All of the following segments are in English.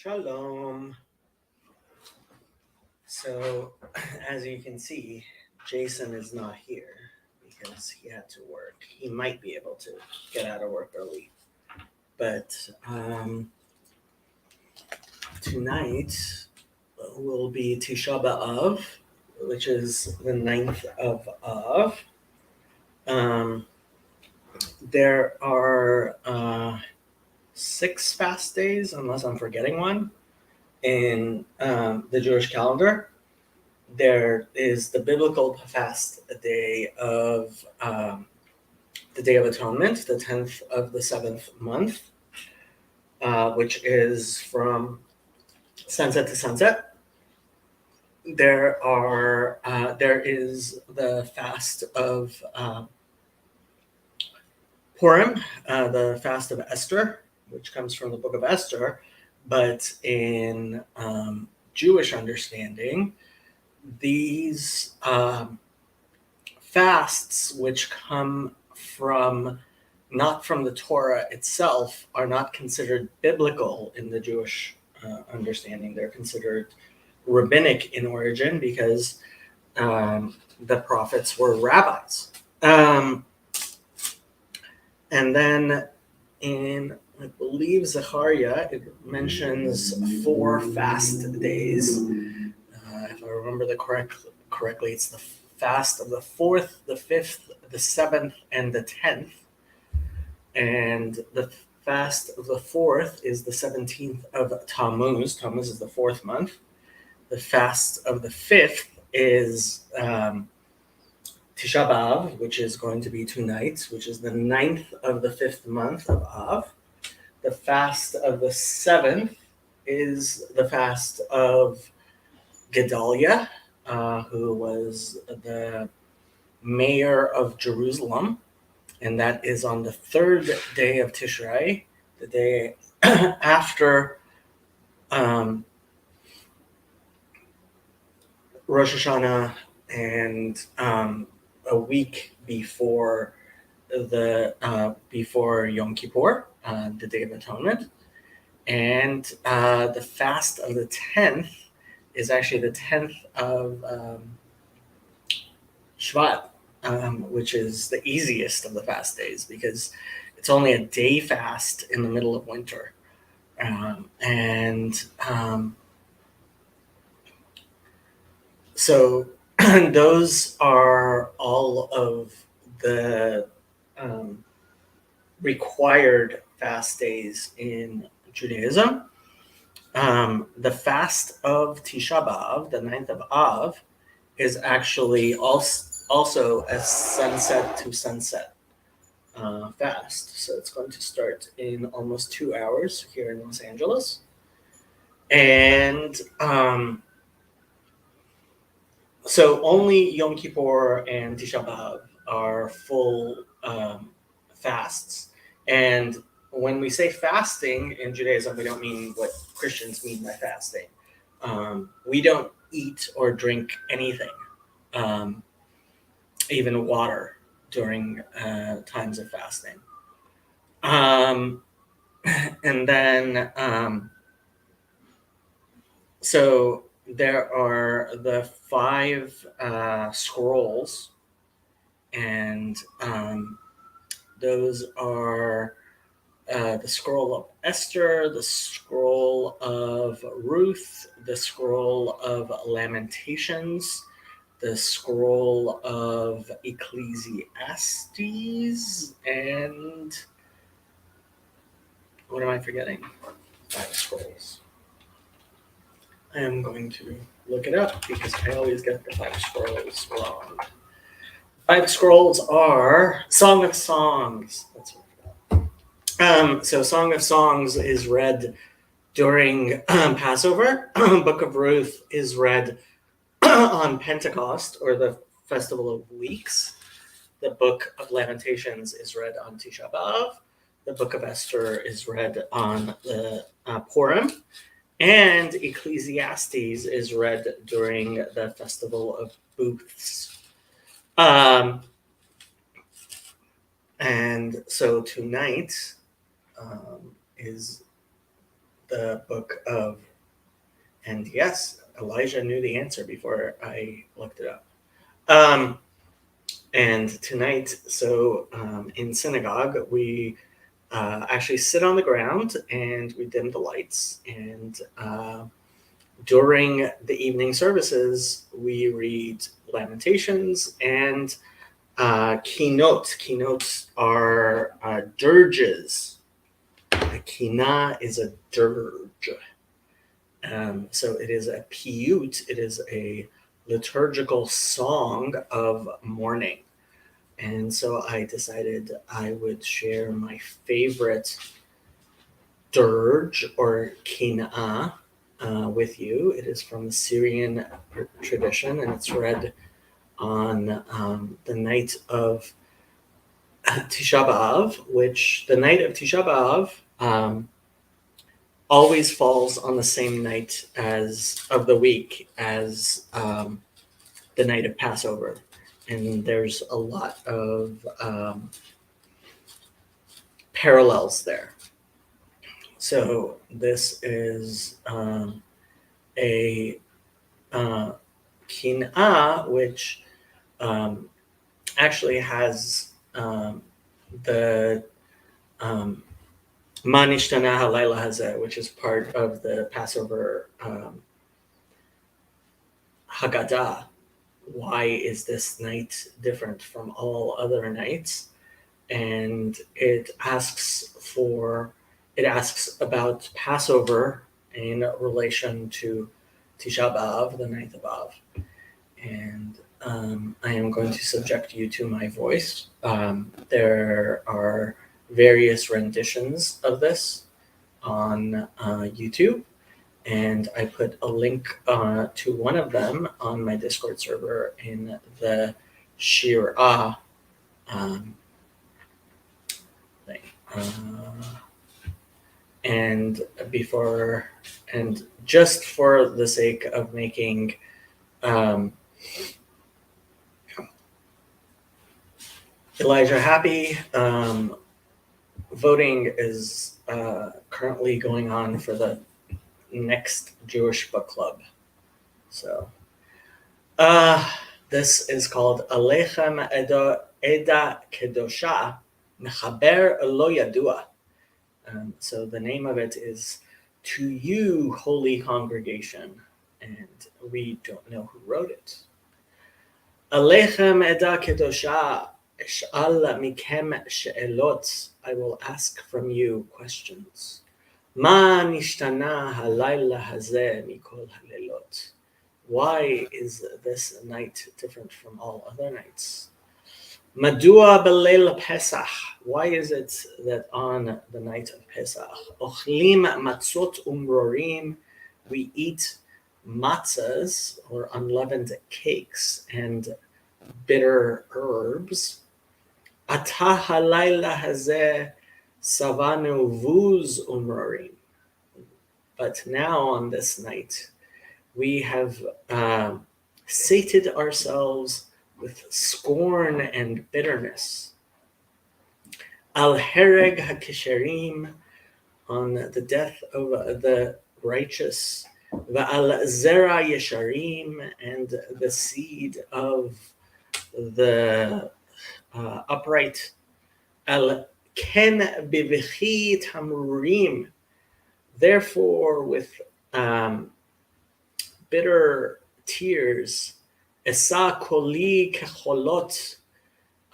Shalom. So, as you can see, Jason is not here because he had to work. He might be able to get out of work early. But tonight will be Tisha B'Av, which is the 9th of Av. There are 6 fast days, unless I'm forgetting one, in the Jewish calendar. There is the biblical fast day of the Day of Atonement, the 10th of the 7th month, which is from sunset to sunset. There is the fast of Purim, the fast of Esther, which comes from the book of Esther, but in Jewish understanding, these fasts, which come from not from the Torah itself, are not considered biblical in the Jewish understanding. They're considered rabbinic in origin because the prophets were rabbis. And then in, I believe, Zechariah, it mentions 4 fast days. If I remember correctly, it's the fast of the 4th, the 5th, the 7th, and the 10th. And the fast of the 4th is the 17th of Tammuz. Tammuz is the 4th month. The fast of the 5th is Tisha B'Av, which is going to be tonight, which is the 9th of the 5th month of Av. The fast of the 7th is the fast of Gedaliah, who was the mayor of Jerusalem, and that is on the 3rd day of Tishrei, the day after Rosh Hashanah and a week before before Yom Kippur, the Day of Atonement. And the fast of the 10th is actually the 10th of Shvat, which is the easiest of the fast days because it's only a day fast in the middle of winter. So those are all of the required fast days in Judaism. The fast of Tisha B'Av, the 9th of Av, is actually also a sunset to sunset fast. So it's going to start in almost 2 hours here in Los Angeles. And so only Yom Kippur and Tisha B'Av are full fasts. And when we say fasting in Judaism, we don't mean what Christians mean by fasting. We don't eat or drink anything, even water, during times of fasting. And then, so there are the 5 scrolls, and those are the scroll of Esther, the scroll of Ruth, the scroll of Lamentations, the scroll of Ecclesiastes, and what am I forgetting? 5 scrolls. I am going to look it up because I always get the 5 scrolls wrong. 5 scrolls are Song of Songs. That's what so Song of Songs is read during Passover. Book of Ruth is read on Pentecost, or the Festival of Weeks. The Book of Lamentations is read on Tisha B'Av. The Book of Esther is read on the Purim. And Ecclesiastes is read during the Festival of Booths. And so tonight is the book of, and yes, Elijah knew the answer before I looked it up. And tonight, so in synagogue, we actually sit on the ground and we dim the lights. And during the evening services, we read Lamentations and keynotes. Keynotes are dirges. A kina is a dirge. So it is a piyut. It is a liturgical song of mourning. And so I decided I would share my favorite dirge or kina'ah with you. It is from the Syrian tradition, and it's read on the night of Tisha B'Av, which the night of Tisha B'Av always falls on the same night as of the week as the night of Passover. And there's a lot of parallels there. So this is a kin'ah, which actually has the Ma nishtana halayla hazeh, which is part of the Passover Haggadah. Why is this night different from all other nights? And it asks about Passover in relation to Tisha B'Av, the ninth of Av. And I am going to subject you to my voice. There are various renditions of this on YouTube, and I put a link to one of them on my Discord server in the Shirah thing. And just for the sake of making Elijah happy, voting is currently going on for the next Jewish book club. So this is called Alechem Eda Kedosha Mechaber Lo Yadua. So the name of it is To You, Holy Congregation, and we don't know who wrote it. Alechem Eda Kedosha Esh'al Mikem She'elot. I will ask from you questions. Ma nishtana halayla hazeh mikol halelot. Why is this night different from all other nights? Madua beleil Pesach. Why is it that on the night of Pesach, ochlim matzot umrorim, we eat matzahs or unleavened cakes and bitter herbs? Atah halayla hazeh savanu vuz umrorim. But now on this night, we have sated ourselves with scorn and bitterness. Al hereg hakisherim, on the death of the righteous. Va'al zera yesharim, and the seed of the upright. Al ken bivichi tamurim. Therefore, with bitter tears, esa koli kecholot,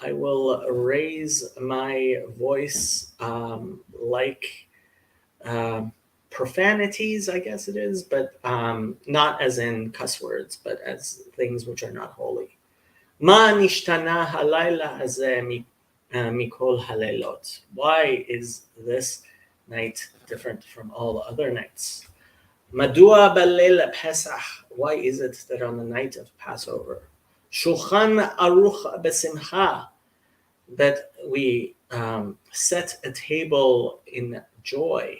I will raise my voice like profanities, I guess it is, but not as in cuss words, but as things which are not holy. Ma nishtana halayla hazeh mikol halelot. Why is this night different from all other nights? Madua baleil Pesach. Why is it that on the night of Passover, shulchan aruch besimcha, that we set a table in joy?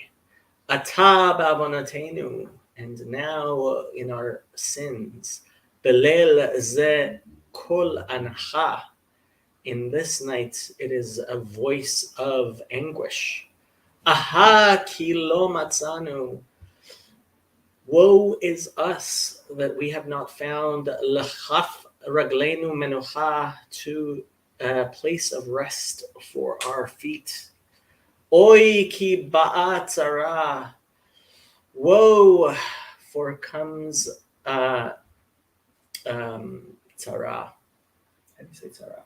Ata ba'avonatenu, and now in our sins. Beleil ze kol ancha. In this night, it is a voice of anguish. Aha ki lo matzanu. Woe is us that we have not found lechaf ragleinu menucha, to a place of rest for our feet. Oi ki ba'atzara, woe, for comes tzara. How do you say tzara?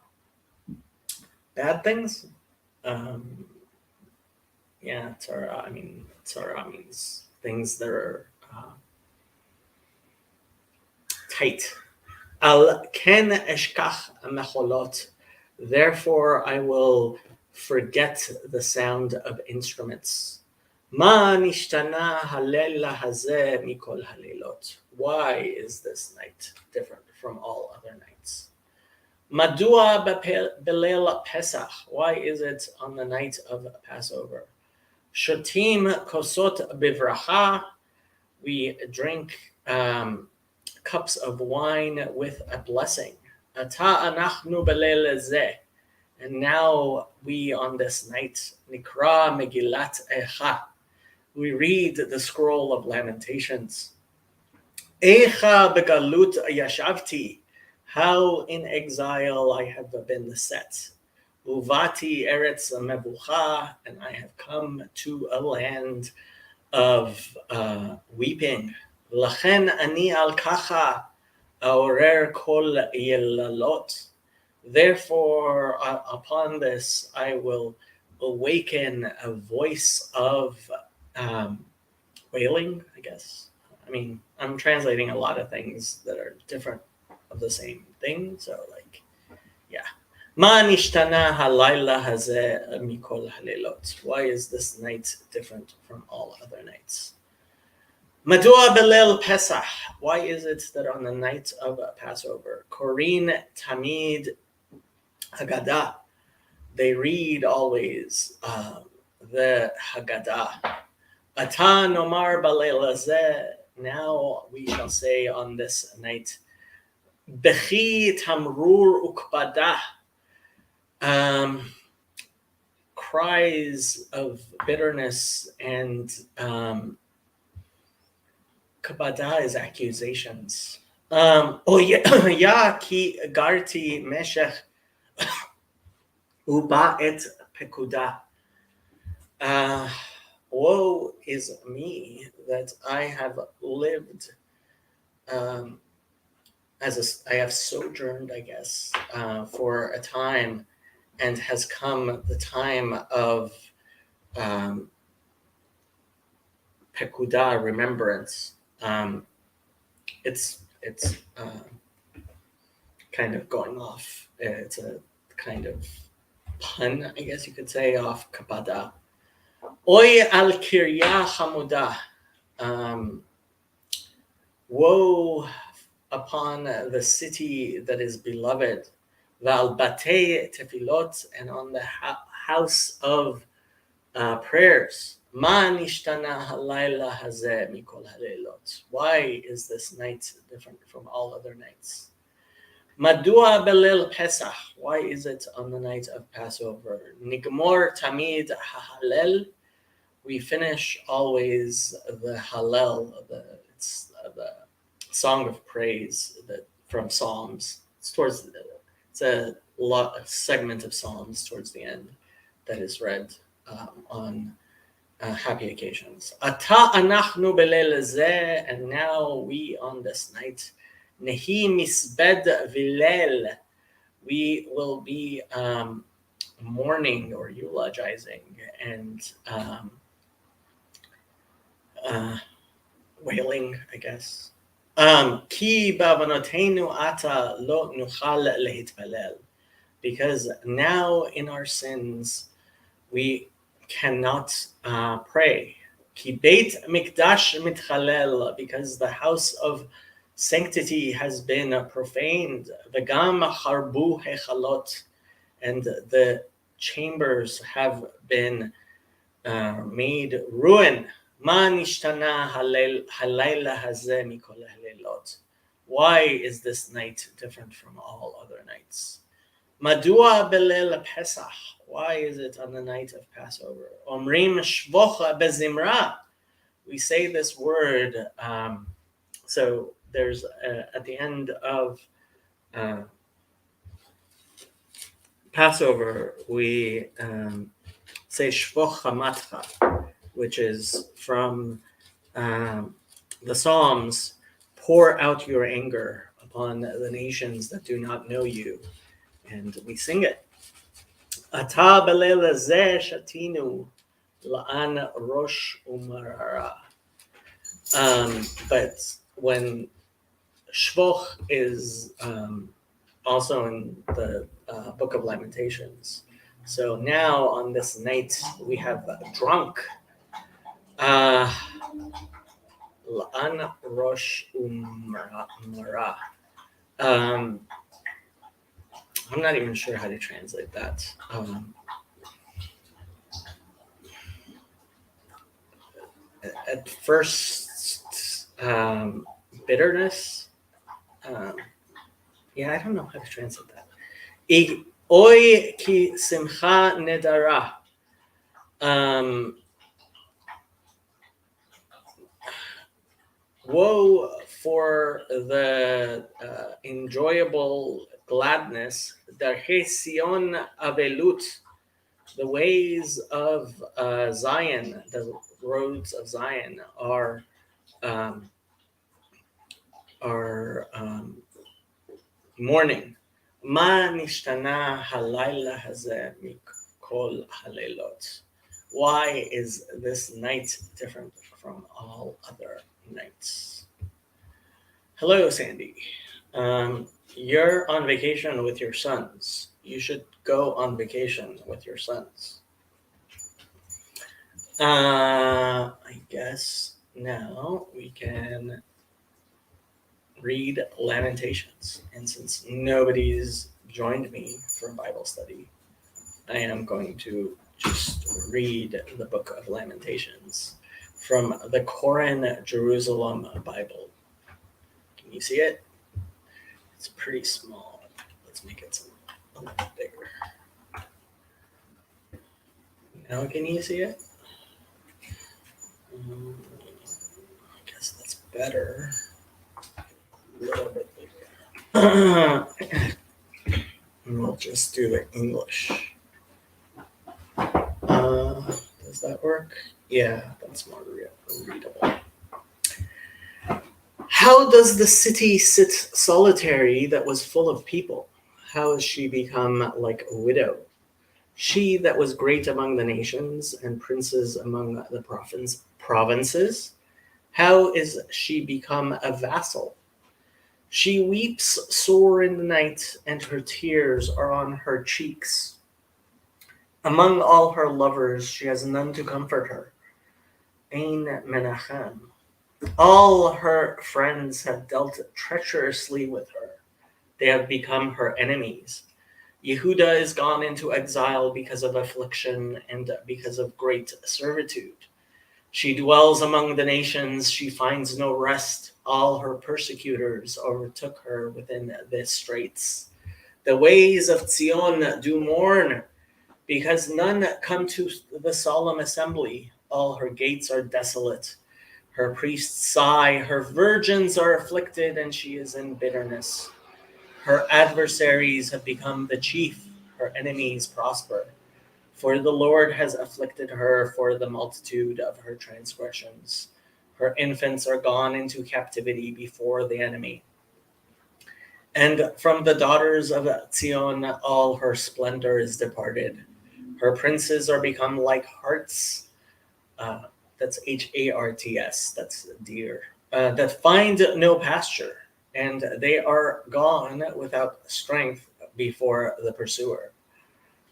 Bad things? Yeah, tzara. I mean, tzara means things that are tight. Al ken eshkach mecholot. Therefore, I will forget the sound of instruments. Ma nishtana halel hazeh mikol halelot. Why is this night different from all other nights? Madua belel Pesach. Why is it on the night of Passover? Shotim kosot bivracha. We drink cups of wine with a blessing. Ata anachnu belel zeh. And now we on this night, nikra megillat echa. We read the scroll of Lamentations. Echa begalut yashavti. How in exile I have been set. Uvati eretz mevucha, and I have come to a land of weeping. Lachen ani al kacha aorer kol yelalot. Therefore, upon this, I will awaken a voice of wailing, I guess. I mean, I'm translating a lot of things that are different of the same thing. So, like, yeah. Ma nishtana halayla hazeh mikol halelot. Why is this night different from all other nights? Madua belel Pesach. Why is it that on the night of Passover, Korin Tamid Haggadah, they read always the Haggadah. Ata nomar balel hazeh. Now we shall say on this night, Bechi tamrur ukbadah. Cries of bitterness and kabbadah is accusations. Ya ki garti meshech uba et pekudah. Woe is me that I have lived I have sojourned, I guess, for a time, and has come the time of pekudah, remembrance. It's kind of going off. It's a kind of pun, I guess you could say, off kabbadah. Oy al kirya hamudah. Woe upon the city that is beloved, Val batei tefilot, and on the house of prayers. Ma nishtana halayla hazeh mikol halelot. Why is this night different from all other nights? Madua belel Pesach. Why is it on the night of Passover? Nigmor tamid hahalel. We finish always the Hallel, the song of praise that from Psalms. It's a segment of Psalms towards the end that is read on happy occasions. Ata anachnu belel zeh, and now we on this night, nehi misbed vilel, we will be mourning or eulogizing and wailing, I guess. Ki ba'avanotenu ata lo nuchal lehitpalel, because now in our sins we cannot pray. Ki beit mikdash mitchalel, because the house of sanctity has been profaned. V'gam harbu hechalot, and the chambers have been made ruin. Ma nishtana halayla hazeh mikol halelot. Why is this night different from all other nights? Madua belel Pesach. Why is it on the night of Passover? Omrim shvocha bezimra. we say this word. So there's at the end of uh, Passover, we say Shvoch Hamatcha, which is from the Psalms, pour out your anger upon the nations that do not know you. And we sing it. Ata b'leil hazeh shatinu la'an rosh umarara. But when Shvoch is also in the book of Lamentations. So now on this night, we have drunk. La'an rosh umara. I'm not even sure how to translate that. At first, bitterness. Yeah, I don't know how to translate that. Oy ki simcha nedara. Woe for the enjoyable gladness. Darchei Sion avelut. The ways of Zion, the roads of Zion um, are mourning. Ma nishtana halayla hazeh mikol halelot. Why is this night different from all other nights? Hello, Sandy. You're on vacation with your sons. You should go on vacation with your sons. I guess now we can read Lamentations. And since nobody's joined me for Bible study, I am going to just read the book of Lamentations from the Koran Jerusalem Bible. Can you see it? It's pretty small. Let's make it a little bigger. Now can you see it? I guess that's better. A little bit bigger. We'll just do the English. Does that work? Yeah, that's more readable. How does the city sit solitary that was full of people? How has she become like a widow? She that was great among the nations and princes among the provinces, how is she become a vassal? She weeps sore in the night, and her tears are on her cheeks. Among all her lovers, she has none to comfort her. Ein menachem. All her friends have dealt treacherously with her. They have become her enemies. Yehuda is gone into exile because of affliction and because of great servitude. She dwells among the nations. She finds no rest. All her persecutors overtook her within the straits. The ways of Zion do mourn, because none come to the solemn assembly. All her gates are desolate. Her priests sigh. Her virgins are afflicted, and she is in bitterness. Her adversaries have become the chief. Her enemies prosper. For the Lord has afflicted her for the multitude of her transgressions. Her infants are gone into captivity before the enemy. And from the daughters of Zion, all her splendor is departed. Her princes are become like harts. That's Harts. That's deer. That find no pasture, and they are gone without strength before the pursuer.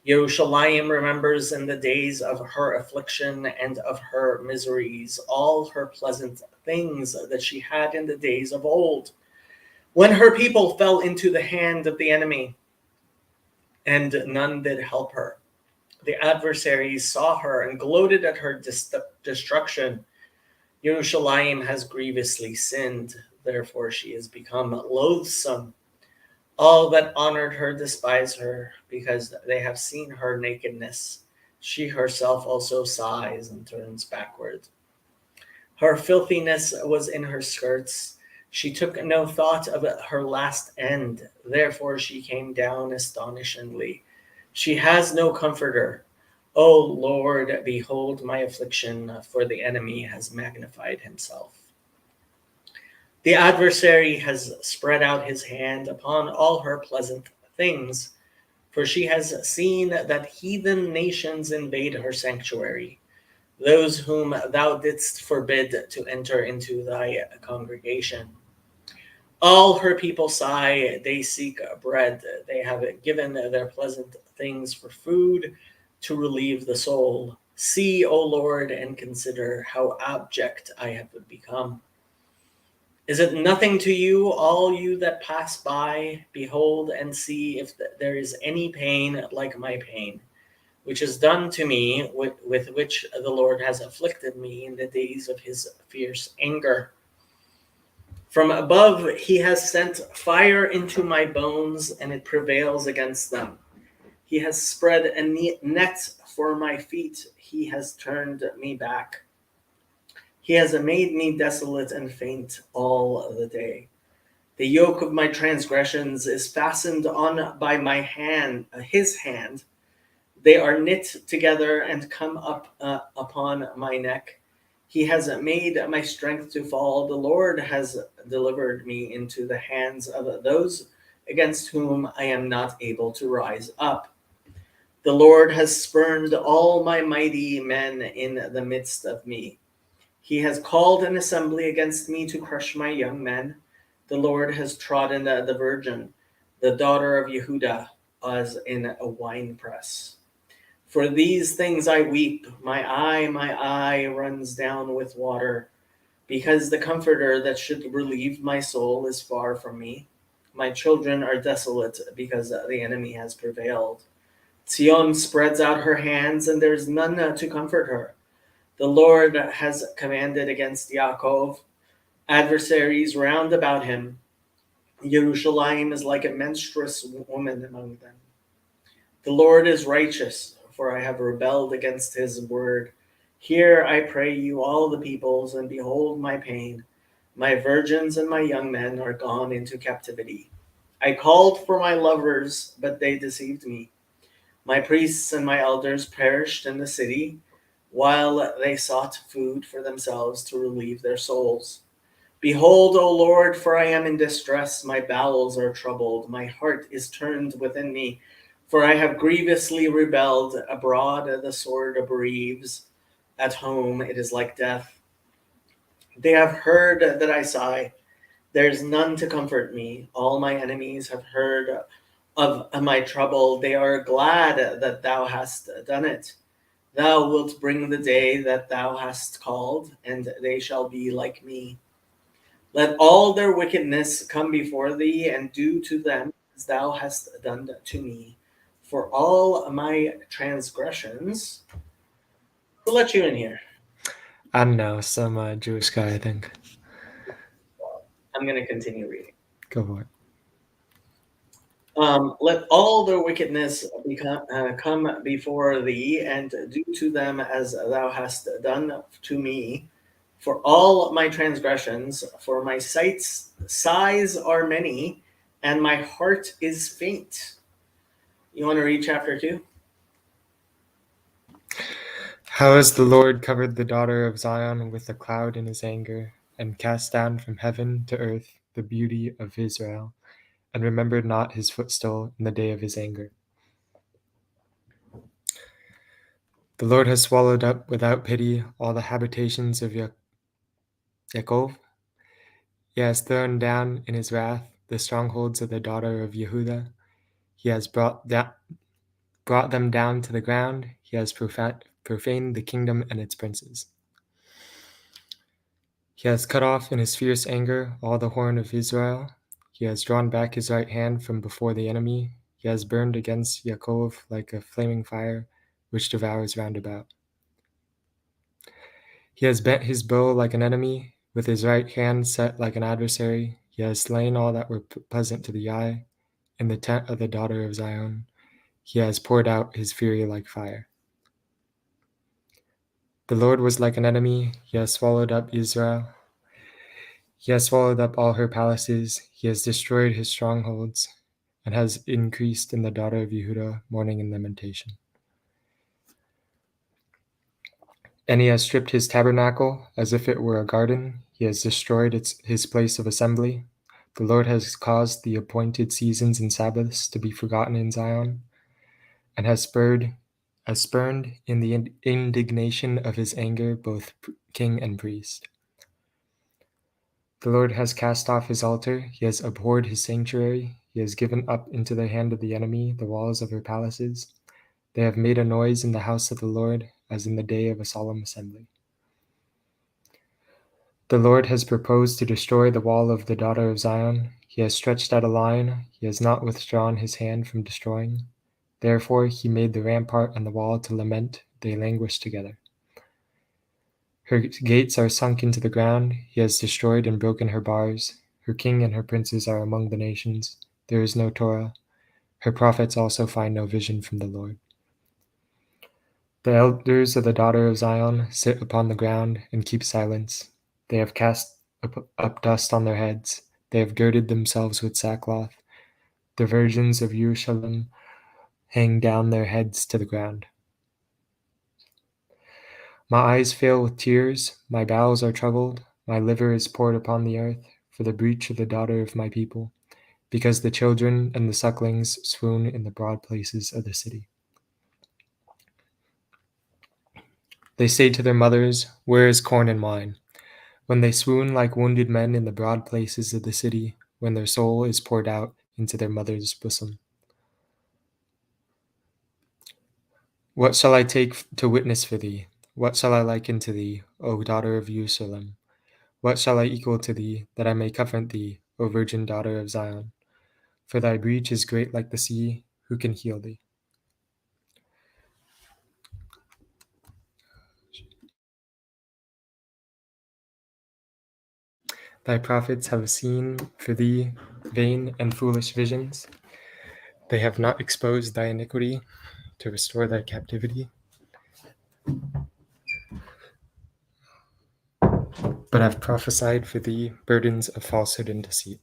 Yerushalayim remembers in the days of her affliction and of her miseries all her pleasant things that she had in the days of old, when her people fell into the hand of the enemy, and none did help her. The adversaries saw her and gloated at her destruction. Yerushalayim has grievously sinned, therefore she has become loathsome. All that honored her despise her, because they have seen her nakedness. She herself also sighs and turns backward. Her filthiness was in her skirts. She took no thought of her last end. Therefore she came down astonishingly. She has no comforter. O Lord, behold my affliction, for the enemy has magnified himself. The adversary has spread out his hand upon all her pleasant things, for she has seen that heathen nations invade her sanctuary, those whom thou didst forbid to enter into thy congregation. All her people sigh, they seek bread. They have given their pleasant things for food to relieve the soul. See, O Lord, and consider how abject I have become. Is it nothing to you, all you that pass by? Behold and see if there is any pain like my pain, which is done to me, with which the Lord has afflicted me in the days of his fierce anger. From above he has sent fire into my bones, and it prevails against them. He has spread a net for my feet. He has turned me back. He has made me desolate and faint all the day. The yoke of my transgressions is fastened on by my hand, his hand. They are knit together and come up upon my neck. He has made my strength to fall. The Lord has delivered me into the hands of those against whom I am not able to rise up. The Lord has spurned all my mighty men in the midst of me. He has called an assembly against me to crush my young men. The Lord has trodden the virgin, the daughter of Yehudah, as in a winepress. For these things I weep, my eye runs down with water, because the comforter that should relieve my soul is far from me. My children are desolate because the enemy has prevailed. Zion spreads out her hands, and there is none to comfort her. The Lord has commanded against Yaakov, adversaries round about him. Jerusalem is like a menstruous woman among them. The Lord is righteous, for I have rebelled against his word. Hear, I pray you, all the peoples, and behold my pain. My virgins and my young men are gone into captivity. I called for my lovers, but they deceived me. My priests and my elders perished in the city, while they sought food for themselves to relieve their souls. Behold, O Lord, for I am in distress. My bowels are troubled. My heart is turned within me, for I have grievously rebelled. Abroad the sword bereaves. At home it is like death. They have heard that I sigh. There is none to comfort me. All my enemies have heard of my trouble. They are glad that thou hast done it. Thou wilt bring the day that thou hast called, and they shall be like me. Let all their wickedness come before thee, and do to them as thou hast done to me. For all my transgressions. We'll let you in here. I don't know, some Jewish guy, I think. I'm going to continue reading. Go for it. Let all their wickedness come before thee, and do to them as thou hast done to me. For all my transgressions, for my sighs are many, and my heart is faint. You want to read chapter 2? How has the Lord covered the daughter of Zion with a cloud in his anger, and cast down from heaven to earth the beauty of Israel, and remembered not his footstool in the day of his anger. The Lord has swallowed up without pity all the habitations of Yaakov. He has thrown down in his wrath the strongholds of the daughter of Yehudah. He has brought them down to the ground. He has profaned the kingdom and its princes. He has cut off in his fierce anger all the horn of Israel. He has drawn back his right hand from before the enemy. He has burned against Yaakov like a flaming fire, which devours round about. He has bent his bow like an enemy, with his right hand set like an adversary. He has slain all that were pleasant to the eye. In the tent of the daughter of Zion, he has poured out his fury like fire. The Lord was like an enemy. He has swallowed up Israel. He has swallowed up all her palaces. He has destroyed his strongholds and has increased in the daughter of Yehuda mourning and lamentation. And he has stripped his tabernacle as if it were a garden. He has destroyed his place of assembly. The Lord has caused the appointed seasons and Sabbaths to be forgotten in Zion, and has spurned in the indignation of his anger both king and priest. The Lord has cast off his altar. He has abhorred his sanctuary. He has given up into the hand of the enemy the walls of her palaces. They have made a noise in the house of the Lord, as in the day of a solemn assembly. The Lord has proposed to destroy the wall of the daughter of Zion. He has stretched out a line. He has not withdrawn his hand from destroying. Therefore he made the rampart and the wall to lament. They languish together. Her gates are sunk into the ground. He has destroyed and broken her bars. Her king and her princes are among the nations. There is no Torah. Her prophets also find no vision from the Lord. The elders of the daughter of Zion sit upon the ground and keep silence. They have cast up dust on their heads. They have girded themselves with sackcloth. The virgins of Jerusalem hang down their heads to the ground. My eyes fail with tears. My bowels are troubled. My liver is poured upon the earth for the breach of the daughter of my people, because the children and the sucklings swoon in the broad places of the city. They say to their mothers, "Where is corn and wine?" When they swoon like wounded men in the broad places of the city, when their soul is poured out into their mother's bosom. What shall I take to witness for thee? What shall I liken to thee, O daughter of Jerusalem? What shall I equal to thee, that I may comfort thee, O virgin daughter of Zion? For thy breach is great like the sea. Who can heal thee? Thy prophets have seen for thee vain and foolish visions. They have not exposed thy iniquity to restore thy captivity, but have prophesied for thee burdens of falsehood and deceit.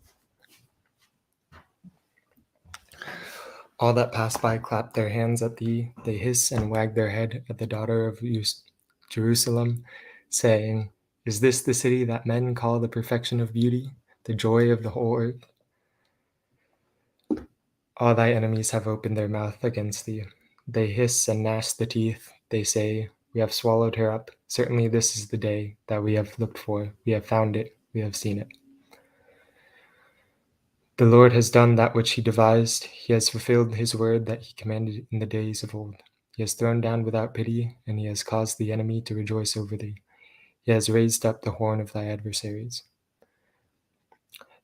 All that pass by clap their hands at thee. They hiss and wag their head at the daughter of Jerusalem, saying, "Is this the city that men call the perfection of beauty, the joy of the whole earth?" All thy enemies have opened their mouth against thee. They hiss and gnash the teeth. They say, "We have swallowed her up. Certainly this is the day that we have looked for. We have found it. We have seen it." The Lord has done that which he devised. He has fulfilled his word that he commanded in the days of old. He has thrown down without pity, and he has caused the enemy to rejoice over thee. He has raised up the horn of thy adversaries.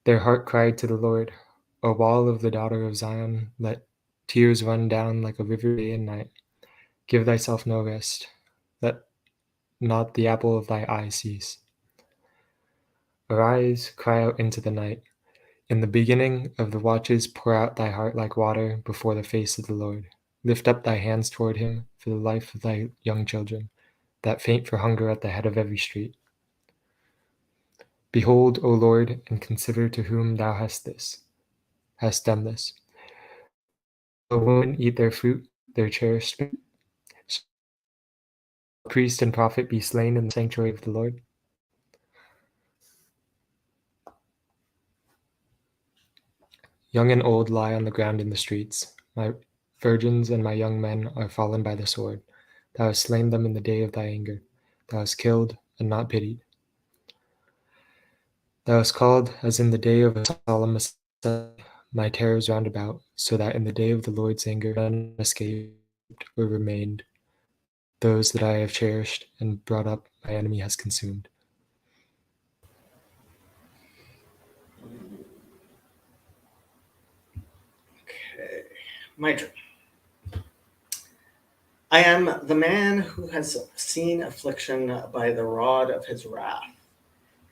Their heart cried to the Lord, "O wall of the daughter of Zion, let tears run down like a river day and night. Give thyself no rest. Let not the apple of thy eye cease. Arise, cry out into the night. In the beginning of the watches pour out thy heart like water before the face of the Lord. Lift up thy hands toward him for the life of thy young children, that faint for hunger at the head of every street. Behold, O Lord, and consider to whom thou hast done this. A woman eat their fruit, their cherished. Shall priest and prophet be slain in the sanctuary of the Lord? Young and old lie on the ground in the streets. My virgins and my young men are fallen by the sword. Thou hast slain them in the day of thy anger. Thou hast killed and not pitied. Thou hast called as in the day of a solemn assembly my terrors round about, so that in the day of the Lord's anger none escaped or remained. Those that I have cherished and brought up, my enemy has consumed. Okay, my turn. I am the man who has seen affliction by the rod of his wrath.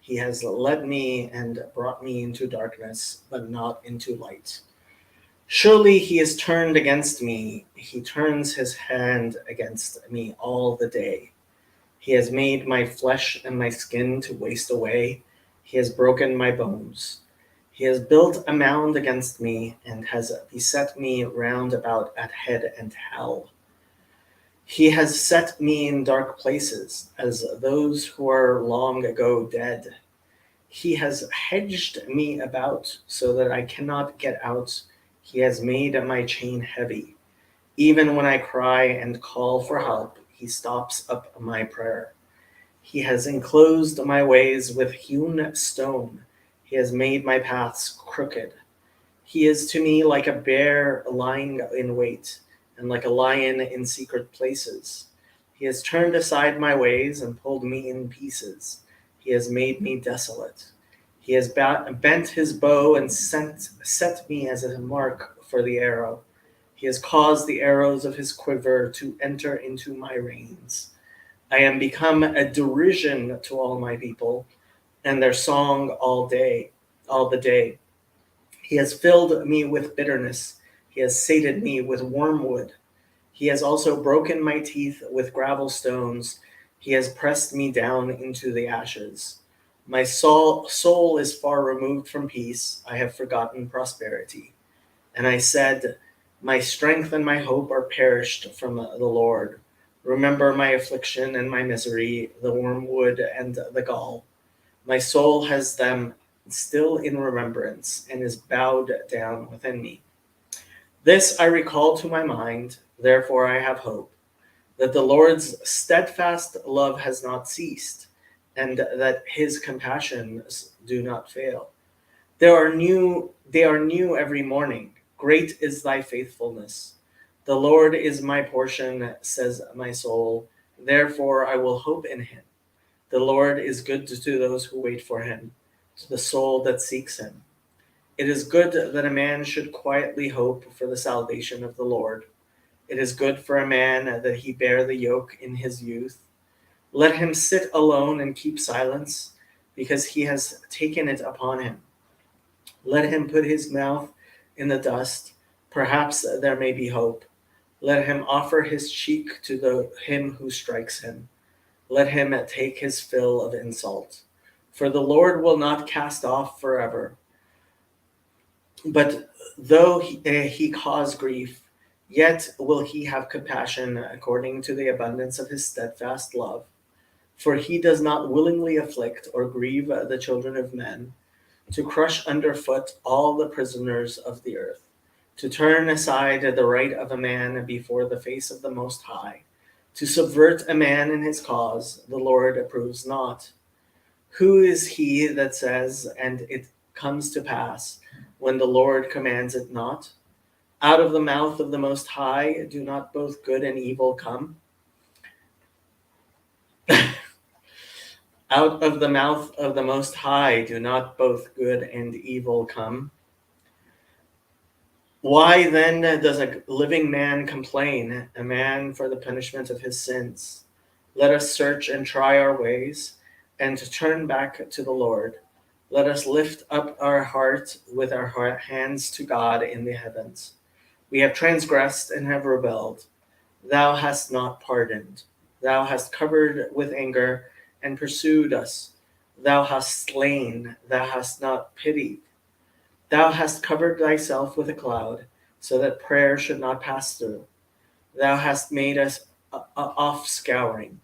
He has led me and brought me into darkness, but not into light. Surely he is turned against me. He turns his hand against me all the day. He has made my flesh and my skin to waste away. He has broken my bones. He has built a mound against me and has beset me round about at head and hell. He has set me in dark places as those who are long ago dead. He has hedged me about so that I cannot get out. He has made my chain heavy. Even when I cry and call for help, he stops up my prayer. He has enclosed my ways with hewn stone. He has made my paths crooked. He is to me like a bear lying in wait, and like a lion in secret places. He has turned aside my ways and pulled me in pieces. He has made me desolate. He has bent his bow and set me as a mark for the arrow. He has caused the arrows of his quiver to enter into my reins. I am become a derision to all my people, and their song all the day. He has filled me with bitterness. He has sated me with wormwood. He has also broken my teeth with gravel stones. He has pressed me down into the ashes. My soul is far removed from peace. I have forgotten prosperity. And I said, my strength and my hope are perished from the Lord. Remember my affliction and my misery, the wormwood and the gall. My soul has them still in remembrance and is bowed down within me. This I recall to my mind, therefore I have hope, that the Lord's steadfast love has not ceased, and that his compassions do not fail. They are new every morning. Great is thy faithfulness. The Lord is my portion, says my soul. Therefore I will hope in him. The Lord is good to those who wait for him, to the soul that seeks him. It is good that a man should quietly hope for the salvation of the Lord. It is good for a man that he bear the yoke in his youth. Let him sit alone and keep silence, because he has taken it upon him. Let him put his mouth in the dust. Perhaps there may be hope. Let him offer his cheek to him who strikes him. Let him take his fill of insult. For the Lord will not cast off forever. But though he cause grief, yet will he have compassion according to the abundance of his steadfast love. For he does not willingly afflict or grieve the children of men, to crush underfoot all the prisoners of the earth, to turn aside the right of a man before the face of the Most High, to subvert a man in his cause, the Lord approves not. Who is he that says, and it comes to pass, when the Lord commands it not? Out of the mouth of the Most High do not both good and evil come? Out of the mouth of the Most High do not both good and evil come? Why then does a living man complain, a man for the punishment of his sins? Let us search and try our ways, and turn back to the Lord. Let us lift up our heart with our hands to God in the heavens. We have transgressed and have rebelled. Thou hast not pardoned. Thou hast covered with anger and pursued us. Thou hast slain. Thou hast not pitied. Thou hast covered thyself with a cloud, so that prayer should not pass through. Thou hast made us offscouring,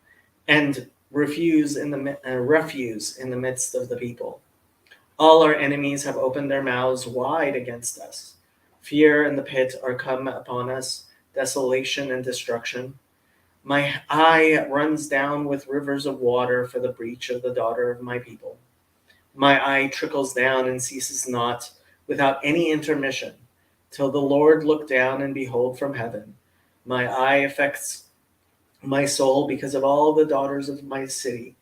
and refuse in the midst of the people. All our enemies have opened their mouths wide against us. Fear and the pit are come upon us, desolation and destruction. My eye runs down with rivers of water for the breach of the daughter of my people. My eye trickles down and ceases not, without any intermission, till the Lord look down and behold from heaven. My eye affects my soul because of all the daughters of my city.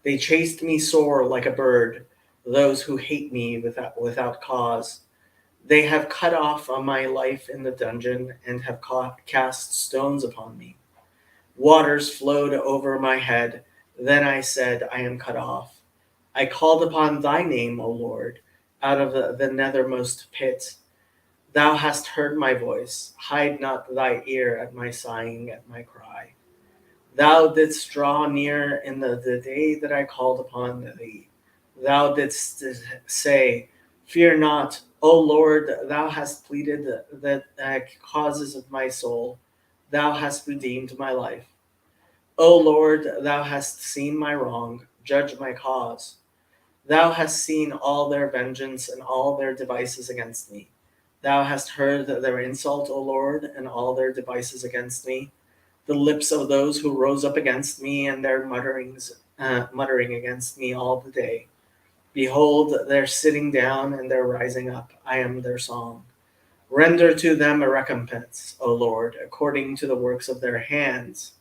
They chased me sore like a bird, those who hate me without cause. They have cut off on my life in the dungeon and have cast stones upon me. Waters flowed over my head. Then I said, I am cut off. I called upon thy name, O Lord, out of the nethermost pit. Thou hast heard my voice. Hide not thy ear at my sighing, at my cry. Thou didst draw near in the day that I called upon thee. Thou didst say, Fear not, O Lord, thou hast pleaded the causes of my soul. Thou hast redeemed my life. O Lord, thou hast seen my wrong. Judge my cause. Thou hast seen all their vengeance and all their devices against me. Thou hast heard their insult, O Lord, and all their devices against me, the lips of those who rose up against me and their muttering against me all the day. Behold, their sitting down and their rising up. I am their song. Render to them a recompense, O Lord, according to the works of their hands.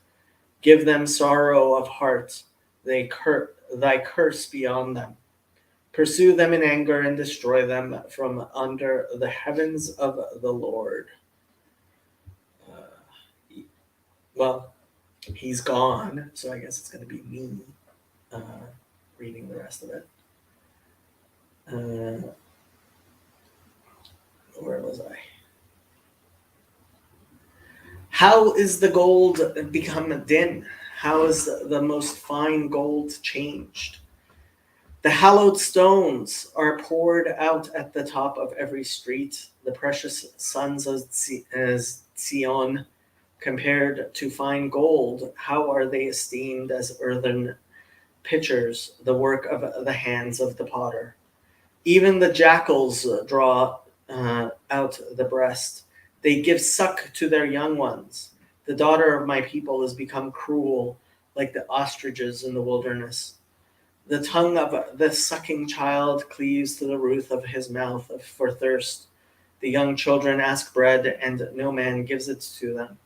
Give them sorrow of heart. Thy curse be on them. Pursue them in anger and destroy them from under the heavens of the Lord. Well, he's gone, so I guess it's going to be me reading the rest of it. Where was I? How is the gold become dim? How is the most fine gold changed? The hallowed stones are poured out at the top of every street. The precious sons of Zion, compared to fine gold, how are they esteemed as earthen pitchers, the work of the hands of the potter? Even the jackals draw out the breast. They give suck to their young ones. The daughter of my people has become cruel, like the ostriches in the wilderness. The tongue of the sucking child cleaves to the roof of his mouth for thirst. The young children ask bread, and no man gives it to them.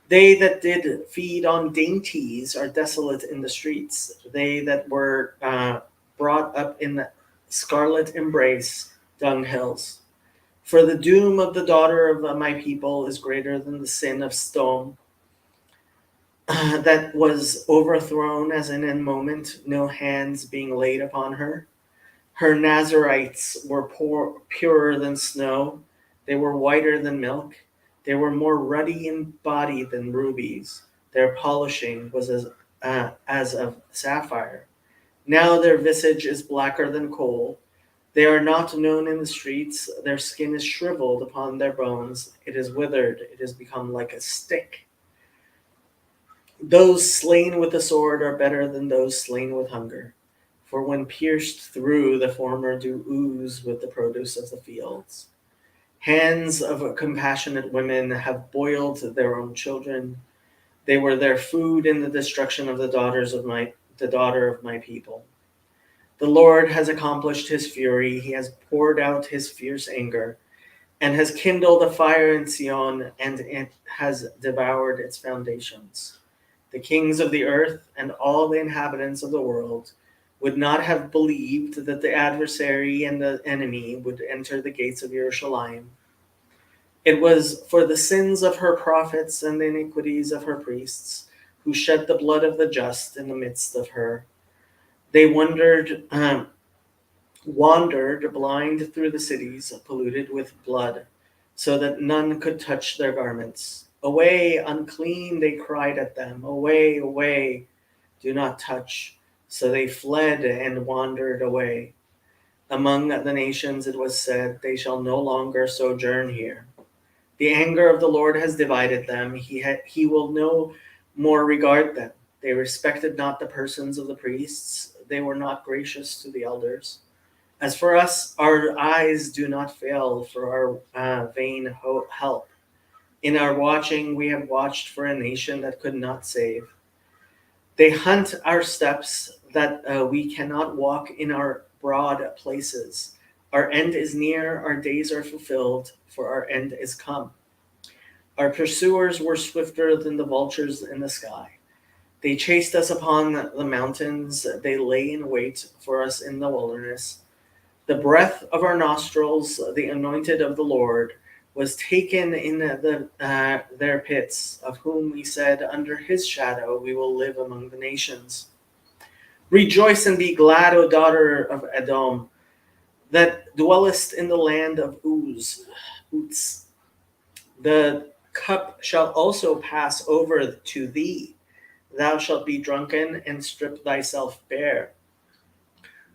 They that did feed on dainties are desolate in the streets. They that were brought up in the scarlet embrace dunghills. For the doom of the daughter of my people is greater than the sin of stone that was overthrown as in a moment, no hands being laid upon her. Her Nazarites were purer than snow. They were whiter than milk. They were more ruddy in body than rubies. Their polishing was as of sapphire. Now their visage is blacker than coal. They are not known in the streets. Their skin is shriveled upon their bones. It is withered. It has become like a stick. Those slain with the sword are better than those slain with hunger. For when pierced through, the former do ooze with the produce of the fields. Hands of compassionate women have boiled their own children. They were their food in the destruction of the daughter of my people. The Lord has accomplished his fury. He has poured out his fierce anger, and has kindled a fire in Sion, and it has devoured its foundations. The kings of the earth and all the inhabitants of the world would not have believed that the adversary and the enemy would enter the gates of Jerusalem. It was for the sins of her prophets and the iniquities of her priests, who shed the blood of the just in the midst of her. They wandered blind through the cities, polluted with blood, so that none could touch their garments. Away, unclean, they cried at them. Away, away, do not touch. So they fled and wandered away. Among the nations it was said, they shall no longer sojourn here. The anger of the Lord has divided them. He will no more regard them. They respected not the persons of the priests. They were not gracious to the elders. As for us, our eyes do not fail for our vain help. In our watching, we have watched for a nation that could not save. They hunt our steps that we cannot walk in our broad places. Our end is near, our days are fulfilled, for our end is come. Our pursuers were swifter than the vultures in the sky. They chased us upon the mountains. They lay in wait for us in the wilderness. The breath of our nostrils, the anointed of the Lord, was taken in their pits, of whom we said, under his shadow we will live among the nations. Rejoice and be glad, O daughter of Edom, that dwellest in the land of Uz. The cup shall also pass over to thee, thou shalt be drunken and strip thyself bare.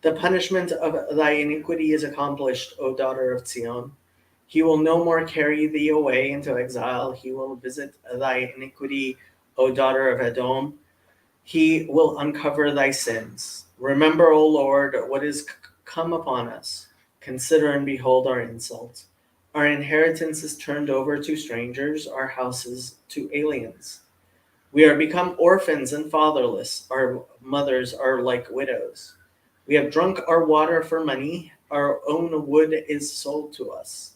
The punishment of thy iniquity is accomplished, O daughter of Zion. He will no more carry thee away into exile. He will visit thy iniquity, O daughter of Edom. He will uncover thy sins. Remember, O Lord, what is come upon us. Consider and behold our insult. Our inheritance is turned over to strangers, our houses to aliens. We are become orphans and fatherless. Our mothers are like widows. We have drunk our water for money. Our own wood is sold to us.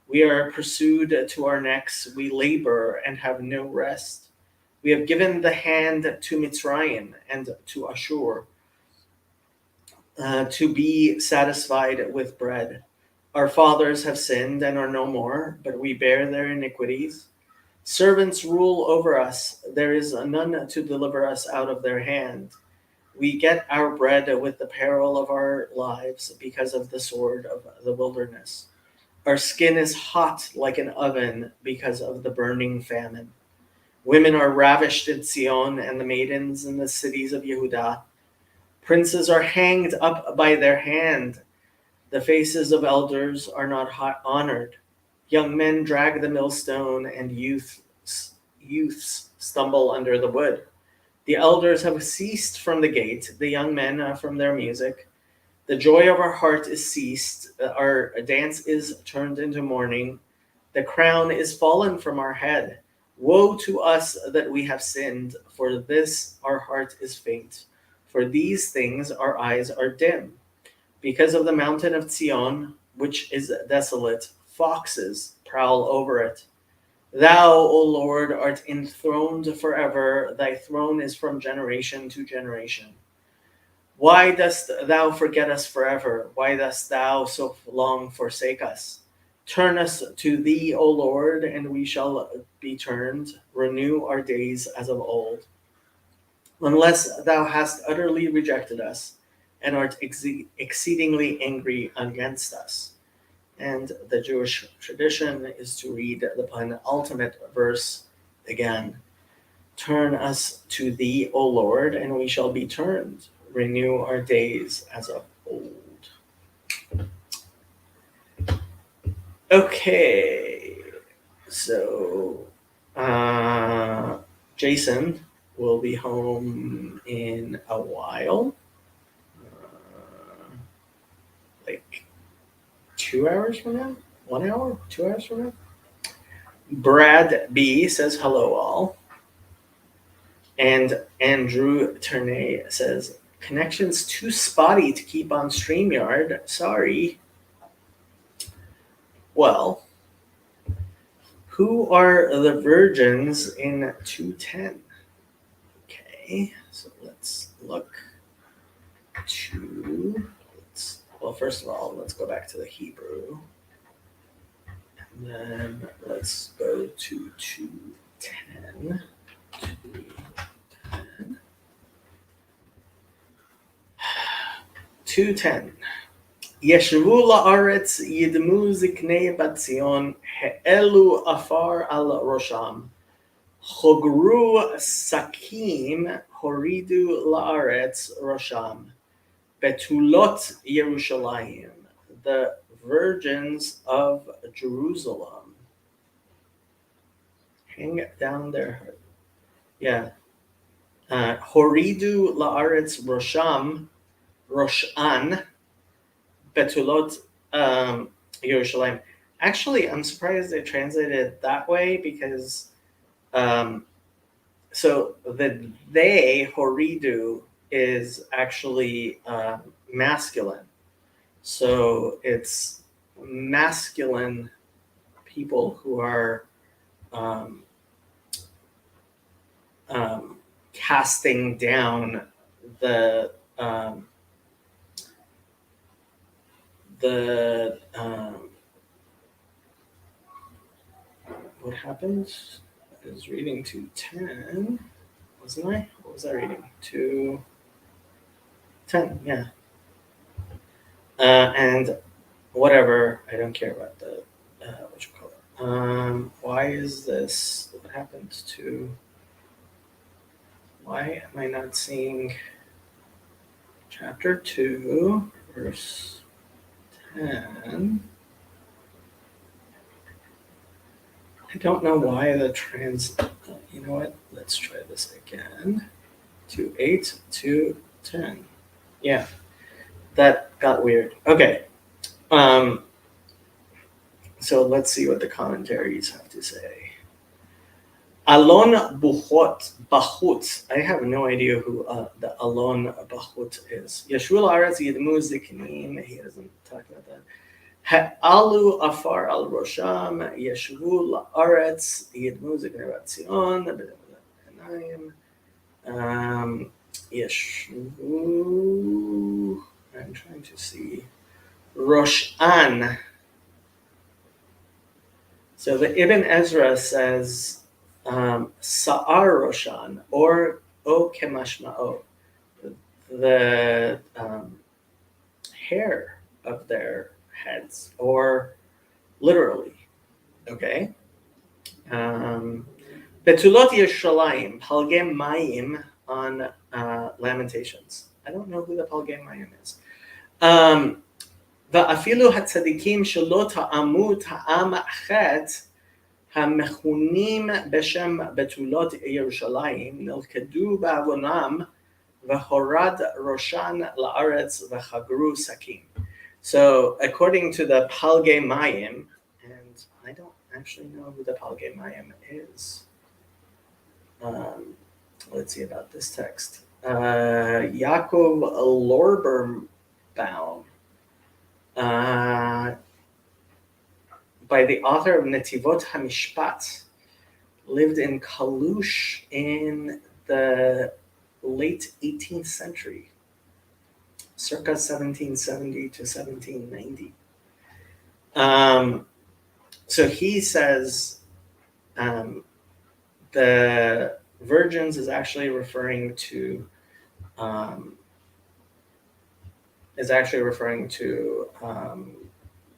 We are pursued to our necks. We labor and have no rest. We have given the hand to Mitzrayim and to Ashur to be satisfied with bread. Our fathers have sinned and are no more, but we bear their iniquities. Servants rule over us. There is none to deliver us out of their hand. We get our bread with the peril of our lives because of the sword of the wilderness. Our skin is hot like an oven because of the burning famine. Women are ravished in Zion, and the maidens in the cities of Yehudah. Princes are hanged up by their hand. The faces of elders are not honored. Young men drag the millstone, and youths stumble under the wood. The elders have ceased from the gate, the young men from their music. The joy of our heart is ceased, our dance is turned into mourning. The crown is fallen from our head. Woe to us that we have sinned, for this our heart is faint. For these things our eyes are dim. Because of the mountain of Zion, which is desolate, foxes prowl over it. Thou, O Lord, art enthroned forever. Thy throne is from generation to generation. Why dost thou forget us forever? Why dost thou so long forsake us? Turn us to thee, O Lord, and we shall be turned. Renew our days as of old. Unless thou hast utterly rejected us and art exceedingly angry against us. And the Jewish tradition is to read the penultimate verse again. Turn us to thee, O Lord, and we shall be turned. Renew our days as of old. Okay, so Jason will be home in a while, like 2 hours from now, 1 hour, 2 hours from now. Brad B says hello all. And Andrew Ternay says, connection's too spotty to keep on StreamYard. Sorry. Well, who are the virgins in 2:10? Okay, so let's look to, well, first of all, let's go back to the Hebrew. And then let's go to 2:10. 2:10. ישבו לארץ ידמו זקני בת ציון, העלו עפר על ראשם, חוגרו שקים, הורידו לארץ ראשם, בתולות ירושלים, the virgins of Jerusalem. Hang down their, yeah. הורידו לארץ ראשם, Roshan, Betulot, Yerushalayim. Actually, I'm surprised they translated it that way because, so the they, Horidu, is actually masculine. So it's masculine people who are casting down the what happened? I was reading 2:10, wasn't I? What was I reading? 2:10, yeah. And whatever, I don't care about the what you call it. Why is this? What happened to Why am I not seeing chapter 2, verse 10? I don't know why the you know what? Let's try this again. 2:8 to 10. Yeah, that got weird. Okay. So let's see what the commentaries have to say. Alon Bachut. I have no idea who the Alon Bachut is. Yeshua Aretz Yidmu Ziknim. He doesn't talk about that. Ha'alu Afar al Rosham. Yeshua Aretz Yidmu Ziknim Batzion. Yeshua. I'm trying to see. Roshan. So the Ibn Ezra says Sa'ar Roshan or O Kemashma'o, the hair of their heads, or literally. Okay. Betulot Yerushalayim, Palgem Mayim on Lamentations. I don't know who the Palgem Mayim is. ואפילו הצדיקים שלא טעמו טעם חטא המכונים בשם בתולות ירושלים נלכדו בעוונם והורד ראשן לארץ וחגרו סכין. So according to the Palgei Mayim, and I don't actually know who the Palgei Mayim is. Let's see about this text. Yaakov Lorberbaum, by the author of Netivot HaMishpat, lived in Kalush in the late 18th century, circa 1770 to 1790. So he says the virgins is actually referring to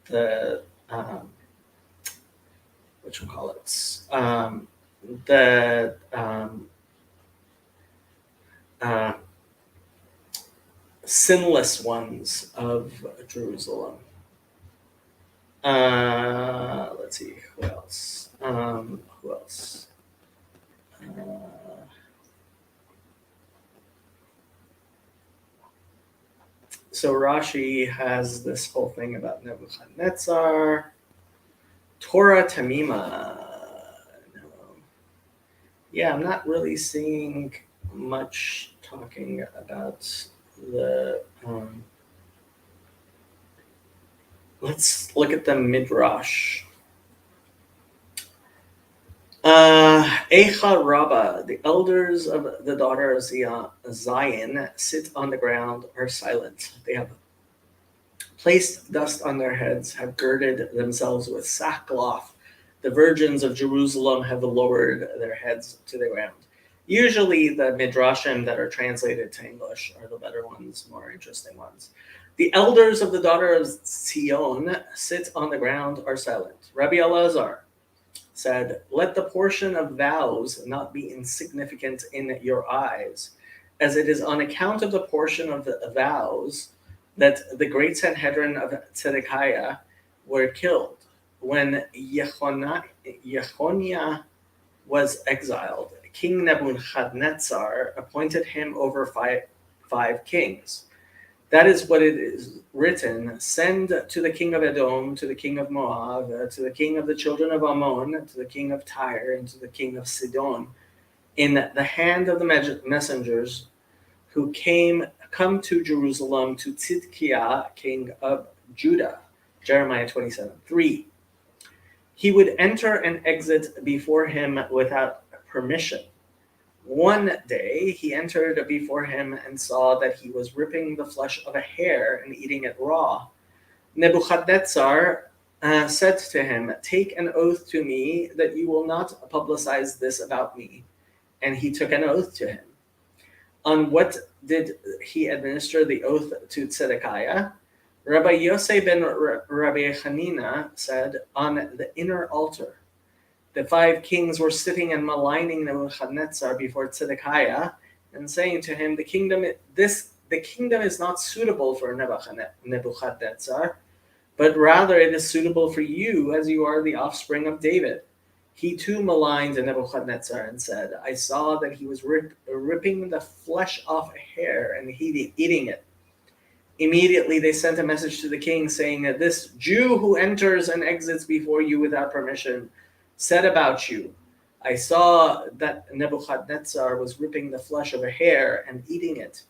the what you call it, the sinless ones of Jerusalem. Let's see, who else? So Rashi has this whole thing about Nebuchadnezzar. Torah Tamima. No. Yeah, I'm not really seeing much talking about the. Let's look at the Midrash. Eicha Rabbah, the elders of the daughter of Zion sit on the ground, are silent. They have placed dust on their heads, have girded themselves with sackcloth. The virgins of Jerusalem have lowered their heads to the ground. Usually the Midrashim that are translated to English are the better ones, more interesting ones. The elders of the daughter of Zion sit on the ground, are silent. Rabbi Elazar said, let the portion of vows not be insignificant in your eyes, as it is on account of the portion of the vows that the great Sanhedrin of Zedekiah were killed. When Jechoniah was exiled, King Nebuchadnezzar appointed him over five kings. That is what it is written, send to the king of Edom, to the king of Moab, to the king of the children of Ammon, to the king of Tyre, and to the king of Sidon, in the hand of the messengers who come to Jerusalem to Tzidkiah, king of Judah. Jeremiah 27:3. He would enter and exit before him without permission. One day he entered before him and saw that he was ripping the flesh of a hare and eating it raw. Nebuchadnezzar said to him, take an oath to me that you will not publicize this about me. And he took an oath to him. On what did he administer the oath to Zedekiah? Rabbi Yosei ben Rabbi Hanina said, on the inner altar. The five kings were sitting and maligning Nebuchadnezzar before Zedekiah, and saying to him, the kingdom is not suitable for Nebuchadnezzar, but rather it is suitable for you, as you are the offspring of David. He too maligned Nebuchadnezzar and said, I saw that he was ripping the flesh off a hare and eating it. Immediately they sent a message to the king saying that this Jew who enters and exits before you without permission said about you, I saw that Nebuchadnezzar was ripping the flesh of a hare and eating it.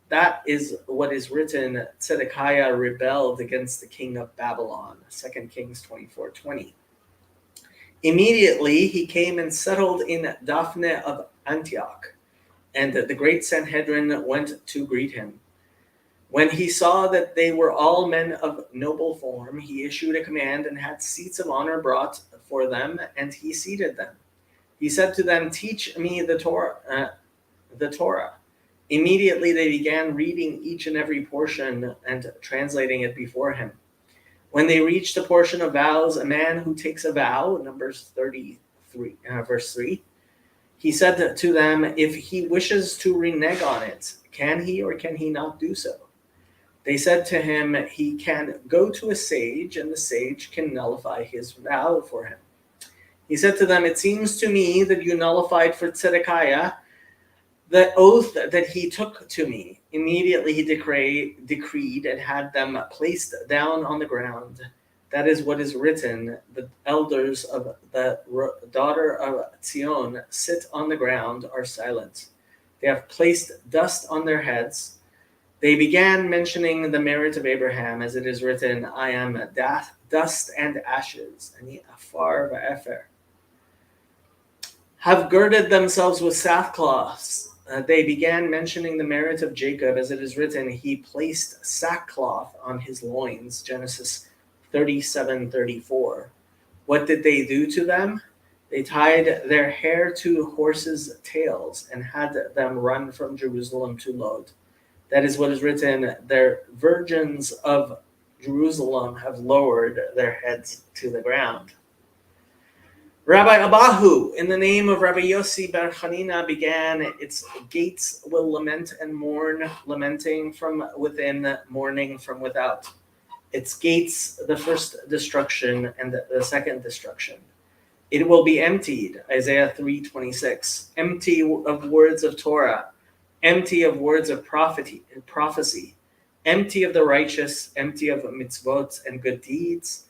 That is what is written, Zedekiah rebelled against the king of Babylon, 2 Kings 24:20. Immediately he came and settled in Daphne of Antioch, and the great Sanhedrin went to greet him. When he saw that they were all men of noble form, he issued a command and had seats of honor brought for them, and he seated them. He said to them, teach me the Torah. Immediately they began reading each and every portion and translating it before him. When they reached the portion of vows, a man who takes a vow, Numbers 33, verse 3, he said to them, if he wishes to renege on it, can he or can he not do so? They said to him, he can go to a sage, and the sage can nullify his vow for him. He said to them, it seems to me that you nullified for Zedekiah the oath that he took to me. Immediately he decreed and had them placed down on the ground. That is what is written, the elders of the daughter of Zion sit on the ground, are silent. They have placed dust on their heads. They began mentioning the merit of Abraham, as it is written, I am dust and ashes, and afar va'efer. Have girded themselves with sackcloths. They began mentioning the merit of Jacob, as it is written, he placed sackcloth on his loins, Genesis 37:34. What did they do to them? They tied their hair to horses' tails and had them run from Jerusalem to Lod. That is what is written, their virgins of Jerusalem have lowered their heads to the ground. Rabbi Abahu, in the name of Rabbi Yossi bar Chanina, began, its gates will lament and mourn, lamenting from within, mourning from without. Its gates, the first destruction and the second destruction. It will be emptied, Isaiah 3:26, empty of words of Torah, empty of words of prophecy, empty of the righteous, empty of mitzvot and good deeds.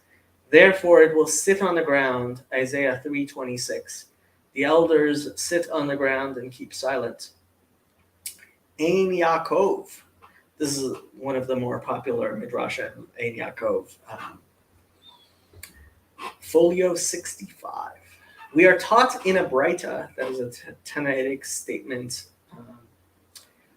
Therefore it will sit on the ground, Isaiah 3:26. The elders sit on the ground and keep silent. Ein Yaakov. This is one of the more popular midrashim, Ein Yaakov. Folio 65. We are taught in a Braita, that is a Tanaitic statement,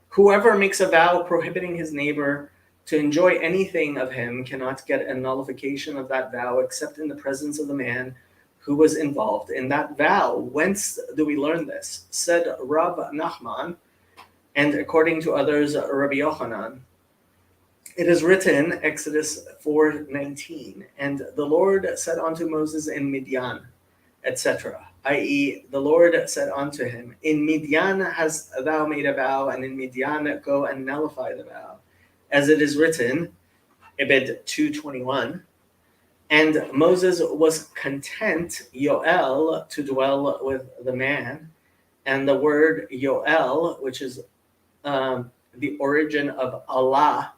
whoever makes a vow prohibiting his neighbor to enjoy anything of him cannot get a nullification of that vow except in the presence of the man who was involved in that vow. Whence do we learn this? Said Rav Nachman, and according to others, Rabbi Yochanan. It is written, Exodus 4:19, and the Lord said unto Moses in Midian, etc., i.e., the Lord said unto him, in Midian hast thou made a vow, and in Midian go and nullify the vow. As it is written, Ebed 2:21, and Moses was content, Yoel, to dwell with the man, and the word Yoel, which is the origin of Allah,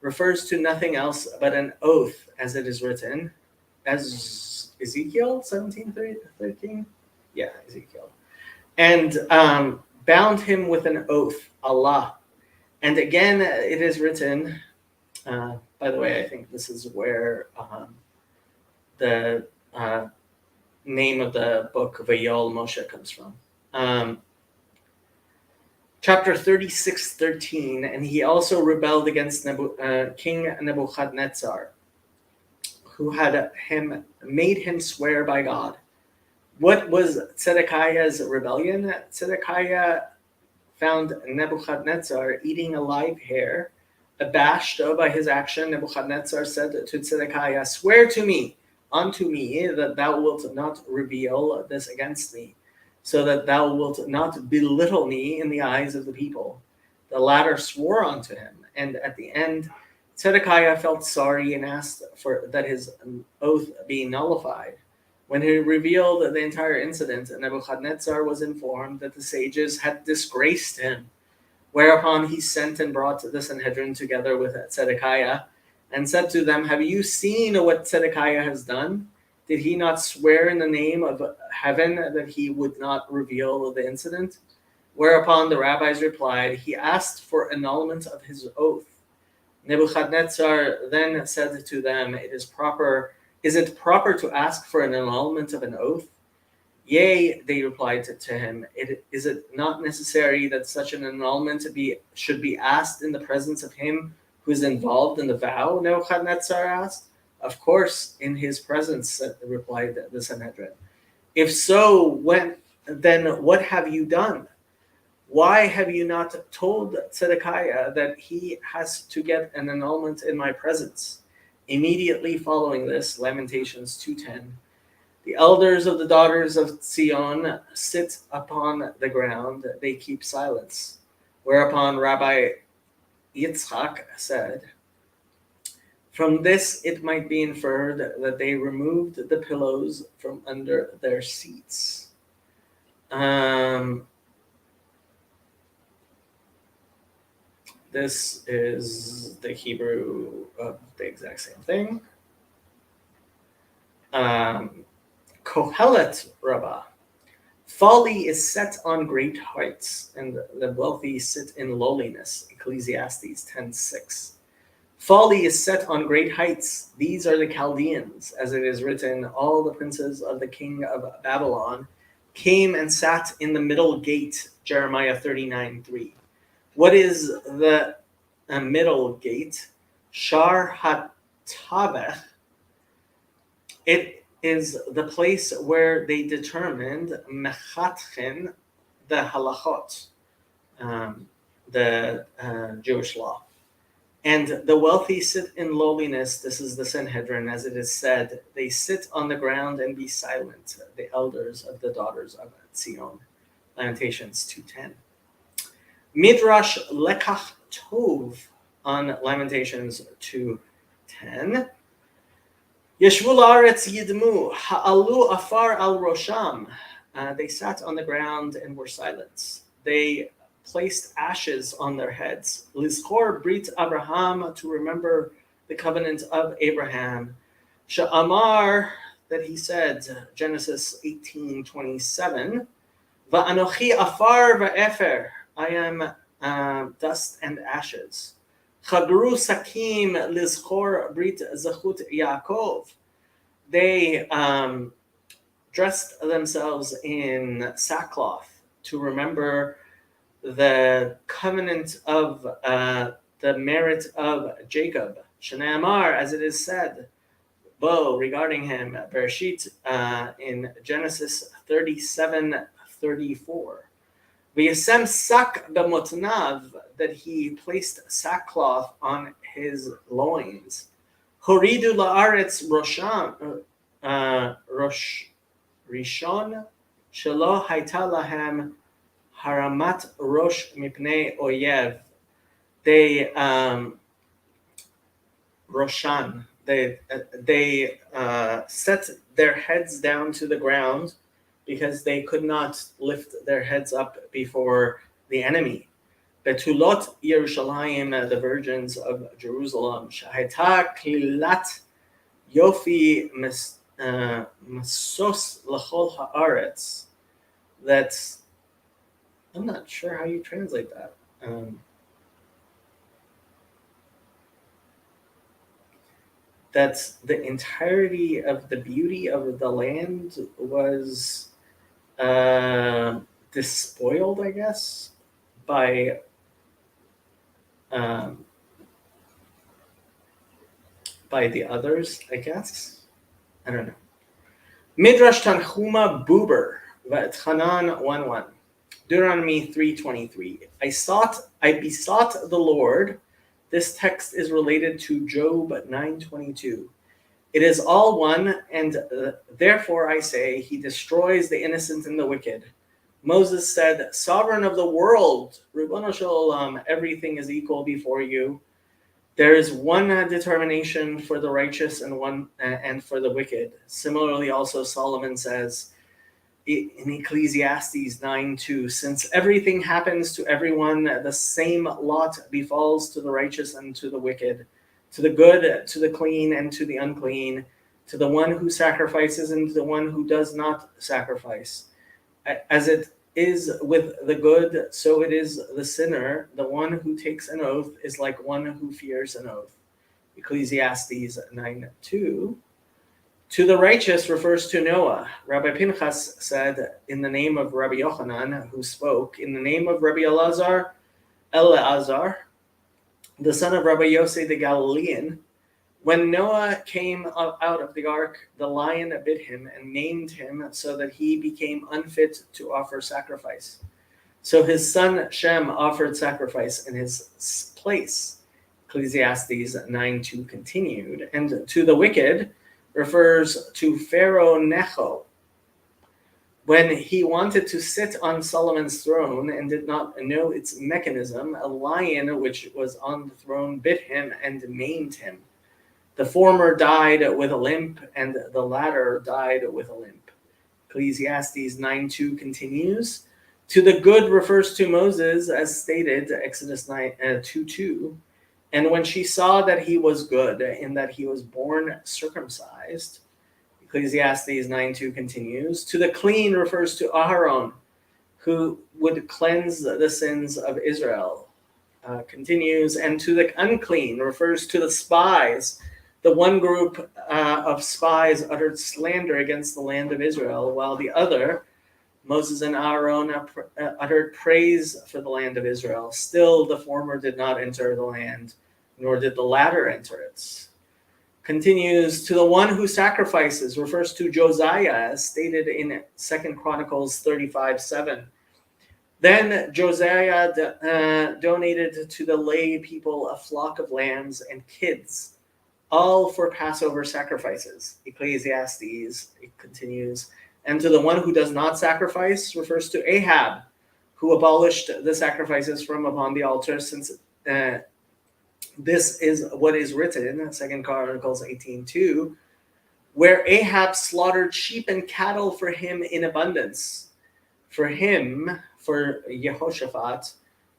refers to nothing else but an oath, as it is written, as Ezekiel 17:13? Yeah, Ezekiel. And bound him with an oath, Allah. And again, it is written, by the way, I think this is where the name of the book, Vayol Moshe, comes from. Chapter 36:13, and he also rebelled against King Nebuchadnezzar, who had made him swear by God. What was Zedekiah's rebellion? Zedekiah found Nebuchadnezzar eating a live hare. Abashed by his action, Nebuchadnezzar said to Zedekiah, swear unto me, that thou wilt not reveal this against me. so that thou wilt not belittle me in the eyes of the people. The latter swore unto him, and at the end Zedekiah felt sorry and asked for that his oath be nullified. When he revealed the entire incident, Nebuchadnezzar was informed that the sages had disgraced him. Whereupon he sent and brought the Sanhedrin together with Zedekiah and said to them, Have you seen what Zedekiah has done? Did he not swear in the name of heaven that he would not reveal the incident? Whereupon the rabbis replied, He asked for annulment of his oath. Nebuchadnezzar then said to them, Is it proper to ask for an annulment of an oath? Yea, they replied to him, Is it not necessary that such an annulment should be asked in the presence of him who is involved in the vow? Nebuchadnezzar asked. Of course, in his presence, replied the Sanhedrin. If so, then what have you done? Why have you not told Zedekiah that he has to get an annulment in my presence? Immediately following this, Lamentations 2:10, the elders of the daughters of Zion sit upon the ground, they keep silence. Whereupon Rabbi Yitzchak said, From this it might be inferred that they removed the pillows from under their seats. This is the Hebrew of the exact same thing. Kohelet Rabbah. Folly is set on great heights, and the wealthy sit in lowliness. Ecclesiastes 10:6. Folly is set on great heights. These are the Chaldeans, as it is written, all the princes of the king of Babylon came and sat in the middle gate. Jeremiah 39:3. What is the middle gate? Shar HaTaveh. It is the place where they determined mechatchen, the halachot, the Jewish law. And the wealthy sit in lowliness. This is the Sanhedrin, as it is said, they sit on the ground and be silent, the elders of the daughters of Zion. Lamentations 2:10. Midrash Lekach Tov on Lamentations 2:10. Yeshvu la'aretz yidmu, ha'alu afar al rosham. They sat on the ground and were silent. They placed ashes on their heads. Lizchor brit Abraham, to remember the covenant of Abraham. Sha'amar, that he said, Genesis 18:27. Va'anochi afar va'efer, I am dust and ashes. Chagru sakim lizchor brit zechut Yaakov. They dressed themselves in sackcloth to remember the covenant of the merit of Jacob. Shneamar, as it is said, Bo, regarding him, Bereshit, in Genesis 37:34. V'yasem sak b'motnav, that he placed sackcloth on his loins. Horidu la'aretz rosham, rishon, shelo haita lahem haramat rosh mipnei oyev. They roshan. They set their heads down to the ground because they could not lift their heads up before the enemy. Betulot Yerushalayim, the virgins of Jerusalem. Shahita klilat yofi masos lachol haaretz. That's, I'm not sure how you translate that. That the entirety of the beauty of the land was despoiled, I guess, by the others, I guess. I don't know. Midrash Tanchuma Buber, V'etchanan 1:1. Deuteronomy 3:23. I besought the Lord. This text is related to Job 9:22. It is all one, and therefore I say, he destroys the innocent and the wicked. Moses said, Sovereign of the world, Ribono Shel Olam, everything is equal before you. There is one determination for the righteous and for the wicked. Similarly, also Solomon says in Ecclesiastes 9:2, since everything happens to everyone, the same lot befalls to the righteous and to the wicked, to the good, to the clean, and to the unclean, to the one who sacrifices and to the one who does not sacrifice. As it is with the good, so it is the sinner. The one who takes an oath is like one who fears an oath. Ecclesiastes 9:2. To the righteous refers to Noah. Rabbi Pinchas said, in the name of Rabbi Yochanan, who spoke, in the name of Rabbi Eleazar, the son of Rabbi Yosef the Galilean, when Noah came out of the ark, the lion bit him and maimed him so that he became unfit to offer sacrifice. So his son Shem offered sacrifice in his place. Ecclesiastes 9:2 continued. And to the wicked refers to Pharaoh Necho. When he wanted to sit on Solomon's throne and did not know its mechanism, a lion which was on the throne bit him and maimed him. The former died with a limp, and the latter died with a limp. Ecclesiastes 9:2 continues. To the good refers to Moses, as stated, Exodus 2:2. And when she saw that he was good, in that he was born circumcised, Ecclesiastes 9:2 continues. To the clean refers to Aharon, who would cleanse the sins of Israel. Continues. And to the unclean refers to the spies. The one group of spies uttered slander against the land of Israel, while the other, Moses and Aaron, uttered praise for the land of Israel. Still, the former did not enter the land, nor did the latter enter it. Continues, to the one who sacrifices refers to Josiah, as stated in 2 Chronicles 35:7. Then Josiah donated to the lay people a flock of lambs and kids, all for Passover sacrifices. Ecclesiastes, it continues. And to the one who does not sacrifice refers to Ahab, who abolished the sacrifices from upon the altar, since this is what is written in 2 Chronicles 18:2, where Ahab slaughtered sheep and cattle for him in abundance. For him, for Jehoshaphat,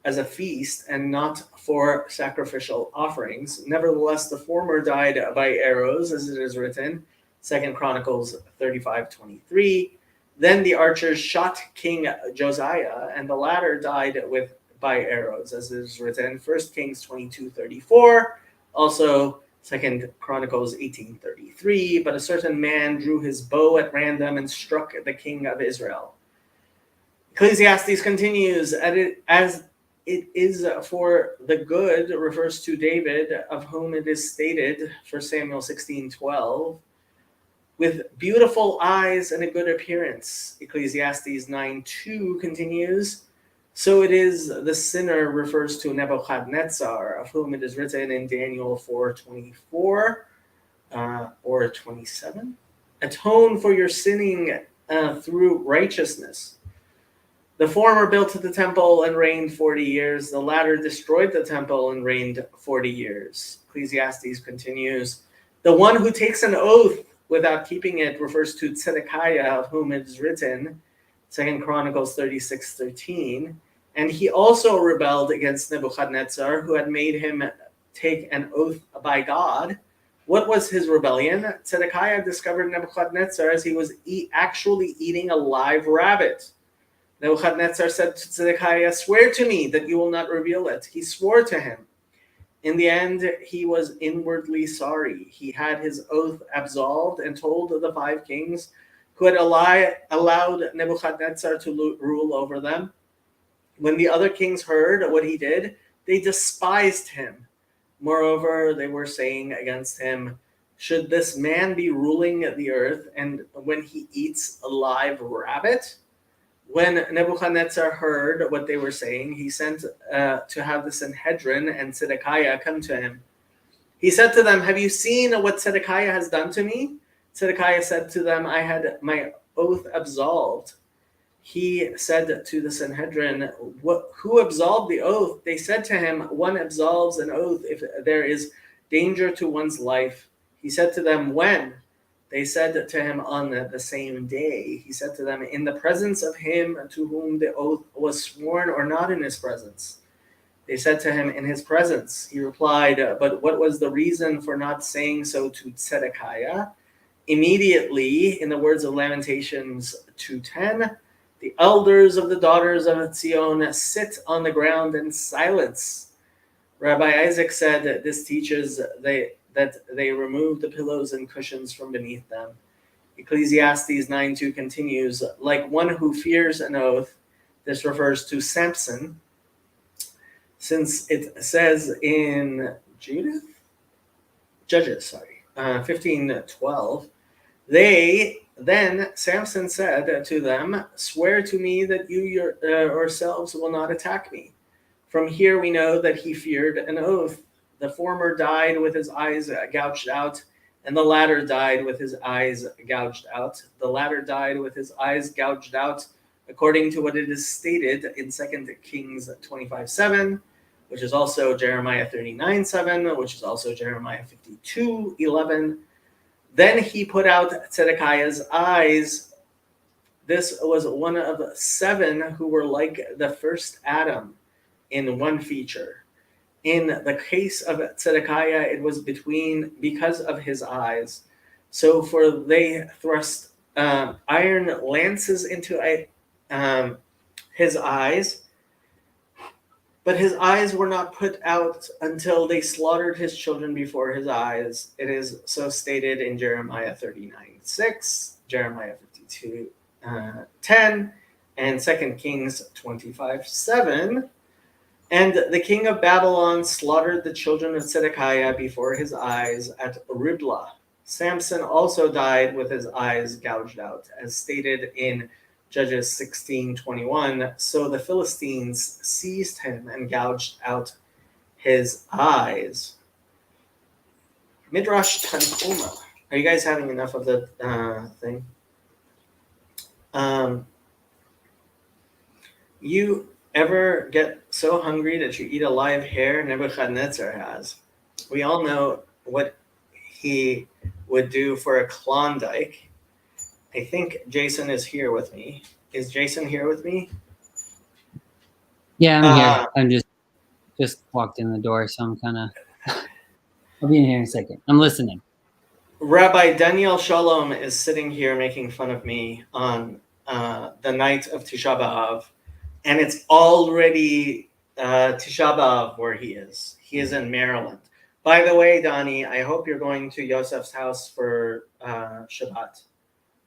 as a feast and not for sacrificial offerings. Nevertheless, the former died by arrows, as it is written, 2 Chronicles 35:23. Then the archers shot King Josiah, and the latter died by arrows, as it is written, 1 Kings 22:34. Also, 2 Chronicles 18:33. But a certain man drew his bow at random and struck the king of Israel. Ecclesiastes continues, as it is for the good refers to David, of whom it is stated, 1 Samuel 16:12, with beautiful eyes and a good appearance. Ecclesiastes 9:2 continues, so it is the sinner refers to Nebuchadnezzar, of whom it is written in Daniel 4:24 or 27. Atone for your sinning through righteousness. The former built the temple and reigned 40 years. The latter destroyed the temple and reigned 40 years. Ecclesiastes continues, the one who takes an oath without keeping it refers to Zedekiah, of whom it is written, 2 Chronicles 36:13. And he also rebelled against Nebuchadnezzar, who had made him take an oath by God. What was his rebellion? Zedekiah discovered Nebuchadnezzar as he was actually eating a live rabbit. Nebuchadnezzar said to Zedekiah, swear to me that you will not reveal it. He swore to him. In the end, he was inwardly sorry. He had his oath absolved and told the 5 kings who had allowed Nebuchadnezzar to rule over them. When the other kings heard what he did, they despised him. Moreover, they were saying against him, should this man be ruling the earth, and when he eats a live rabbit? When Nebuchadnezzar heard what they were saying, he sent to have the Sanhedrin and Zedekiah come to him. He said to them, have you seen what Zedekiah has done to me? Zedekiah said to them, I had my oath absolved. he said to the Sanhedrin, who absolved the oath? They said to him, one absolves an oath if there is danger to one's life. He said to them, when? They said to him, on the same day. He said to them, in the presence of him to whom the oath was sworn, or not in his presence? They said to him, in his presence. He replied, but what was the reason for not saying so to Zedekiah? Immediately, in the words of Lamentations 2:10, the elders of the daughters of Zion sit on the ground in silence. Rabbi Isaac said this teaches that they remove the pillows and cushions from beneath them. Ecclesiastes 9:2 continues, like one who fears an oath. This refers to Samson, since it says in Judges 15:12, then Samson said to them, swear to me that you yourselves will not attack me. From here we know that he feared an oath. The former died with his eyes gouged out, and the latter died with his eyes gouged out. The latter died with his eyes gouged out, according to what it is stated in 2 Kings 25:7, which is also Jeremiah 39:7, which is also Jeremiah 52:11. Then he put out Zedekiah's eyes. This was one of 7 who were like the first Adam in one feature. In the case of Zedekiah, it was because of his eyes. So for they thrust iron lances into his eyes, but his eyes were not put out until they slaughtered his children before his eyes. It is so stated in Jeremiah 39:6, Jeremiah 52:10, and 2 Kings 25:7. And the king of Babylon slaughtered the children of Zedekiah before his eyes at Riblah. Samson also died with his eyes gouged out, as stated in Judges 16:21. So the Philistines seized him and gouged out his eyes. Midrash Tanhuma. Are you guys having enough of the thing? You ever get so hungry that you eat a live hare? Nebuchadnezzar has. We all know what he would do for a Klondike. I think Jason is here with me. Is Jason here with me? Yeah, I'm here. I'm just walked in the door, so I'm kind of. I'll be in here in a second. I'm listening. Rabbi Daniel Shalom is sitting here making fun of me on the night of Tisha B'Av, and it's already Tisha B'Av where he is. He is in Maryland. By the way, Donnie, I hope you're going to Yosef's house for Shabbat.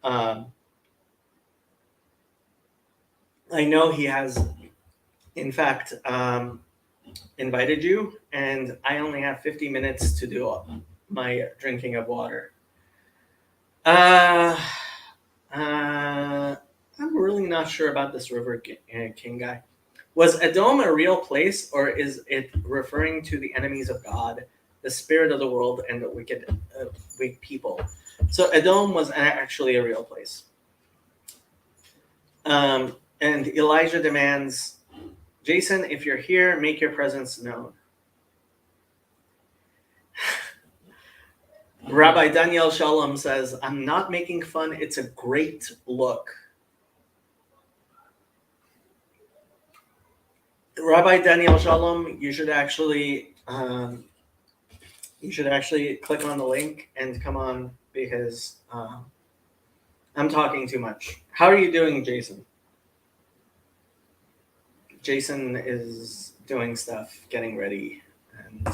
I know he has, in fact, invited you, and I only have 50 minutes to do my drinking of water. I'm really not sure about this River King guy. Was Edom a real place, or is it referring to the enemies of God, the spirit of the world, and the wicked people? So Edom was actually a real place. And Elijah demands, Jason, if you're here, make your presence known. Rabbi Daniel Shalom says, I'm not making fun. It's a great look. Rabbi Daniel Shalom, you should actually click on the link and come on, because I'm talking too much. How are you doing, Jason? Jason is doing stuff, getting ready, and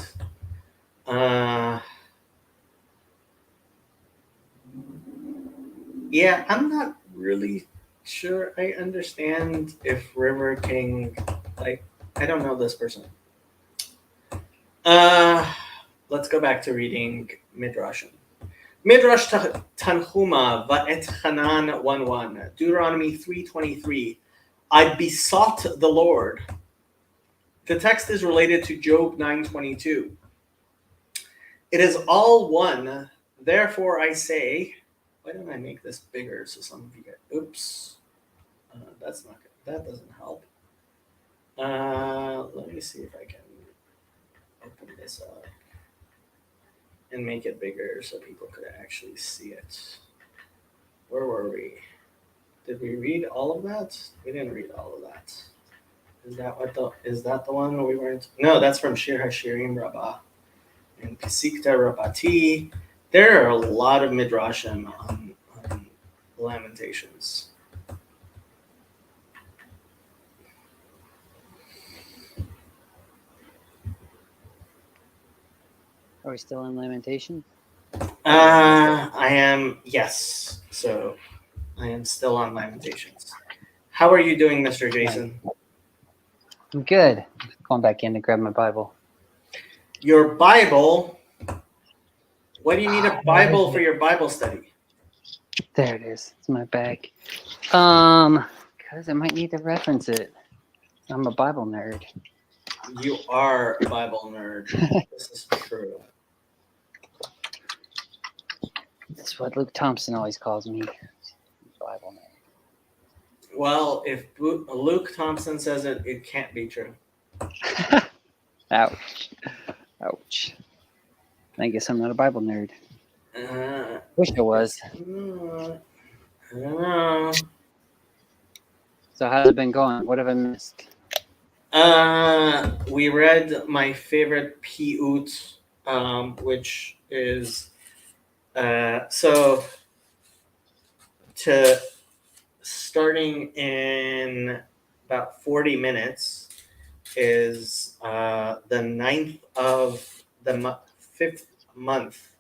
yeah, I'm not really sure I understand if River King, like, I don't know this person. Let's go back to reading Midrashim. Midrash Tanhuma Va'et Hanan 1:1, Deuteronomy 3:23. I besought the Lord. The text is related to Job 9:22. It is all one. Therefore I say, why don't I make this bigger so some of you get, oops. That's not good. That doesn't help. Let me see if I can open this up and make it bigger so people could actually see it. Where were we? Did we read all of that? We didn't read all of that. Is that the one we weren't? No, that's from Shir Hashirim Rabbah and Pesikta Rabbati. There are a lot of midrashim on Lamentations. Are we still in Lamentations? I am, yes. So I am still on Lamentations. How are you doing, Mr. Jason? I'm good. Going back in to grab my Bible. Your Bible? What do you need a Bible for your Bible study? There it is. It's in my bag. Because I might need to reference it. I'm a Bible nerd. You are a Bible nerd. This is true. That's what Luke Thompson always calls me. Bible nerd. Well, if Luke Thompson says it, it can't be true. Ouch. Ouch. I guess I'm not a Bible nerd. Wish I was. I don't know. So how's it been going? What have I missed? We read my favorite Piut, which is so to starting in about 40 minutes is the 9th of the 5th month,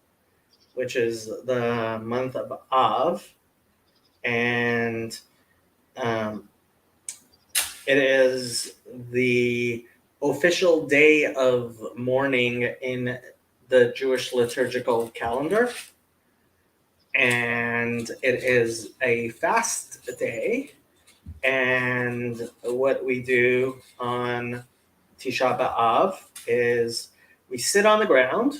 which is the month of Av, and it is the official day of mourning in the Jewish liturgical calendar. And it is a fast day. And what we do on Tisha B'Av is we sit on the ground,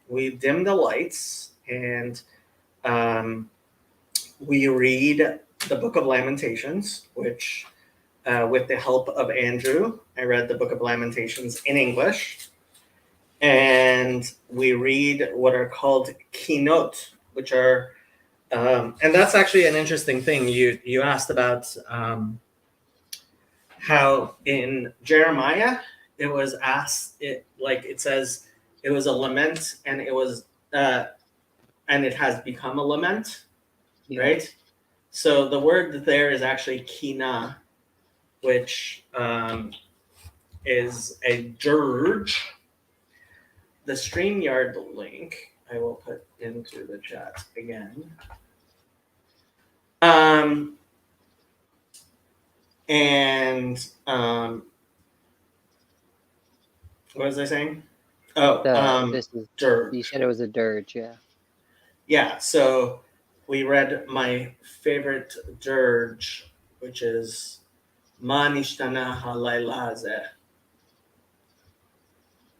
we dim the lights, and we read the Book of Lamentations, which with the help of Andrew, I read the Book of Lamentations in English. And we read what are called kinot, which are, and that's actually an interesting thing. You asked about how in Jeremiah it was asked, it says it was a lament, and it was, and it has become a lament, right? So the word there is actually kina, which is a dirge. The StreamYard link I will put into the chat again. What was I saying? This is dirge. You said it was a dirge, yeah. Yeah, so we read my favorite dirge, which is Ma nishtana halayla hazeh.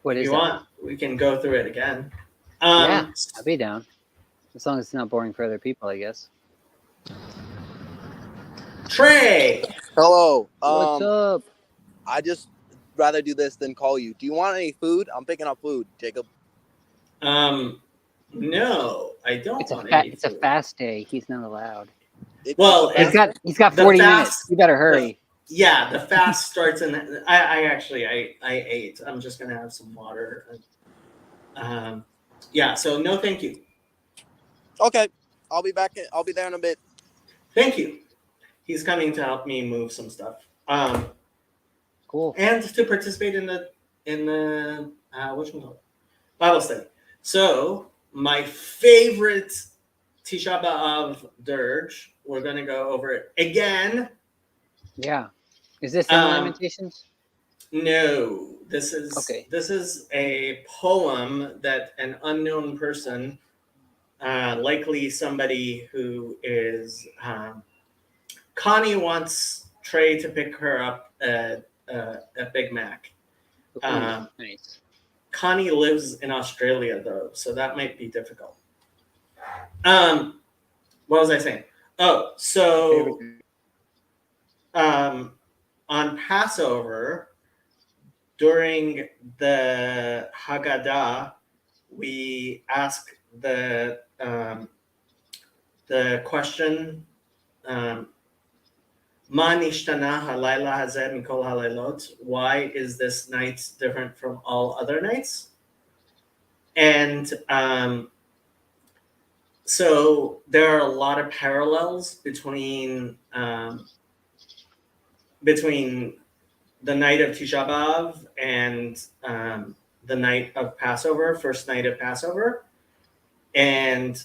What If is you that? want, we can go through it again. Yeah, I'll be down. As long as it's not boring for other people, I guess. Trey! Hello. What's up? I just rather do this than call you. Do you want any food? I'm picking up food, Jacob. No, I don't It's want a any it's a food. fast day. He's not allowed. Well, He's got the 40 fast- minutes. You better hurry. Yeah, the fast starts in. I actually ate. I'm just gonna have some water. Yeah. So no, thank you. Okay, I'll be back. I'll be there in a bit. Thank you. He's coming to help me move some stuff. Cool. And to participate in the whatchamacallit, Bible study. So my favorite Tisha B'Av dirge. We're gonna go over it again. Yeah. Is this in Lamentations? No, this is Okay. This is a poem that an unknown person, likely somebody who is Connie wants Trey to pick her up a Big Mac. Nice. Connie lives in Australia though, so that might be difficult. What was I saying? Oh, so on Passover, during the Haggadah, we ask the question, Ma nishtana halayla hazeh mikol halaylot? Why is this night different from all other nights? And so there are a lot of parallels between the night of Tisha B'Av and the night of Passover, first night of Passover. And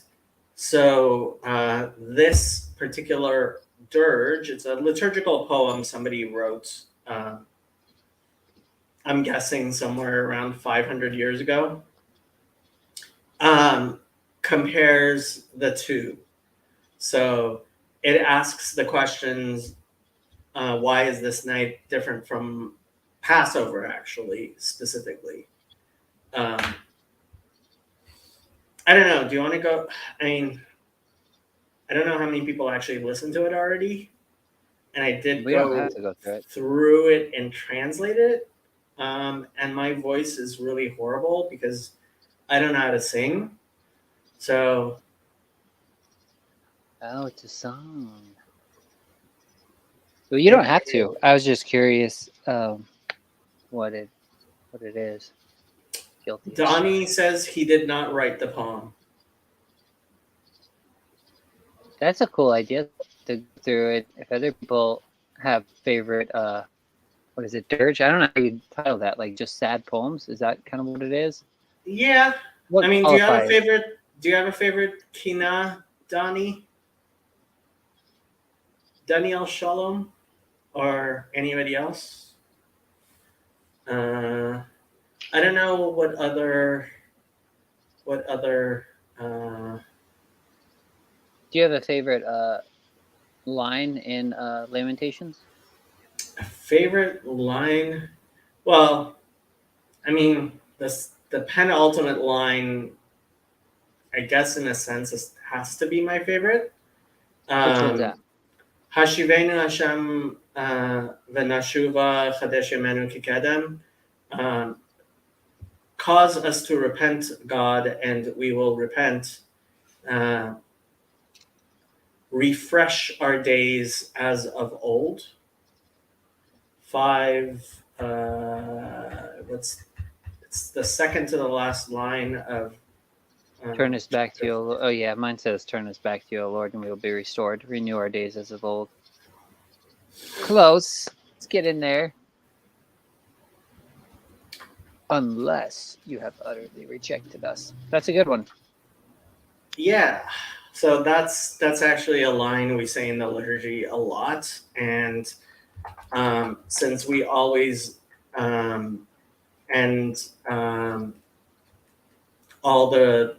so this particular dirge, it's a liturgical poem somebody wrote, I'm guessing somewhere around 500 years ago, compares the two. So it asks the questions, why is this night different from Passover, actually, specifically? I don't know. Do you want to go? I mean, I don't know how many people actually listened to it already. And I did We don't go have to go through it. through it and translate it. And my voice is really horrible because I don't know how to sing. So, Oh, it's a song. Well, you don't have to. I was just curious what it is. Guilty. as Donnie charged. says he did not write the poem. That's a cool idea to go through it. If other people have favorite, what is it, dirge? I don't know how you title that. Like just sad poems? Is that kind of what it is? Yeah. What I mean, do you have a qualifies? favorite? Do you have a favorite Kina, Donnie? Daniel Shalom? Or anybody else? I don't know what other Do you have a favorite line in Lamentations? favorite line. Well, I mean, the penultimate line, I guess in a sense, has to be my favorite. Which one's that? Hashivenu Hashem v'nashuva chadesh yemenu kikadem. Cause us to repent, God, and we will repent. Refresh our days as of old. 5. It's the second to the last line of. Turn us back to you. Oh yeah, mine says, "Turn us back to you, O Lord, and we will be restored. Renew our days as of old." Close. Let's get in there. Unless you have utterly rejected us. That's a good one. Yeah. So that's actually a line we say in the liturgy a lot, and since we always end all the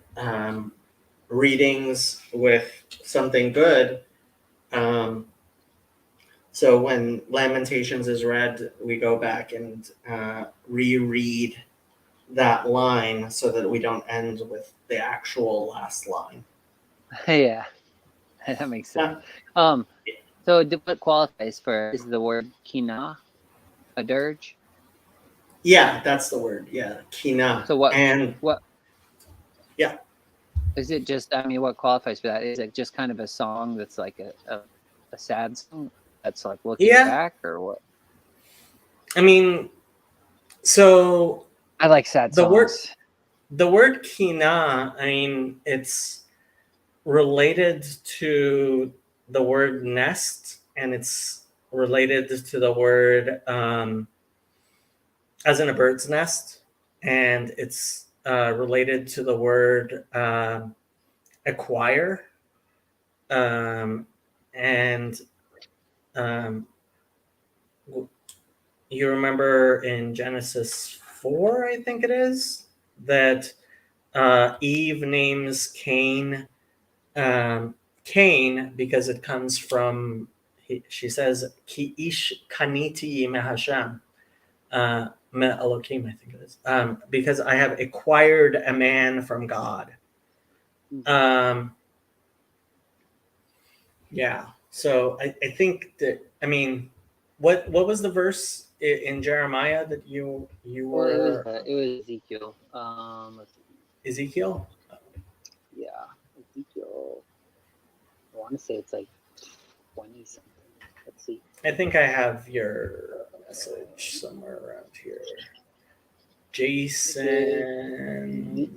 readings with something good. So when Lamentations is read, we go back and reread that line so that we don't end with the actual last line. Yeah, that makes sense. So what qualifies for is the word kina a dirge? Yeah, that's the word. Yeah, kina. So what Yeah. is it? Just, I mean, what qualifies for that? Is it just kind of a song that's like a sad song that's like looking back, or what? I mean, so I like sad songs. The word kina, I mean, it's related to the word nest, and it's related to the word as in a bird's nest, and it's related to the word acquire, and you remember in Genesis 4, I think it is, that Eve names Cain Cain because it comes from, she says, Ki ish kaniti me Hashem, me Elohim, I think it is, because I have acquired a man from God. Yeah, so I think that, I mean, What was the verse in Jeremiah that you Well, were it was Ezekiel. Let's see. Ezekiel? Yeah, Ezekiel. I want to say it's like 20 something. Let's see. I think I have your message somewhere around here. Jason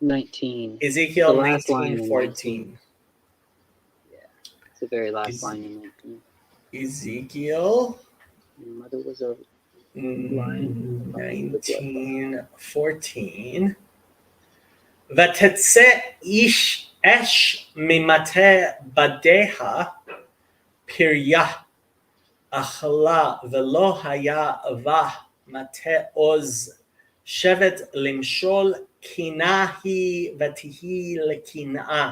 19. Ezekiel The last line in 19:14. Yeah, it's the very last line in 19. Ezekiel Your mother was a lion. 19:14. ותצא איש אש ממטה בדיך פריה אכלה ולא היה בה מטה עוז שבט למשול קנאה היא ותהי לקנאה.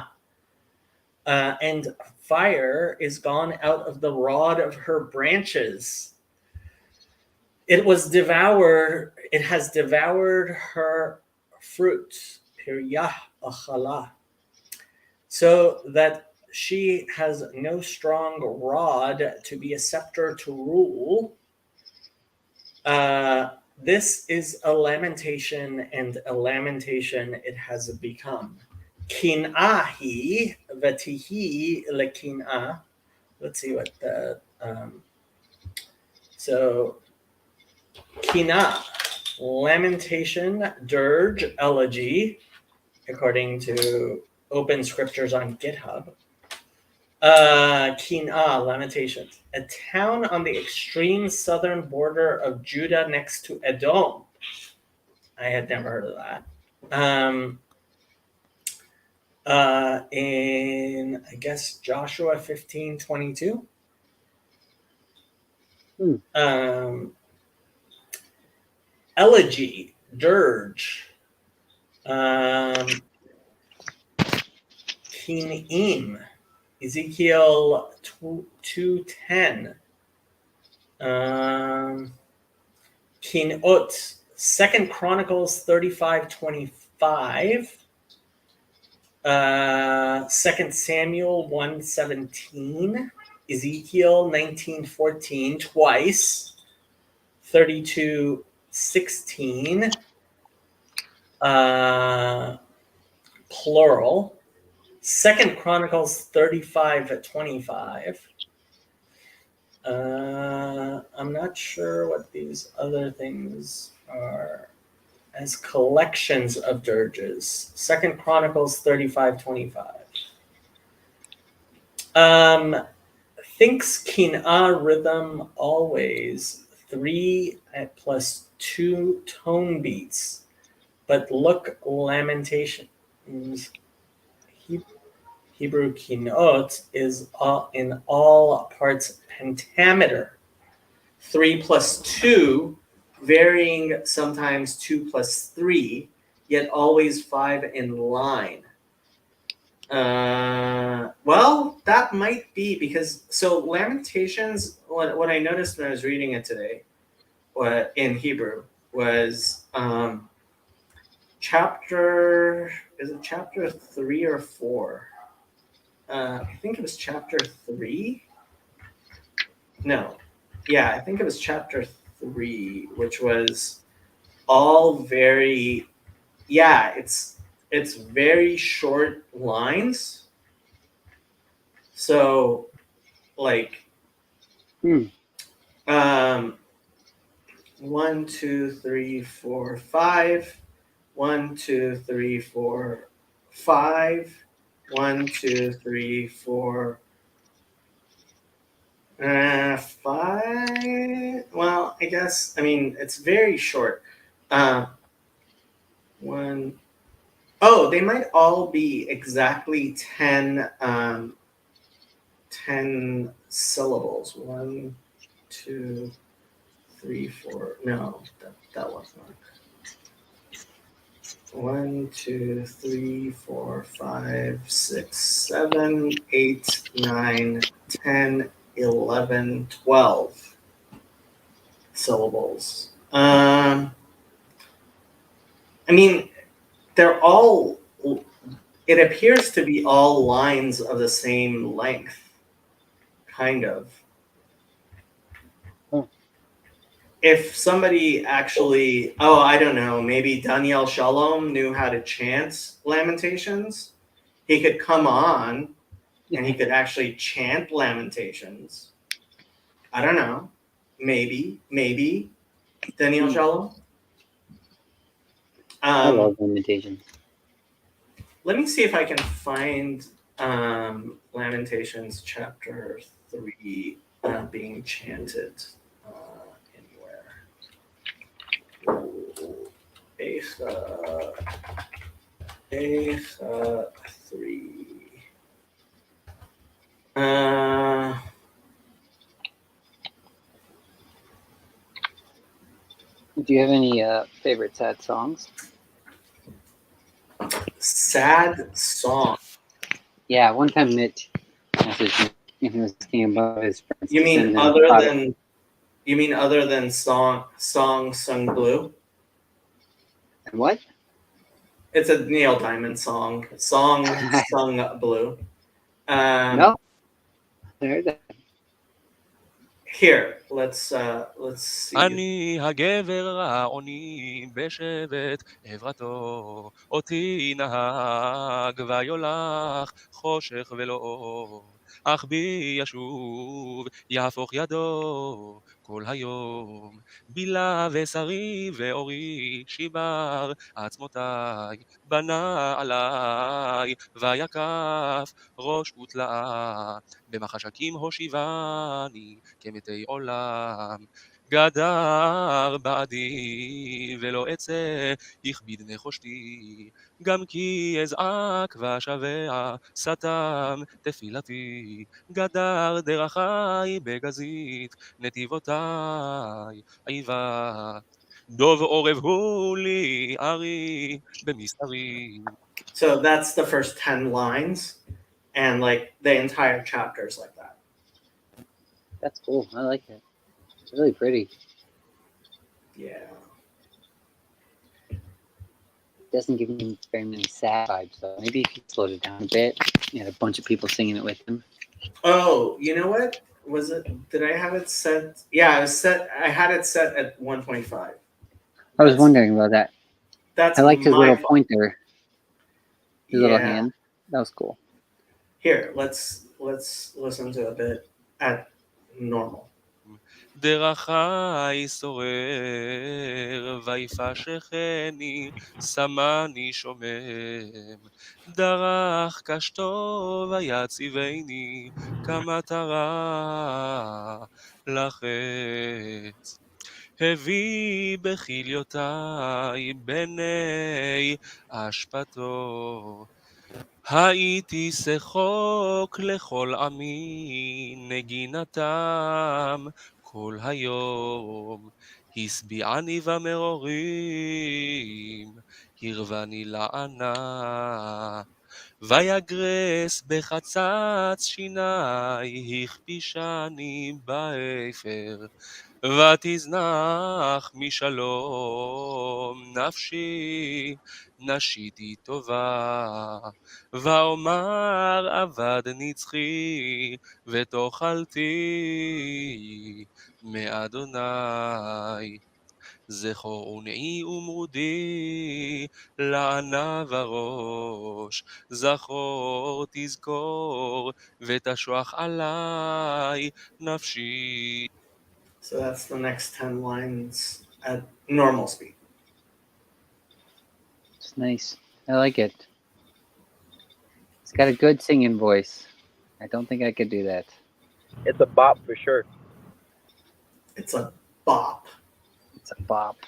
And fire is gone out of the rod of her branches. It has devoured her fruit. Piryah achala. So that she has no strong rod to be a scepter to rule. This is a lamentation, and a lamentation it has become. Kin'ahi vatihi lekin'ah. Let's see what the so Kina, lamentation, dirge, elegy, according to open scriptures on GitHub. Kina, lamentations, a town on the extreme southern border of Judah next to Edom. I had never heard of that. In, I guess, Joshua 15:22. Elegy, dirge, Kinim, Ezekiel 2:10, Kinot, 2 Chronicles 35:25, 2 Samuel 1:17, Ezekiel 19:14 twice, 32:16, plural. 2 Chronicles 35:25. I'm not sure what these other things are as collections of dirges. 2 Chronicles 35:25. Thinks Kin'ah rhythm always 3 plus 2 tone beats, but look lamentations. Hebrew kinot is in all parts pentameter. 3 plus 2, varying sometimes 2 plus 3, yet always 5 in line. Well, that might be because, so Lamentations, what I noticed when I was reading it today in Hebrew was chapter 3 or 4? I think it was chapter 3. No. Yeah, I think it was chapter 3, which was all very, yeah, it's very short lines. So, like, 1, 2, 3, 4, 5. 1, 2, 3, 4, 5. 1, 2, 3, 4, 5. Well, I guess, I mean, it's very short. 1. Oh, they might all be exactly 10 syllables. 1, 2, 3, 4. No, that wasn't. 1, 2, 3, 4, 5, 6, 7, 8, 9, 10, 11, 12 syllables. I mean, they're all, it appears to be all lines of the same length, kind of. if somebody actually, I don't know, maybe Daniel Shalom knew how to chant Lamentations, he could come on and he could actually chant Lamentations. I don't know. Maybe Daniel Shalom. I love Lamentations. Let me see if I can find Lamentations chapter 3 being chanted anywhere. Eicha 3. Do you have any favorite sad songs? Sad song. Yeah, one time Mitch messaged me and he was asking about his friends. You mean and other than song sung blue? And what? It's a Neil Diamond song. Song sung blue. No, I heard that. Here, let's see. אני הגבר העוני בשבט עברתו, אותי נהג ויולך חושך ולא אור, אך בי ישוב יהפוך ידו כל היום, בילה ושרי ואורי שיבר עצמותיי, בנה עליי ויקף ראש ותלאה, במחשכים הושיבני כמתי עולם. גדר בעדי ולא אצא, הכביד נחושתי, גם כי אזעק ואשבע, סתם תפילתי, גדר דרכי בגזית, נתיבותיי עיבה, דוב עורב הוא לי ארי במסתרי. So that's the first 10 lines, and like the entire chapter is like that. That's cool. I like it. It's really pretty. Yeah. It doesn't give me very many sad vibes, though. Maybe if you slowed it down a bit, you had a bunch of people singing it with him. Oh, you know what? Was it? Did I have it set? Yeah, I had it set at 1.5. I was wondering about that. That's I liked his my little fault. pointer. His little Yeah. hand. That was cool. Here, let's listen to a bit at normal. דרכי שורר, ויפשחני, שמני שומם. דרך קשתו, ויציבני, כמטרה לחץ. הביא בכליותיי, בני אשפתו. הייתי שחוק לכל עמי, נגינתם כל היום. השביעני במרורים, הרבני לענה. ויגרס בחצץ שיני, הכפישני באפר. ותזנח משלום נפשי, נשיתי טובה. ואומר עבד נצחי, ותאכלתי מאדוני. זכור ונעי ומרודי, לענה וראש. זכור תזכור, ותשוח עלי נפשי. So that's the next 10 lines at normal speed. It's nice. I like it. It's got a good singing voice. I don't think I could do that. It's a bop for sure. It's a bop. It's a bop.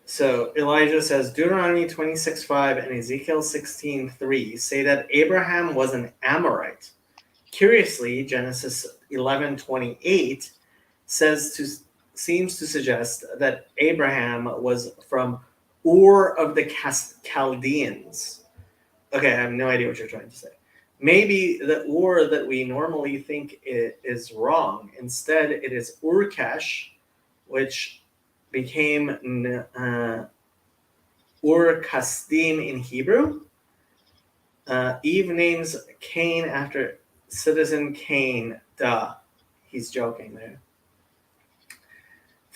So Elijah says Deuteronomy 26:5 and Ezekiel 16:3 say that Abraham was an Amorite. Curiously, Genesis 11:28 seems to suggest that Abraham was from Ur of the Chaldeans. Okay, I have no idea what you're trying to say. Maybe the Ur that we normally think is wrong. Instead, it is Urkesh, which became Ur Kasdim in Hebrew. Eve names Cain after citizen Cain. Duh. He's joking there.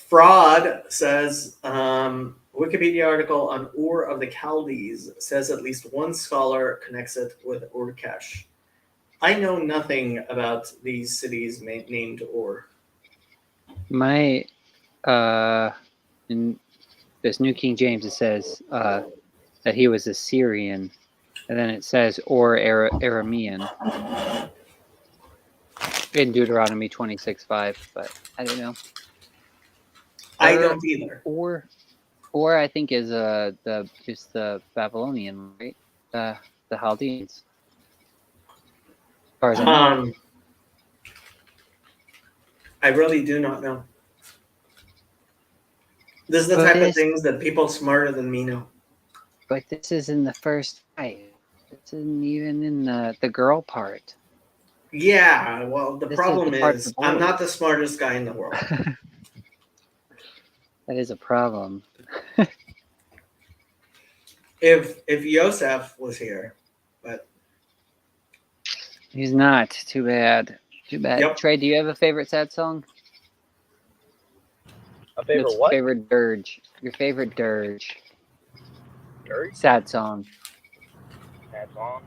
Fraud says Wikipedia article on Ur of the Chaldees says at least one scholar connects it with Urkesh. I know nothing about these cities named Ur. My in this New King James, it says that he was a Syrian, and then it says or Aramean in Deuteronomy 26:5. But I don't know. I don't either. Or I think is the Babylonian, right? The Chaldeans. As far as I know. I really do not know. This is the type of things that people smarter than me know. But this is in the first fight. This isn't even in the girl part. Yeah, well, the problem is I'm not the the smartest guy in the world. That is a problem. If Yosef was here, but he's not. Too bad. Too bad. Yep. Trey, do you have a favorite sad song? A favorite what? Favorite dirge. Your favorite dirge. Dirge? Sad song. Sad song.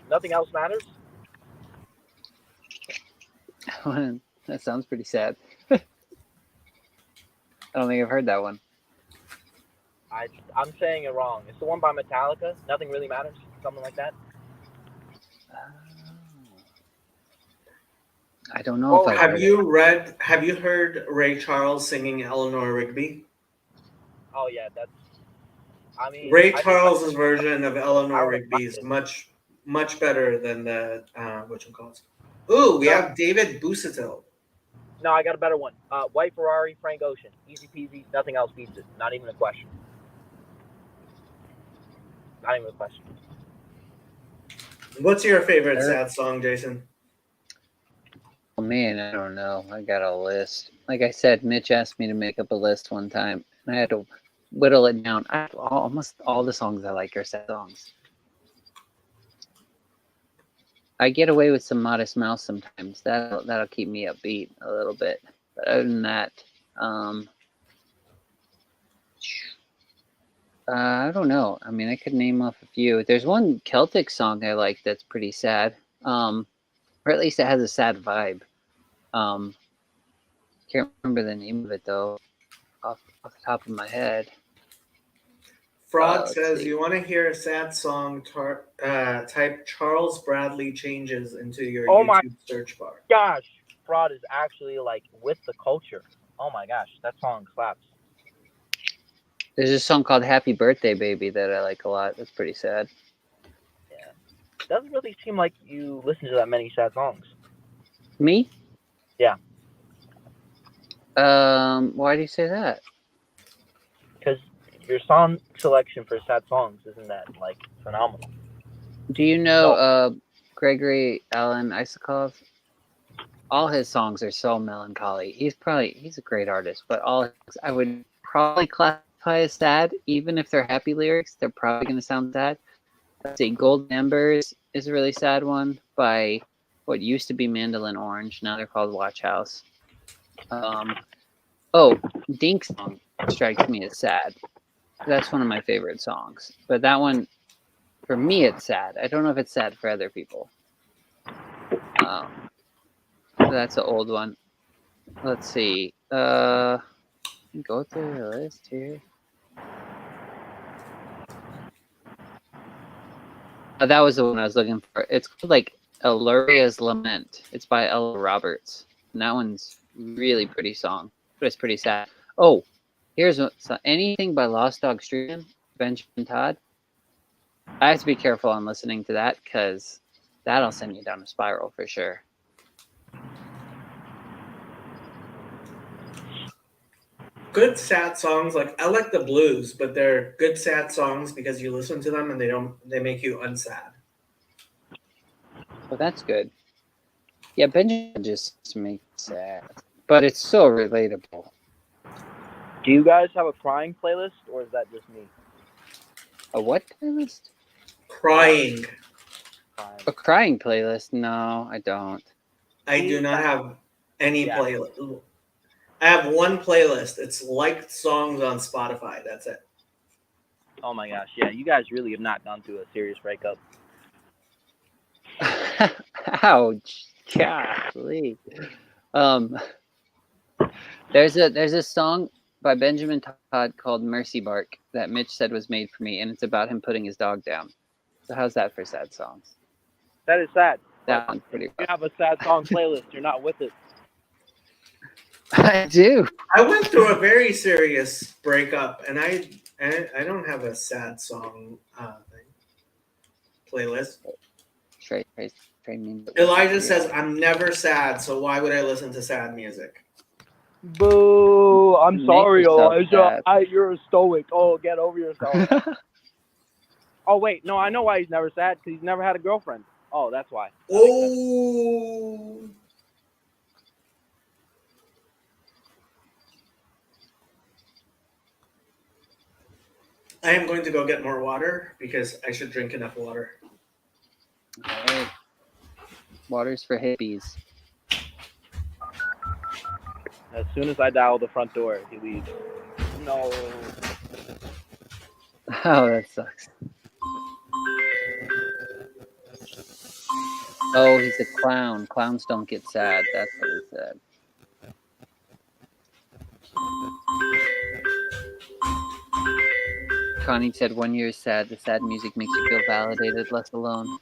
Nothing else matters. That sounds pretty sad. I don't think I've heard that one. I'm saying it wrong. It's the one by Metallica. Nothing really matters. Something like that. I don't know if have you heard Ray Charles singing Eleanor Rigby? Oh yeah, that's. I mean, Ray Charles's version of Eleanor Rigby is much better than the whatchamacallit. Ooh, we have David Busatil. No, I got a better one. White Ferrari, Frank Ocean. Easy peasy. Nothing else beats it. Not even a question. Not even a question. What's your favorite sad song, Jason? Oh man, I don't know. I got a list. Like I said, Mitch asked me to make up a list one time, and I had to whittle it down. Almost all the songs I like are sad songs. I get away with some Modest Mouse sometimes. That'll keep me upbeat a little bit. But other than that, I don't know. I mean, I could name off a few. There's one Celtic song I like that's pretty sad, or at least it has a sad vibe. Can't remember the name of it though, off the top of my head. Fraud says, you want to hear a sad song, type Charles Bradley Changes into your YouTube search bar. Gosh, Fraud is actually like with the culture. Oh my gosh, that song slaps. There's a song called Happy Birthday Baby that I like a lot. That's pretty sad. Yeah. Doesn't really seem like you listen to that many sad songs. Me? Yeah. Why do you say that? Because your song selection for sad songs isn't that like phenomenal. Do you know Gregory Alan Isakov? All his songs are so melancholy. He's a great artist, but I would probably classify as sad, even if they're happy lyrics. They're probably going to sound sad. Let's see, Golden Embers is a really sad one by what used to be Mandolin Orange. Now they're called Watch House. Dink Song strikes me as sad. That's one of my favorite songs. But that one, for me, it's sad. I don't know if it's sad for other people. That's an old one. Let's see. Go through the list here. That was the one I was looking for. It's called like Eluria's Lament. It's by Ella Roberts. And that one's really pretty song, but it's pretty sad. Oh, here's anything by Lost Dog Stream, Benjamin Todd. I have to be careful on listening to that because that'll send you down a spiral for sure. Good sad songs, like I like the blues, but they're good sad songs because you listen to them and they make you unsad. Well, that's good. Yeah, Benjamin just makes me sad, but it's so relatable. Do you guys have a crying playlist, or is that just me? A what playlist? Crying. A crying playlist? No, I don't. I do not have any Yeah. playlist. I have one playlist. It's liked songs on Spotify. That's it. Oh my gosh, yeah, you guys really have not gone through a serious breakup. Ouch. Golly. There's a song by Benjamin Todd called Mercy Bark that Mitch said was made for me, and it's about him putting his dog down. So how's that for sad songs? That is sad. That one's pretty You rough. have a sad song playlist. You're not with it. I do. I went through a very serious breakup, and I don't have a sad song playlist. Trey means Elijah says, I'm never sad, so why would I listen to sad music? Boo! I'm Make sorry, yourself Elijah. sad. You're a stoic. Oh, get over yourself. Oh wait, no, I know why he's never sad, because he's never had a girlfriend. Oh, that's why. That makes sense. Oh. I am going to go get more water because I should drink enough water. All right. Water's for hippies. As soon as I dial the front door, he leaves. No. Oh, that sucks. Oh, he's a clown. Clowns don't get sad. That's what he said. Connie said, when you're sad, the sad music makes you feel validated, less alone.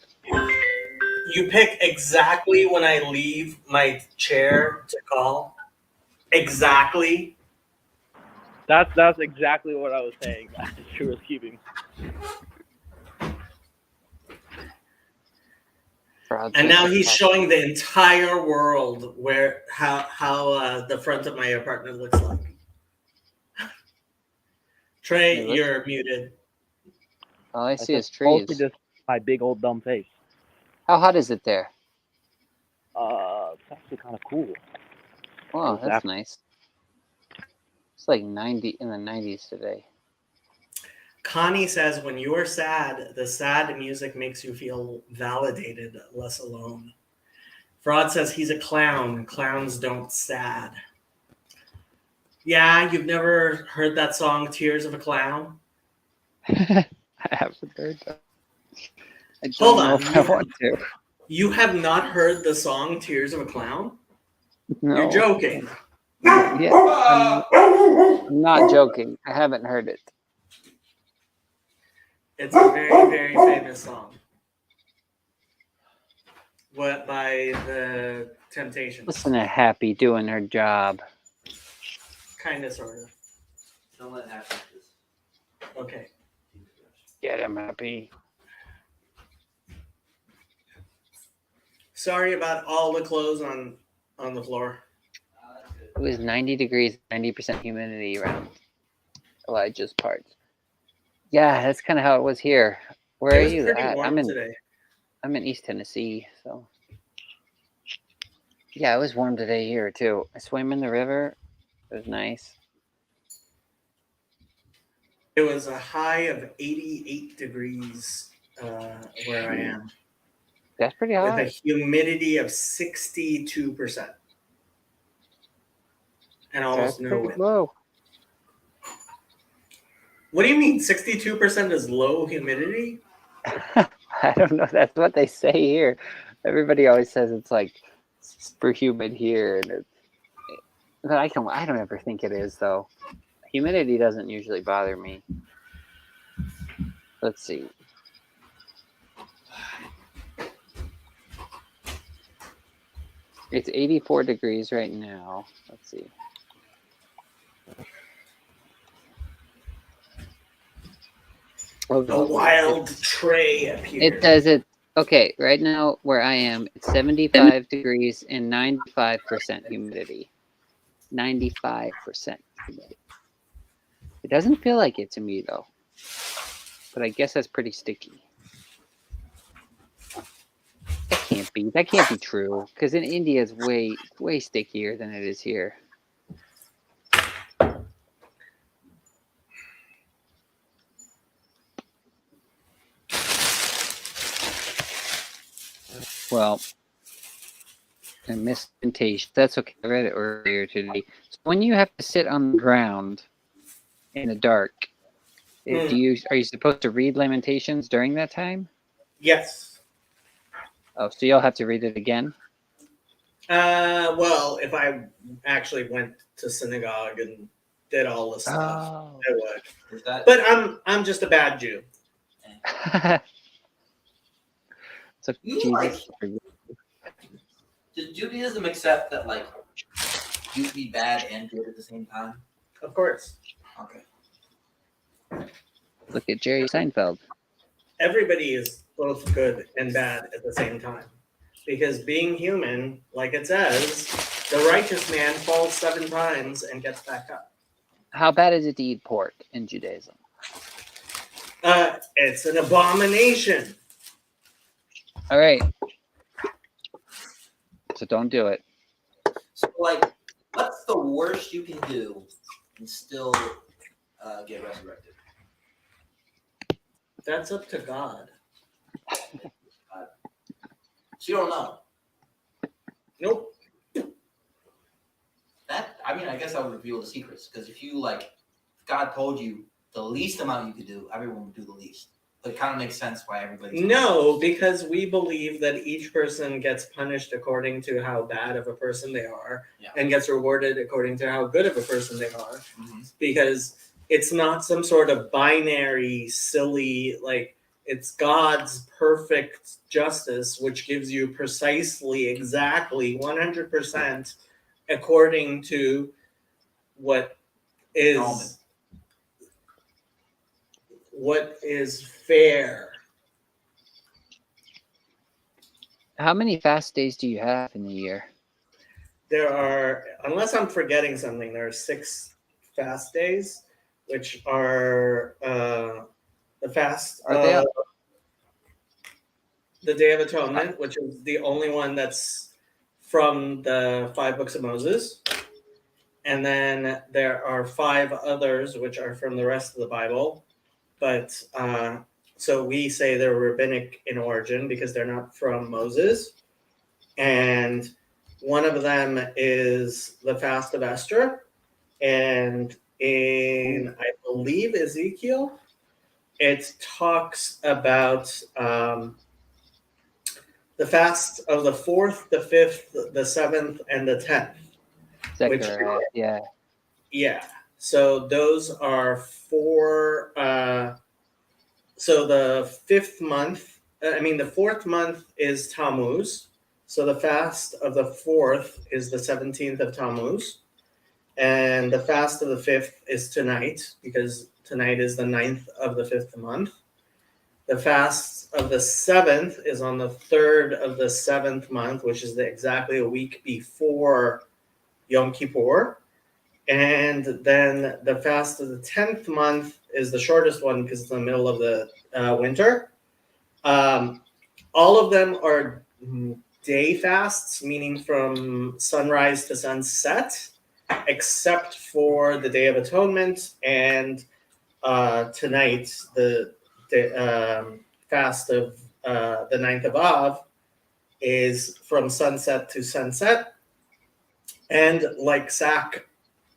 You pick exactly when I leave my chair to call. Exactly. That's exactly what I was saying. She was keeping. And now he's showing the entire world where how the front of my apartment looks like. Trey, you're muted. All I see is trees. Mostly just my big old dumb face. How hot is it there? It's actually kind of cool. Wow, that's nice. It's like 90 in the 90s today. Connie says, when you are sad, the sad music makes you feel validated, less alone. Fraud says he's a clown. Clowns don't sad. Yeah, you've never heard that song, Tears of a Clown? I haven't heard that. I don't Hold know on. if I want to. You have not heard the song Tears of a Clown? No. You're joking. Yeah, I'm not joking. I haven't heard it. It's a very, very famous song. What, by the Temptations? Listen to Happy doing her job. Kind of, sort of. Don't let happen. Okay. Get him, Happy. Sorry about all the clothes on the floor. It was 90 degrees, 90% humidity around Elijah's parts. Yeah, that's kind of how it was here. Where are you at? I'm in East Tennessee, so yeah, it was warm today here too. I swam in the river. It was nice. It was a high of 88 degrees where I am. That's pretty hot. With a humidity of 62%. And almost no wind. Low. What do you mean 62% is low humidity? I don't know. That's what they say here. Everybody always says it's like super humid here, and but I don't ever think it is though. Humidity doesn't usually bother me. Let's see. It's 84 degrees right now. Let's see. Oh, The wild tray appeared. It says it. Okay, right now where I am, it's 75 degrees and 95% humidity. 95% humidity. It doesn't feel like it to me though, but I guess that's pretty sticky. That can't be true because in India it's way stickier than it is here. Well, and Lamentations. That's okay. I read it earlier today. So when you have to sit on the ground in the dark, are you supposed to read Lamentations during that time? Yes. Oh, so you'll have to read it again? Well, if I actually went to synagogue and did all this stuff, Oh. I would. Is that But I'm just a bad Jew. So You Jesus. does Judaism accept that like you can be bad and good at the same time? Of course. Okay. Look at Jerry Seinfeld. Everybody is both good and bad at the same time. Because being human, like it says, the righteous man falls 7 times and gets back up. How bad is it to eat pork in Judaism? It's an abomination. All right. So don't do it. So like, what's the worst you can do and still get resurrected? That's up to God. So you don't know. Nope. That I mean, I guess I would reveal the secrets because if God told you the least amount you could do, everyone would do the least. But it kind of makes sense why everybody's No, because we believe that each person gets punished according to how bad of a person they are, and gets rewarded according to how good of a person they are. Mm-hmm. Because it's not some sort of binary, silly, like, it's God's perfect justice, which gives you precisely, exactly, 100% according to what is fair. How many fast days do you have in a year? There are, unless I'm forgetting something, there are 6 fast days, which are the fast of the Day of Atonement, which is the only one that's from the 5 books of Moses. And then there are 5 others, which are from the rest of the Bible. But so we say they're rabbinic in origin because they're not from Moses. And one of them is the fast of Esther. And in, I believe, Ezekiel, it talks about the fast of the 4th, the 5th, the 7th, and the 10th. Zechariah, yeah. Yeah. So those are 4. So the 5th month, the 4th month is Tammuz. So the fast of the 4th is the 17th of Tammuz. And the fast of the 5th is tonight, because tonight is the 9th of the 5th month. The fast of the 7th is on the 3rd of the 7th month, which is exactly a week before Yom Kippur. And then the fast of the 10th month is the shortest one because it's in the middle of the winter. All of them are day fasts, meaning from sunrise to sunset, except for the Day of Atonement and tonight, the fast of the 9th of Av is from sunset to sunset. And like Zach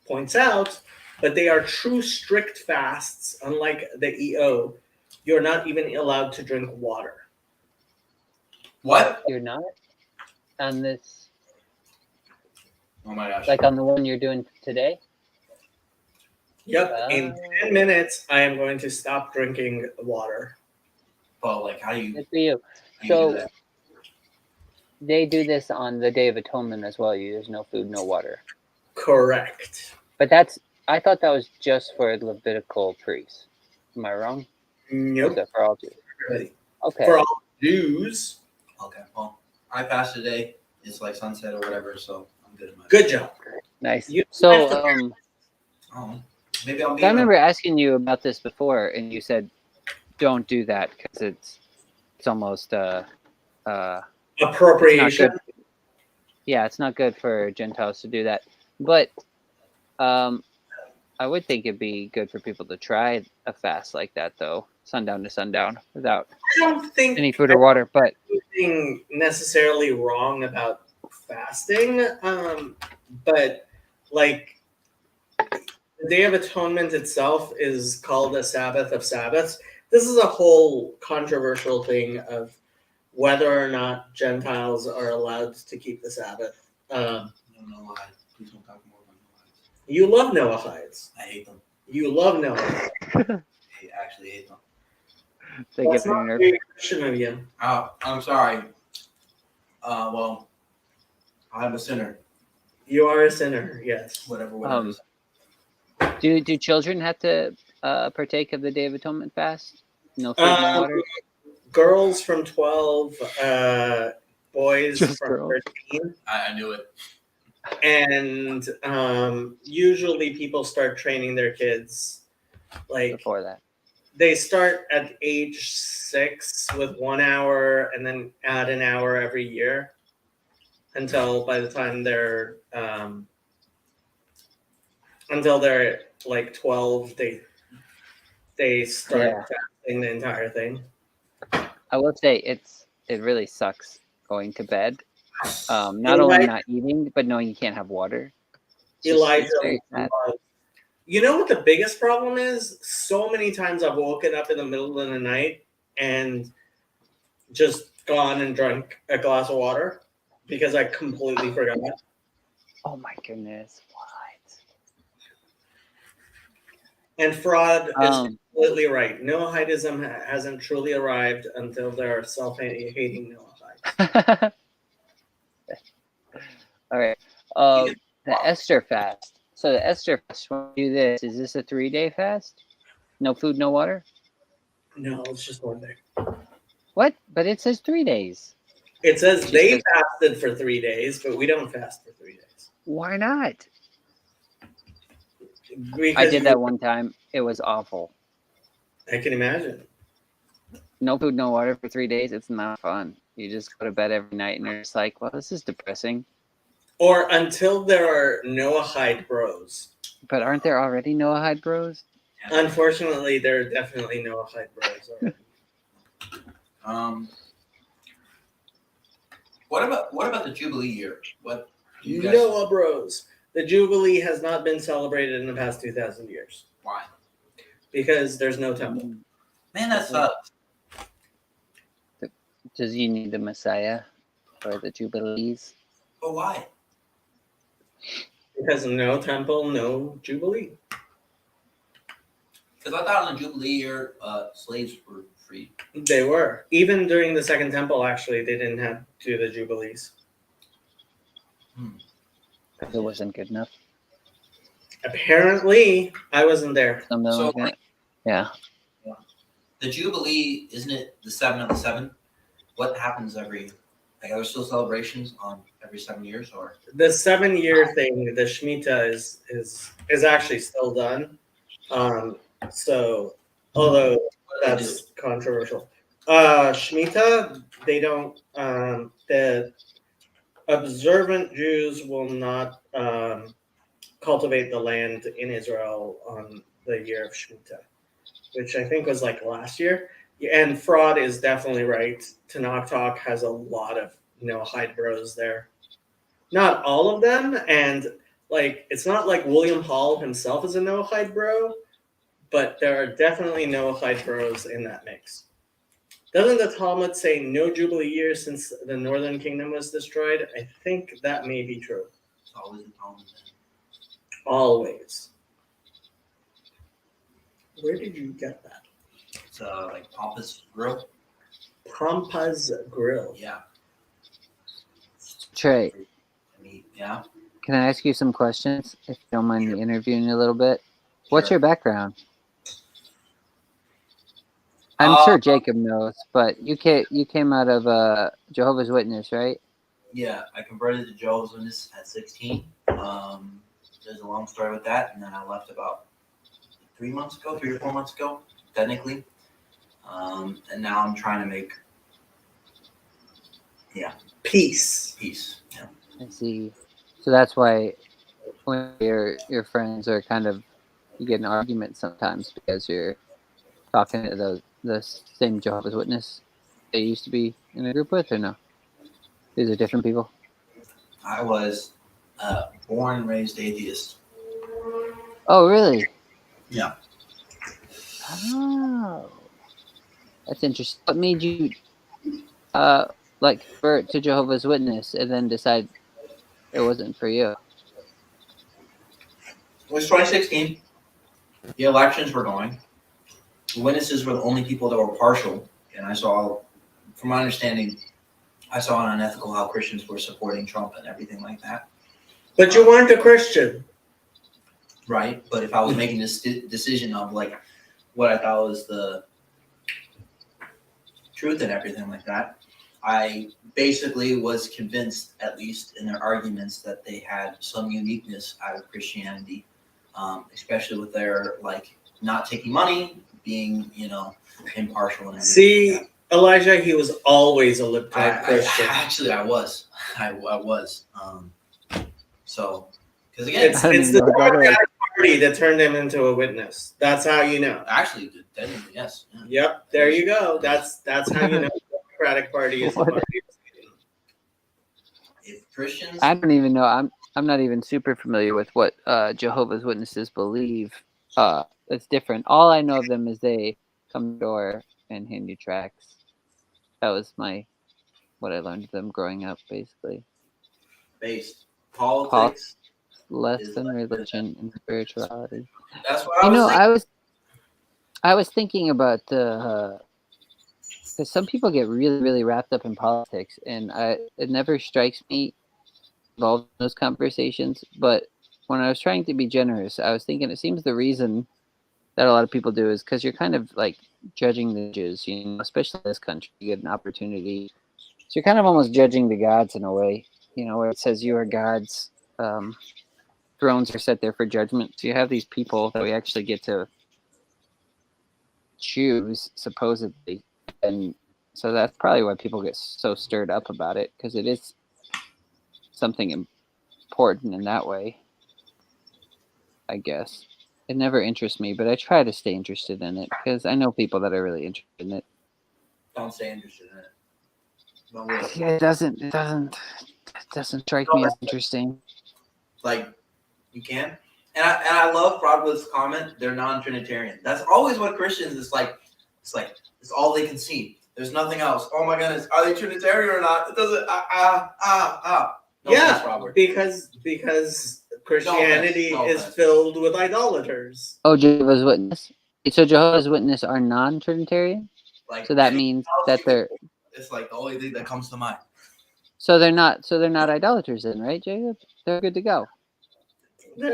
points out, but they are true strict fasts, unlike the EO. You're not even allowed to drink water. What? You're not? On this, Oh my gosh. like on the one you're doing today? Yep. In 10 minutes, I am going to stop drinking water. Well, like how do you? Good for you. do So that? they do this on the Day of Atonement as well. There's no food, no water. Correct. But I thought that was just for Levitical priests. Am I wrong? Or is Nope. that for all Jews? Everybody. Okay. For all Jews. Okay. Well, I passed today. It's like sunset or whatever, so I'm good. Good job. Nice. You So Oh, maybe I'll be. I remember asking you about this before, and you said, "Don't do that because it's almost appropriation." It's not good for Gentiles to do that. But I would think it'd be good for people to try a fast like that, though, sundown to sundown without I don't think any food or water. But anything necessarily wrong about fasting, but like the Day of Atonement itself is called a Sabbath of Sabbaths. This is a whole controversial thing of whether or not Gentiles are allowed to keep the Sabbath. No, no, please don't talk more about Noahides. You love Noahides. I hate them. You love Noahides. I actually hate them. they That's get not pretty very nervous. Christian of you. I'm sorry. Well, I'm a sinner. You are a sinner, yes. Whatever it is. Do children have to partake of the Day of Atonement fast? No food, no water. Girls from 12, boys Just from girls. 13. I knew it. And usually people start training their kids like Before that. they start at age 6 with 1 hour and then add an hour every year until by the time they're like 12 they start fasting the entire thing. I will say it really sucks going to bed. Not only not eating, but knowing you can't have water. Elijah, very sad. you know what the biggest problem is? So many times I've woken up in the middle of the night and just gone and drank a glass of water because I completely forgot. Oh my goodness! What? And Fraud is completely right. Noahidism hasn't truly arrived until there are self-hating Noahides. All right. The Esther fast. So the Esther fast, when you do this, is this a 3-day fast? No food, no water? No, it's just 1 day. What? But it says 3 days. It says they fasted for 3 days, but we don't fast for 3 days. Why not? Because I did that one time. It was awful. I can imagine. No food, no water for 3 days. It's not fun. You just go to bed every night and you're just like, well, this is depressing. Or until there are Noahide bros. But aren't there already Noahide bros? Unfortunately, there are definitely Noahide bros already. What about the Jubilee year? What do you guys? Noah bros. The Jubilee has not been celebrated in the past 2,000 years. Why? Because there's no temple. Man, that sucks. Does you need the Messiah or the Jubilees? But why? Because no temple, no Jubilee. Because I thought in the Jubilee year, slaves were free. They were. Even during the Second Temple, actually, they didn't have to do the Jubilees. Because it wasn't good enough. Apparently, I wasn't there. So, yeah. The Jubilee, isn't it the 7 of the 7? What happens every? Like, are there still celebrations on every 7 years, or? The 7-year thing, the Shemitah, is actually still done. So, although that's controversial. Shemitah, they don't. The observant Jews will not cultivate the land in Israel on the year of Shemitah, which I think was like last year. And Fraud is definitely right. Tanakh Talk has a lot of Noahide bros there. Not all of them, and like it's not like William Hall himself is a Noahide bro, but there are definitely Noahide bros in that mix. Doesn't the Talmud say no Jubilee year since the northern kingdom was destroyed? I think that may be true. It's always the Talmud. Always. Where did you get that? It's like Pompous Grill. Pampa's Grill. Yeah. Trey, I mean, yeah. can I ask you some questions, if you don't mind me interviewing you a little bit? What's your background? I'm sure Jacob knows, but you came out of Jehovah's Witness, right? Yeah, I converted to Jehovah's Witness at 16. There's a long story with that, and then I left about 3 or 4 months ago, technically. And now I'm trying to make Peace. Yeah. I see. So that's why when your friends are kind of, you get in arguments sometimes because you're talking to the same Jehovah's Witness they used to be in a group with, or no? These are different people. I was born and raised atheist. Oh, really? Yeah. Oh, that's interesting. What made you like convert to Jehovah's Witness and then decide it wasn't for you? It was 2016. The elections were going. The witnesses were the only people that were partial, and I saw, from my understanding, I saw it unethical how Christians were supporting Trump and everything like that. But you weren't a Christian. Right, but if I was making this decision of like what I thought was the truth and everything like that, I basically was convinced, at least in their arguments, that they had some uniqueness out of Christianity, especially with their like not taking money, being impartial and everything. See, like Elijah, he was always a libtard Christian. Actually, I was. I was. So, because again, It's I don't the even know what that is. Democratic Party that turned him into a witness. That's how you know. actually, technically, yes. Yeah. Yep, there you go. That's how you know the Democratic Party is the What? party of Satan. If Christians, I don't even know. I'm not even super familiar with what Jehovah's Witnesses believe. It's different. All I know of them is they come to the door and hand you tracts. That was what I learned of them growing up, basically. based politics. Less Is than like religion and spirituality. That's what I was thinking. I was thinking about because some people get really, really wrapped up in politics, and it never strikes me involved in those conversations. But when I was trying to be generous, I was thinking it seems the reason that a lot of people do is because you're kind of like judging the Jews, especially in this country. You get an opportunity, so you're kind of almost judging the gods in a way, where it says you are gods. Thrones are set there for judgment. So you have these people that we actually get to choose, supposedly. And so that's probably why people get so stirred up about it, because it is something important in that way, I guess. It never interests me, but I try to stay interested in it because I know people that are really interested in it. Don't stay interested in it. Don't really. Yeah, it doesn't strike me as interesting. Like, you can. And I love Broadwood's comment. They're non-Trinitarian. That's always what Christians is like. It's all they can see. There's nothing else. Oh my goodness, are they Trinitarian or not? It doesn't. No offense, Yeah, Robert. because Christianity No is offense. filled with idolaters. Oh, Jehovah's Witness. So Jehovah's Witness are non-Trinitarian. Like, So that anything means else that you can- they're It's like the only thing that comes to mind. so they're not idolaters then, right, Jacob? They're good to go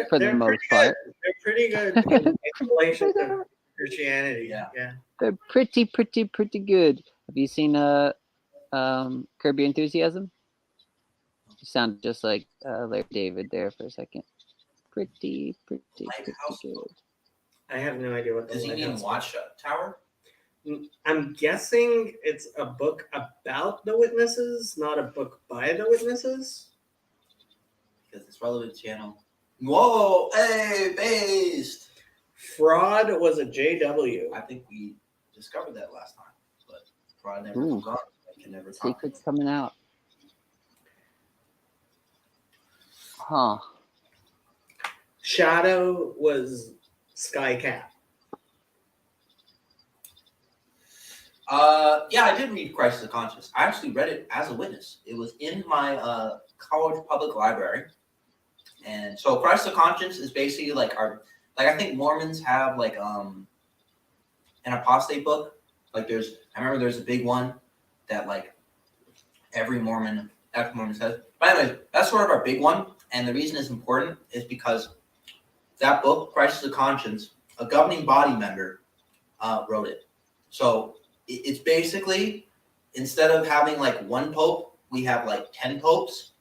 for the most part. They're pretty good in relation to Christianity. Yeah. They're pretty good. Have you seen Curb Your Enthusiasm? You sound just like Larry David there for a second. Pretty Lighthouse? good. I have no idea what the Does he mean lighthouse is. Watchtower? I'm guessing it's a book about the witnesses, not a book by the witnesses. Because it's relevant channel. Whoa, hey, based. Fraud was a JW. I think we discovered that last time, but Fraud never Ooh. comes on. I can never talk. Secrets coming out. Huh. Shadow was Sky Cat. Yeah, I did read Crisis of Conscience. I actually read it as a witness. It was in my college public library. And so Crisis of Conscience is basically like I think Mormons have like an apostate book. Like I remember there's a big one that like every Mormon says. But anyway, that's sort of our big one. And the reason it's important is because that book, Crisis of Conscience, a governing body member wrote it. So it's basically, instead of having like one pope, we have like 10 popes.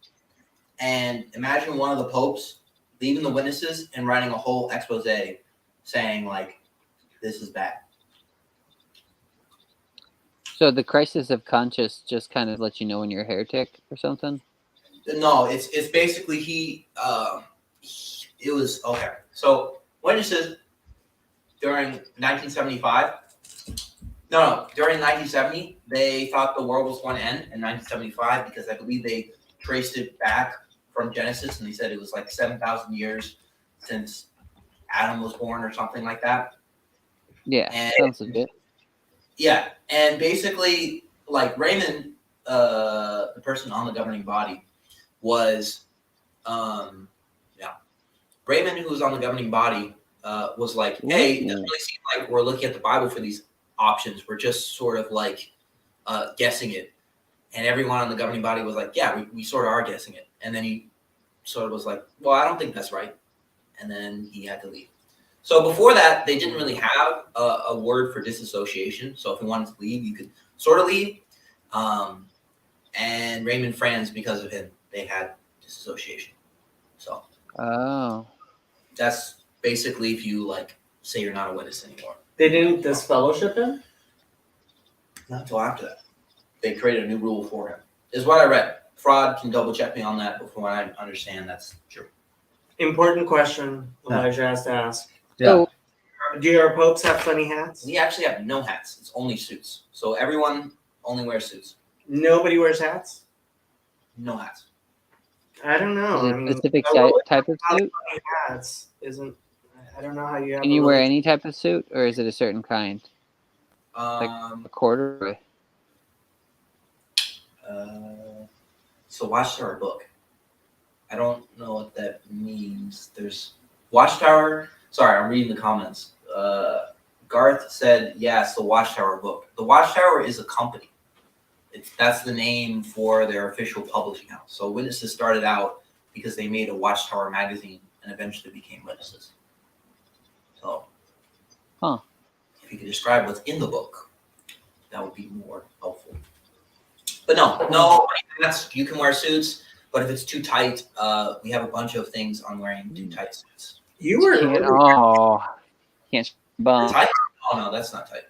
And imagine one of the popes leaving the witnesses and writing a whole expose saying like, this is bad. So the crisis of conscience just kind of lets you know when you're a heretic or something? No, it's basically it was, okay. So witnesses during 1975, No. During 1970, they thought the world was going to end in 1975 because I believe they traced it back from Genesis, and they said it was like 7,000 years since Adam was born or something like that. Yeah, And sounds legit. yeah, and basically, like Raymond, the person on the governing body, was, Raymond, who was on the governing body, was like, hey, it doesn't really seem like we're looking at the Bible for these options. We're just sort of like guessing it. And everyone on the governing body was like, yeah, we sort of are guessing it. And then he sort of was like, well, I don't think that's right. And then he had to leave. So before that, they didn't really have a word for disassociation. So if you wanted to leave, you could sort of leave. And Raymond Franz, because of him, they had disassociation. So Oh. that's basically if you like say you're not a witness anymore. They didn't disfellowship him? Not until after that. They created a new rule for him. Is what I read. Fraud can double check me on that, but from what I understand, that's true. Important question Elijah has to ask. So, Do your popes have funny hats? We actually have no hats. It's only suits. So everyone only wears suits. Nobody wears hats? No hats. I don't know. is I it mean, a specific a religion type of without suit? funny hats isn't. I don't know how you have. Can a you wear religion. any type of suit, or is it a certain kind? A corduroy? So Watchtower book. I don't know what that means. There's Watchtower. Sorry, I'm reading the comments. Garth said, yes, the Watchtower book. The Watchtower is a company. That's the name for their official publishing house. So Witnesses started out because they made a Watchtower magazine and eventually became Witnesses. So, if you could describe what's in the book, that would be more helpful. But no, you can wear suits, but if it's too tight, we have a bunch of things on wearing too tight suits. You were Can't bum Tight? Oh no, that's not tight.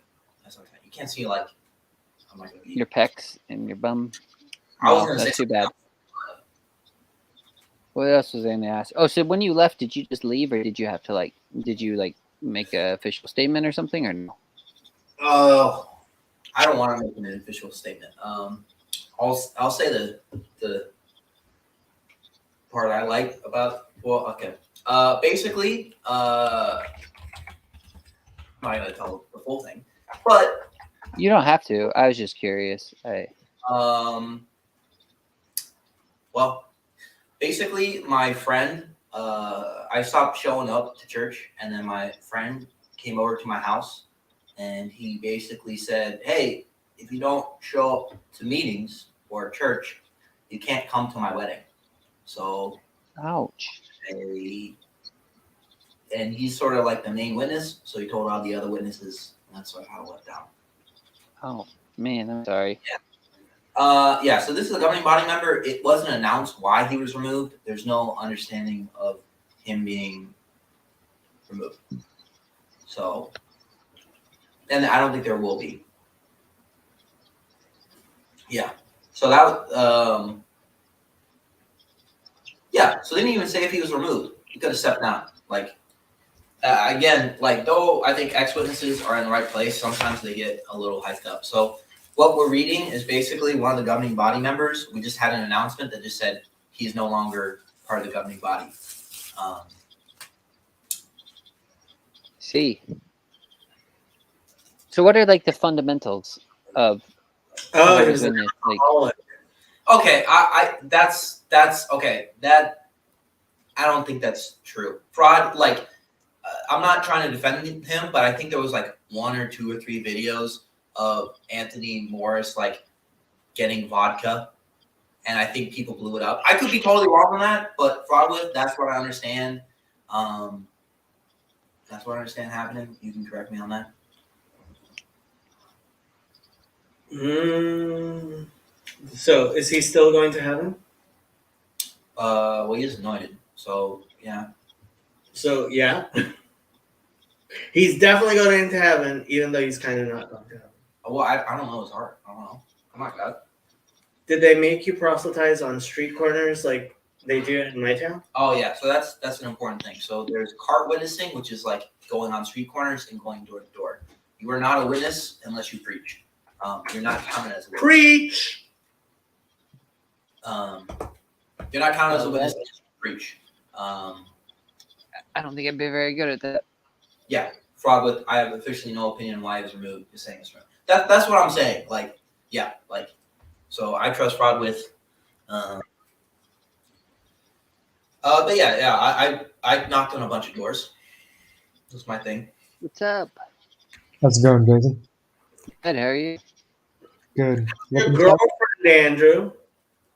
That's not tight. You can't see like. I'm not gonna be. your pecs and your bum. I was gonna That's say too bad. What else was I gonna ask? Oh, so when you left, did you just leave, or did you have to did you make an official statement or something, or no? I don't want to make an official statement. I'll say the part I like about. Well, okay. Basically, I'm not gonna tell the full thing, but You don't have to. I was just curious. well, basically, my friend, I stopped showing up to church, and then my friend came over to my house, and he basically said, "Hey, if you don't show up to meetings or church, you can't come to my wedding." So, ouch. And he's sort of like the main witness, so he told all the other witnesses, and that's sort of how it went down. Oh man, I'm sorry. Yeah. So this is a governing body member. It wasn't announced why he was removed. There's no understanding of him being removed. So, and I don't think there will be. Yeah. So that was, yeah. So they didn't even say if he was removed. He could have stepped down. Again, though I think ex-witnesses are in the right place, sometimes they get a little hyped up. So what we're reading is basically one of the governing body members. We just had an announcement that just said he's no longer part of the governing body. See. So what are the fundamentals of he was witness? Okay, that's okay. That I don't think that's true. Fraud, I'm not trying to defend him, but I think there was 1 or 2 or 3 videos of Anthony Morris getting vodka, and I think people blew it up. I could be totally wrong on that, but that's what I understand. That's what I understand happening. You can correct me on that. So is he still going to heaven? Well, he is anointed, so yeah. So yeah. He's definitely going into heaven, even though he's kind of not going to heaven. Well, I don't know his heart. I don't know. Come on, God. Did they make you proselytize on street corners like they do in my town? Oh yeah, so that's an important thing. So there's cart witnessing, which is going on street corners and going door to door. You are not a witness unless you preach. You're not counted as a witness. Preach. You're not counted as a witness unless you preach. I don't think I'd be very good at that. Yeah, fraud with. I have officially no opinion why it was removed. You're saying it's right. That's what I'm saying. Like, yeah, like. So I trust fraud with. But yeah. I knocked on a bunch of doors. That's my thing. What's up? How's it going, Jason? Good, how are you? Good. Your Looking girlfriend, Andrew.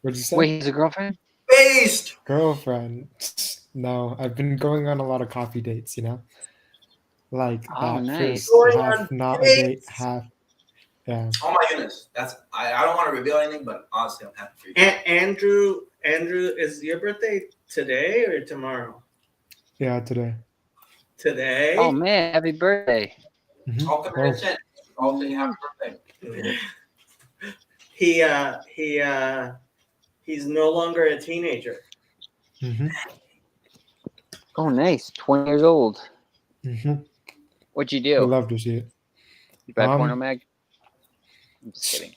What'd you say? Wait, he has a girlfriend? Based. Girlfriend. No, I've been going on a lot of coffee dates, Like Oh, that nice. first Going half, on not a date, dates. half. Yeah. Oh my goodness. I don't want to reveal anything, but honestly, I'm happy for you. Andrew, is your birthday today or tomorrow? Yeah, today. Today. Oh man, happy birthday. Mhm. All committed sin. All saying happy birthday. He's no longer a teenager. Mhm. Oh nice. 20 years old. Mhm. What'd you We do? love to see it. You buy porno Um, mag? I'm just kidding.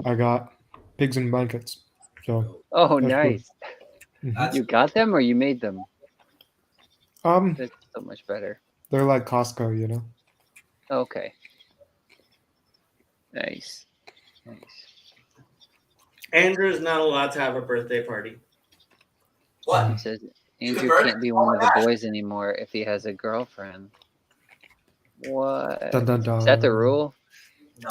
I got pigs in blankets. So Oh that's nice. good. Mhm. That's You got them or you made them? Um, That's so much better. they're like Costco, Okay. Nice. Nice. Andrew's not allowed to have a birthday party. what? It says You Andrew converted? can't be Oh one my of the gosh. boys anymore if he has a girlfriend. What? Dun dun Is that the dun. rule? No.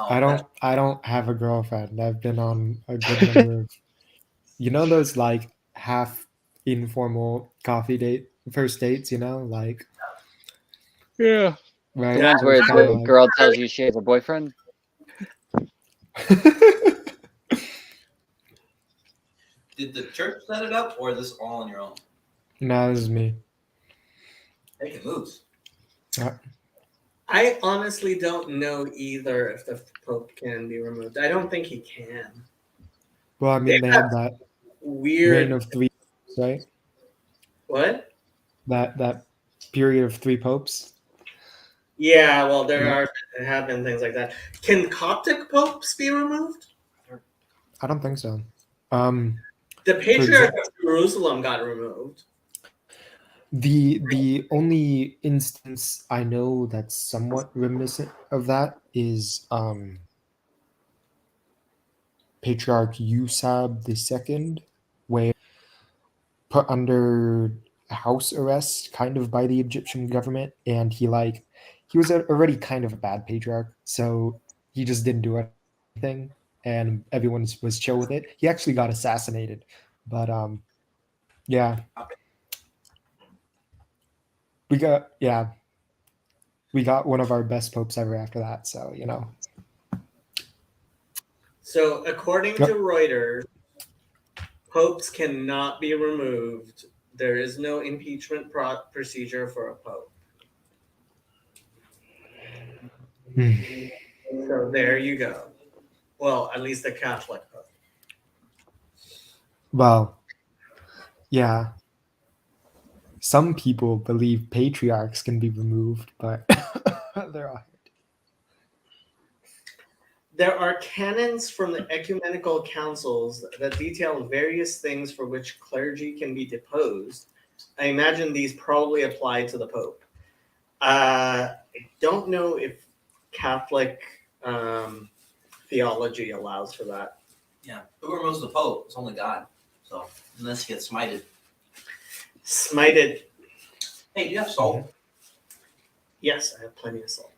I don't have a girlfriend. I've been on a good number of those like half informal coffee date first dates, like Yeah. right. The ones It where was kind of the like girl tells you she has a boyfriend? Did the church set it up, or is this all on your own? No, this is me. Making moves. I honestly don't know either if the Pope can be removed. I don't think he can. Well, I mean, they had that Weird. reign of 3 popes, right? What? That period of 3 popes. Yeah, well, there Yeah. have been things like that. Can Coptic popes be removed? I don't think so. The For Patriarch example, of Jerusalem got removed. the only instance I know that's somewhat reminiscent of that is Patriarch Usab II, where put under house arrest kind of by the Egyptian government, and he was already kind of a bad patriarch, so he just didn't do anything, and everyone was chill with it. He actually got assassinated, but yeah, we got one of our best popes ever after that, so So, according Yep. to Reuters, popes cannot be removed. There is no impeachment procedure for a pope. So there you go. Well, at least the Catholic pope. Well, yeah. Some people believe patriarchs can be removed, but there are. There are canons from the ecumenical councils that detail various things for which clergy can be deposed. I imagine these probably apply to the Pope. I don't know if Catholic theology allows for that. Yeah. Who removes the Pope? It's only God. So unless he gets smited. Smited. Hey, do you have salt? Yes, I have plenty of salt.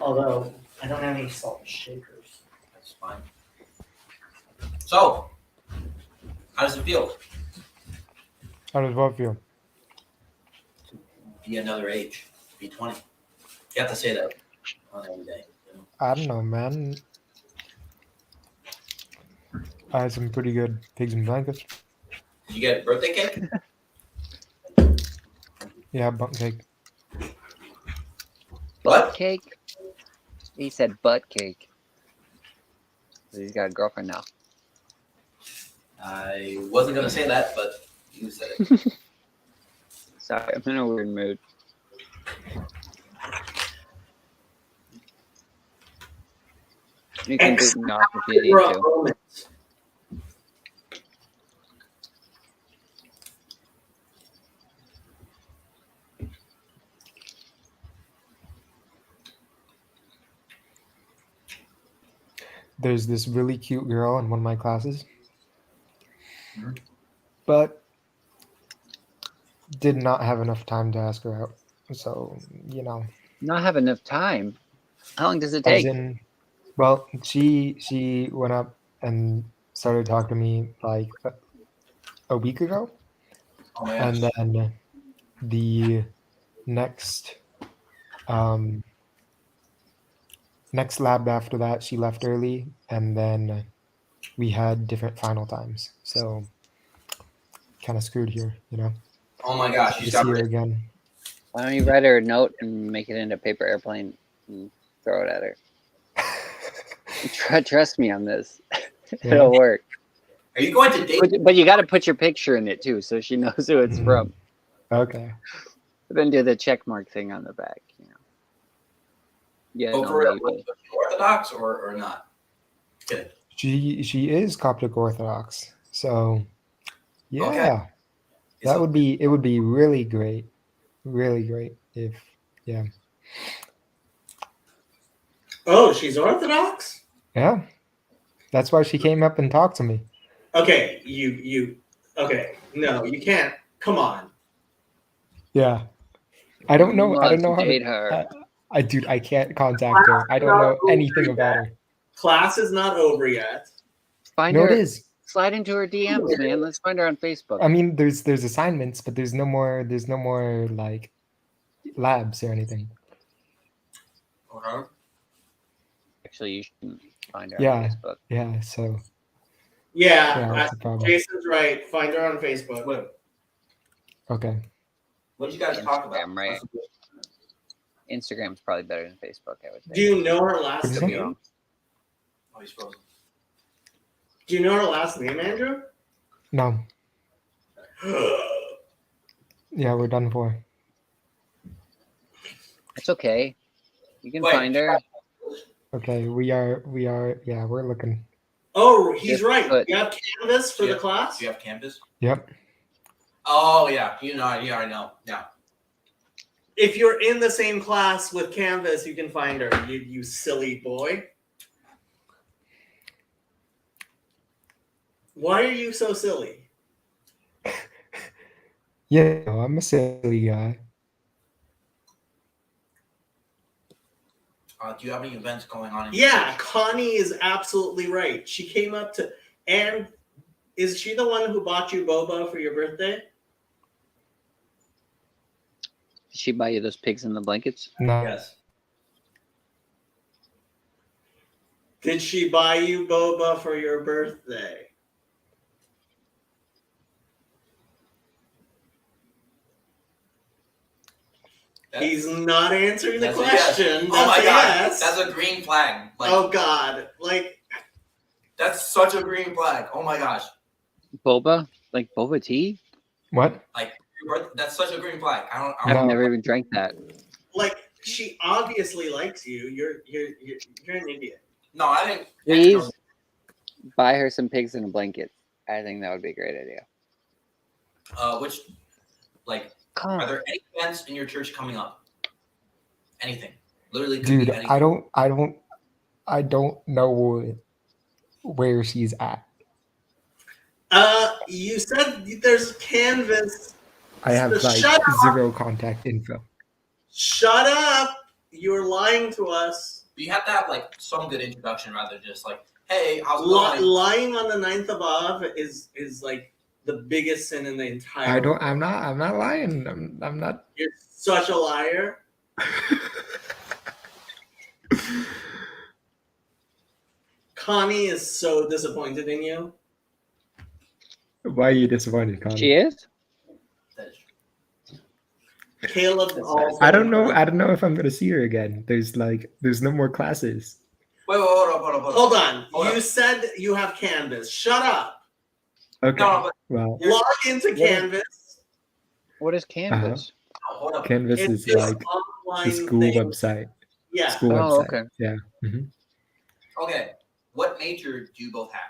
Although I don't have any salt shakers. That's fine. So, how does it feel? How does what feel? Be another age. Be 20. You have to say that on every day. I don't know, man. I had some pretty good pigs and blankets. Did you get a birthday cake? Yeah, bunk cake. Butt What? cake? He said butt cake. He's got a girlfriend now. I wasn't gonna say that, but you said it. Sorry, I'm in a weird mood. You can boot me off if you need to. Moment. There's this really cute girl in one of my classes, Mhm. but did not have enough time to ask her out. So, Not have enough time. How long does it as take? in, well, she went up and started talking to me like a week ago, Oh my and gosh. then the next next lab after that, she left early, and then we had different final times. So kind of screwed here, Oh my gosh. To You see got her rid. again. Why don't you write her a note and make it into a paper airplane and throw it at her? Trust me on this. Yeah. It'll work. Are you going to date? But you got to put your picture in it too, so she knows who it's Mhm. from. Okay. Then do the check mark thing on the back. Yeah, Oh, no, for real? maybe. Orthodox or not? Kidding. She is Coptic Orthodox. So yeah. Okay. It would be really great. Really great if Oh, she's Orthodox? yeah. That's why she came up and talked to me. Okay, you okay. No, you can't. Come on. Yeah. I don't know how Date to her. dude, I can't contact her. I don't know anything about her. Class is not over yet. Find No, her. it is. Slide into her DMs, man. Let's find her on Facebook. I mean, there's assignments, but there's no more like labs or anything. Okay. Actually, you shouldn't find her Yeah. on Facebook. Yeah, so Yeah, that's the problem. Jason's right. Find her on Facebook. Wait, Okay. what did you guys talk about? Instagram, right? Instagram's probably better than Facebook, I would Do think. you know her What'd last you say? name? Oh, he's frozen. Do you know her last name, Andrew? No. Yeah, we're done for. It's okay. You can Wait. find her. Okay, we are yeah, we're looking. Oh, he's Just right. put- You have Canvas for Yeah. the class? Do you have Canvas? Yep. Oh yeah. You already know. Yeah. If you're in the same class with Canvas, you can find her. You silly boy. Why are you so silly? Yeah, I'm a silly guy. Do you have any events going on? Yeah, Connie is absolutely right. She came up to, and is she the one who bought you boba for your birthday? Did she buy you those pigs in the blankets? No. Yes. Did she buy you boba for your birthday? He's not answering the That's a yes. question. Oh my That's a god. yes. That's a green flag. Like, Oh God! Like that's such a green flag. Oh my gosh. Boba? Like boba tea? What? That's such a green flag. I No. I've never even drank that. she obviously likes you. You're an idiot. No, I think. Please buy her some pigs in a blanket. I think that would be a great idea. Which, like, are there any events in your church coming up? Anything? Literally, could Dude, be anything. I don't know where she's at. You said there's Canvas. I have like Shut up. 0 contact info. Shut up! You're lying to us. But you have to have like some good introduction rather than just like, hey, how's it going? Lying on the 9th of Av is like the biggest sin in the entire world. I'm not lying. I'm not. You're such a liar. Connie is so disappointed in you. Why are you disappointed, Connie? She is? That is true. Caleb also. I don't know if I'm gonna see her again. There's no more classes. Wait, hold up. Hold on. Hold You up. said you have Canvas. Shut up. Okay. No, but Well, Log into What is- Canvas. What is Canvas? hold up. Canvas It's is this like the online school thing. website. Yeah. School Oh, website. okay. Yeah. hmm Okay, what major do you both have?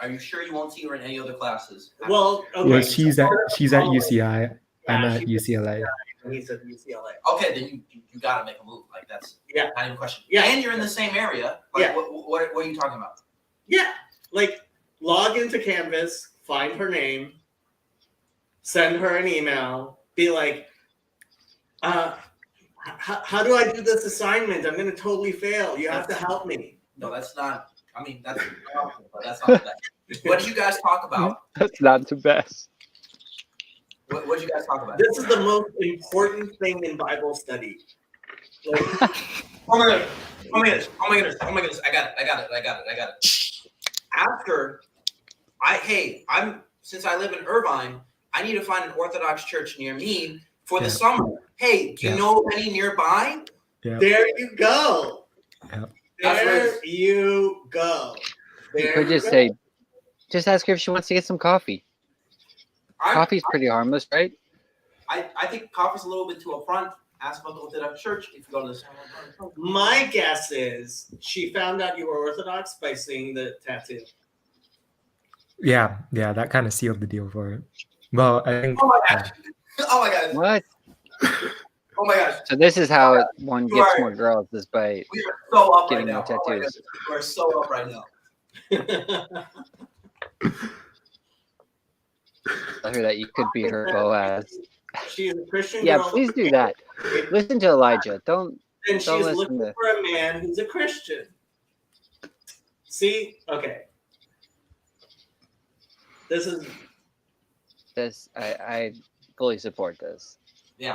Are you sure you won't see her in any other classes? Well, okay. Well, she's at online- UCI. I'm Yeah, at she's UCLA. and he's at UCLA. Okay, then you gotta make a move. Like that's Yeah. not even a question. Yeah. And you're in the same area. Like Yeah. what are you talking about? Yeah, like log into Canvas, find her name, send her an email, be like, how do I do this assignment? I'm gonna totally fail. You have to help me. No, that's not. I mean, that's powerful, but that's not the best. What did you guys talk about? That's not the best. What did you guys talk about? This is the most important thing in Bible study. Like, Oh my god! Oh my goodness! Oh my goodness! Oh my goodness! I got it! After since I live in Irvine, I need to find an Orthodox church near me for the summer. Hey, do you know of any nearby? Yeah. there you go. Yeah. There you go. You could just say, just ask her if she wants to get some coffee. Coffee's pretty harmless, right? I think coffee's a little bit too upfront. Ask about the Orthodox church if you go to the summer. My guess is she found out you were Orthodox by seeing the tattoo. Yeah, that kind of sealed the deal for it. Well, I think. Oh my gosh! Oh my gosh! What? Oh my gosh! So this is how one You gets are- more girls, is by We are so up getting right now. more tattoos. Oh my goodness. We are so up right now. tell her that you could be her Boaz. She is a Christian Yeah, girl. please do that. Listen to Elijah. Don't. And she's Don't listen looking to- for a man who's a Christian. See? Okay. This is This I fully support this. Yeah.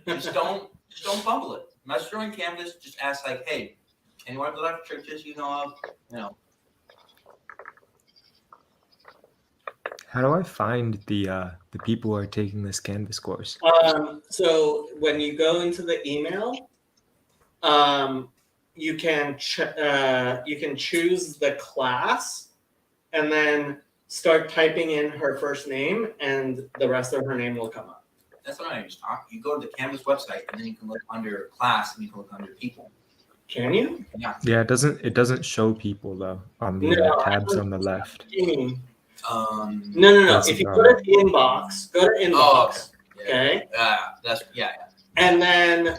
just don't fumble it. Message her on Canvas. Just ask like, hey, any Orthodox churches you know of? You know. How do I find the people who are taking this Canvas course? so when you go into the email, you can choose the class and then start typing in her first name and the rest of her name will come up. That's what I just talk. You go to the Canvas website and then you can look under class and you can look under people. Can you? Yeah, it doesn't show people though on the No, tabs on the left. What do you mean? Um. No. That's If you the go to inbox, go to inbox. Oh, okay. Okay. Yeah. And then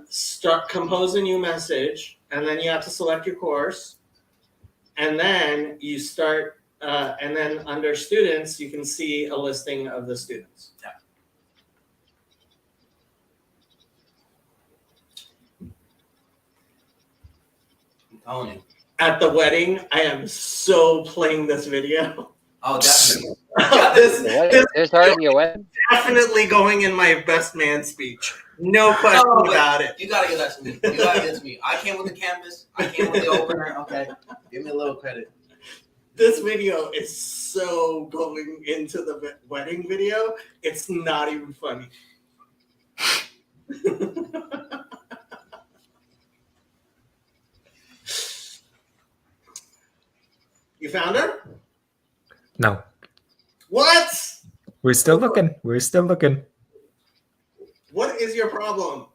start compose a new message, and then you have to select your course, and then you start, and then under students, you can see a listing of the students. Yeah. I'm telling you. At the wedding, I am so playing this video. Oh, definitely. this There's already a wedding. definitely going in my best man speech. No question No, but about it. You gotta give that to me. You gotta give it to me. I came with the Canvas. I came with the opener. Okay. Give me a little credit. This video is so going into the wedding video, it's not even funny. You found her? No, What? we're still looking. We're still looking. What is your problem?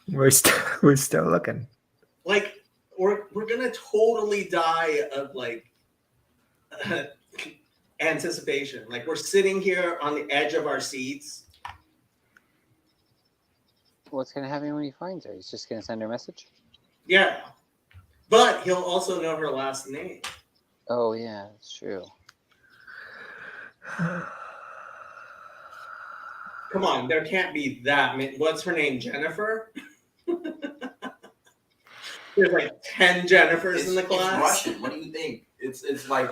We're still looking. Like, we're gonna totally die of like anticipation. Like we're sitting here on the edge of our seats. What's gonna happen when he finds her? He's just gonna send her a message. Yeah. But he'll also know her last name. Oh yeah, that's true. Come on, there can't be that many. What's her name? Jennifer? There's like 10 Jennifers in the class. It's Russian. What do you think? It's like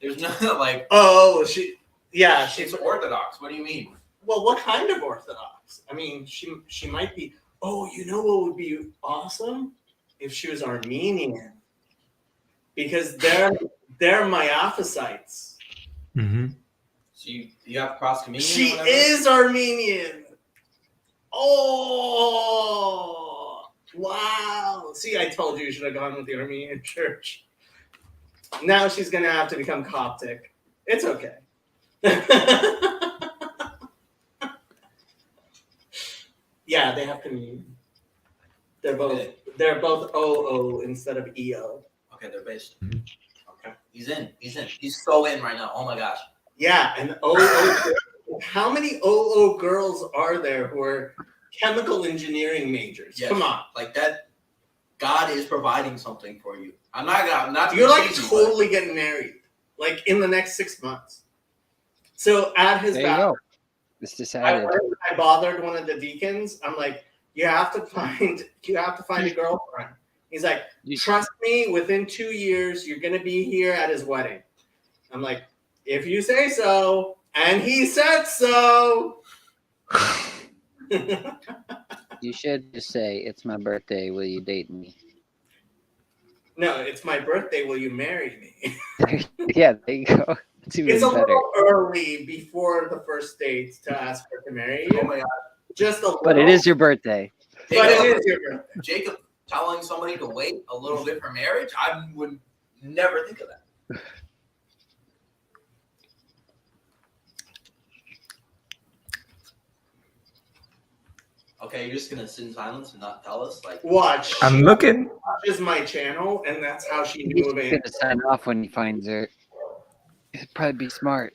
there's no like. Oh, she's It's Orthodox. What do you mean? well, what kind of Orthodox? I mean, she might be. Oh, you know what would be awesome if she was Armenian, because they're Miaphysites. Mm-hmm. So you have cross communion. She or whatever? is Armenian. Oh, wow. See, I told you should have gone with the Armenian church. Now she's going to have to become Coptic. It's okay. Yeah, they have communion. They're both Okay. OO instead of EO. Okay, they're based. Mhm. Okay. He's in. He's so in right now. Oh my gosh. Yeah, and OO. How many OO girls are there who are chemical engineering majors? Yes. Come on. Like that. God is providing something for you. I'm not. You're like cheesy, totally getting married, like in the next 6 months. So at his There you baptism, go. It's decided. I bothered one of the deacons. I'm like, you have to find a girlfriend. He's like, trust me, within 2 years, you're gonna be here at his wedding. I'm like, if you say so, and he said so. You should just say, "It's my birthday. Will you date me?" No, it's my birthday. Will you marry me? Yeah, there you go. It's even It's a better. little early before the first date to ask her to marry you. Oh my God. Just a little. But it is your birthday. But it is your birthday. Jacob telling somebody to wait a little bit for marriage, I would never think of that. Okay, you're just gonna sit in silence and not tell us, like. Watch. I'm She looking. watches my channel, and that's how she He's knew of gonna it. sign off when he finds her. It'd probably be smart.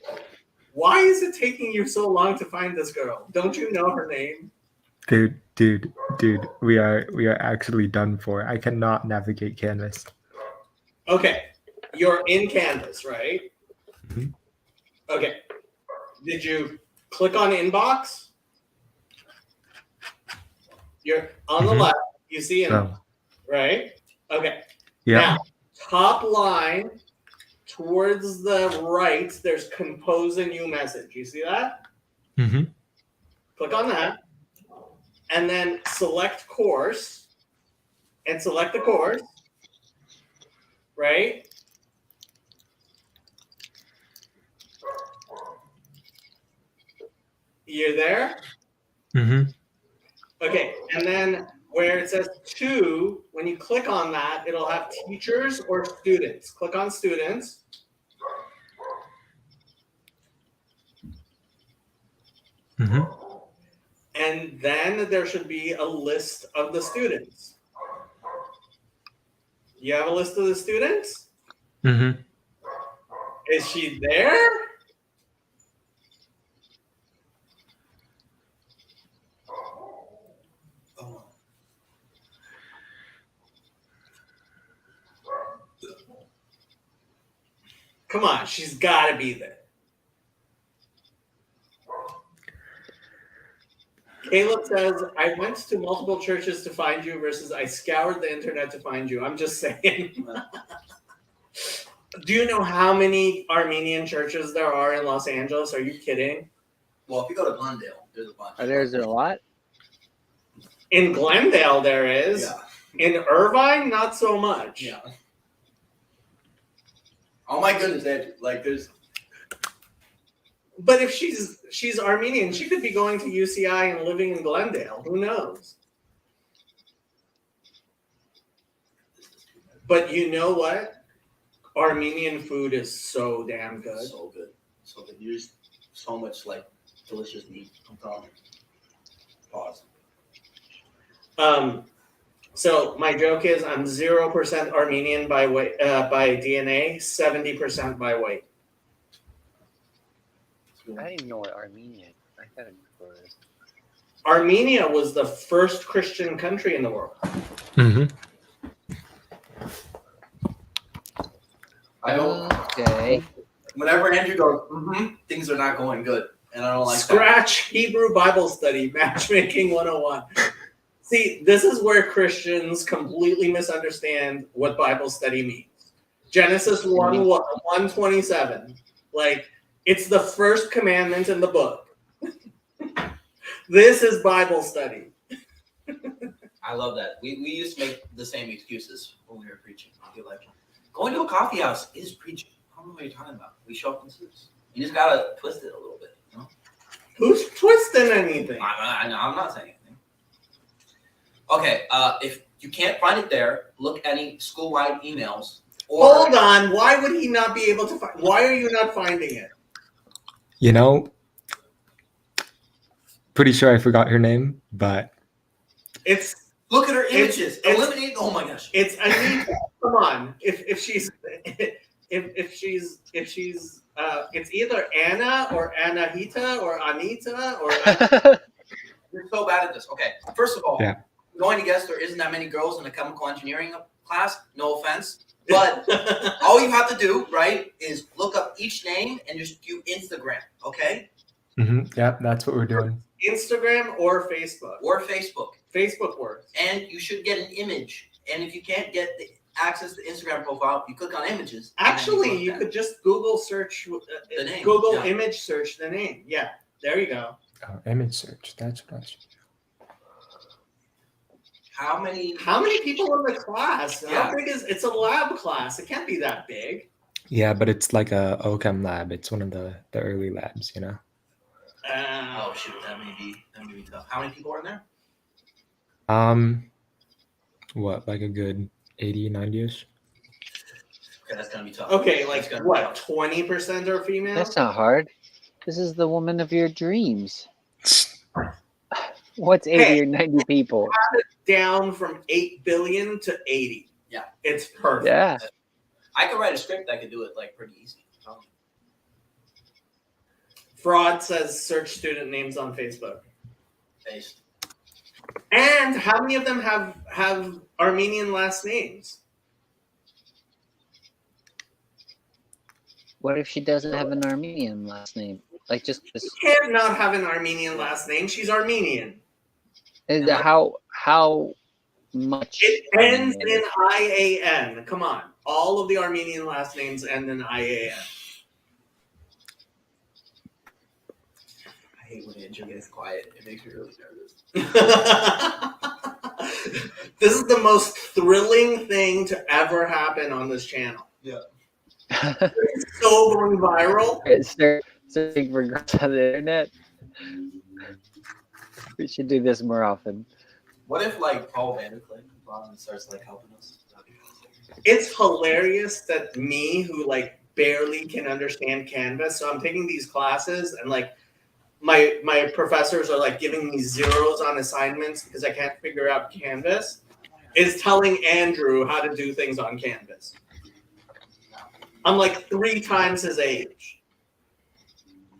Why is it taking you so long to find this girl? Don't you know her name? Dude, we are actually done for. I cannot navigate Canvas. Okay, you're in Canvas, right? Mhm. Okay. Did you click on inbox? You're on the Mhm. left. You see inbox, Oh, right? Okay. yeah. Now, top line towards the right, there's compose a new message. You see that? Mm-hmm. Click on that. And then select course and select the course, right? You're there? Mm-hmm. Okay, and then where it says to, when you click on that, it'll have teachers or students. Click on students. Mm-hmm. And then there should be a list of the students. You have a list of the students? Mm-hmm. Is she there? Oh. Come on, she's got to be there. Caleb says, I went to multiple churches to find you versus I scoured the internet to find you. I'm just saying. Do you know how many Armenian churches there are in Los Angeles? Are you kidding? Well, if you go to Glendale, there's a bunch. There's a lot. In Glendale, there is. Yeah. In Irvine, not so much. Yeah. Oh my goodness, Andrew. Like there's. But if she's Armenian, she could be going to UCI and living in Glendale. Who knows? But you know what? Armenian food is so damn good. So good. So good. There's so much like delicious meat. I'm telling you. Pause. So my joke is I'm 0% Armenian by DNA, 70% by weight. I didn't even know what Armenian. I gotta Google this. Armenia was the first Christian country in the world. Mm-hmm. I don't. Okay. Whenever Andrew goes, things are not going good, and I don't like that. Scratch Hebrew Bible study, matchmaking 101. See, this is where Christians completely misunderstand what Bible study means. Genesis 1:27. Like, it's the first commandment in the book. This is Bible study. I love that. We used to make the same excuses when we were preaching. I'd be like, going to a coffee house is preaching. I don't know what you're talking about. We show up in suits. You just gotta twist it a little bit, you know? Who's twisting anything? I'm not saying anything. Okay, if you can't find it there, look at any school-wide emails. Or Hold on. Why would he not be able to find? Why are you not finding it? You know, pretty sure I forgot her name, but It's Look at her images. it's- Eliminate. Oh my gosh. it's Anita. Come on. If she's it's either Anna or Anahita or Anita or You're so bad at this. Okay. First of all, Yeah. I'm going to guess there isn't that many girls in the chemical engineering class. No offense. But all you have to do, right, is look up each name and just do Instagram, okay? Yep, that's what we're doing. Instagram or Facebook. Or Facebook. Facebook works. And you should get an image. And if you can't get the access to the Instagram profile, you click on images. Actually, you could just Google search The name, Google yeah. image search the name. Yeah, there you go. Oh, image search. That's what I should do. How many? How many people in the class? Yeah. How big is it's a lab class? It can't be that big. Yeah, but it's like a OChem lab. It's one of the early labs, you know. Oh shoot, that may be tough. How many people are in there? What, like a good 80, 90-ish? Okay, that's gonna be tough. Okay, like That's gonna be what? tough. 20% are female. That's not hard. This is the woman of your dreams. What's 80 Hey. or 90 people? Down from 8 billion to 80. Yeah. It's perfect. Yeah. I could write a script that could do it like pretty easy. Fraud says search student names on Facebook. Based. And how many of them have Armenian last names? What if she doesn't have an Armenian last name? Like just this. She can't not have an Armenian last name. She's Armenian. How much? It ends Armenian? in IAN. Come on. All of the Armenian last names end in IAN. I hate when Andrew gets quiet. It makes me really nervous. This is the most thrilling thing to ever happen on this channel. Yeah. It's so going viral. Searching for girls on the internet. We should do this more often. What if like Paul Vandercliffe comes on and starts like helping us? That'd be awesome. It's hilarious that me, who like barely can understand Canvas, so I'm taking these classes and like my professors are like giving me zeros on assignments because I can't figure out Canvas, is telling Andrew how to do things on Canvas. I'm like 3 times his age.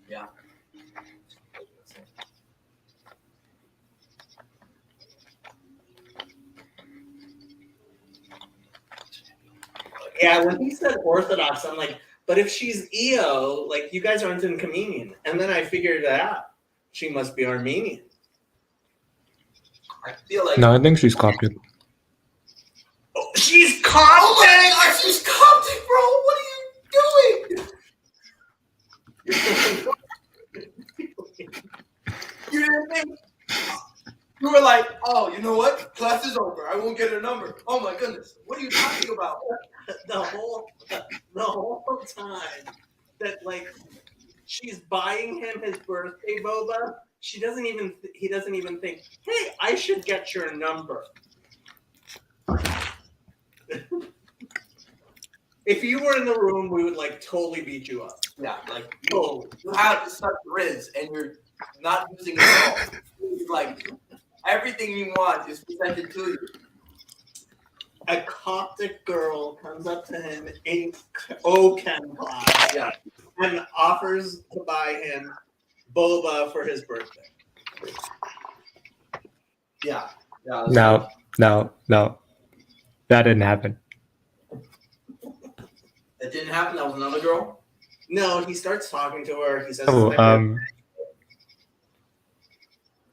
Yeah. Yeah, when he said Orthodox, I'm like, but if she's EO, like you guys aren't in communion. And then I figured it out. She must be Armenian. I feel like No, I think she's Coptic. Oh, she's Coptic! Oh my gosh, she's Coptic, bro! What are you doing? You didn't think? You were like, oh, you know what? Class is over. I won't get her number. Oh my goodness. What are you talking about? the whole time that like she's buying him his birthday boba, he doesn't even think, hey, I should get your number. If you were in the room, we would like totally beat you up. Yeah, like Oh, you have to suck Riz and you're not using it at all. It's like everything you want is presented to you. a Coptic girl comes up to him in OChem class, Yeah. and offers to buy him boba for his birthday. Yeah. No. That didn't happen. It didn't happen. That was another girl. No, he starts talking to her. He says, Oh,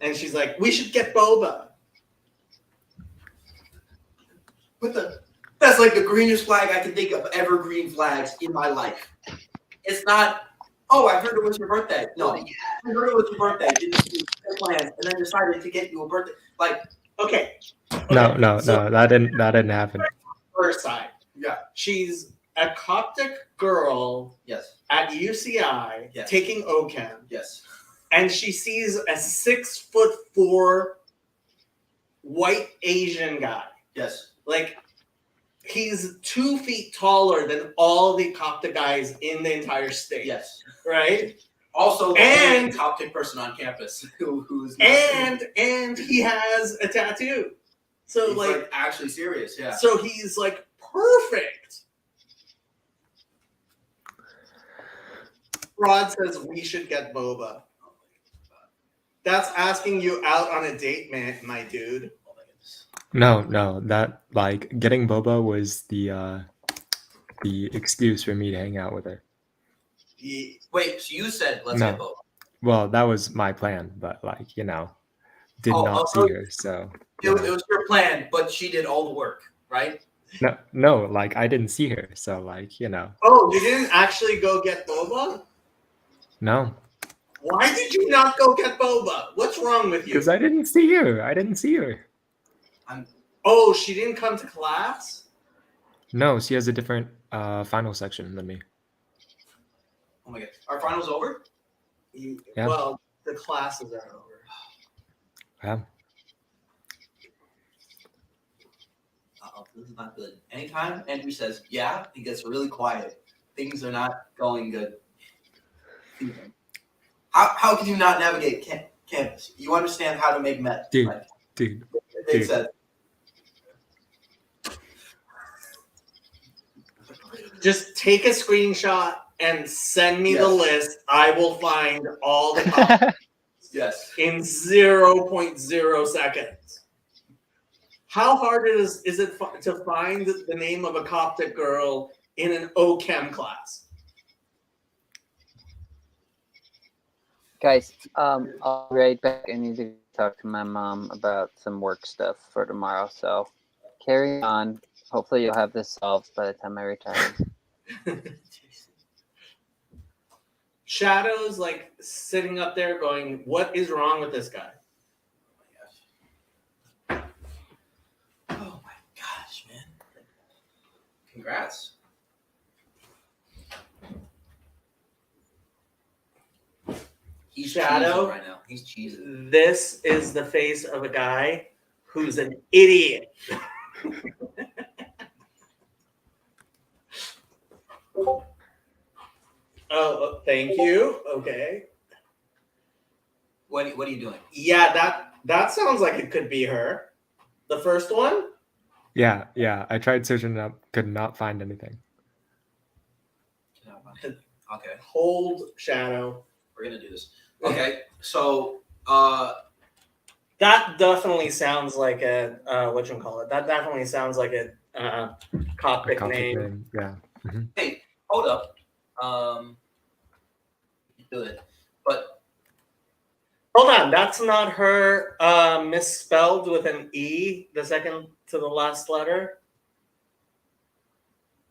and she's like, we should get boba. That's like the greenest flag I can think of, evergreen flags in my life. It's not, oh, I heard it was your birthday. No, I heard it was your birthday. Didn't do plans, and then decided to get you a birthday. Like, Okay. no, So that didn't happen. her side, yeah, she's a Coptic girl yes, at UCI Yes. taking OChem, yes, and she sees a 6'4" white Asian guy. yes. Like, he's 2 feet taller than all the Coptic guys in the entire state. Yes. Right? Also, the And- only Coptic person on campus who's and he has a tattoo. So he's like actually serious. Yeah. so he's like perfect. Rod says we should get boba. That's asking you out on a date, man, my dude. Oh my goodness. No, that like getting boba was the excuse for me to hang out with her. Wait, so you said let's No. get boba. Well, that was my plan, but like, did not see her, so It was your plan, but she did all the work, right? no, like I didn't see her, so like, Oh, you didn't actually go get boba? no, Why did you not go get boba? What's wrong with you? because I didn't see her. Oh, she didn't come to class? No, she has a different final section than me. Oh my god. Our finals over? Yeah. Well, the classes are over. Yeah. Uh-oh, this is not good. Anytime Andrew says yeah, he gets really quiet. Things are not going good. How can you not navigate campus? You understand how to make meth. Dude, Like, dude. it makes sense. Just take a screenshot and send me the Yes. list. I will find all the copies Yes. in 0.0 seconds. How hard is it to find the name of a Coptic girl in an OChem class? Guys, I'll be right back. I need to talk to my mom about some work stuff for tomorrow. So carry on. Hopefully you'll have this solved by the time I retire. Shadow's like sitting up there going, what is wrong with this guy? Oh my gosh, man. Congrats. He's Shadow? cheesing right now. He's cheesing. This is the face of a guy who's an idiot. Oh, thank you. Okay. What are you doing? Yeah, that sounds like it could be her. The first one? Yeah. I tried searching it up, could not find anything. Okay, Hold Shadow. we're gonna do this. Okay, so That definitely sounds like a whatchamacallit. That definitely sounds like a Coptic Coptic name. Yeah. hey, hold up. Do it. But Hold on, that's not her misspelled with an E, the second to the last letter.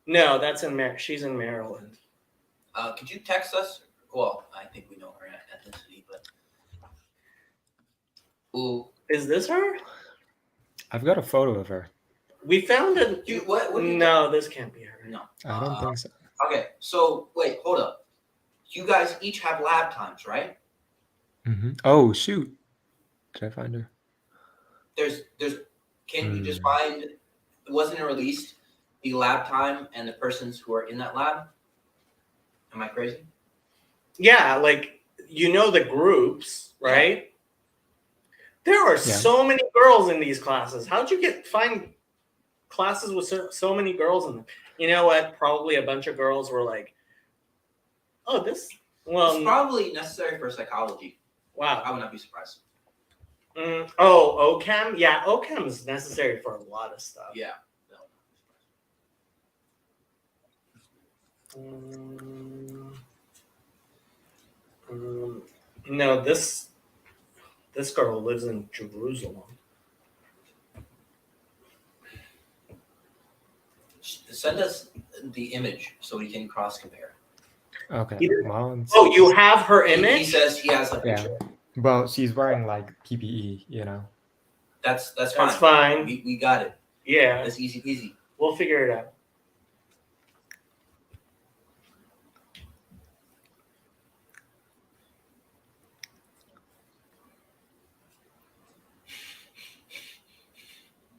No, that's in she's in Maryland. could you text us? Well, I think we know her ethnicity, but ooh, Is this her? I've got a photo of her. We found it. what do you No, this can't be her. No. I don't think so. Okay, so wait, hold up. You guys each have lab times, right? Oh shoot! Did I find her? There's. Can you just find? Wasn't it released the lab time and the persons who are in that lab? Am I crazy? Yeah, like the groups, right? There are so many girls in these classes. How'd you find classes with so many girls in them? You know what? Probably a bunch of girls were like, "Oh, this." Well, It's probably necessary for psychology. wow. I would not be surprised. Oh, OChem? Yeah, OChem is necessary for a lot of stuff. Yeah. No, this girl lives in Jerusalem. Send us the image so we can cross compare. Okay. Well, Oh, you have her He image? says he has a yeah. picture. Well, she's wearing like PPE, That's fine. That's fine. We got it. Yeah, That's easy peasy. we'll figure it out.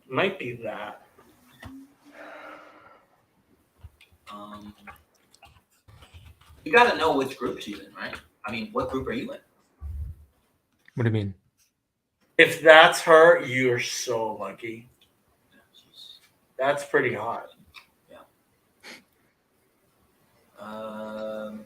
Might be that. You gotta know which group she's in, right? I mean, what group are you in? What do you mean? If that's her, you're so lucky. She's, That's pretty hot. um,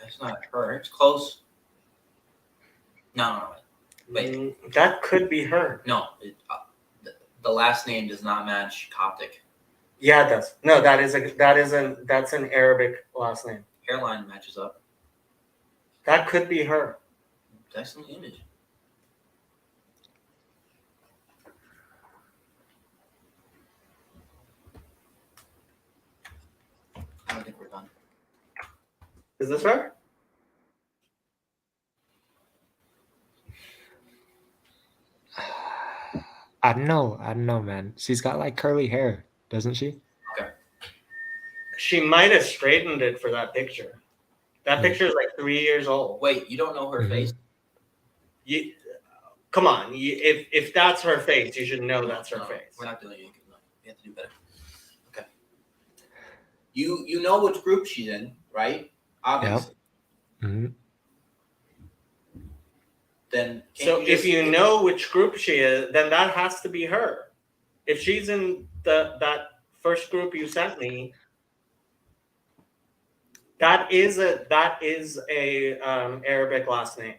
that's not her. It's close. No. Wait. That could be her. No, the last name does not match Coptic. Yeah, it does. No, that's an Arabic last name. Hairline matches up. That could be her. That's in the image. I don't think we're done. Is this her? I don't know, man. She's got like curly hair, doesn't she? She might have straightened it for that picture. That picture is like 3 years old. Wait, you don't know her face? Come on. If that's her face, you should know that's her No, face. We're not doing it. We have to do better. Okay. You know which group she's in, right? Obviously. Mm-hmm. Then So if you know which group she is, then that has to be her. If she's in that first group you sent me, that is a Arabic last name.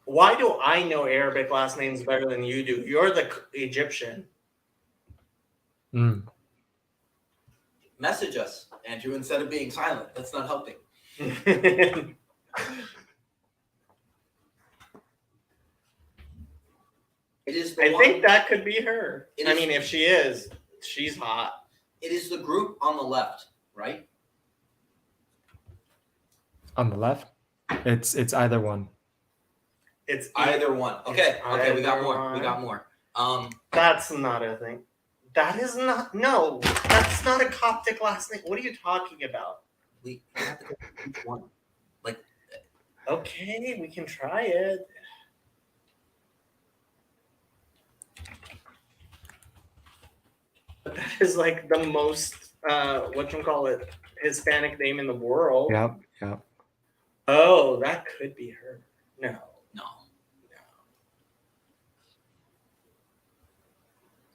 Why do I know Arabic last names better than you do? You're the Egyptian. message us, Andrew, instead of being silent. That's not helping. It is the I one, think that could be her. It I is- mean, if she is, she's hot. It is the group on the left, right? On the left, it's either one. It's Either one. Okay, It's we got either more. We one. got more. That's not a thing. That is not. No, that's not a Coptic last name. What are you talking about? We have to go with each one. Okay, we can try it. But that is like the most whatchamacallit Hispanic name in the world. Yep. Oh, that could be her. No.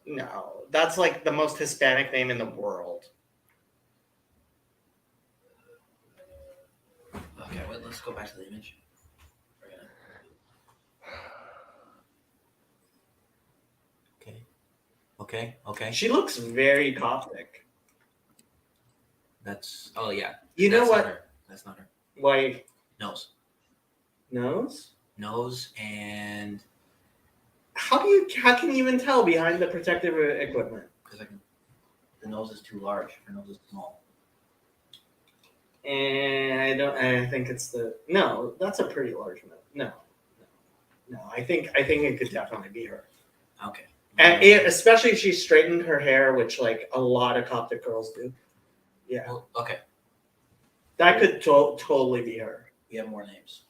No, that's like the most Hispanic name in the world. Okay, wait, let's go back to the image. We're gonna... Okay. She looks very Coptic. That's yeah. You know That's what? Not her. That's not her. Like Nose. nose? And How can you even tell behind the protective equipment? because the nose is too large. Her nose is small. And I think it's no. That's a pretty large nose. No. I think it could definitely be her. Okay. And especially if she straightened her hair, which like a lot of Coptic girls do. Yeah, Well, okay. that could totally be her. We have more names.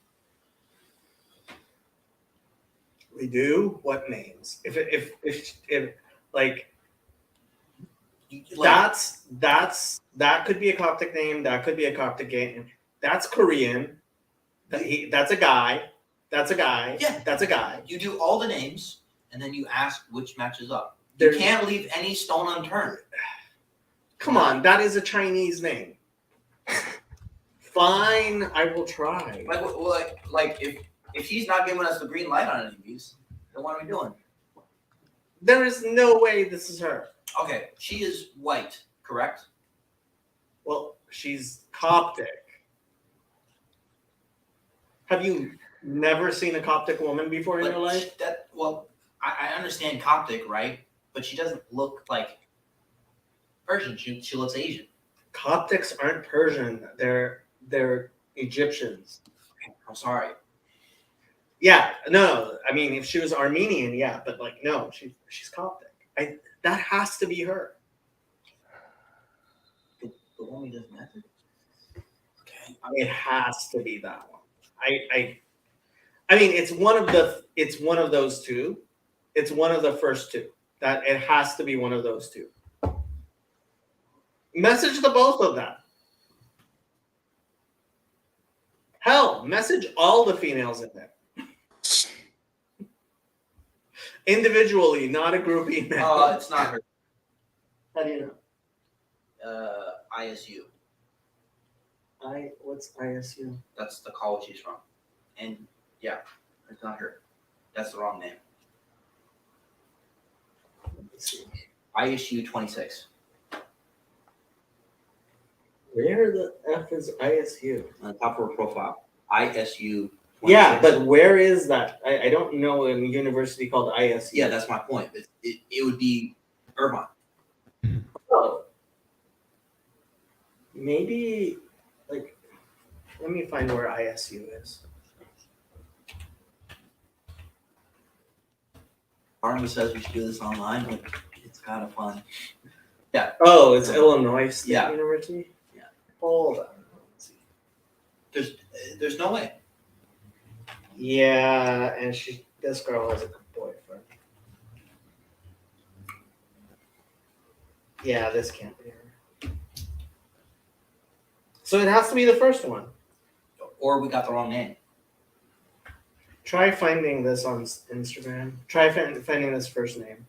We do what names? If like that could be a Coptic name. That could be a Coptic name. That's Korean. That's a guy. That's a guy. Yeah. That's a guy. You do all the names, and then you ask which matches up. There's- You can't leave any stone unturned. Come on, that is a Chinese name. Fine, I will try. Like if she's not giving us the green light on any of these, then what are we doing? There is no way this is her. Okay, she is white, correct? Well, she's Coptic. Have you never seen a Coptic woman before in your life? I understand Coptic, right? But she doesn't look like Persian. She looks Asian. Coptics aren't Persian. They're Egyptians. Okay, I'm sorry. Yeah, no. I mean, if she was Armenian, yeah, but like, no, she's Coptic. That has to be her. The one we just met. Okay. It has to be that one. I mean, it's one of those two. It's one of the first two. That it has to be one of those two. Message the both of them. Hell, message all the females in there. Individually, not a group email. It's not her. How do you know? ISU. What's ISU? That's the college she's from. And yeah, it's not her. That's the wrong name. Let's see. ISU 26. Where the F is ISU? On the top of her profile. ISU 26. Yeah, but where is that? I don't know a university called ISU. Yeah, that's my point. It would be Irvine. Oh. Maybe, like, let me find where ISU is. Part of me says we should do this online, but it's kind of fun. Oh, it's Illinois State Yeah. University? Yeah. Hold on. Let's see. There's no way. Yeah, and this girl has a good boyfriend. Yeah, this can't be her. So it has to be the first one. Or we got the wrong name. Try finding this on Instagram. Try finding this first name.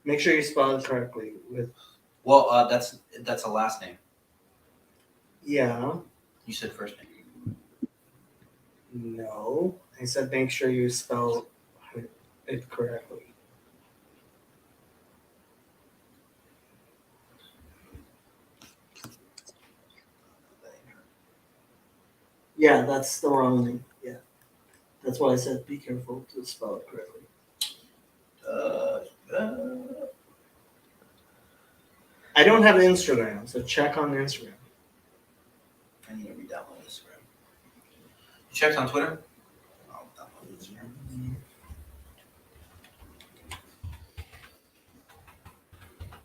Make sure you spell it correctly. Well, that's a last name. Yeah. You said first name. No. I said make sure you spell it correctly. Yeah, that's the wrong name. Yeah. That's why I said be careful to spell it correctly. I don't have Instagram, so check on Instagram. I need to re-download Instagram. You checked on Twitter? I'll download Instagram.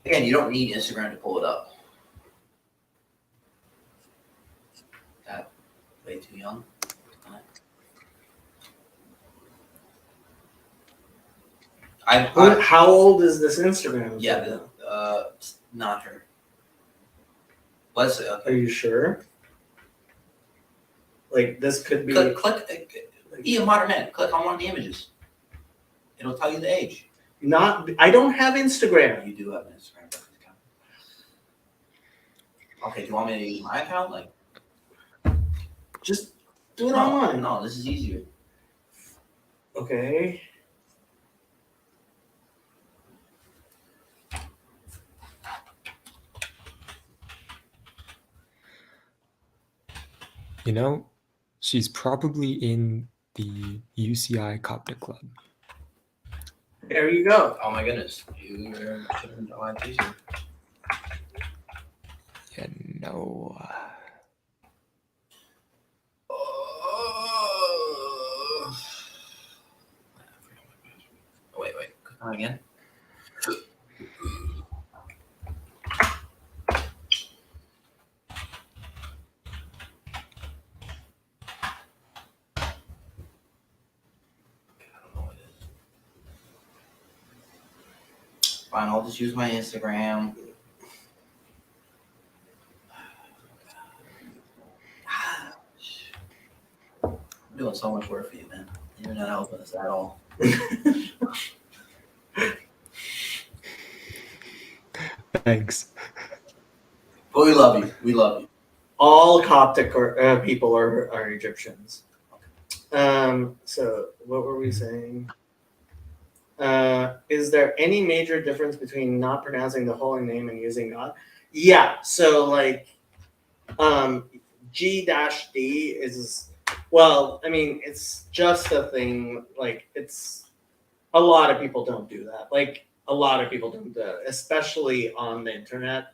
Again, you don't need Instagram to pull it up. That way too young. How old is this Instagram? Yeah, it's not her. Let's say, Are okay. you sure? Like this could be. Click be a modern man. Click on one of the images. It'll tell you the age. I don't have Instagram. You do have an Instagram account. Okay, do you want me to use my account? Like, Just do it online. No, this is easier. Okay. You know, she's probably in the UCI Coptic Club. There you go. Oh my goodness. You should have done it easier. Yeah, no. Wait. Click on it again. Fine, I'll just use my Instagram. I'm doing so much work for you, man. You're not helping us at all. Thanks. But we love you. We love you. All Coptic people are Egyptians. So what were we saying? Is there any major difference between not pronouncing the holy name and using God? Yeah. So like, G-D is, well, I mean, it's just a thing. Like, it's a lot of people don't do that. Like, a lot of people don't do that, especially on the internet.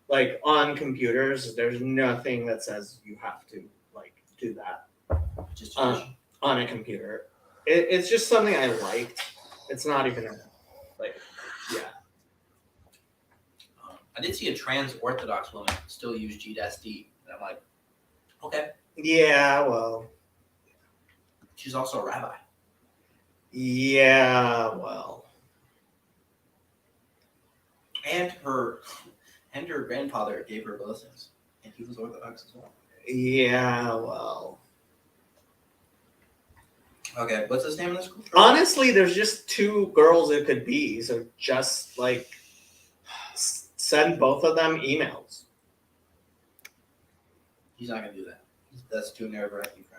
Like on computers, there's nothing that says you have to like do that Just on a computer. It's just something I liked. It's not even like, yeah. I did see a trans Orthodox woman still use G-D. And I'm like, Okay. Yeah, well. She's also a rabbi. Yeah, well. And her grandfather gave her blessings. And he was Orthodox as well. Yeah, well. Okay, what's his name in this school? Honestly, there's just 2 girls it could be, so just like send both of them emails. He's not gonna do that. That's too nerve-wracking for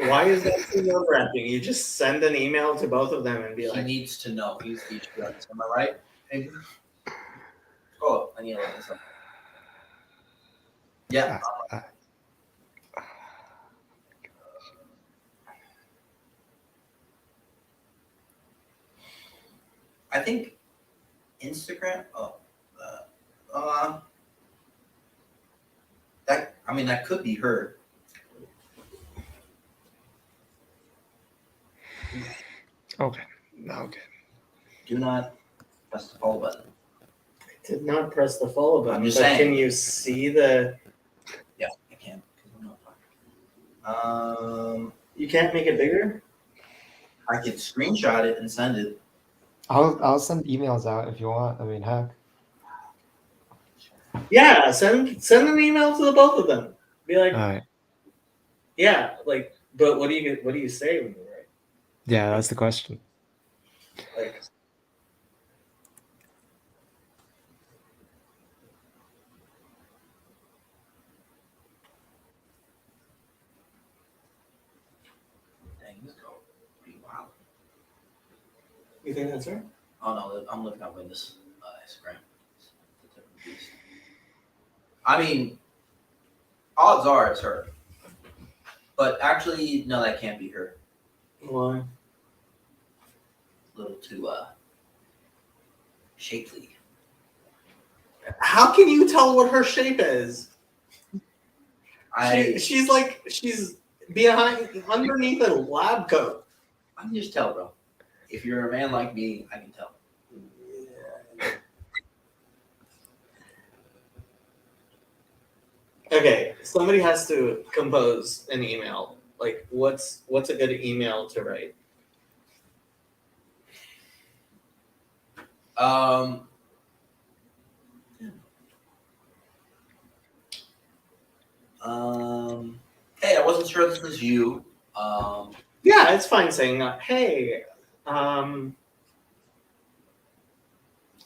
him. Why is that too nerve-wracking? You just send an email to both of them and be He like, needs to know. He's the artist. Am I right? Hey, scroll up. I need to look this up. Yeah. I think Instagram. That could be her. Okay. Do not press the follow button. I did not press the follow button. I'm just but saying. Can you see the? Yeah, I can. I'm not. You can't make it bigger. I could screenshot it and send it. I'll send emails out if you want. I mean, heck. Yeah, send an email to the both of them. Be like, All right. yeah, like, but what do you say when you write? Yeah, that's the question. Like, Dang, this girl pretty wild. you think that's right? Oh no, I'm looking up in this Instagram. It's a different beast. I mean, odds are it's her. But actually, no, that can't be her. Why? A little too shapely. How can you tell what her shape is? I She's behind underneath a lab coat. I can just tell, bro. If you're a man like me, I can tell. Okay, somebody has to compose an email. Like, what's a good email to write? Hey, I wasn't sure this was you. Yeah, it's fine saying, hey,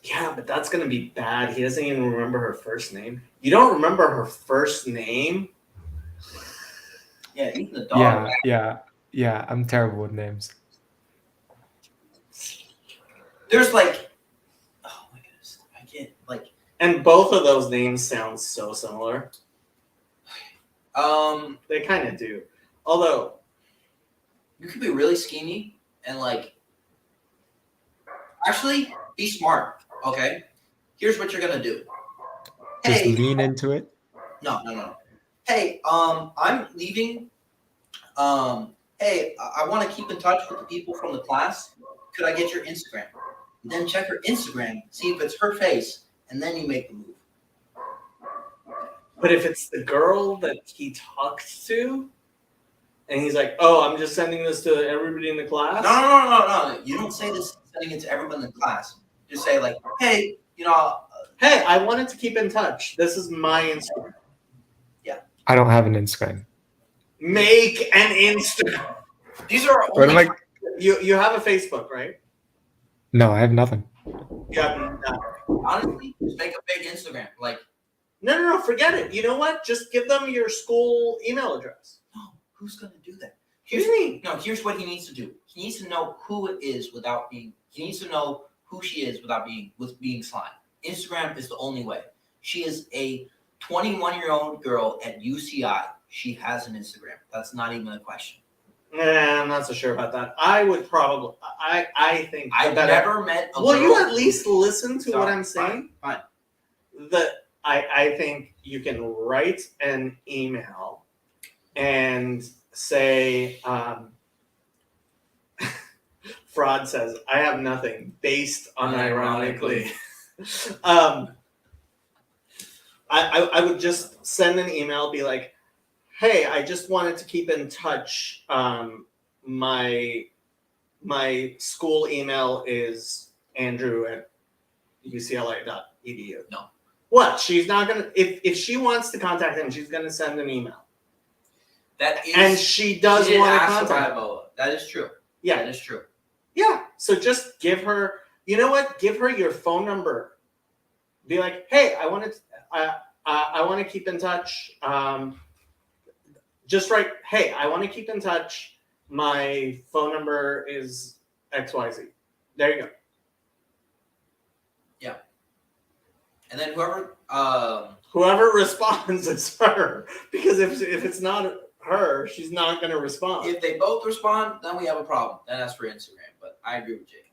yeah, but that's gonna be bad. He doesn't even remember her first name. You don't remember her first name? Yeah, even the dog. Yeah. I'm terrible with names. There's like, oh my goodness, I can't like. And both of those names sound so similar. They kind of do. Although, you could be really schemy and like. Actually, be smart. Okay, here's what you're gonna do. Just Hey, lean into it. No. Hey, I'm leaving. Hey, I want to keep in touch with the people from the class. Could I get your Instagram? And then check her Instagram, see if it's her face, and then you make the move. but if it's the girl that he talks to, and he's like, "Oh, I'm just sending this to everybody in the class." No. You don't say this sending it to everyone in the class. Just say like, hey, Hey, I wanted to keep in touch. This is my Instagram. I don't have an Instagram. Make an Instagram. these are What am only. I? You have a Facebook, right? No, I have nothing. You have nothing. Honestly, just make a big Instagram. Like, No, forget it. You know what? Just give them your school email address. no, who's gonna do that? What do you mean? No, here's what he needs to do. He needs to know who it is without being. He needs to know who she is without being slime. Instagram is the only way. She is a 21-year-old girl at UCI. She has an Instagram. That's not even a question. Nah, I'm not so sure about that. I would probably. I think. I've never met a Will girl. you at least listen to what Sorry, I'm saying? Fine. I think you can write an email and say, Fraud says, I have nothing, based unironically. I would just send an email, be like, hey, I just wanted to keep in touch. My school email is andrew@ucla.edu. No. What? She's not gonna if she wants to contact him, she's gonna send an email. That is. And she does she did want to ask contact him. about Ebola. That is true. Yeah. That is true. Yeah. So just give her, you know what? Give her your phone number. Be like, hey, I want to keep in touch. Just write, hey, I want to keep in touch. My phone number is XYZ. There you go. And then whoever Whoever responds is her. Because if it's not her, she's not going to respond. if they both respond, then we have a problem. Then that's for Instagram. But I agree with Jacob.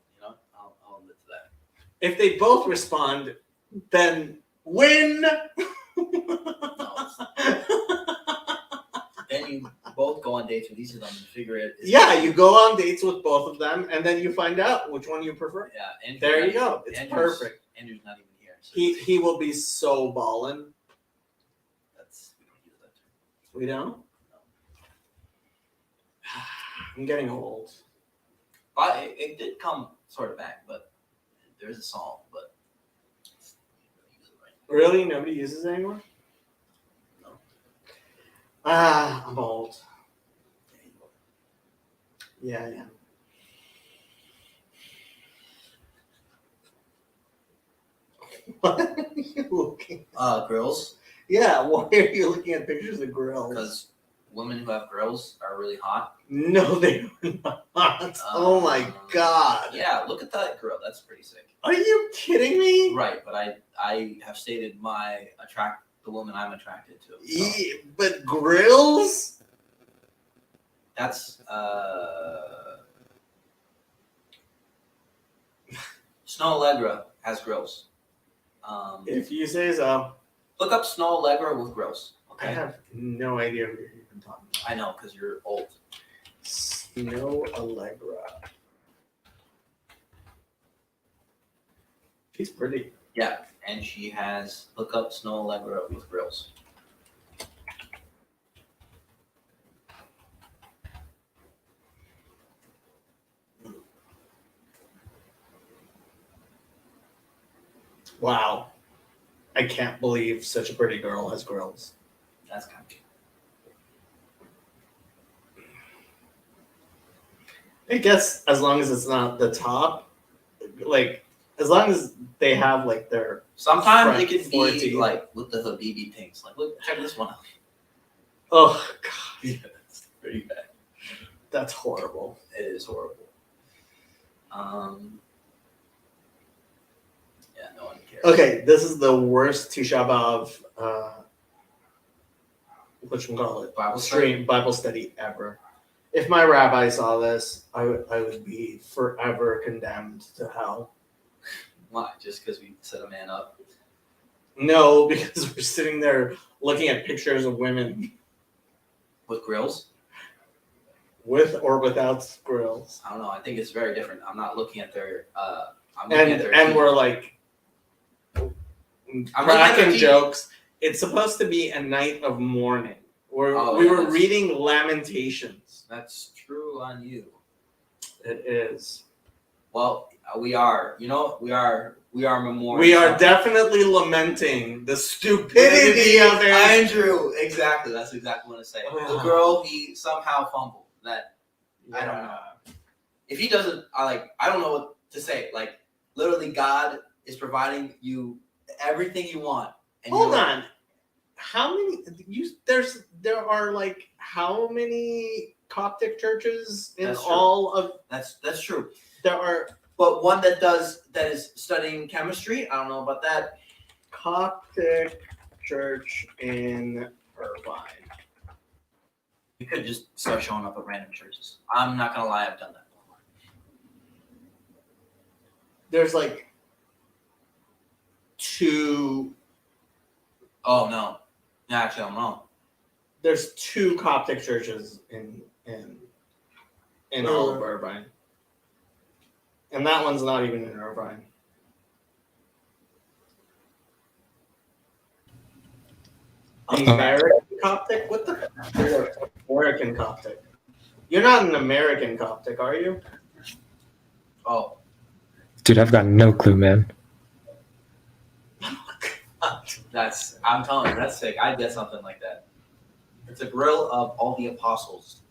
I'll admit to that. If they both respond, then win. Then you both go on dates with each of them and figure it. Yeah, you go on dates with both of them, and then you find out which one you prefer. Yeah, and There you go. It's perfect. Andrew's not even here. So He will be so ballin'. that's we don't use that term. We don't? I'm getting old. But it did come sort of back, but there's a song, but Really? Nobody uses it anymore? No. I'm old. Yeah, I am. What are you looking at? Grills, Yeah, why are you looking at pictures of grills? because women who have grills are really hot. No, they are not. Oh my god. Yeah, look at that grill. That's pretty sick. Are you kidding me? Right, but I have stated the woman I'm attracted to. So Yeah, but grills? that's Snow Allegra has grills. If you say so. Look up Snow Allegra with grills. I Okay, have no idea who you're even talking about. I know because you're old. Snow Allegra. She's pretty. Yeah, and she has look up Snow Allegra with grills. Wow. I can't believe such a pretty girl has grills. That's kind of cute. I guess as long as it's not the top, like as long as they have like their Sometimes front it could be 14. like with the Habibi things. Like, look, check this one out. oh god, Yeah, it's pretty bad. that's horrible. It is horrible. Yeah, no one cares. Okay, this is the worst Tisha B'Av whatchamacallit, Bible study? Bible study ever. If my rabbi saw this, I would be forever condemned to hell. Why? Just because we set a man up? No, because we're sitting there looking at pictures of women With grills? with or without grills. I don't know. I think it's very different. I'm not looking at their. I'm looking at their. And teeth. we're like I'm looking at their cracking teeth. jokes. It's supposed to be a night of mourning. We Oh, were yes. reading Lamentations. That's true on you. It is. Well, we are. You know, we are memorial. We are definitely lamenting the stupidity of it. Andrew. Exactly. That's exactly what I say. The girl he somehow fumbled. That I don't know. If he doesn't, I don't know what to say. Like literally, God is providing you everything you want. And Hold on. How many? There are like how many Coptic churches in That's true. all of? That's true. There are But one that is studying chemistry. I don't know about that. Coptic church in Irvine. You could just start showing up at random churches. I'm not gonna lie, I've done that before. There's like two. Oh no, actually I'm wrong. There's two Coptic churches in all of Irvine, and that one's not even in Irvine. American Coptic? What the? American Coptic. You're not an American Coptic, are you? Oh, Dude, I've got no clue, man. I'm telling you, that's sick. I'd get something like that. It's a grill of all the apostles.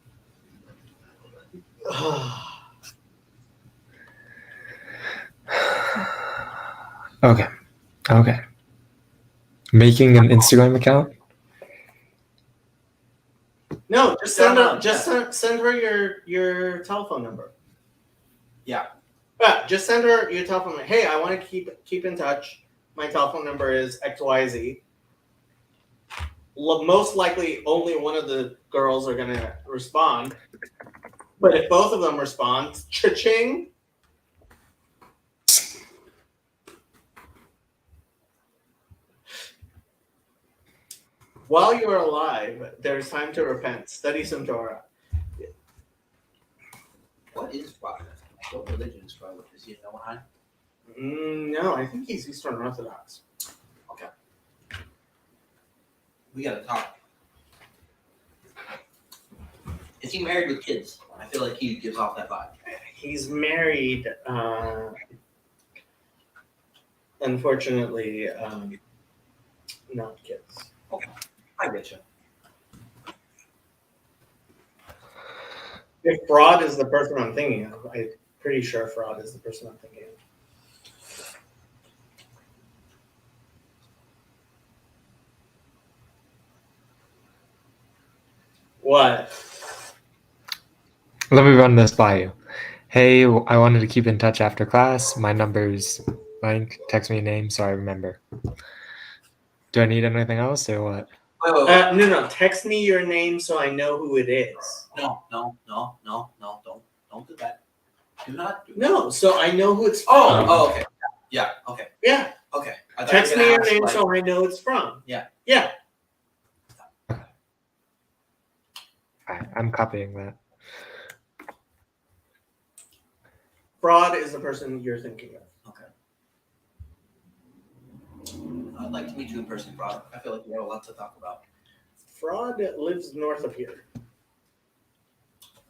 Okay. Making an Instagram account? No, send her your telephone number. Yeah. Yeah, just send her your telephone number. Hey, I want to keep in touch. My telephone number is XYZ. Most likely, only one of the girls are gonna respond. But if both of them respond, cha-ching. While you are alive, there's time to repent. Study some Torah. What is Father? What religion is Father? Is he a Noahide? No, I think he's Eastern Orthodox. Okay. We gotta talk. Is he married with kids? I feel like he gives off that vibe. He's married. Unfortunately, not kids. I get you. If Fraud is the person I'm thinking of, I'm pretty sure Fraud is the person I'm thinking of. What? Let me run this by you. Hey, I wanted to keep in touch after class. My number's blank. Text me a name so I remember. Do I need anything else or what? Wait. No. Text me your name so I know who it is. No. Don't do that. Do not do that. No, so I know who it's from. Oh, okay. Yeah, okay. Yeah. Okay. I thought Text you were me gonna your ask, name like, so I know it's from. Yeah. Yeah. Alright, I'm copying that. Fraud is the person you're thinking of. Okay. I'd like to meet you in person, Fraud. I feel like we have a lot to talk about. Fraud lives north of here.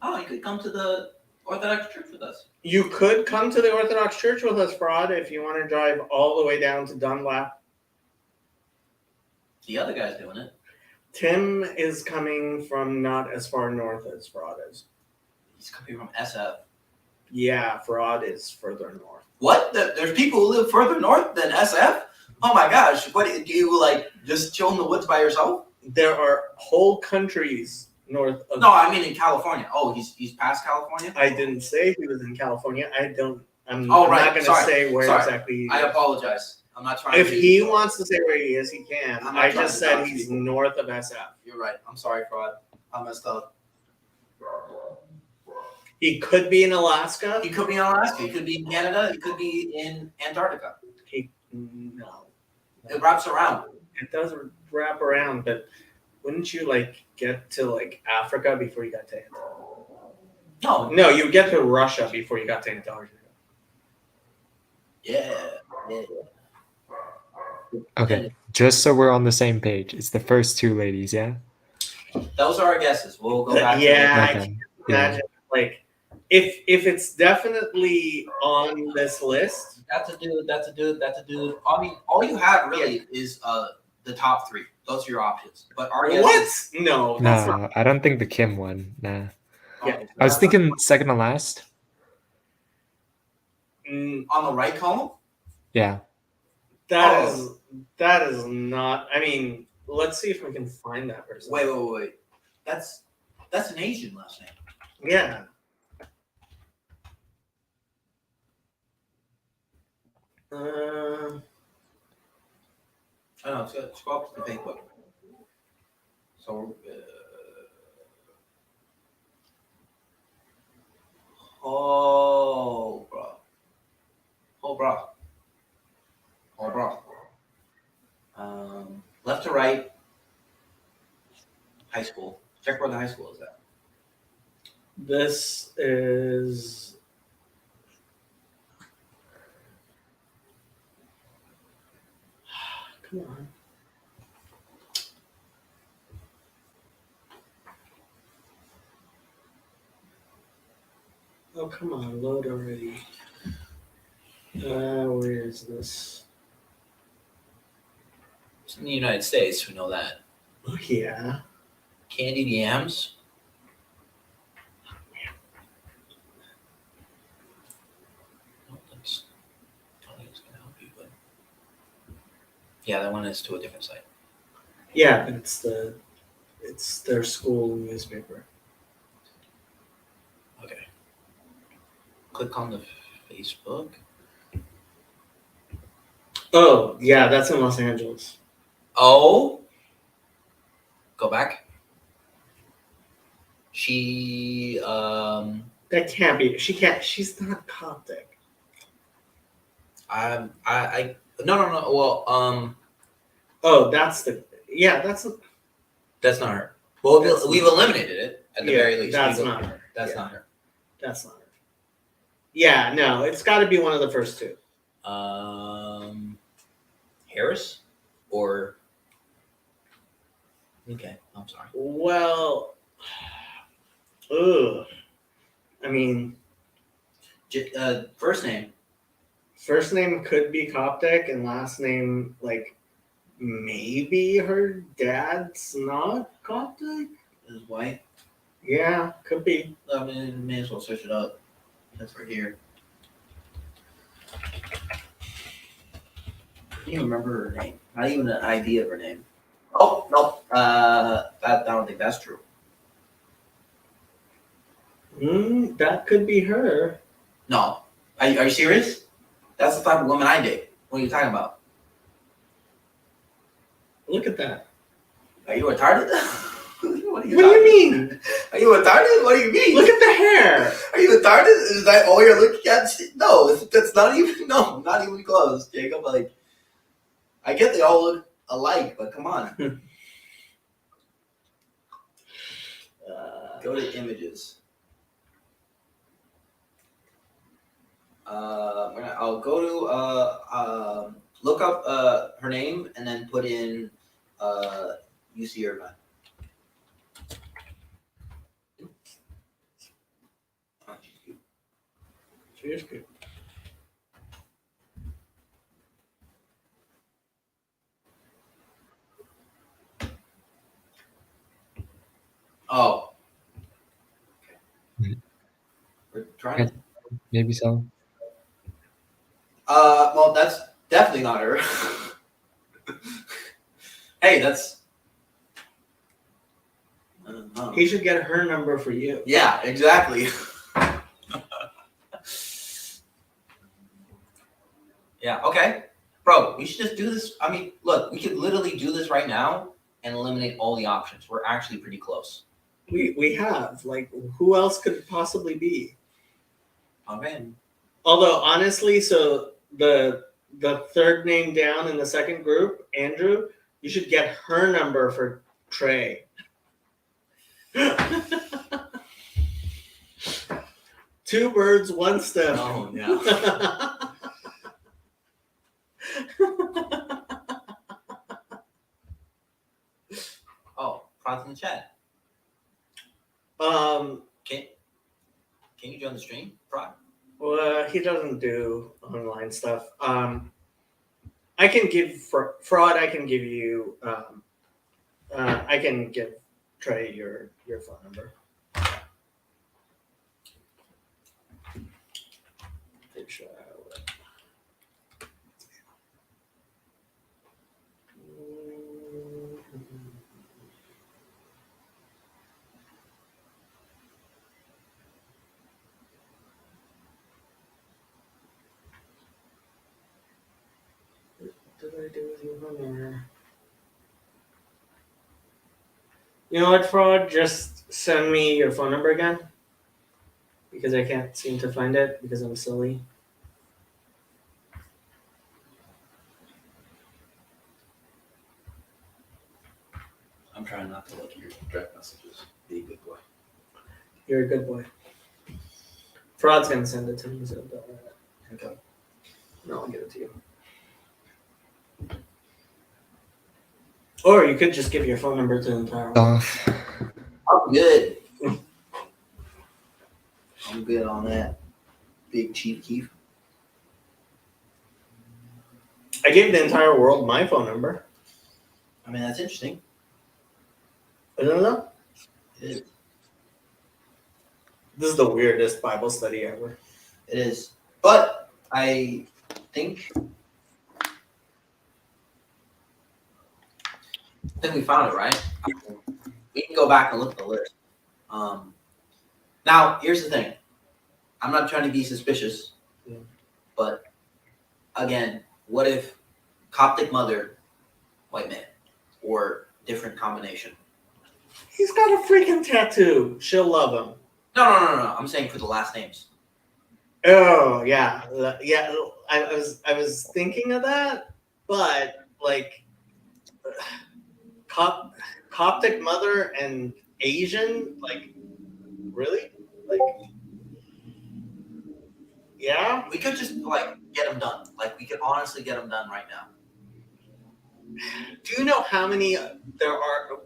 Oh, you could come to the Orthodox Church with us. You could come to the Orthodox Church with us, Fraud, if you want to drive all the way down to Dunlap. The other guy's doing it. Tim is coming from not as far north as Fraud is. He's coming from SF. Yeah, Fraud is further north. What? There's people who live further north than SF? Oh my gosh. What do you, like, just chill in the woods by yourself? There are whole countries north of... No, I mean in California. Oh, he's past California? I didn't say he was in California. I'm Oh, not right. going to Sorry. say where Sorry. exactly he is. I apologize. I'm not trying If to... he wants to say where he is, he can. I'm not I trying just to said dox he's people. north of SF. You're right. I'm sorry, Fraud. I messed up. He could be in Alaska. He could be in Alaska. He could be in Canada. He could be in Antarctica. No. It wraps around. It does wrap around, but wouldn't you like get to like Africa before you got to Antarctica? No, you get to Russia before you got to Antarctica. Yeah. Okay, just so we're on the same page, it's the first two ladies, yeah? Those are our guesses. We'll go back Yeah, I Okay. can imagine like if it's definitely on this list. That's a dude. I mean, all you have really is the top three. Those are your options. But our guesses... What? No, that's not. No, I don't think the Kim one. Nah. Yeah. I was thinking second to last. Mm, On the right column? Yeah. that is not. I mean, let's see if we can find that person. Wait. That's an Asian last name. Yeah. I know. Scroll up to the Facebook. So, bro. Left to right. High school. Check where the high school is at. This is. Come on. Oh, come on, load already. Where is this? It's in the United States. We know that. Oh, yeah. Candied yams. I don't think it's gonna help you, but yeah, that one is to a different site. Yeah, but it's their school newspaper. Okay. Click on the Facebook. Oh, yeah, that's in Los Angeles. Oh. Go back. She That can't be. She's not Coptic. I no. Well, Oh, that's the. Yeah, that's. that's not her. Well, That's we've not- eliminated it at the Yeah, very least. that's We've- not her. That's Yeah. not her. That's not her. Yeah, no, it's got to be one of the first two. Harris or okay. I'm sorry. Well, ugh. I mean, First name. first name could be Coptic, and last name, like, maybe her dad's not Coptic. Is white. Yeah, could be. I mean, may as well search it up. That's right here. I don't even remember her name. Not even an idea of her name. Oh no. I don't think that's true. That could be her. No. Are you serious? That's the type of woman I date. What are you talking about? Look at that. Are you retarded? What do you mean? Are you retarded? What do you mean? Look at the hair. Are you retarded? Is that all you're looking at? No, that's not even. No, not even close, Jacob. Like, I get they all look alike, but come on. Go to images. I'll go to look up her name and then put in UC Irvine. She is good. Oh. Okay. Hmm. We're trying to. Maybe so. Well, that's definitely not her. Hey, that's. I don't know. He should get her number for you. Yeah, exactly. Yeah, okay. Bro, we should just do this. I mean, look, we could literally do this right now and eliminate all the options. We're actually pretty close. We have, like, who else could it possibly be? Okay. Although honestly, so the third name down in the second group, Andrew, you should get her number for Trey. Two birds, one stone. Oh, no. Oh, thoughts in the chat. Can you join the stream, Frog? Well, he doesn't do online stuff. I can give Fraud. I can give you. I can give Trey your phone number. Pretty sure I will. What did I do with your phone number? You know what, Fraud? Just send me your phone number again. Because I can't seem to find it because I'm silly. I'm trying not to look at your direct messages. Be a good boy. You're a good boy. Fraud's gonna send it to me, so don't worry. Okay. No, I'll give it to you. Or you could just give your phone number to the entire world. Off. I'm good. I'm good on that. Big Chief Keef. I gave the entire world my phone number. I mean, that's interesting. I don't know. It is. This is the weirdest Bible study ever. It is. But I think we found it, right? We can go back and look at the list. Now, here's the thing. I'm not trying to be suspicious, but again, what if Coptic mother, white man, or different combination? He's got a freaking tattoo. She'll love him. No. I'm saying for the last names. Oh yeah. I was thinking of that, but like Coptic mother and Asian, like really, like yeah. We could just like get them done. Like we could honestly get them done right now. Do you know how many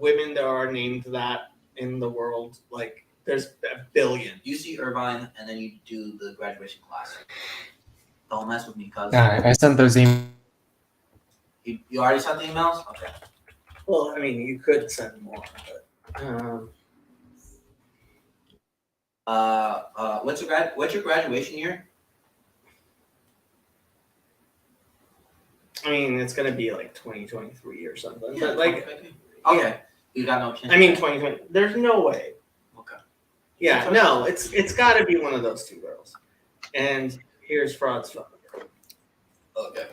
women there are named that in the world? Like there's a billion. You see Irvine, and then you do the graduation class. Don't mess with me, cuz. Alright, I sent those emails. You already sent the emails? Okay. Well, I mean, you could send more, but What's your graduation year? I mean, it's gonna be like 2023 or something. Yeah, But like, okay. You got no chance. I mean, 2020. There's no way. Okay. Yeah, no, it's got to be one of those two girls. And here's Fraud's phone number. Okay.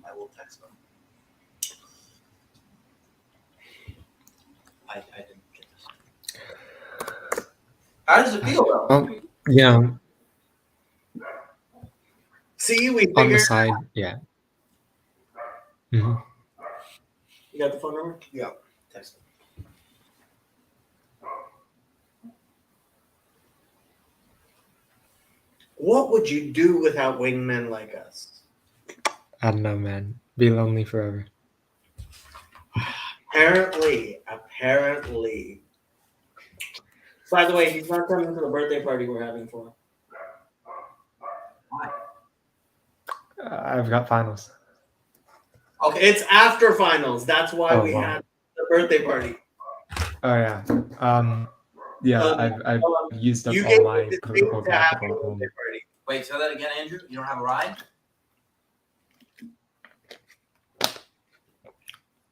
I will text them. I didn't get this. How does it feel though? Oh, yeah, See, we on the figured. side, yeah. hmm You got the phone number? Yeah. Text them. What would you do without wingmen like us? I don't know, man. Be lonely forever. Apparently. By the way, he's not coming to the birthday party we're having for him. Why? I've got finals. Okay. It's after finals. That's why we wow. had the birthday party. Oh yeah. Yeah, I've used up You all gave my me the political date to have capital your at home. birthday party. Wait, say that again, Andrew. You don't have a ride?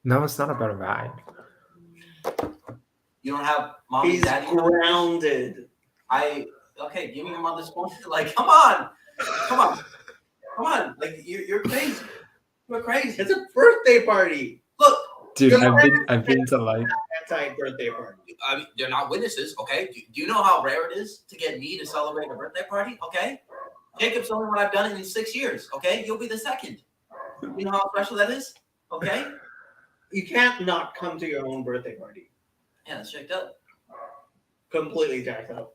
No, it's not about a ride. You don't have mommy He's and daddy? grounded. Okay, give me your mother's phone. Like, come on. Like you're crazy. You're crazy. It's a birthday party. Look, Dude, Good I've been to like Anti-birthday party. I mean, they're not witnesses, okay? Do you know how rare it is to get me to celebrate a birthday party? Okay, Jacob's the only one I've done it in 6 years. Okay, you'll be the second. You know how special that is? Okay. You can't not come to your own birthday party. Yeah, that's checked out. Completely jacked up.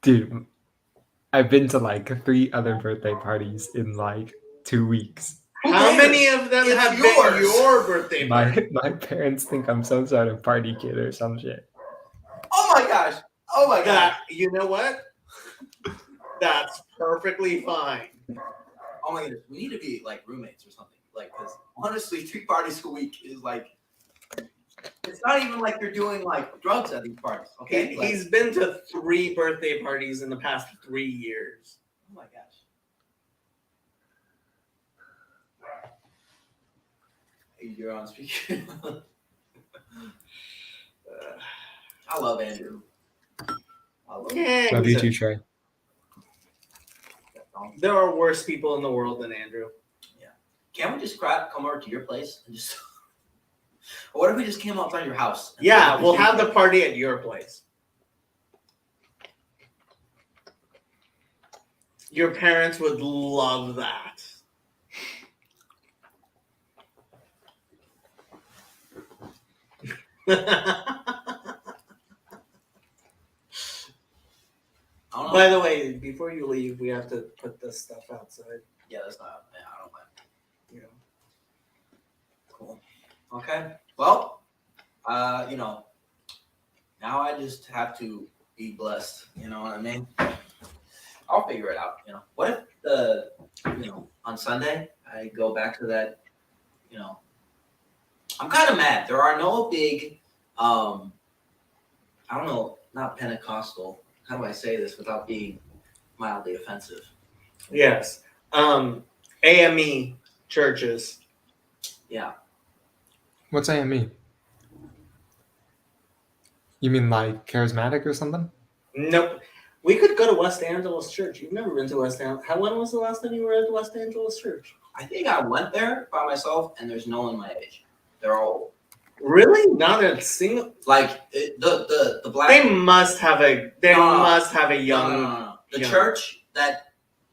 dude, I've been to like 3 other birthday parties in like 2 weeks. How many of them It's have yours. been your birthday party? My parents think I'm some sort of party kid or some shit. Oh my gosh. Oh my gosh. You know what? That's perfectly fine. Oh my goodness. We need to be like roommates or something. Like, because honestly, 3 parties a week is like, it's not even like you're doing like drugs at these parties. Okay. Like, He's been to 3 birthday parties in the past 3 years. oh my gosh. You're on speaker. I love Andrew. I love him. Yeah, Love you he's too, a- Trey. There are worse people in the world than Andrew. Can't we just come over to your place and just? Or what if we just came outside your house? and Yeah, set up we'll a have shoot? the party at your place. Your parents would love that. I don't know. By the way, before you leave, we have to put this stuff outside. Yeah, that's not. Yeah, I don't like. You know. Cool. Okay. Well, Now I just have to be blessed. You know what I mean? I'll figure it out. You know, what if on Sunday I go back to that? You know, I'm kind of mad. There are no big, I don't know, not Pentecostal. How do I say this without being mildly offensive? Yes. AME churches. Yeah. What's AME? You mean like charismatic or something? Nope. We could go to West Angeles Church. You've never been to West Angeles. When was the last time you were at West Angeles Church? I think I went there by myself, and there's no one my age. They're all old. Really? Not a single. Like the black. They must have a. They must have a young. No. The young. church that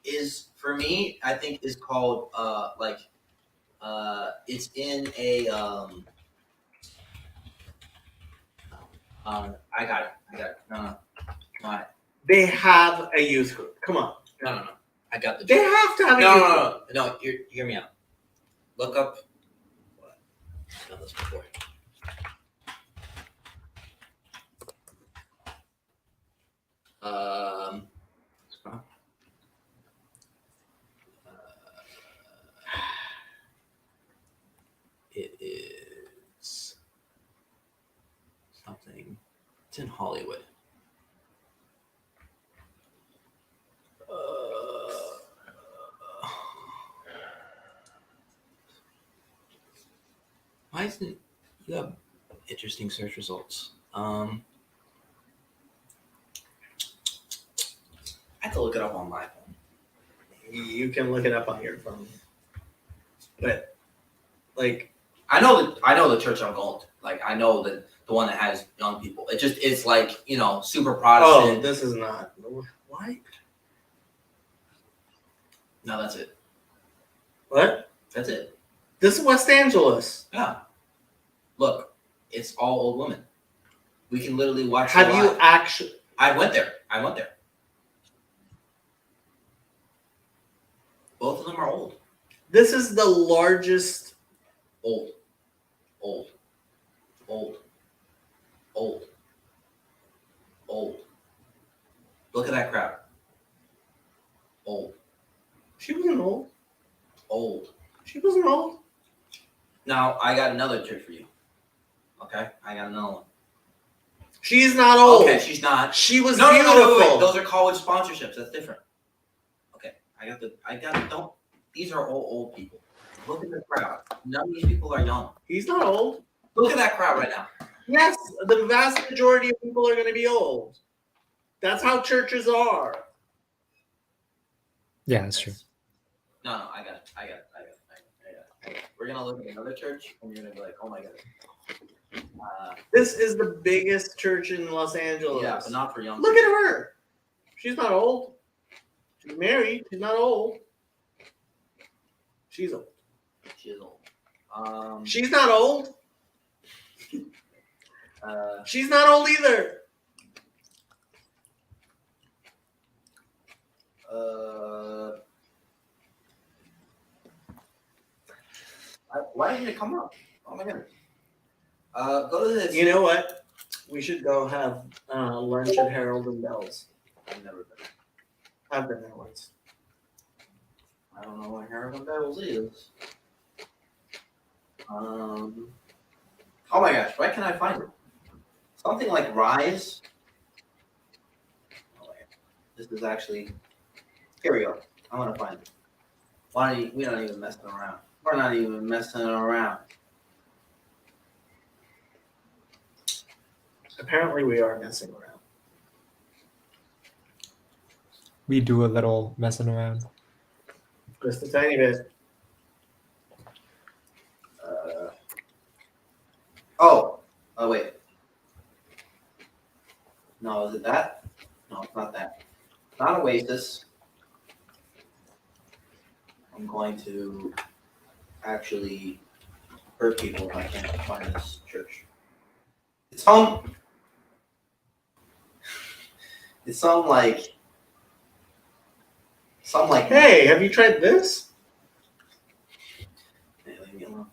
is for me, I think, is called it's in a I got it. No. They have a youth group. Come on. No. I got the. They have to have a youth group. No. Hear me out. Look up. What? I've done this before. It is something. It's in Hollywood. Why isn't you have interesting search results? I have to look it up on my phone. You can look it up on your phone. But like I know the church I'm going to. Like I know the one that has young people. It's like, super Protestant. Oh, this is not. What? No, that's it. What? That's it. This is West Angeles. Yeah. Look, it's all old women. We can literally watch. Have you actually? I went there. Both of them are old. This is the largest. Old. Look at that crowd. Old. She wasn't old. Old. She wasn't old. Now, I got another trick for you. Okay? I got another one. She's not old. Okay, she's not. She was No, beautiful. wait. Those are college sponsorships. That's different. Okay. Don't. These are all old people. Look at the crowd. None of these people are young. He's not old. Look at that crowd right now. Yes, the vast majority of people are going to be old. That's how churches are. Yeah, that's true. No, I got it. We're going to look at another church, and you're going to be like, oh my God. This is the biggest church in Los Angeles. Yeah, but not for young Look people. at her. She's not old. She's married. She's not old. She's old. She is old. She's not old. She's not old either. Why didn't it come up? Oh my God. Go to this. You know what? We should go have lunch at Harold and Bell's. I've never been. I've been there once. I don't know what Harold and Bell's is. Oh my gosh, why can't I find it? Something like Rise. Oh my God. This is actually. Here we go. I want to find it. We don't even messing around. We're not even messing around. Apparently, we are messing around. We do a little messing around. Just a tiny bit. Oh wait. No, is it that? No, it's not that. Not Oasis. I'm going to actually hurt people if I can't find this church. It's some like. Hey, have you tried this? Hey, leave me alone.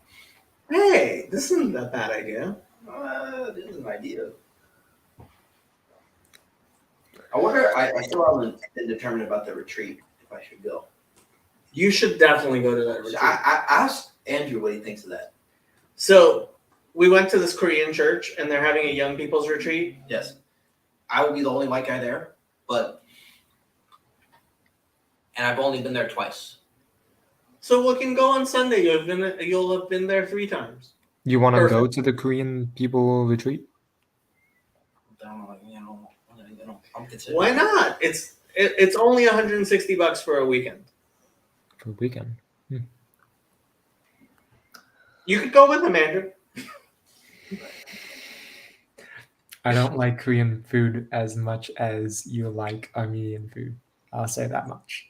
Hey, this isn't a bad idea. This is an idea. I wonder. I still haven't been determined about the retreat if I should go. You should definitely go to that So retreat. I asked Andrew what he thinks of that. So we went to this Korean church, and they're having a young people's retreat. Yes, I will be the only white guy there, and I've only been there twice. So we can go on Sunday. You'll have been there 3 times. You want to Perfect. go to the Korean people retreat? I'm considering. Why not? It's only $160 for a weekend. For a weekend. You could go with him, Andrew. I don't like Korean food as much as you like Armenian food. I'll say that much.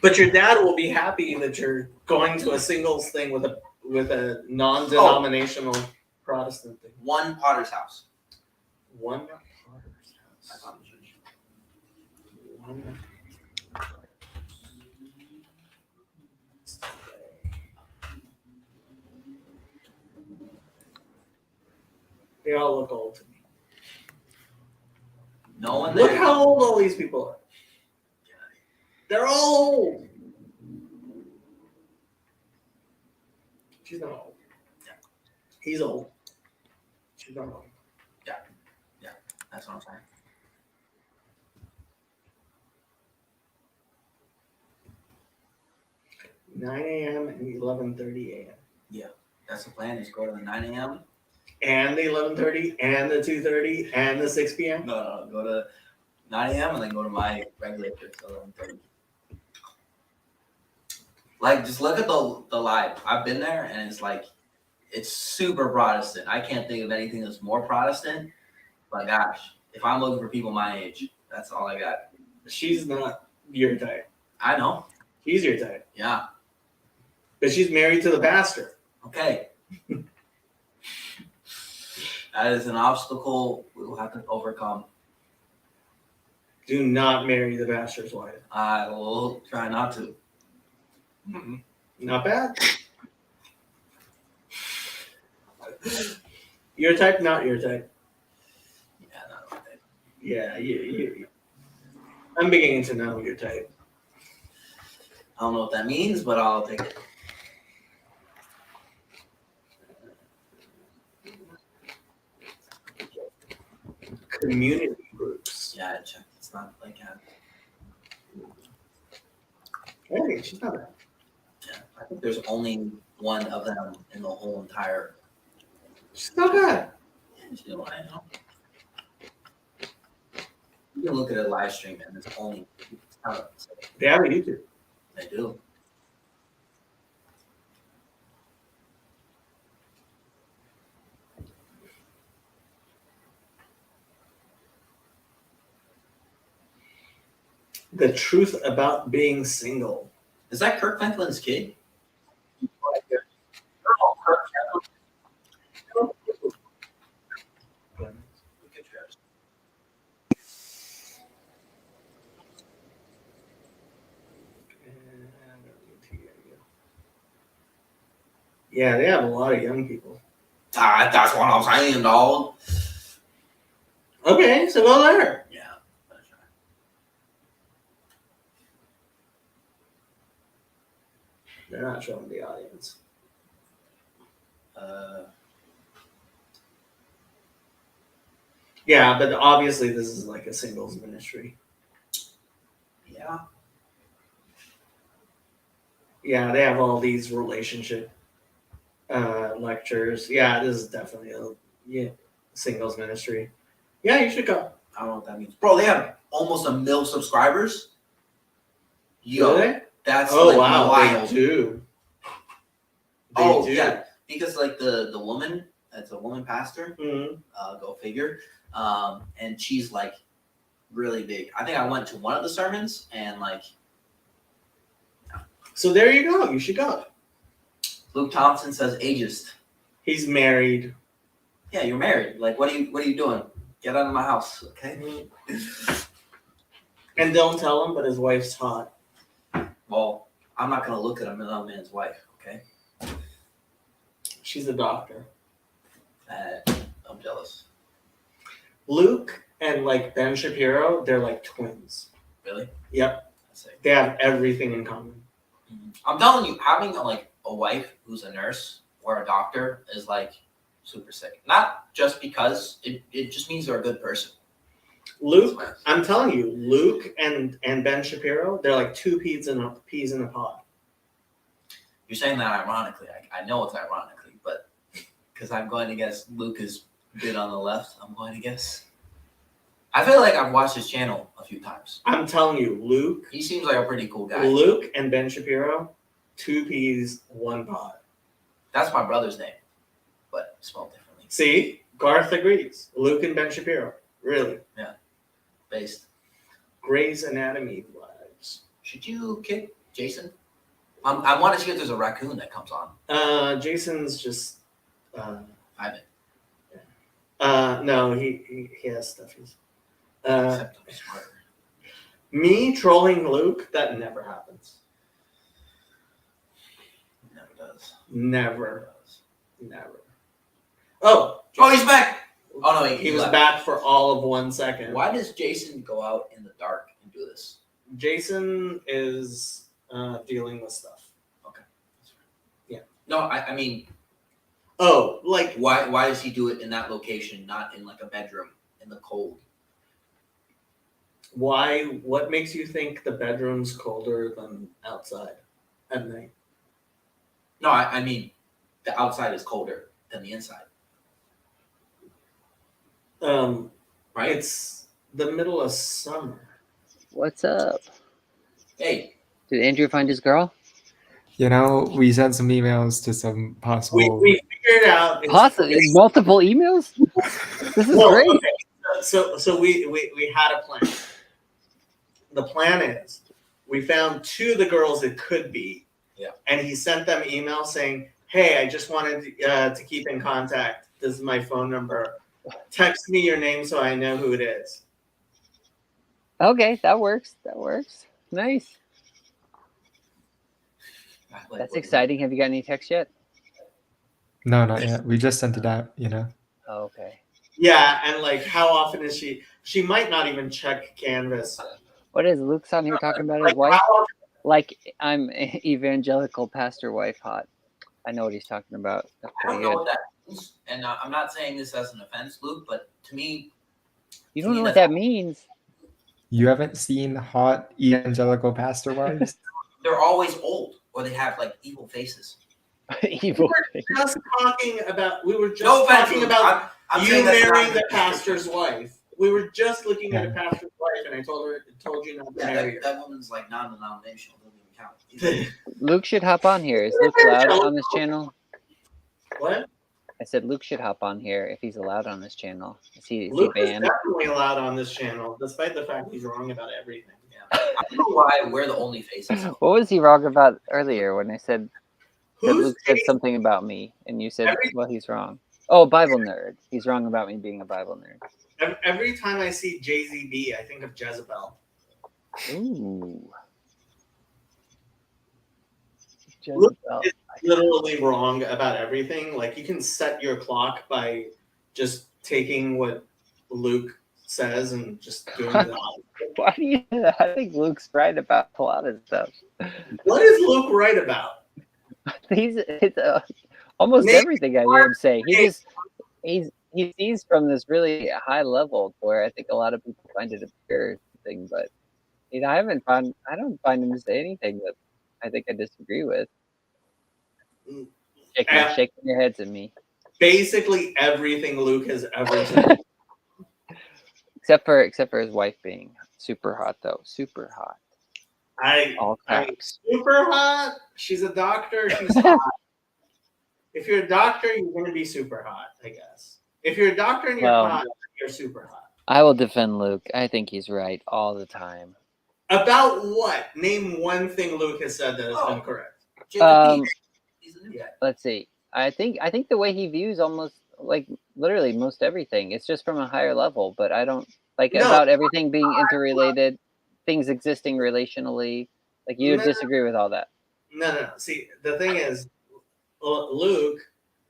But your dad will be happy that you're going to a singles thing with a non-denominational Protestant thing. One Potter's house. One Potter's house. One. They all look old to me. No one Look there. how old all these people are. They're all old. She's not old. Yeah. He's old. She's not old. That's what I'm saying. $9 a.m. and 11:30 a.m. That's the plan. Is go to the 9 a.m. And the 11:30 and the 2:30 and the 6 p.m. No, go to 9 a.m. and then go to my regular church at 11:30. Like, just look at the live. I've been there, and it's super Protestant. I can't think of anything that's more Protestant. But gosh, if I'm looking for people my age, that's all I got. She's not your type. I know. He's your type. Yeah. But she's married to the pastor. Okay. That is an obstacle we will have to overcome. Do not marry the pastor's wife. I will try not to. Not bad. Your type, not your type. Yeah, not okay. Yeah, you. I'm beginning to know your type. I don't know what that means, but I'll take it. Community groups. Yeah, I checked. It's not like Hey, she's not bad. yeah. I think there's only one of them in the whole entire. She's not bad. You know, I know. You can look at a live stream and it's only. They have a YouTube. They do. The truth about being single. Is that Kirk Franklin's kid? Yeah, they have a lot of young people. That's what I'm saying, dog. Okay, so go there. Yeah. They're not showing the audience. Yeah, but obviously this is like a singles ministry. Yeah. Yeah, they have all these relationship lectures. Yeah, this is definitely a singles ministry. Yeah, you should go. I don't know what that means. Bro, they have almost 1 million subscribers. Yo, Do they? that's Oh like wow, wild. they do. They Oh do. yeah, because like the woman, that's a woman pastor. Mhm. Go figure. And she's like really big. I think I went to one of the sermons and like So there you go. You should go. Luke Thompson says ageist. He's married. Yeah, you're married. Like, what are you doing? Get out of my house, okay? And don't tell him, but his wife's hot. Well, I'm not gonna look at another man's wife, okay? She's a doctor. A I'm jealous. Luke and like Ben Shapiro, they're like twins. Really? Yep. That's sick. They have everything in common. I'm telling you, having a wife who's a nurse or a doctor is like super sick. Not just because it just means they're a good person. Luke, I'm telling you, Luke and Ben Shapiro, they're like two peas in a pod. You're saying that ironically. I know it's ironically, but because I'm going to guess Luke is good on the left, I'm going to guess. I feel like I've watched his channel a few times. I'm telling you, Luke. He seems like a pretty cool guy. Luke and Ben Shapiro, two peas, one pod. That's my brother's name, but spelled differently. See, Garth agrees. Luke and Ben Shapiro, really. Yeah, based. Grey's Anatomy vibes. Should you kick Jason? I want to see if there's a raccoon that comes on. Jason's just. Ivan. No, he has stuff. Except I'm smarter. Me trolling Luke, that never happens. Never does. Never. does. Never. Oh, he's back. Oh no, he was left. back for all of 1 second. Why does Jason go out in the dark and do this? Jason is dealing with stuff. Okay. Yeah. No, I mean, Oh, like why does he do it in that location, not in like a bedroom in the cold? why? What makes you think the bedroom's colder than outside at night? No, I mean, the outside is colder than the inside, right? It's the middle of summer. What's up? Hey, Did Andrew find his girl? You know, we sent some emails to some possible. We figured out. it's- Possibly multiple emails. This is Well, great. okay. So we had a plan. The plan is we found two of the girls it could be. Yeah. And he sent them emails saying, "Hey, I just wanted to keep in contact. This is my phone number. Text me your name so I know who it is." Okay, that works. That works. Nice. That's exciting. Have you got any text yet? No, not yet. We just sent it out, you know. Oh, okay. Yeah, and like, how often is she? She might not even check Canvas. What is Luke's on here talking about his Like, wife? how often- Like I'm evangelical pastor wife hot. I know what he's talking about. That's I don't pretty know good. what that means, and I'm not saying this as an offense, Luke, but to me, You don't know what that means. You haven't seen hot evangelical pastor wives? they're always old or they have like evil faces. Evil. just talking about. We were just No offense, talking Luke. about I'm you saying that's marrying not- the pastor's wife. We were just looking at a Yeah. pastor's wife, and I told you not to Yeah, marry her. that woman's like non-denominational. Doesn't even count. Luke should hop on here. Is Luke allowed on this channel? What? I said Luke should hop on here if he's allowed on this channel. Is he Luke is banned? definitely allowed on this channel, despite the fact he's wrong about everything. I don't know why we're the only faces. What was he wrong about earlier when I said that Who's Luke said dating- something about me and you said, Every- well, he's wrong. Oh, Bible nerd. He's wrong about me being a Bible nerd. Every time I see JZB, I think of Jezebel. Ooh. Luke Jezebel. is literally wrong about everything. Like, you can set your clock by just taking what Luke says and just doing the opposite. Why do you? I think Luke's right about a lot of stuff. What is Luke right about? It's almost Maybe everything I hear him say. He sees from this really high level where I think a lot of people find it a pure thing, but I don't find him to say anything that I think I disagree with. Shaking your heads at me. Basically everything Luke has ever said. Except for his wife being super hot though. Super hot. All caps. Super hot. She's a doctor. She's hot. If you're a doctor, you're going to be super hot, I guess. If you're a doctor and you're Well, hot, you're super hot. I will defend Luke. I think he's right all the time. About what? Name one thing Luke has said that has been correct. He's a new guy. Let's see. I think the way he views almost like literally most everything, it's just from a higher level, but I don't like No. about everything being interrelated, things existing relationally. Like you No. disagree with all that. No. See, the thing is, Luke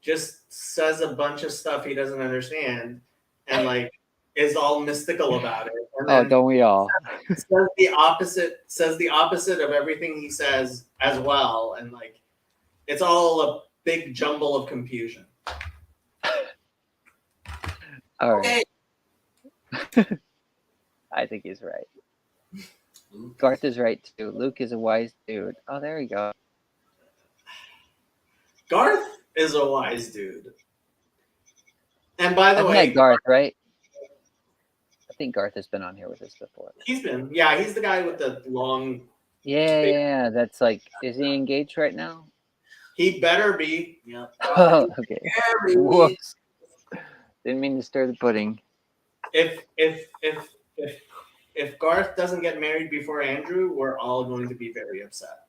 just says a bunch of stuff he doesn't understand, and like is all mystical about it. And Oh, then don't we all? says the opposite of everything he says as well, and like it's all a big jumble of confusion. All right. Okay. I think he's right. Luke. Garth is right too. Luke is a wise dude. Oh, there you go. Garth is a wise dude. And by the I've way, met Garth, right? I think Garth has been on here with us before. he's the guy with the long. Yeah. That's like, is he engaged right now? He better be. Yeah. Oh, okay. Very Whoops. Didn't mean to stir the pudding. If Garth doesn't get married before Andrew, we're all going to be very upset.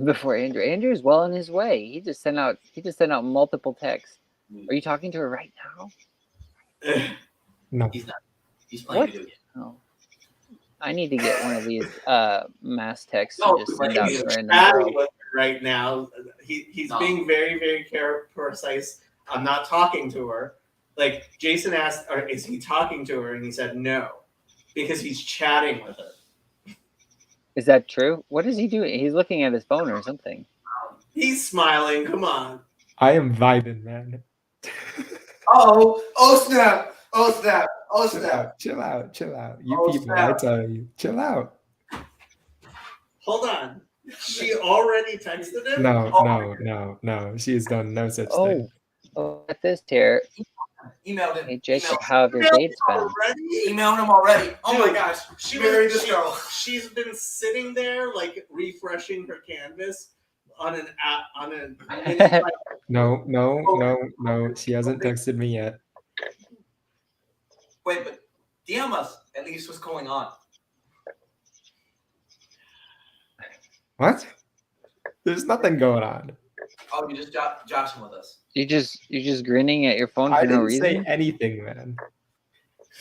Before Andrew. Andrew's well on his way. He just sent out multiple texts. Are you talking to her right now? No. He's not. He's playing What? video games. Oh. I need to get one of these mass texts No, and just but send out he's to random Chatting girls. with her right now. He's No. being very, very precise. I'm not talking to her. Like Jason asked, is he talking to her? And he said no, because he's chatting with her. Is that true? What is he doing? He's looking at his phone or something. He's smiling. Come on. I am vibing, man. Oh snap! Oh snap! Oh Chill snap! out, chill out, chill out. You Oh, people, snap. I tell you, chill out. Hold on. She already texted him? No. She has done no such Oh, thing. at this here. Emailed him. Hey Jacob, Emailed how have your dates been? Already? Emailed him already. Oh my Dude, gosh! She Marry was- this girl. She's been sitting there like refreshing her canvas on an app on a No. She hasn't texted me yet. Wait, but DM us at least what's going on. What? There's nothing going on. Oh, you just joshing with us. You're just grinning at your phone for I no didn't say reason. anything, man.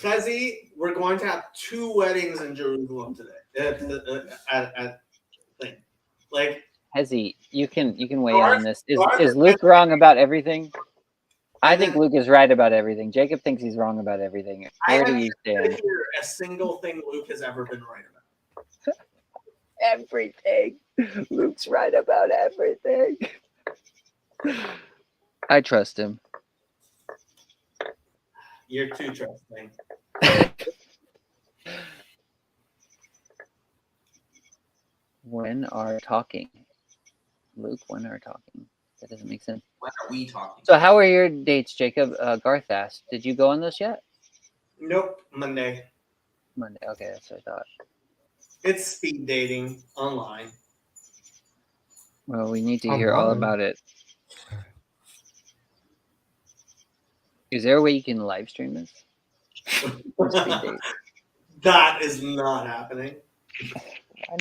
Chazi, we're going to have 2 weddings in Jerusalem today. At thing. Like Hezzy, you can weigh in on Garth- this. Is Garth is is Luke wrong about everything? I And think then- Luke is right about everything. Jacob thinks he's wrong about everything. I Where do haven't you heard stand? a single thing Luke has ever been right about. Everything. Luke's right about everything. I trust him. You're too trusting. When are talking? Luke, when are talking? That doesn't make sense. When are we talking? So how are your dates, Jacob? Garth asked. Did you go on those yet? Nope, Monday. Monday. Okay, that's what I thought. It's speed dating online. Well, we need to hear all Online. about it. Is there a way you can live stream this? Speed date. That is not happening. Why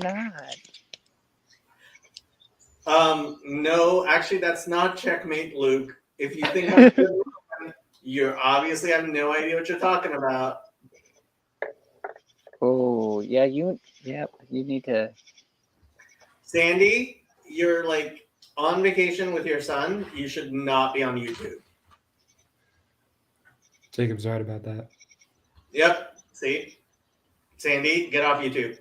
not? No, actually, that's not checkmate, Luke. If you think I'm good, you obviously have no idea what you're talking about. Oh, yeah, you need to. Sandy, you're like on vacation with your son. You should not be on YouTube. Jacob's right about that. Yep. See, Sandy, get off YouTube.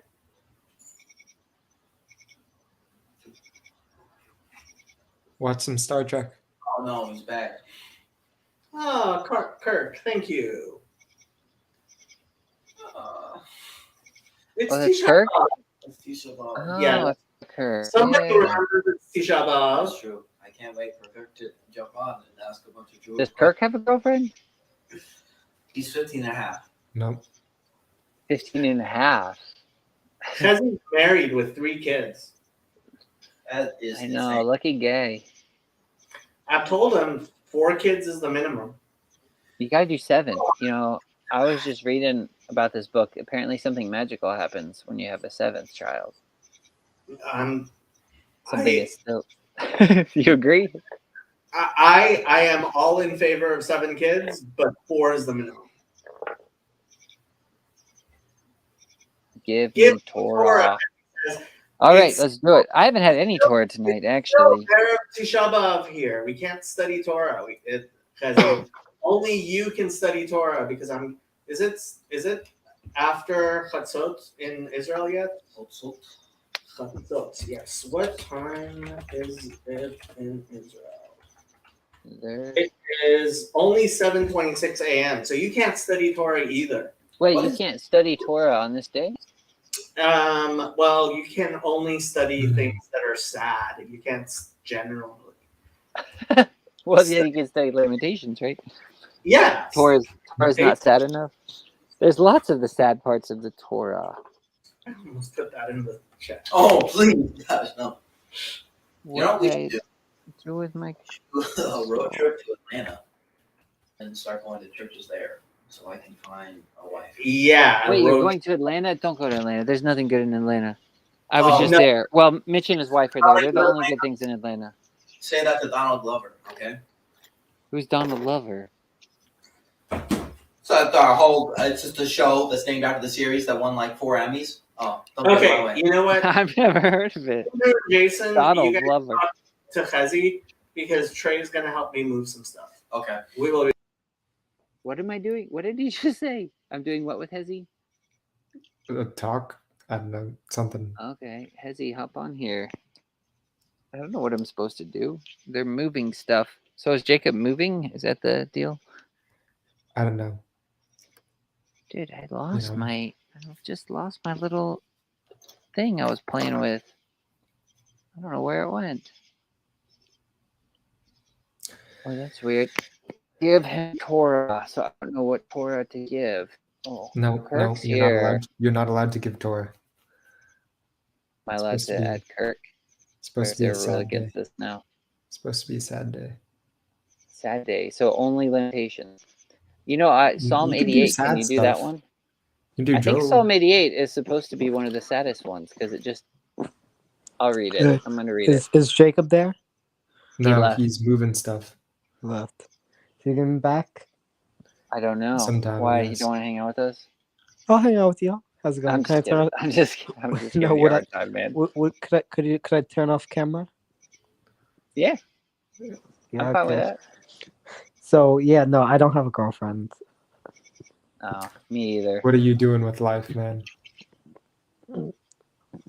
Watch some Star Trek. Oh no, he's back. Oh, Kirk, thank you. It's Oh, that's Tisha Kirk? B'Av. It's Tisha B'Av. Oh, Yeah. I like her. Somebody Yeah. remembers it's Tisha B'Av. That's true. I can't wait for Kirk to jump on and ask a bunch of Jewish Does Kirk have a girlfriend? He's 15 and a half. Nope. 15 and a half. Chezzy's married with 3 kids. That is I know, insane. lucky gay. I've told him 4 kids is the minimum. You gotta do 7. You know, I was just reading about this book. Apparently, something magical happens when you have a 7th child. Something I, is still. You agree? I am all in favor of 7 kids, but 4 is the minimum. Give Give me Torah. All right, It's- let's do it. I haven't had any Torah tonight, actually. Erev Tisha B'Av here. We can't study Torah. Chezi. Only you can study Torah because I'm. Is it after Chatzot in Israel yet? Chatzot. Yes. What time is it in Israel? There. It is only 7:26 a.m. So you can't study Torah either. Wait, What you is- can't study Torah on this day? Well, you can only study things that are sad. You can't generally. Well, yeah, you can study Lamentations, right? Yeah. Torah's not sad enough. There's lots of the sad parts of the Torah. I almost put that in the chat. Oh, please, gosh, no. You know What what we did should I do with my? do? A road trip to Atlanta and start going to churches there so I can find a wife. Yeah. Wait, you're going to Atlanta? Don't go to Atlanta. There's nothing good in Atlanta. I was Oh, just no. there. Well, Mitch and his wife are there. They're the only good things in Atlanta. Say that to Donald Glover, okay? Who's Donald Glover? So it's our whole, it's just a show that's named after the series that won like 4 Emmys. Oh, don't get my Okay, way. you know what? I've never heard of it. Jason, Donald you guys Glover. talk to Chezi because Trey's gonna help me move some stuff. Okay. We will. What am I doing? What did he just say? I'm doing what with Hezi? Talk. I don't know, something. Okay, Hezi, hop on here. I don't know what I'm supposed to do. They're moving stuff. So is Jacob moving? Is that the deal? I don't know. Dude, I lost know. I've just lost my little thing I was playing with. I don't know where it went. Oh, that's weird. Give him Torah. So I don't know what Torah to give. Oh, No, Kirk's you're not here. allowed. You're not allowed to give Torah. Am I allowed to add Kirk? It's supposed to be They're a really sad day. against this now. It's supposed to be a sad day. Sad day. So only Lamentations. You know, Psalm You can do 88. Can sad you do that stuff. one? You can do I think Job. Psalm 88 is supposed to be one of the saddest ones because it just. I'll read it. I'm going to read it. Is Jacob there? No, left. he's moving stuff. Left. Is he getting back? I don't know. Sometime, Why? I You guess. don't want to hang out with us? I'll hang out with you. How's it going? I'm Can I just turn kidding. off? I'm just No, giving you would a I- hard time, man. Could I turn off camera? Yeah, Yeah, I'm fine with okay. that. So yeah, no, I don't have a girlfriend. Oh, me either. What are you doing with life, man?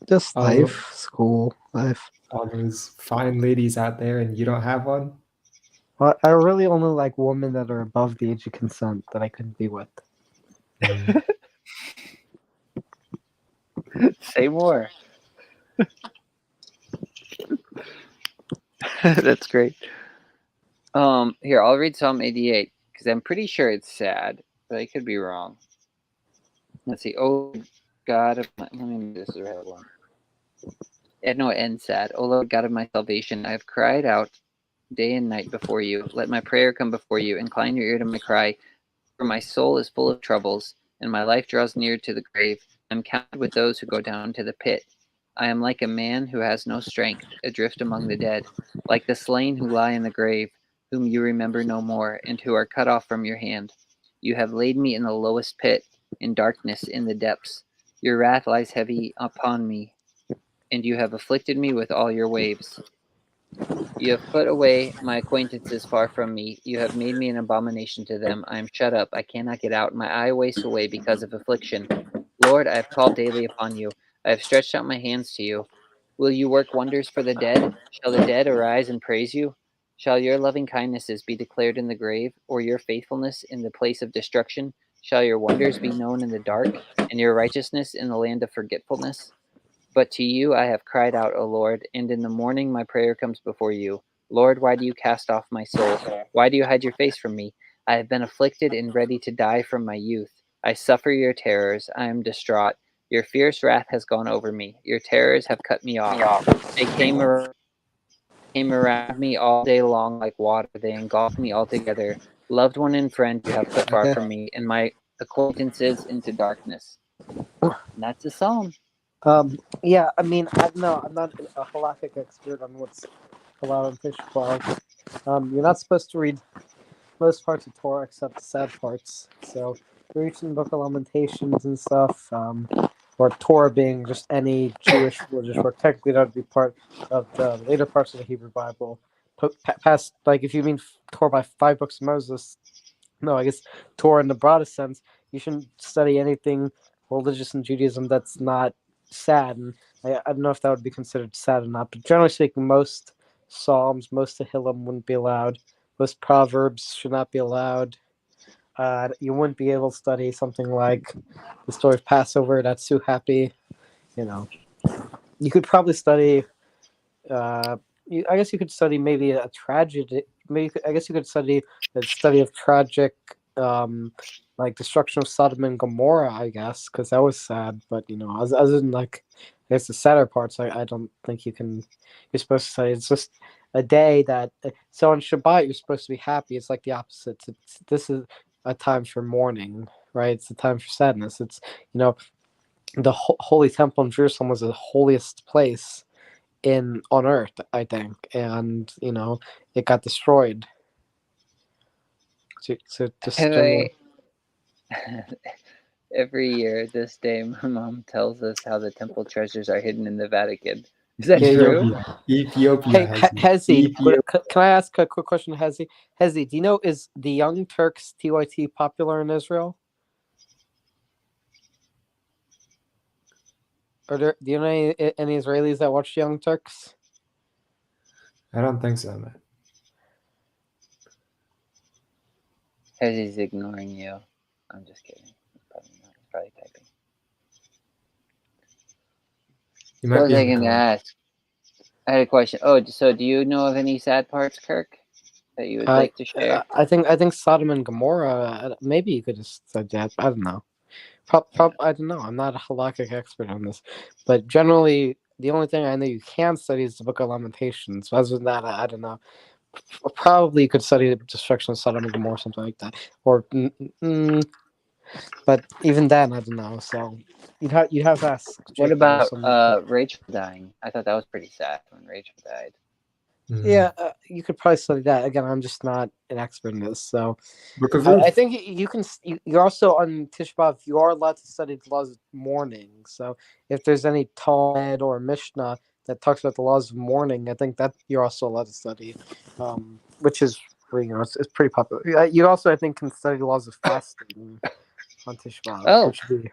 Just Oh, life, school, life. All those fine ladies out there, and you don't have one? Well, I really only like women that are above the age of consent that I couldn't be with. Say more. That's great. Here, I'll read Psalm 88 because I'm pretty sure it's sad, but I could be wrong. Let's see. Oh God of my, let me make this the right one. No, it ends sad. Oh Lord God of my salvation, I have cried out day and night before you. Let my prayer come before you. Incline your ear to my cry, for my soul is full of troubles, and my life draws near to the grave. I am counted with those who go down to the pit. I am like a man who has no strength, adrift among the dead, like the slain who lie in the grave, whom you remember no more, and who are cut off from your hand. You have laid me in the lowest pit, in darkness, in the depths. Your wrath lies heavy upon me, and you have afflicted me with all your waves. You have put away my acquaintances far from me. You have made me an abomination to them. I am shut up. I cannot get out. My eye wastes away because of affliction. Lord, I have called daily upon you. I have stretched out my hands to you. Will you work wonders for the dead? Shall the dead arise and praise you? Shall your loving kindnesses be declared in the grave, or your faithfulness in the place of destruction? Shall your wonders be known in the dark, and your righteousness in the land of forgetfulness? But to you I have cried out, O Lord, and in the morning my prayer comes before you. Lord, why do you cast off my soul? Why do you hide your face from me? I have been afflicted and ready to die from my youth. I suffer your terrors. I am distraught. Your fierce wrath has gone over me. Your terrors have cut me off. They came around me all day long like water. They engulfed me altogether. Loved one and friend you have put far Okay. from me, and my acquaintances into darkness. And that's a psalm. Yeah, I mean, I'm not a halachic expert on what's halal and fish clause. You're not supposed to read most parts of Torah except the sad parts. So, you're reaching the Book of Lamentations and stuff. or Torah being just any Jewish religious work. Technically, that would be part of the later parts of the Hebrew Bible. Past, like, if you mean Torah by 5 books of Moses, no, I guess Torah in the broadest sense, you shouldn't study anything religious in Judaism that's not sad. And I don't know if that would be considered sad or not, but generally speaking, most Psalms, most Tehillim wouldn't be allowed. Most Proverbs should not be allowed. You wouldn't be able to study something like the story of Passover. That's too happy. You know, you could probably study. I guess you could study maybe a tragedy. I guess you could study the study of tragic, like destruction of Sodom and Gomorrah. I guess because that was sad. But other than like, I guess the sadder parts, I don't think you're supposed to study. It's just a day that. So on Shabbat, you're supposed to be happy. It's like the opposite. This is a time for mourning, right? It's a time for sadness. It's the Holy Temple in Jerusalem was the holiest place on earth, I think, and it got destroyed. So just generally, Every year this day, my mom tells us how the temple treasures are hidden in the Vatican. Is that Yeah, true? Ethiopia hey, has Hezi, can I ask a quick question, Hezi? Hezi, do you know, is the Young Turks TYT popular in Israel? Do you know any Israelis that watch Young Turks? I don't think so, man. He's ignoring you. I'm just kidding. Probably not. He's probably typing. You What might was be I in the going to car. ask? I had a question. Oh, so do you know of any sad parts, Kirk, that you would like to share? I think Sodom and Gomorrah. Maybe you could just said that. I don't know. I don't know. I'm not a halakhic expert on this, but generally, the only thing I know you can study is the Book of Lamentations. Other than that, I don't know. Probably you could study the destruction of Sodom and Gomorrah, something like that. Or, but even then, I don't know. So you'd have to ask What Jacob or about someone. Rachel dying? I thought that was pretty sad when Rachel died. Yeah, you could probably study that. Again, I'm just not an expert in this, so Book of Ruth. I think you can. You're also on Tisha B'av. You are allowed to study the laws of mourning. So if there's any Talmud or Mishnah that talks about the laws of mourning, I think that you're also allowed to study, which is it's pretty popular. You also, I think, can study the laws of fasting on Tisha B'av, Oh, which would be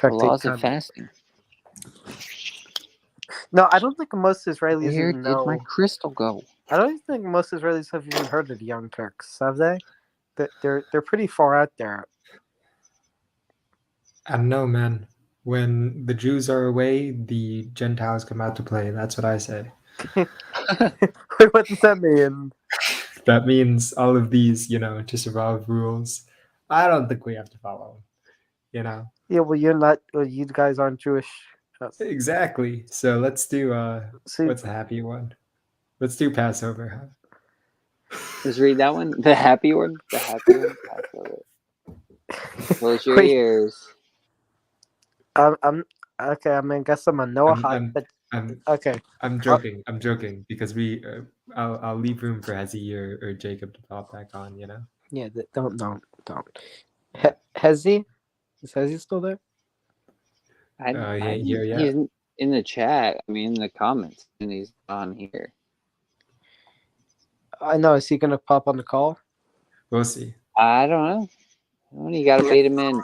the laws of fasting. No, I don't think most Israelis Where even did my know. crystal go? I don't even think most Israelis have even heard of the Young Turks, have they? They're pretty far out there. I don't know, man. When the Jews are away, the Gentiles come out to play. That's what I say. What does that mean? That means all of these, to survive rules. I don't think we have to follow them. Yeah, well, you're not. Well, you guys aren't Jewish. Exactly. So let's do See, what's a happy one? Let's do Passover. Just read that one. The happy one. The happy one. Passover. Close your ears. I'm okay. I mean, I guess I'm a Noahide, but okay. I'm joking. I'm joking because I'll leave room for Hezi or Jacob to pop back on. Yeah, don't. Hezi, is Hezi still there? He ain't here yet. He's in the chat. I mean, in the comments, and he's on here. I know. Is he gonna pop on the call? We'll see. I don't know. You gotta bait him in.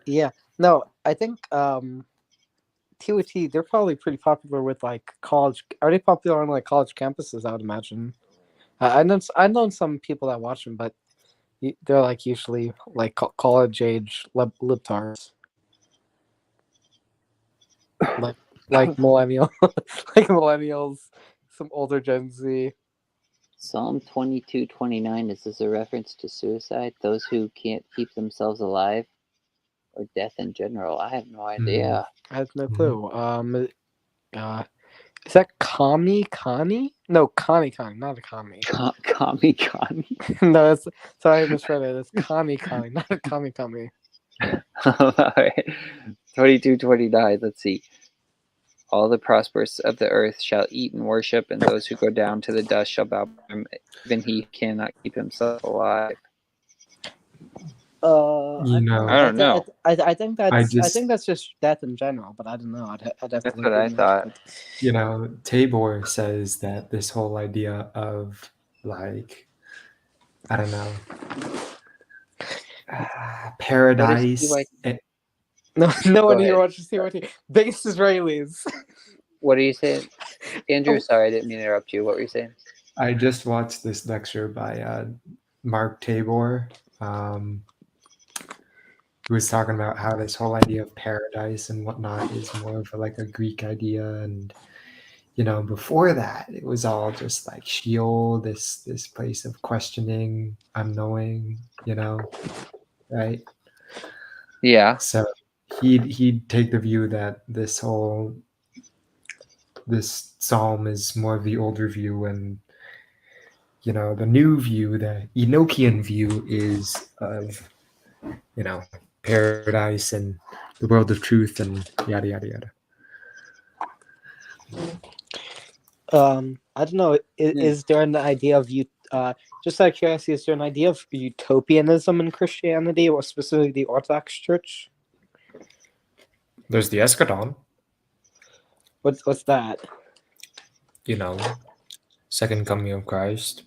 Yeah. No, I think TOT, they're probably pretty popular with like college. Are they popular on like college campuses? I would imagine. I know some people that watch them, but they're like usually like college age libtards, like millennial, like millennials, some older Gen Z. Psalm 22:29. Is this a reference to suicide? Those who can't keep themselves alive, or death in general? I have no idea. I have no clue. Is that Kami? No, Kami, not a Kami. Kami. No, that's sorry, I misread it. It's Kami, not a Kami. All right. 22:29. Let's see. All the prosperous of the earth shall eat and worship, and those who go down to the dust shall bow before him. Even he cannot keep himself alive. You know, I don't know. I think I that's just, just death in general, but I don't know. I'd have That's to what look I into it, thought. but- you know, Tabor says that this whole idea of like, I don't know, What is paradise. TYT? No Go one here ahead. watches TYT. Biggest Israelis. What are you saying, Andrew? Oh. Sorry, I didn't mean to interrupt you. What were you saying? I just watched this lecture by Mark Tabor, who was talking about how this whole idea of paradise and whatnot is more of like a Greek idea, and you know, before that, it was all just like Sheol, this place of questioning, unknowing, you know, right? Yeah. So he'd take the view that this psalm is more of the older view, and you know, the new view, the Enochian view, is of, you know, paradise and the world of truth and yada yada yada. I don't know. Is there an idea of you? Just out of curiosity, is there an idea of utopianism in Christianity, or specifically the Orthodox Church? There's the eschaton, What's that? you know, second coming of Christ.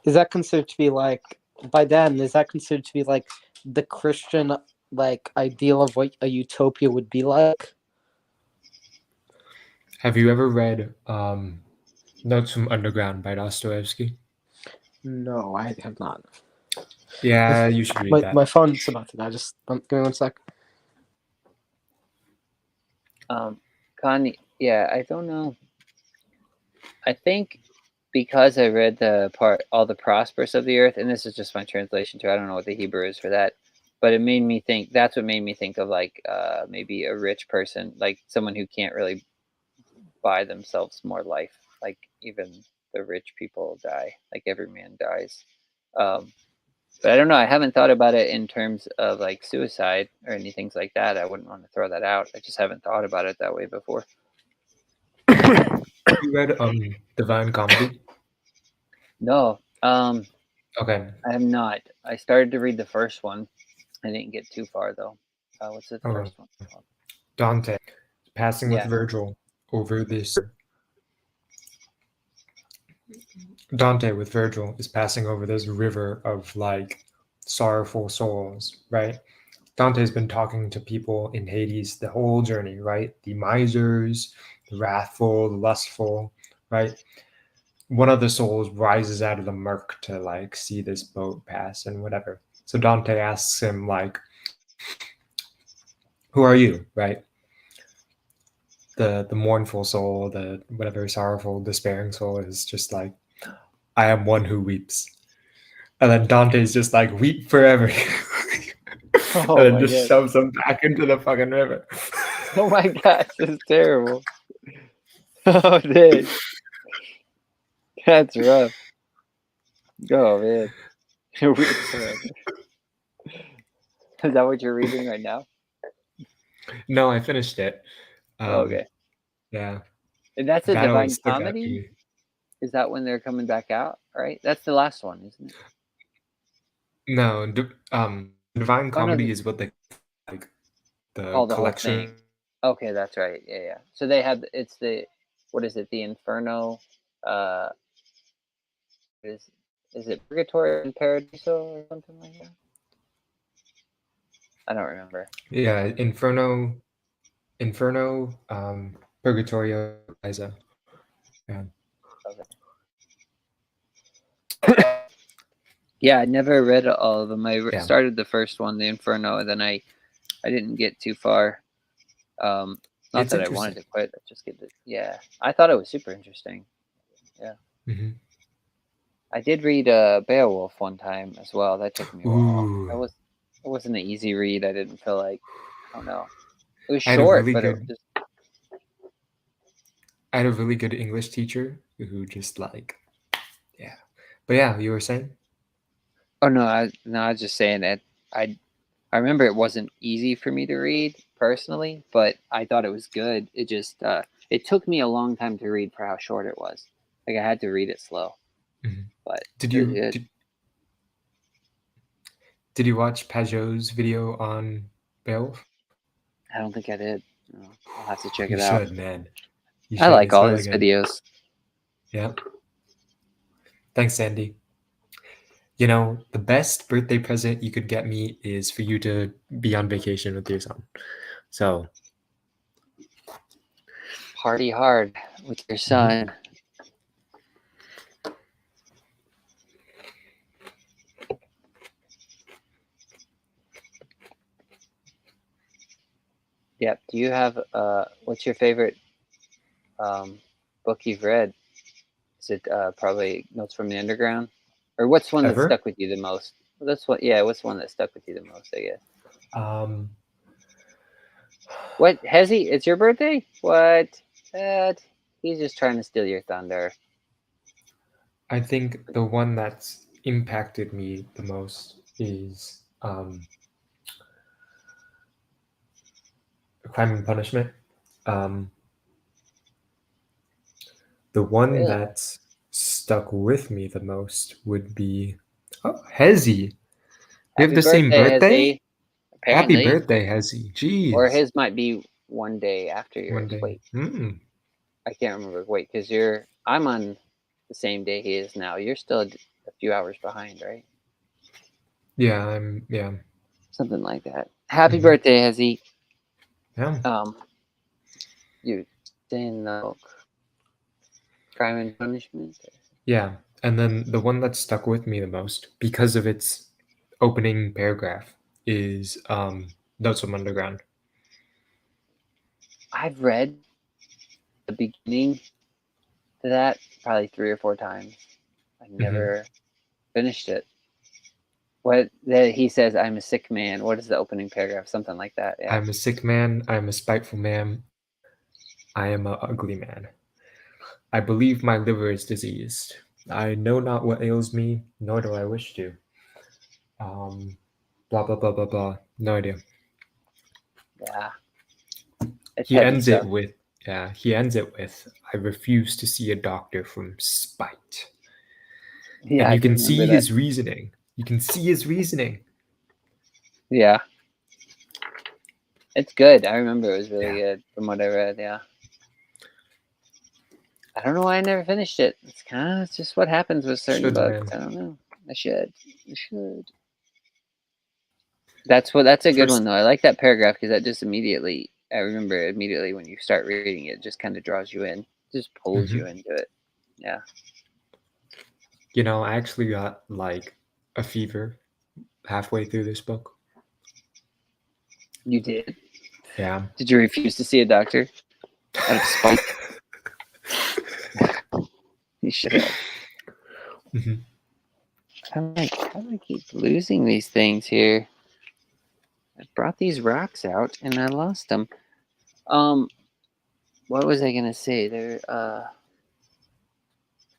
Is that considered to be like, by then? Is that considered to be like the Christian like ideal of what a utopia would be like? Have you ever read Notes from Underground by Dostoevsky? No, I have not. Yeah, you should read that. My phone's about to die. Just give me 1 sec. Connie, yeah, I don't know. I think because I read the part, all the prosperous of the earth, and this is just my translation too. I don't know what the Hebrew is for that, but it made me think. That's what made me think of like maybe a rich person, like someone who can't really buy themselves more life. Like even the rich people die. Like every man dies. But I don't know. I haven't thought about it in terms of like suicide or anything like that. I wouldn't want to throw that out. I just haven't thought about it that way before. You read Divine Comedy? No, Okay. I have not. I started to read the first one. I didn't get too far though. What's the Okay. first one called? Dante passing with Yeah. Virgil over this. Dante with Virgil is passing over this river of like sorrowful souls, right? Dante's been talking to people in Hades the whole journey, right? The misers, the wrathful, the lustful, right? One of the souls rises out of the murk to like see this boat pass and whatever. So Dante asks him like, who are you, right? The mournful soul, the whatever sorrowful, despairing soul is just like, I am one who weeps. And then Dante's just like, weep forever. Oh and then my just god. shoves him back into the fucking river. Oh my gosh, this is terrible. Oh dude. That's rough. Oh man. Weep forever. Is that what you're reading right now? No, I finished it. Okay. Yeah. And that's I a got all Divine stuck after Comedy? me. Is that when they're coming back out? Right? That's the last one, isn't it? No, Divine Oh no, Comedy is what they like the oh, the whole collection. thing. Okay, that's right. Yeah, yeah. So they have it's the what is it? The Inferno. Is it Purgatory and Paradiso or something like that? I don't remember. Yeah, Inferno, Purgatorio, Liza. Yeah. Okay. Yeah, I never read all of them. I Yeah. started the first one, the Inferno, and then I didn't get too far. Not It's that I wanted interesting. to quit. I just get it. Yeah, I thought it was super interesting. Yeah. Mhm. I did read Beowulf one time as well. That took me a while. Ooh. It wasn't an easy read. I didn't feel like I don't know. It was I had a short, really but it was good just I had a really good English teacher who just like, yeah. But yeah, you were saying? oh no, I was just saying that I remember it wasn't easy for me to read personally, but I thought it was good. It just it took me a long time to read for how short it was. Like I had to read it slow. Mhm. But Did it was you good. Did you watch Pajot's video on Beowulf? I don't think I did. No, I'll have to check You it out. should, man. You I should. like It's all really his good. videos. Yeah. Thanks, Sandy. You know, the best birthday present you could get me is for you to be on vacation with your son. So, Party hard with your son. Yep. Do you have what's your favorite book you've read? Is it probably Notes from the Underground? Or what's one that Ever? stuck with you the most? That's what what's one that stuck with you the most, I guess. What, Hezzy? It's your birthday? What? He's just trying to steal your thunder. I think the one that's impacted me the most is Crime and Punishment. The one Really? that's stuck with me the most would be Hezzy. We have Happy the same birthday, birthday? Hezzy. Happy Apparently. birthday, Hezzy. Jeez. Or his might be one day after One yours. day. Wait, Mm. I can't remember. Wait, because I'm on the same day he is now. You're still a few hours behind, right? Yeah, Something like that. Happy Mhm. birthday, Hezzy. Yeah. You saying the Crime and Punishment? Yeah. And then the one that stuck with me the most, because of its opening paragraph, is Notes from Underground. I've read the beginning to that probably 3 or 4 times. I never finished it. What that he says, I'm a sick man. What is the opening paragraph? Something like that. Yeah. I'm a sick man. I'm a spiteful man. I am a ugly man. I believe my liver is diseased. I know not what ails me, nor do I wish to. Blah blah blah blah blah. No idea. Yeah. It's He heavy ends stuff. it with I refuse to see a doctor from spite. Yeah, And I you can remember see that. his reasoning. Yeah. It's good. I remember it was really good from what I read. Yeah. I don't know why I never finished it. It's just what happens with certain Should, books. man. I don't know. I should. That's a good First- one though. I like that paragraph because that just I remember immediately when you start reading it, just kind of draws you in, just pulls you into it. Yeah. You know, I actually got like a fever halfway through this book. You did? Yeah. Did you refuse to see a doctor out of spite? You should have. Mhm. I'm like, how do I keep losing these things here? I brought these rocks out and I lost them. What was I gonna say?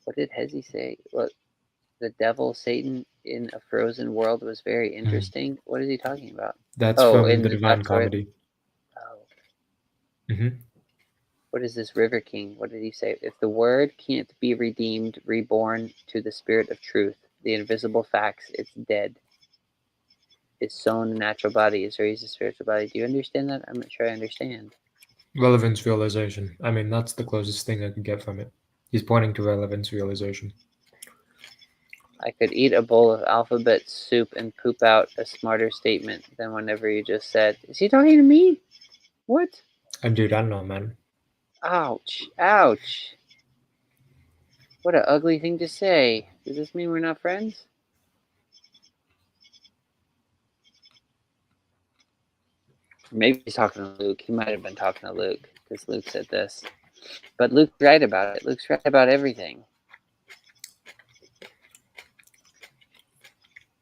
What did Hezzy say? What the devil, Satan in a frozen world was very interesting. What is he talking about? That's Oh, from in the the Divine Black Sword. Comedy. Oh. What is this River King? What did he say? If the word can't be redeemed, reborn to the spirit of truth, the invisible facts, it's dead. Is sown a natural body, is raised a spiritual body. Do you understand that? I'm not sure I understand. Relevance realization. I mean, that's the closest thing I could get from it. He's pointing to relevance realization. I could eat a bowl of alphabet soup and poop out a smarter statement than whenever you just said, is he talking to me? What? And dude, I don't know, man. Ouch. Ouch. What an ugly thing to say. Does this mean we're not friends? Maybe he's talking to Luke. He might have been talking to Luke because Luke said this. But Luke's right about it. Luke's right about everything.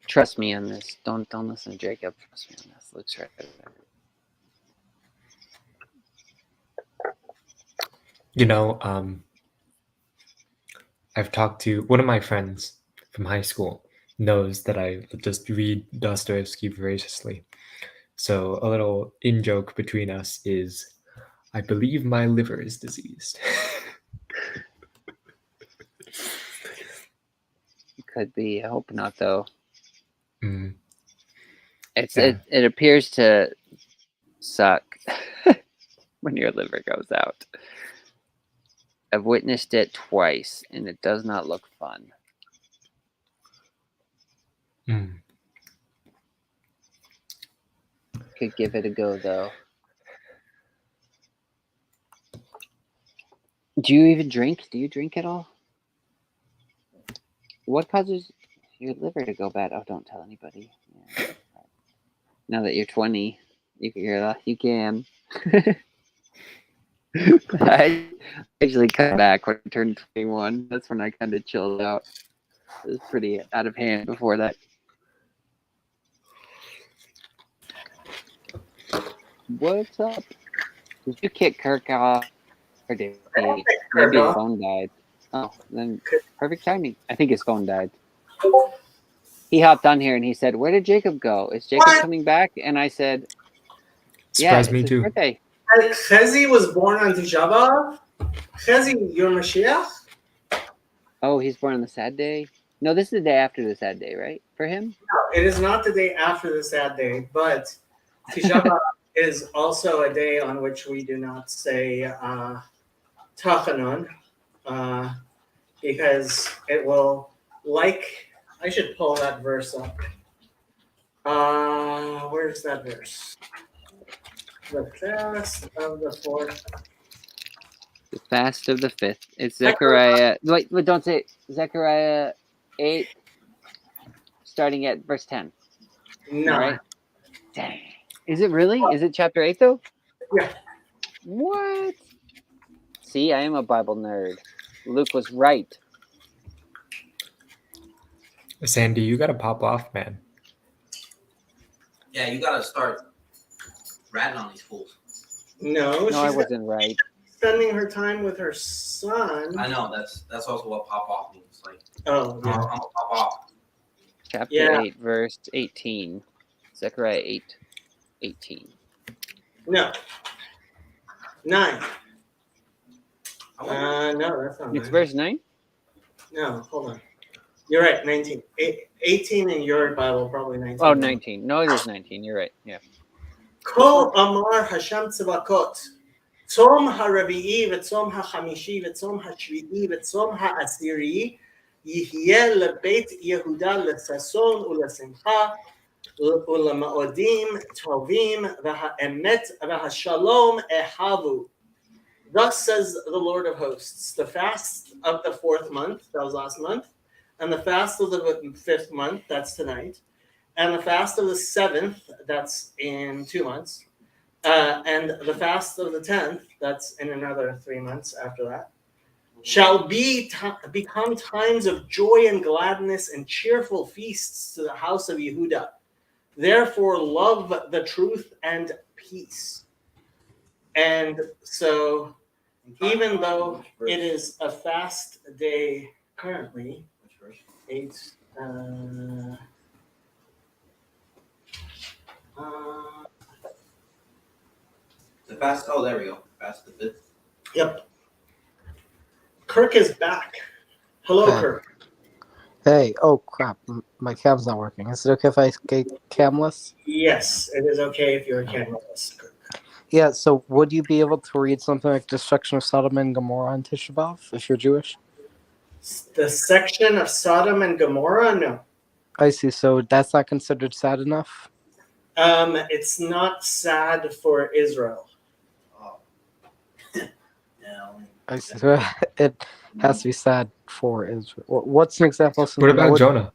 Trust me on this. Don't listen to Jacob. Trust me on this. Luke's right about it. You know, I've talked to one of my friends from high school knows that I just read Dostoevsky voraciously. So a little in-joke between us is, I believe my liver is diseased. It could be. I hope not, though. It appears to suck when your liver goes out. I've witnessed it twice, and it does not look fun. Could give it a go, though. Do you even drink? Do you drink at all? What causes your liver to go bad? Oh, don't tell anybody. Yeah. Now that you're 20, you can. I actually cut back when I turned 21. That's when I kind of chilled out. It was pretty out of hand before that. What's up? Did you kick Kirk off? Or did he? Maybe his phone died. Oh, then perfect timing. I think his phone died. He hopped on here and he said, "Where did Jacob go? Is Jacob coming back?" And I said, "Yeah, it's me his too. birthday." Chezi was born on Tisha B'Av. Chezi, your Mashiach? Oh, he's born on the sad day? No, this is the day after the sad day, right? For him? No, it is not the day after the sad day, but Tisha B'Av is also a day on which we do not say Tachanun, because it will, I should pull that verse up. Where's that verse? The fast of the fourth. The fast of the fifth. It's Zechariah. Wait, don't say it. Zechariah 8, starting at verse 10. No. Right? Dang. Is it really? Is it chapter 8, though? Yeah. What? See, I am a Bible nerd. Luke was right. Sandy, you gotta pop off, man. Yeah, you gotta start ratting on these fools. No, No, I she's wasn't right. spending her time with her son. I know that's also what pop off means. Like, Oh, yeah. I'm gonna pop off. Chapter 8, verse 18. Zechariah 8, 18. No. 9. No, that's not It's 9. verse 9? No, hold on. You're right, 19. 18 in your Bible, probably 19. Oh, 19. No, it is 19. You're right. Yeah. Kol Amar Hashem Tzavakot. Tzom HaRavi'i v'tzom HaChamishi v'tzom HaShvi'i v'tzom HaAsiri Yihyeh lebeit Yehuda l'sason u'lesimcha u'lema'odim tovim v'ha'emet v'ha'shalom ehavu. Thus says the Lord of hosts, the fast of the 4th month, that was last month, and the fast of the 5th month, that's tonight, and the fast of the 7th, that's in 2 months, and the fast of the 10th, that's in another 3 months after that, shall become times of joy and gladness and cheerful feasts to the house of Yehuda. Therefore, love the truth and peace. And so, even though it is a fast day currently, 8, The fast. Oh, there we go. Fast the fifth. Yep. Kirk is back. Hello, Hey. Kirk. Hey, oh crap, my cam's not working. Is it okay if I get camless? Yes, it is okay if you're a cameralist, Kirk. Yeah, so would you be able to read something like Destruction of Sodom and Gomorrah on Tisha B'Av if you're Jewish? The section of Sodom and Gomorrah? No. I see, so that's not considered sad enough? It's not sad for Israel. Oh. Yeah. I see, so it has to be sad for Israel. What's an example of something What about that Jonah?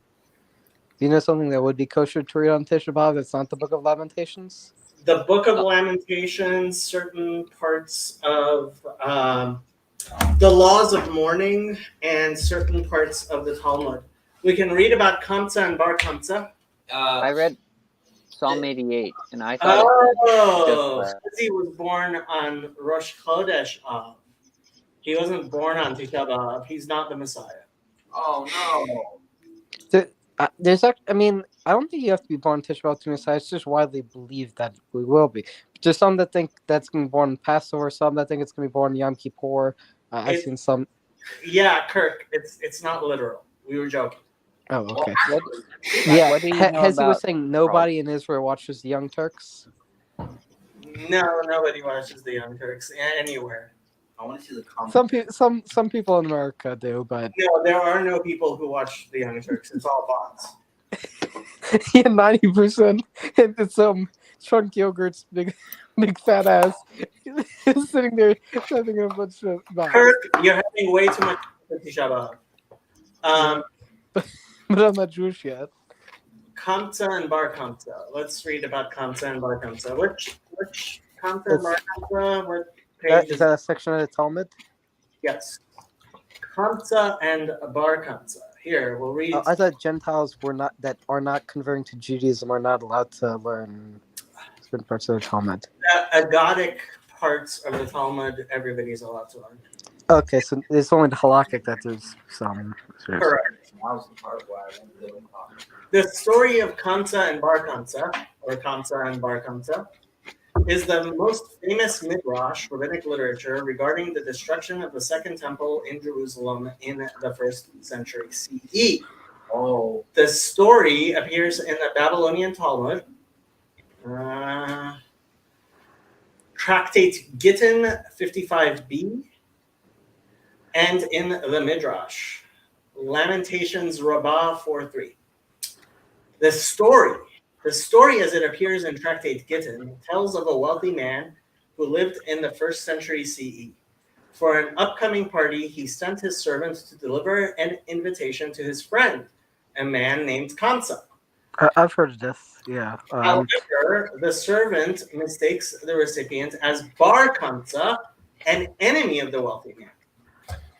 Do you know something that would be kosher to read on Tisha B'Av that's not the Book of Lamentations? The Book of Lamentations, certain parts of the laws of mourning, and certain parts of the Talmud. We can read about Kamsa and Bar Kamsa. I read Psalm 88, and I thought he was born on Rosh Chodesh Av. He wasn't born on Tisha B'Av. He's not the Messiah. Oh no. There's actually, I mean, I don't think you have to be born Tisha B'Av to be Messiah. It's just widely believed that we will be. There's some that think that's going to be born in Passover. Some that think it's going to be born in Yom Kippur. I've seen some. Yeah, Kirk, it's not literal. We were joking. Oh, okay. What, Yeah, what do you know Hezi was about? saying nobody in Israel watches the Young Turks. No, nobody watches the Young Turks anywhere. I want to see the comment. Some people in America do, but No, there are no people who watch the Young Turks. It's all bots. yeah, 90%. And it's Chunk Yogurt's big fat ass sitting there typing a bunch of bots. Kirk, you're having way too much Shabbat. But I'm not Jewish yet. Kamsa and Bar Kamsa. Let's read about Kamsa and Bar Kamsa. Which Kamsa and Bar Kamsa? What page Is that a section of the Talmud? Yes. Kamsa and Bar Kamsa. Here, we'll read. I thought Gentiles that are not converting to Judaism are not allowed to learn certain parts of the Talmud. Agadic parts of the Talmud, everybody's allowed to learn. Okay, so it's only the halakhic that there's some. Correct. That was the part where I went to the talk. The story of Kamsa and Bar Kamsa, or Kamsa and Bar Kamsa, is the most famous midrash rabbinic literature regarding the destruction of the Second Temple in Jerusalem in the 1st century CE. Oh, The story appears in the Babylonian Talmud, Tractate Gittin 55b, and in the Midrash, Lamentations Rabbah 4:3. The story as it appears in Tractate Gittin tells of a wealthy man who lived in the 1st century CE. For an upcoming party, he sent his servant to deliver an invitation to his friend, a man named Kamsa. I've heard of this, yeah. However, the servant mistakes the recipient as Bar Kamsa, an enemy of the wealthy man.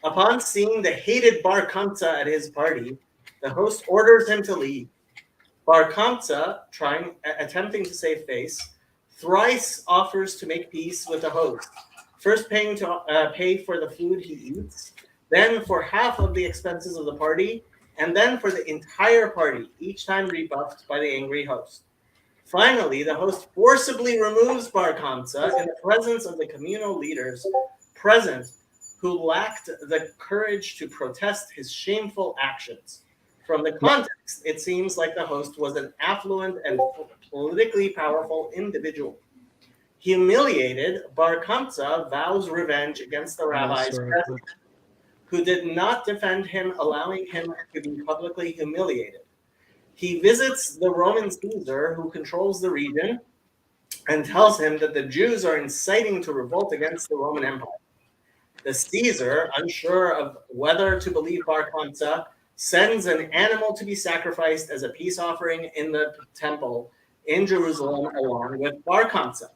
Upon seeing the hated Bar Kamsa at his party, the host orders him to leave. Bar Kamsa, attempting to save face, thrice offers to make peace with the host, first paying to pay for the food he eats, then for half of the expenses of the party, and then for the entire party, each time rebuffed by the angry host. Finally, the host forcibly removes Bar Kamsa in the presence of the communal leaders present, who lacked the courage to protest his shameful actions. From the context, it seems like the host was an affluent and politically powerful individual. Humiliated, Bar Kamsa vows revenge against the rabbis present, who did not defend him, allowing him to be publicly humiliated. He visits the Roman Caesar, who controls the region, and tells him that the Jews are inciting to revolt against the Roman Empire. The Caesar, unsure of whether to believe Bar Kamsa, sends an animal to be sacrificed as a peace offering in the temple in Jerusalem along with Bar Kamsa.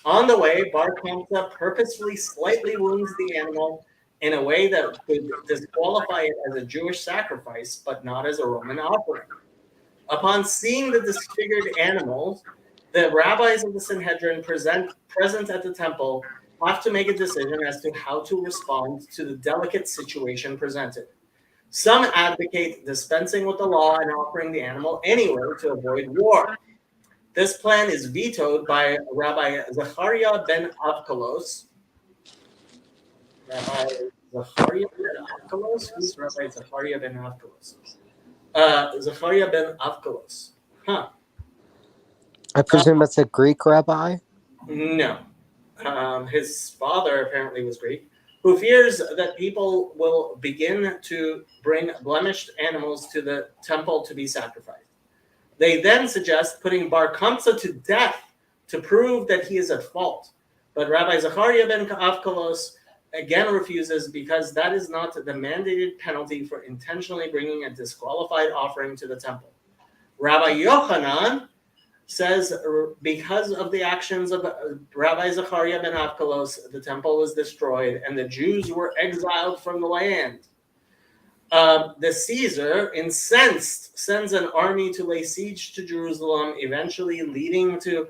On the way, Bar Kamsa purposefully slightly wounds the animal in a way that could disqualify it as a Jewish sacrifice, but not as a Roman offering. Upon seeing the disfigured animals, the rabbis of the Sanhedrin present at the temple have to make a decision as to how to respond to the delicate situation presented. Some advocate dispensing with the law and offering the animal anyway to avoid war. This plan is vetoed by Rabbi Zechariah ben Avkolos. Rabbi Zechariah ben Avkolos? Who's Rabbi Zechariah ben Avkolos? Zechariah ben Avkolos. Huh. I presume that's a Greek rabbi? No. His father apparently was Greek, who fears that people will begin to bring blemished animals to the temple to be sacrificed. They then suggest putting Bar Kamsa to death to prove that he is at fault. But Rabbi Zechariah ben Avkolos again refuses because that is not the mandated penalty for intentionally bringing a disqualified offering to the temple. Rabbi Yochanan says because of the actions of Rabbi Zechariah ben Avkolos, the temple was destroyed and the Jews were exiled from the land. The Caesar, incensed, sends an army to lay siege to Jerusalem, eventually leading to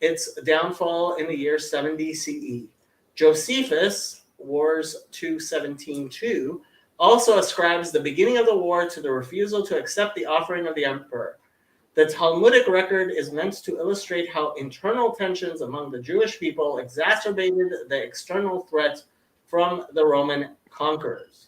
its downfall in the year 70 CE. Josephus, Wars 2:17-2, also ascribes the beginning of the war to the refusal to accept the offering of the emperor. The Talmudic record is meant to illustrate how internal tensions among the Jewish people exacerbated the external threat from the Roman conquerors.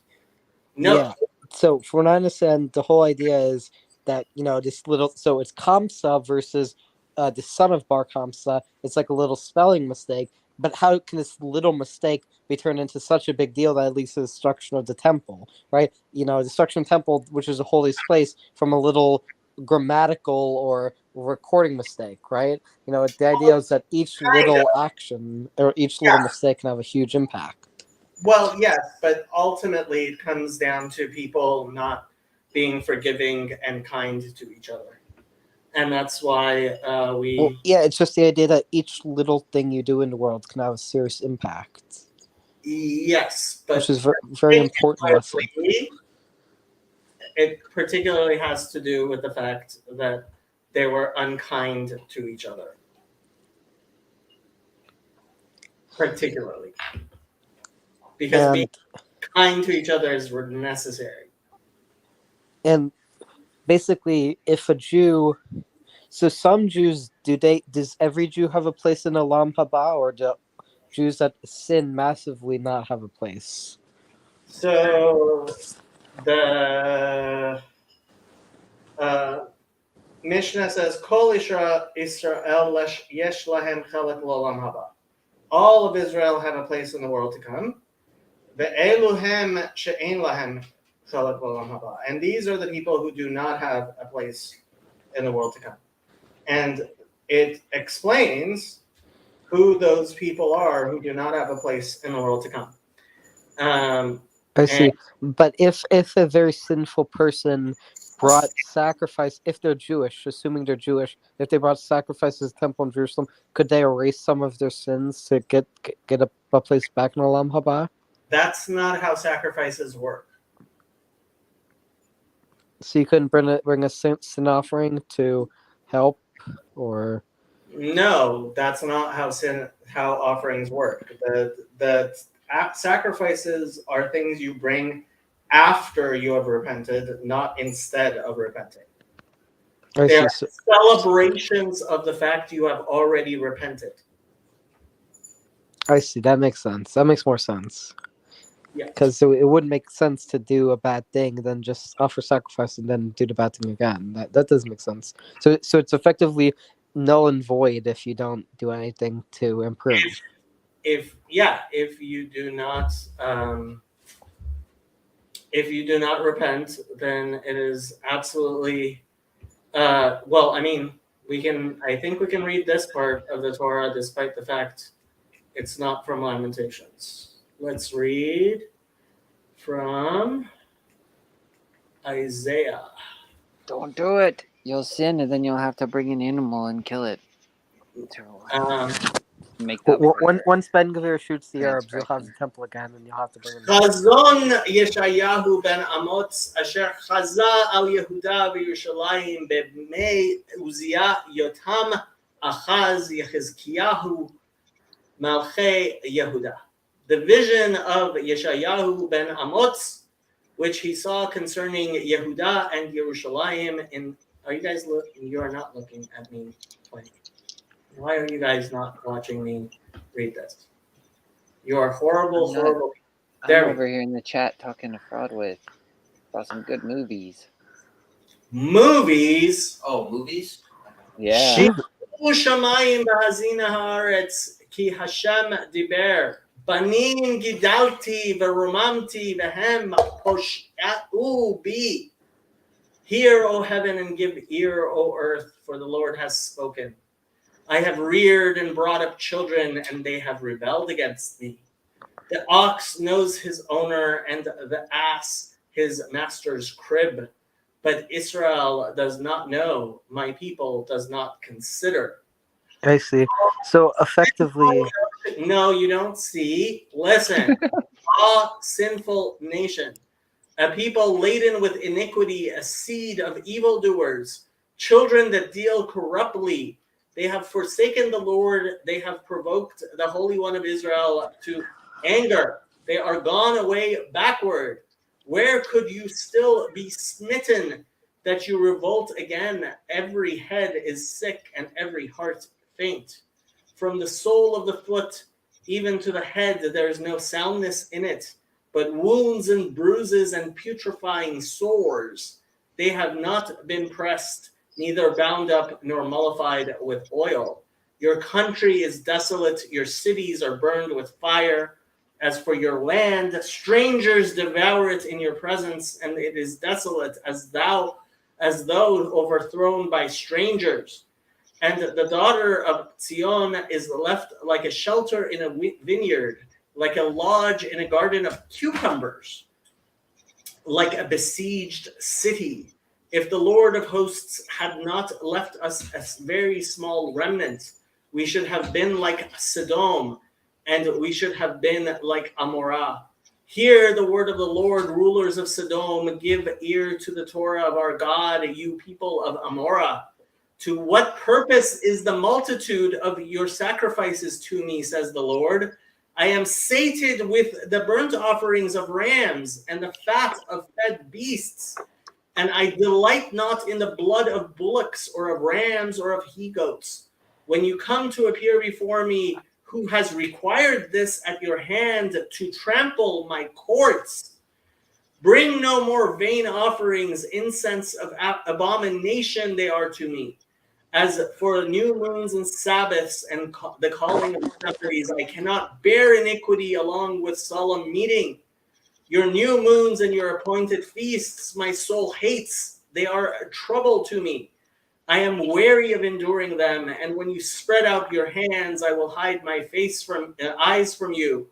Note So from what I understand, the whole idea is that this little. So it's Kamsa versus the son of Bar Kamsa. It's like a little spelling mistake. But how can this little mistake be turned into such a big deal that it leads to the destruction of the temple? Right? Destruction of the temple, which is a holy place, from a little grammatical or recording mistake. Right? The idea is that each little action or each little mistake can have a huge impact. Well, yes, but ultimately it comes down to people not being forgiving and kind to each other. And that's why Well, yeah, it's just the idea that each little thing you do in the world can have a serious impact. Yes, but which is very important lesson. It particularly has to do with the fact that they were unkind to each other. Particularly. Because being kind to each other is necessary. And basically, if a Jew, so some Jews, does every Jew have a place in Olam Haba, or do Jews that sin massively not have a place? So the Mishnah says, Kol Israel yesh lahem chelek l'olam haba. All of Israel have a place in the world to come. Ve'eluhem she'ein lahem chelek l'olam haba. And these are the people who do not have a place in the world to come. And it explains who those people are who do not have a place in the world to come. I see. But if a very sinful person brought sacrifice, if they're Jewish, assuming they're Jewish, if they brought sacrifices to the temple in Jerusalem, could they erase some of their sins to get a place back in Olam Haba? That's not how sacrifices work. So you couldn't bring a sin offering to help, or no, that's not how offerings work. The sacrifices are things you bring after you have repented, not instead of repenting. They are celebrations of the fact you have already repented. I see. That makes sense. That makes more sense. Yeah. Because it wouldn't make sense to do a bad thing, then just offer sacrifice and then do the bad thing again. That doesn't make sense. So it's effectively null and void if you don't do anything to improve. If you do not repent, then it is absolutely well, I mean, I think we can read this part of the Torah despite the fact it's not from Lamentations. Let's read from Isaiah. Don't do it. You'll sin, and then you'll have to bring an animal and kill it. Make that once Ben Gvir shoots the Arabs, you'll have the temple again, and you'll have to bring him. Chazon Yeshayahu ben Amotz asher chaza al Yehuda v'Yerushalayim b'mei Uzziah Yotam Achaz Yechizkiyahu Malchei Yehuda. The vision of Yeshayahu ben Amotz, which he saw concerning Yehuda and Yerushalayim in. Are you guys looking? You are not looking at me. Why are you guys not watching me read this? You are horrible. I'm over here in the chat talking to Fraud with about some good movies. Movies? Oh, movies? Yeah. Shamayim b'hazina haaretz ki Hashem diber. Banim gidalti v'romamti v'hem posh'u bi. Hear, O heaven, and give ear, O earth, for the Lord has spoken. I have reared and brought up children, and they have rebelled against me. The ox knows his owner, and the ass his master's crib. But Israel does not know, my people does not consider. I see. So effectively... No, you don't see. Listen. A sinful nation. A people laden with iniquity, a seed of evildoers. Children that deal corruptly. They have forsaken the Lord. They have provoked the Holy One of Israel to anger. They are gone away backward. Where could you still be smitten that you revolt again? Every head is sick and every heart faint. From the sole of the foot even to the head, there is no soundness in it. but wounds and bruises and putrefying sores. They have not been pressed, neither bound up nor mollified with oil. Your country is desolate, your cities are burned with fire. As for your land, strangers devour it in your presence, and it is desolate as though overthrown by strangers. And the daughter of Zion is left like a shelter in a vineyard, like a lodge in a garden of cucumbers, like a besieged city. If the Lord of hosts had not left us a very small remnant, we should have been like Sodom, and we should have been like Amorah. Hear the word of the Lord, rulers of Sodom. Give ear to the Torah of our God, you people of Amorah. To what purpose is the multitude of your sacrifices to me, says the Lord? I am sated with the burnt offerings of rams and the fat of fed beasts, and I delight not in the blood of bullocks or of rams or of he-goats. When you come to appear before me, who has required this at your hand to trample my courts? Bring no more vain offerings, incense of abomination they are to me. As for new moons and Sabbaths and the calling of assemblies, I cannot bear iniquity along with solemn meeting. Your new moons and your appointed feasts my soul hates. They are a trouble to me. I am weary of enduring them, and when you spread out your hands, I will hide my eyes from you.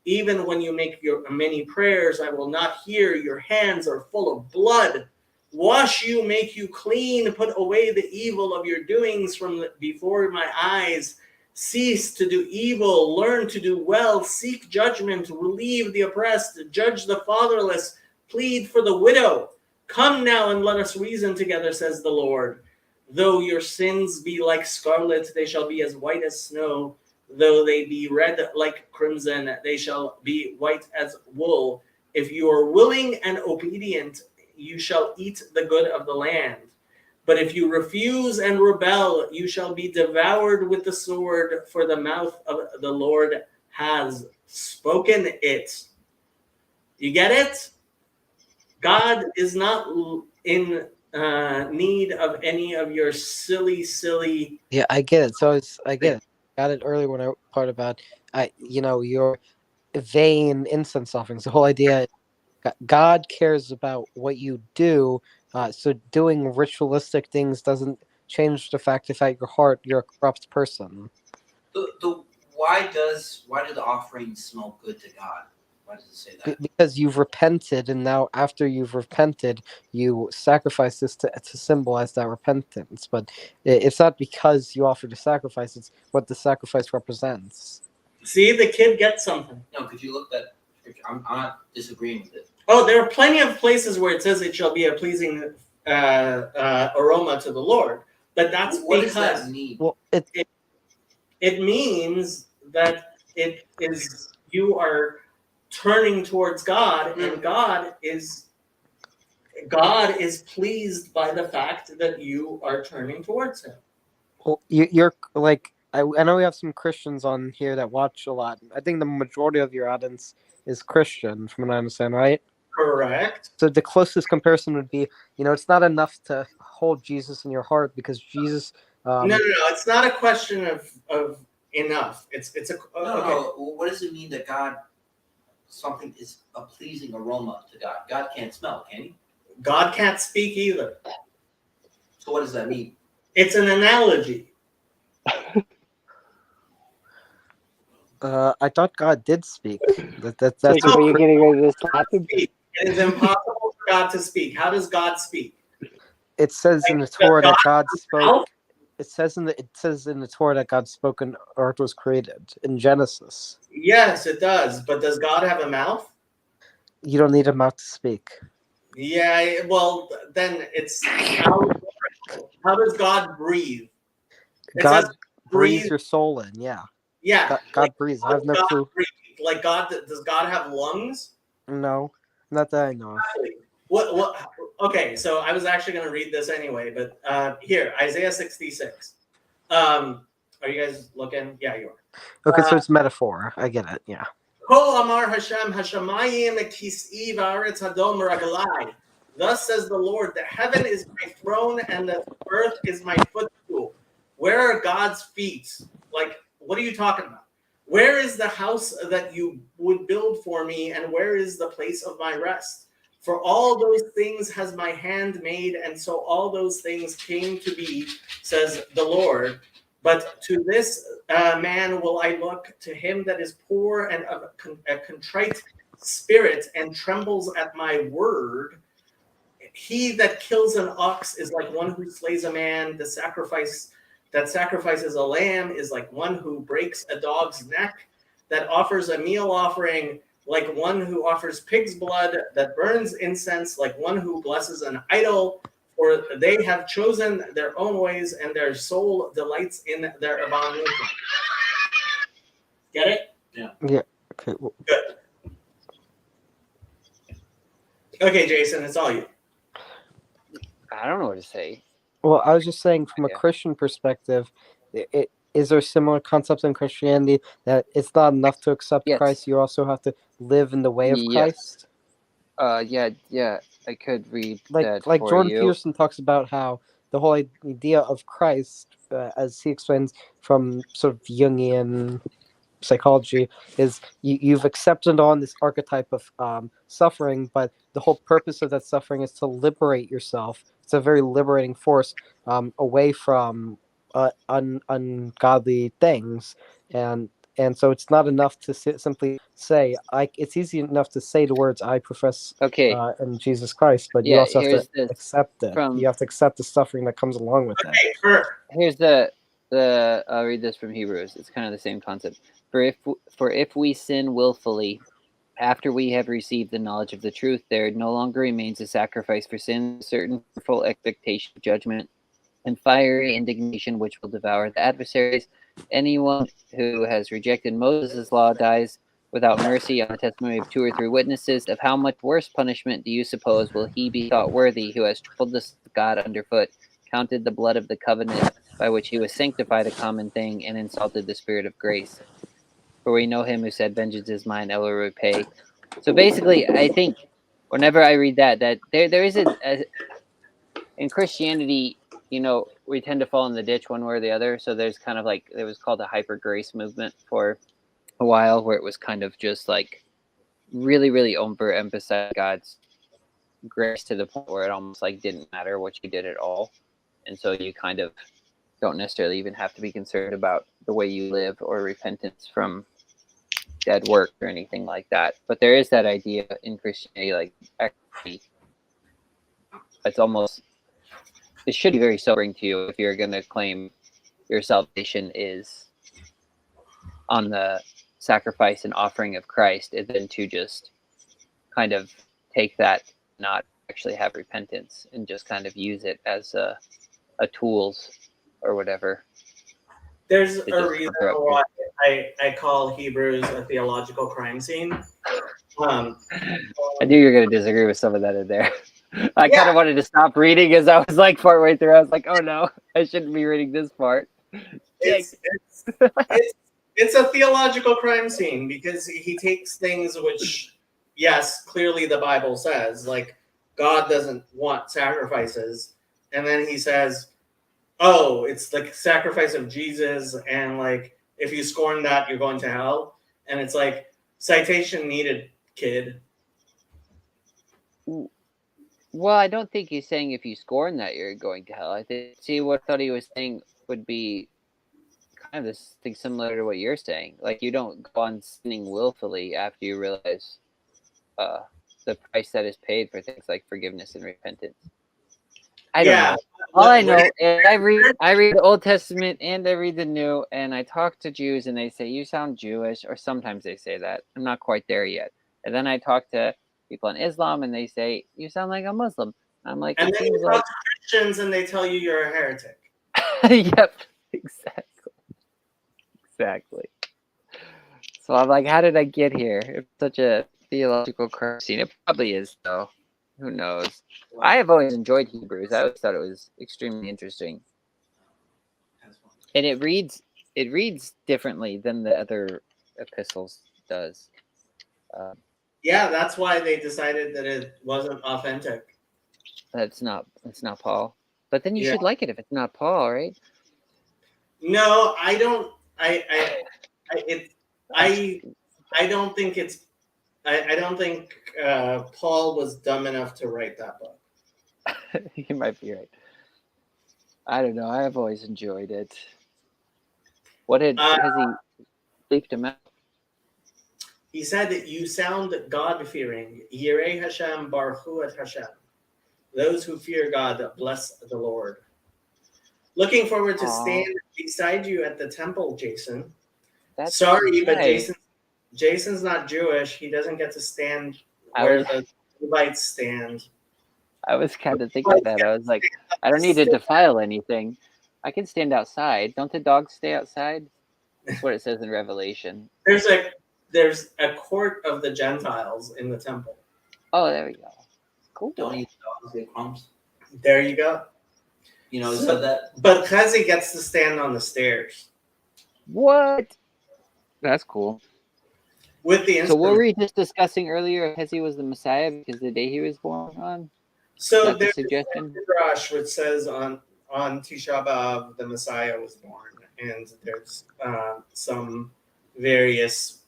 Even when you make your many prayers, I will not hear. Your hands are full of blood. Wash you, make you clean, put away the evil of your doings from before my eyes. Cease to do evil, learn to do well, seek judgment, relieve the oppressed, judge the fatherless, plead for the widow. Come now and let us reason together, says the Lord. Though your sins be like scarlet, they shall be as white as snow. Though they be red like crimson, they shall be white as wool. If you are willing and obedient, you shall eat the good of the land. But if you refuse and rebel, you shall be devoured with the sword, for the mouth of the Lord has spoken it. You get it? God is not in need of any of your silly. Yeah, I get it. I get it. Got it earlier when I part about your vain incense offerings. The whole idea, God cares about what you do. So doing ritualistic things doesn't change the fact that at your heart you're a corrupt person. Why do the offerings smell good to God? Why does it say that? Because you've repented, and now after you've repented, you sacrifice this to symbolize that repentance. But it's not because you offered a sacrifice; it's what the sacrifice represents. See, the kid gets something. No, could you look that? I'm not disagreeing with it. Oh, there are plenty of places where it says it shall be a pleasing aroma to the Lord, but that's What because does that mean? Well, it means that it is you are turning towards God, and God is pleased by the fact that you are turning towards Him. Well, you're like I know we have some Christians on here that watch a lot. I think the majority of your audience is Christian, from what I understand, right? Correct. So the closest comparison would be, it's not enough to hold Jesus in your heart because Jesus. No. It's not a question of enough. It's a okay. No. What does it mean that something is a pleasing aroma to God? God can't smell, can he? God can't speak either. So what does that mean? It's an analogy. I thought God did speak. That's Wait, what are you getting ready to slap him? It is impossible for God to speak. How does God speak? it says in the Torah that God spoke. It says in the Torah that God spoke and earth was created in Genesis. Yes, it does. But does God have a mouth? You don't need a mouth to speak. Yeah, well, then it's how does God breathe? God says breathes your soul in. Yeah. Yeah. God breathes. I have no clue. Like does God have lungs? No, not that I know of. What? Okay, so I was actually going to read this anyway, but here, Isaiah 66. Are you guys looking? Yeah, you are. Okay, so it's metaphor. I get it. Yeah. Kol Amar Hashem Hashemayim Kis'i Va'aretz Hadom Raglai. Thus says the Lord, the heaven is my throne and the earth is my footstool. Where are God's feet? Like, what are you talking about? Where is the house that you would build for me, and where is the place of my rest? For all those things has my hand made, and so all those things came to be, says the Lord. But to this man will I look, to him that is poor and of a contrite spirit and trembles at my word. He that kills an ox is like one who slays a man. The sacrifice that sacrifices a lamb is like one who breaks a dog's neck. That offers a meal offering like one who offers pig's blood. That burns incense like one who blesses an idol. For they have chosen their own ways, and their soul delights in their abomination. Get it? Yeah. Okay. Well, Good. Okay, Jason, it's all you. I don't know what to say. well, I was just saying, from a Yeah. Christian perspective, is there similar concepts in Christianity that it's not enough to accept Yes. Christ? You also have to live in the way of Yes. Christ. Yeah. I could read that Like for Jordan you. Peterson talks about how the whole idea of Christ, as he explains from sort of Jungian psychology, is you've accepted on this archetype of suffering, but the whole purpose of that suffering is to liberate yourself. It's a very liberating force away from ungodly things, and so it's not enough to simply say it's easy enough to say the words I profess Okay. in Jesus Christ, but you Yeah, also have here's to this accept it. from- You have to accept the suffering that comes along with it. Okay, Kurt. Here's the I'll read this from Hebrews. It's kind of the same concept. For if we sin willfully after we have received the knowledge of the truth, there no longer remains a sacrifice for sin, certain full expectation of judgment and fiery indignation which will devour the adversaries. Anyone who has rejected Moses' law dies without mercy on the testimony of 2 or 3 witnesses. Of how much worse punishment do you suppose will he be thought worthy who has trampled the Son of God underfoot, counted the blood of the covenant by which he was sanctified a common thing, and insulted the Spirit of grace? For we know him who said, "Vengeance is mine; I will repay." So basically, I think whenever I read that there is in Christianity, we tend to fall in the ditch one way or the other. So there's kind of like, it was called the hyper grace movement for a while, where it was kind of just like really, really overemphasize God's grace to the point where it almost like didn't matter what you did at all. And so you kind of don't necessarily even have to be concerned about the way you live or repentance from dead work or anything like that. But there is that idea in Christianity, like actually, it's almost, it should be very sobering to you if you're going to claim your salvation is on the sacrifice and offering of Christ, and then to just kind of take that, not actually have repentance, and just kind of use it as a tools or whatever. There's It a just reason cover up why I call Hebrews a theological crime scene. I knew you were going to disagree with some of that in there. I kind Yeah. of wanted to stop reading as I was like partway through. I was like, oh no, I shouldn't be reading this part. It's a theological crime scene because he takes things which, yes, clearly the Bible says, like God doesn't want sacrifices, and then he says, oh, it's the sacrifice of Jesus, and like if you scorn that, you're going to hell. And it's like, citation needed, kid. Well, I don't think he's saying if you scorn that you're going to hell. I think, what I thought he was saying would be kind of this thing similar to what you're saying. Like, you don't go on sinning willfully after you realize the price that is paid for things like forgiveness and repentance. I don't know. All I know is I read the Old Testament and I read the New, and I talk to Jews and they say, you sound Jewish, or sometimes they say that. I'm not quite there yet. And then I talk to people in Islam and they say, you sound like a Muslim. I'm like, And it then you seems talk like to Christians and they tell you you're a heretic. Yep, exactly. So I'm like, how did I get here? It's such a theological crime scene. It probably is, though. Who knows? I have always enjoyed Hebrews. I always thought it was extremely interesting, and it reads differently than the other epistles does. Yeah, that's why they decided that it wasn't authentic. That's not Paul. But then you Yeah. should like it if it's not Paul, right? No, I don't. I don't think it's. I don't think Paul was dumb enough to write that book. You might be right. I don't know. I've always enjoyed it. What has he leaked him out? He said that you sound God-fearing. Yirei Hashem, Baruch et Hashem. Those who fear God, bless the Lord. Looking forward to stand beside you at the temple, Jason. That's Sorry, but right. Jason's not Jewish. He doesn't get to stand where the Levites stand. I was kind of thinking that. I was like, I don't need to defile anything. I can stand outside. Don't the dogs stay outside? That's what it says in Revelation. There's a court of the Gentiles in the temple. Oh, there we go. Cool. Don't eat dogs, get crumbs. There you go. You know, so that. But Chezi gets to stand on the stairs. What? That's cool. With the So what were we just discussing earlier? Hezi was the Messiah because the day he was born on? So That's a there's suggestion? a Midrash which says on Tisha B'Av the Messiah was born, and there's some various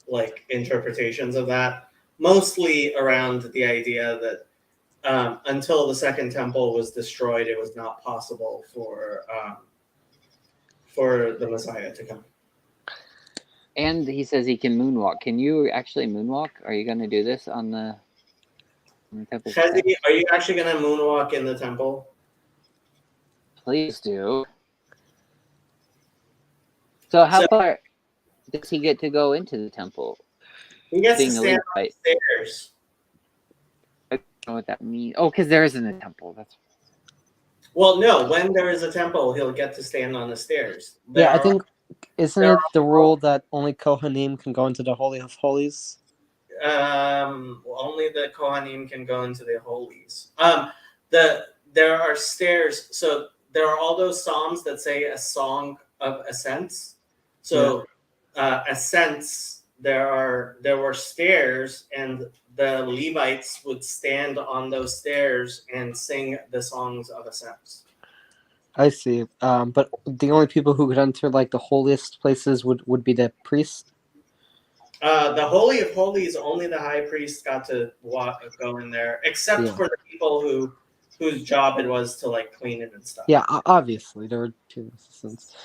like interpretations of that, mostly around the idea that until the second temple was destroyed, it was not possible for the Messiah to come. And he says he can moonwalk. Can you actually moonwalk? Are you going to do this on the temple? Chezi, are you actually going to moonwalk in the temple? Please do. So how far does he get to go into the temple? He gets to Being a stand on Levite. the stairs. I don't know what that means. Oh, because there isn't a temple. That's Well, no. When there is a temple, he'll get to stand on the stairs. I think isn't it the rule that only Kohanim can go into the Holy of Holies? Only the Kohanim can go into the holies. There are stairs. So there are all those psalms that say a song of ascents. So ascents. There were stairs, and the Levites would stand on those stairs and sing the songs of ascents. I see. But the only people who could enter like the holiest places would be the priests. The Holy of Holies, only the high priest got to go in there, except for the people whose job it was to like clean it and stuff. Yeah, obviously there were two assistants.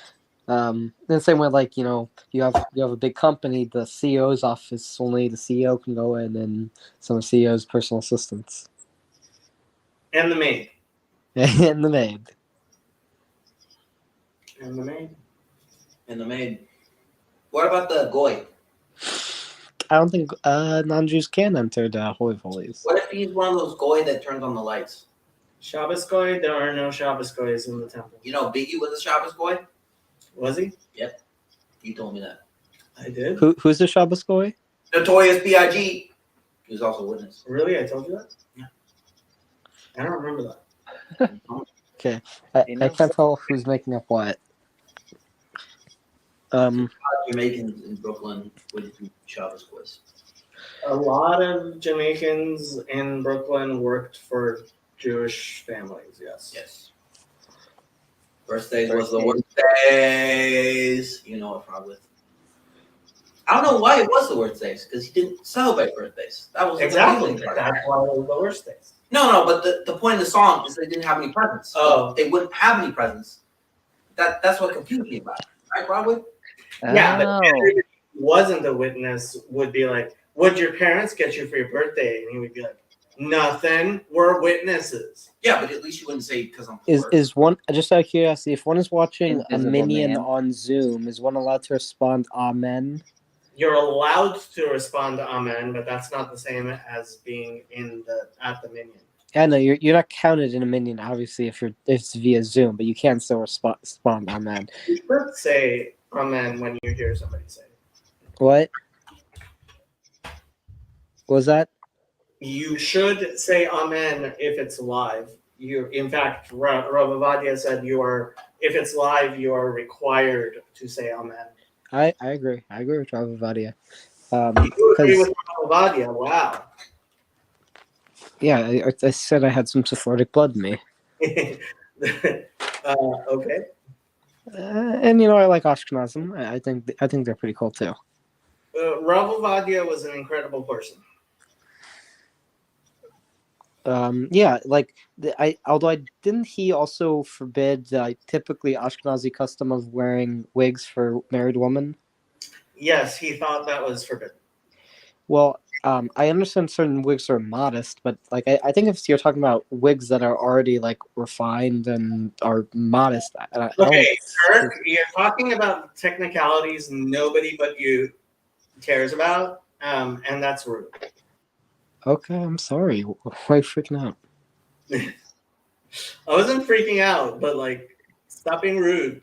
In the same way, like you have a big company, the CEO's office, only the CEO can go in, and some of the CEO's personal assistants, And the maid. and the maid. And the maid. And the maid. What about the goy? I don't think non-Jews can enter the Holy of Holies. What if he's one of those goy that turns on the lights? Shabbos goy? There are no Shabbos goys in the temple. You know, Biggie was a Shabbos goy. Was he? Yep, he told me that. I did. Who's the Shabbos goy? Notorious B.I.G. He was also a witness. Really? I told you that? Yeah. I don't remember that. Okay, I can't tell who's making up what. Jamaicans in Brooklyn would do Shabbos goys. A lot of Jamaicans in Brooklyn worked for Jewish families, yes. Yes. Birthdays was the worst days. You know what problem with. I don't know why it was the worst days, because he didn't celebrate birthdays. That was Exactly. the part. That's why it was the worst days. No, but the point of the song is they didn't have any presents. Oh. They wouldn't have any presents. That's what confused me about it. Right, Broadway? Yeah, but if he wasn't a witness, would be like, what'd your parents get you for your birthday? And he would be like, nothing. We're witnesses. Yeah, but at least you wouldn't say because I'm poor. Is one, just out of curiosity, if one is watching a Invisible minion Man. on Zoom, is one allowed to respond Amen? You're allowed to respond to Amen, but that's not the same as being at the minion. Yeah, no, you're not counted in a minion, obviously, if it's via Zoom, but you can still respond Amen. You should say Amen when you hear somebody say it. What? What was that? You should say Amen if it's live. In fact, Rav Avadia said if it's live, you are required to say Amen. I agree. I agree with Rav Avadia. You agree Because with Vadia? Wow. yeah, I said I had some Sephardic blood in me, Okay. and you know I like Ashkenazim. I think they're pretty cool too. Rav Vadia was an incredible person. Yeah, like although I didn't he also forbid the typically Ashkenazi custom of wearing wigs for married women? Yes, he thought that was forbidden. Well, I understand certain wigs are modest, but like I think if you're talking about wigs that are already like refined and are modest, I don't. Okay, Kirk, you're talking about technicalities nobody but you cares about, and that's rude. Okay, I'm sorry. Why are you freaking out? I wasn't freaking out, but like, stop being rude.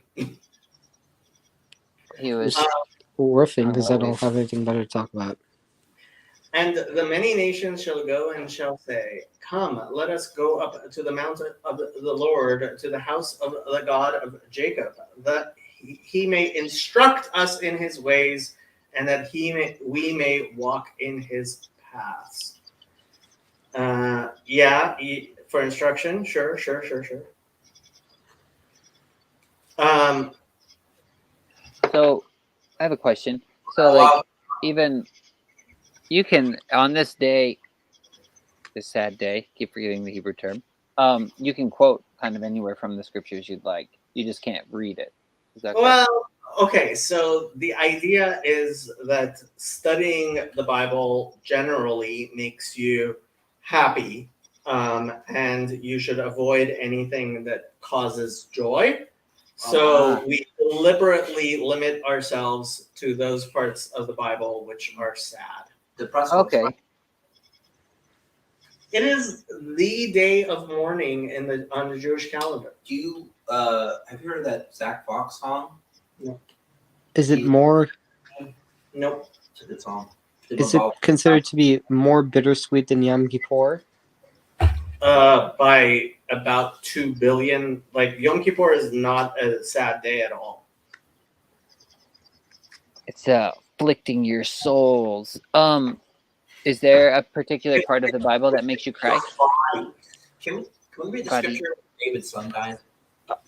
He was. Just riffing because I don't always- have anything better to talk about. And the many nations shall go and shall say, Come, let us go up to the mountain of the Lord, to the house of the God of Jacob, that he may instruct us in his ways, and that we may walk in his paths. Yeah, for instruction, sure. So, I have a question. So, like, even you can on this day, this sad day, keep forgetting the Hebrew term. You can quote kind of anywhere from the scriptures you'd like. You just can't read it. Is that correct? Well, okay, so the idea is that studying the Bible generally makes you happy, and you should avoid anything that causes joy. So we deliberately limit ourselves to those parts of the Bible which are sad. Depressing. Okay. It is the day of mourning on the Jewish calendar. Do you have you heard of that Zach Fox song? Is it more? Nope. It's a good song. Is it considered to be more bittersweet than Yom Kippur? By about 2 billion. Like Yom Kippur is not a sad day at all. It's afflicting your souls. Is there a particular part of the Bible that makes you cry? Can we read the Buddy. scripture of David's son died?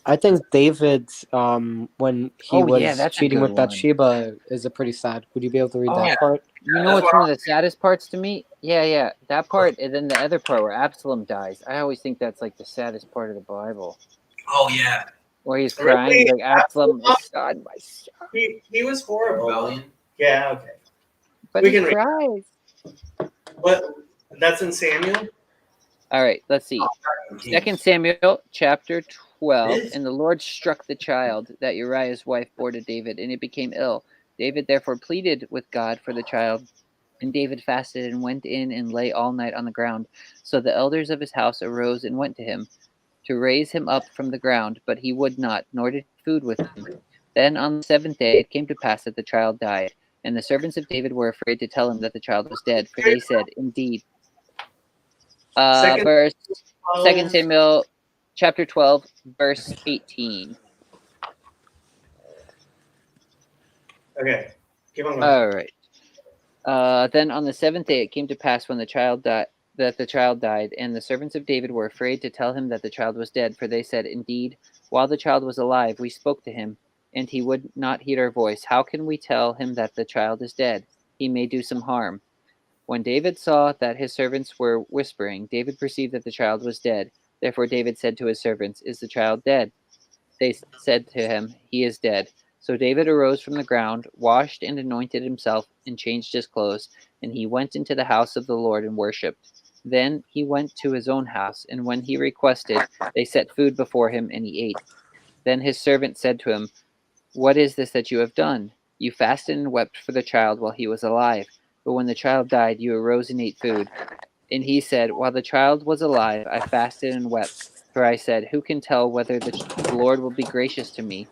I think David, when he Oh, was yeah, that's a cheating good with one. Bathsheba, is a pretty sad. Would you be able to read Oh, that part? You know what's one of the saddest parts to me? Yeah, that part, and then the other part where Absalom dies. I always think that's like the saddest part of the Bible, Oh yeah. where he's crying. He's like, Absalom, my son, my son. He was horrible. Rebellion. Yeah, okay. But We he can read. cries. What? That's in Samuel? All right, let's see. 2 Samuel chapter 12. And the Lord struck the child that Uriah's wife bore to David, and it became ill. David therefore pleaded with God for the child. And David fasted and went in and lay all night on the ground. So the elders of his house arose and went to him to raise him up from the ground, but he would not, nor did he food with him. Then on the seventh day it came to pass that the child died. And the servants of David were afraid to tell him that the child was dead, for they said, Indeed. Verse 2 Samuel chapter 12, verse 18. Okay. Keep on going. All right. Then on the seventh day it came to pass when the child died, that the child died, and the servants of David were afraid to tell him that the child was dead, for they said, Indeed, while the child was alive, we spoke to him, and he would not heed our voice. How can we tell him that the child is dead? He may do some harm. When David saw that his servants were whispering, David perceived that the child was dead. Therefore David said to his servants, Is the child dead? They said to him, He is dead. So David arose from the ground, washed and anointed himself, and changed his clothes, and he went into the house of the Lord and worshipped. Then he went to his own house, and when he requested, they set food before him, and he ate. Then his servant said to him, What is this that you have done? You fasted and wept for the child while he was alive, but when the child died, you arose and ate food. And he said, While the child was alive, I fasted and wept, for I said, Who can tell whether the Lord will be gracious to me,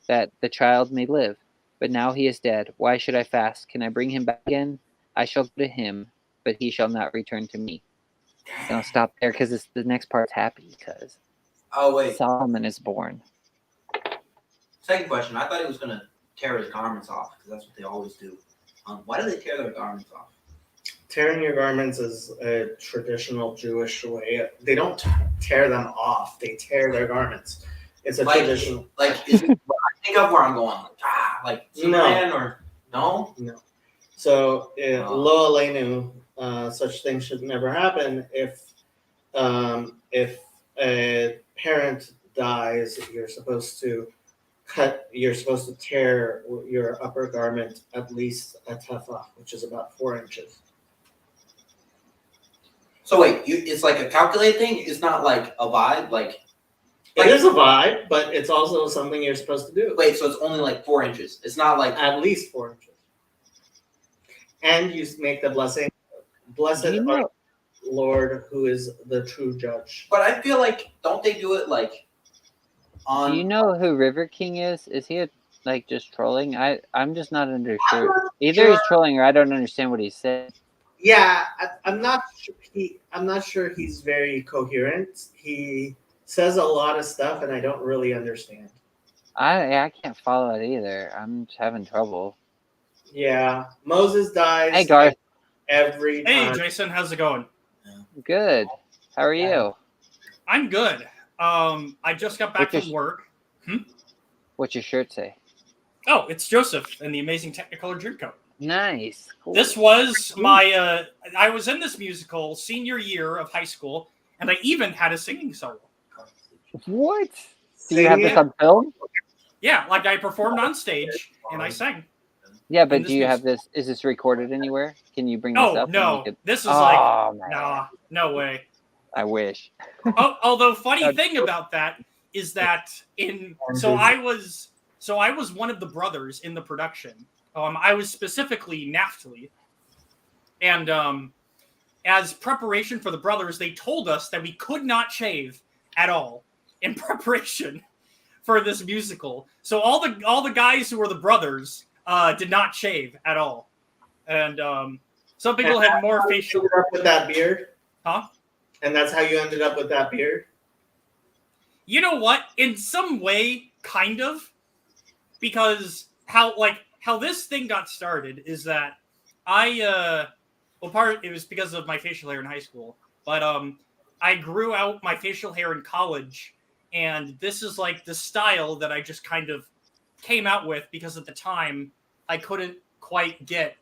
that the child may live? But now he is dead. Why should I fast? Can I bring him back again? I shall go to him, but he shall not return to me. And I'll stop there because the next part's happy, because Solomon is born. Second question. I thought he was gonna tear his garments off because that's what they always do. Why do they tear their garments off? Tearing your garments is a traditional Jewish way. They don't tear them off; they tear their garments. It's a traditional. Is it, I think of where I'm going. Like Superman or no? No. So lo aleinu, such things should never happen. If a parent dies, you're supposed to tear your upper garment at least a tefach, which is about 4 inches. So wait, it's like a calculated thing. It's not like a vibe. Like it is a vibe, but it's also something you're supposed to do. Wait, so it's only like 4 inches. It's not like at least 4 inches. And you make the blessing, blessed are Lord, who is the true judge. But I feel like, don't they do it like on? Do you know who River King is? Is he like just trolling? I'm just not sure. Either he's trolling or I don't understand what he's saying. Yeah, I'm not sure. I'm not sure he's very coherent. He says a lot of stuff, and I don't really understand. I can't follow it either. I'm just having trouble. Yeah, Moses dies. Hey, Garth. Every time. Hey, Jason, how's it going? Good. How are you? I'm good. I just got back from work. What's your shirt say? Oh, it's Joseph in the Amazing Technicolor Dreamcoat. Nice. Cool. This was my. I was in this musical senior year of high school, and I even had a singing solo. What? Do you have this on film? Yeah, like I performed on stage and I sang. Yeah, but do you have this? Is this recorded anywhere? Can you bring this up? No, this is no way. I wish. Although funny thing about that is that I was one of the brothers in the production. I was specifically Naphtali, and as preparation for the brothers, they told us that we could not shave at all in preparation for this musical. So all the guys who were the brothers did not shave at all, and some people had more facial. Ended up with that beard, huh? And that's how you ended up with that beard. You know what? In some way, kind of, because how this thing got started is that it was because of my facial hair in high school, but I grew out my facial hair in college, and this is like the style that I just kind of came out with because at the time I couldn't quite get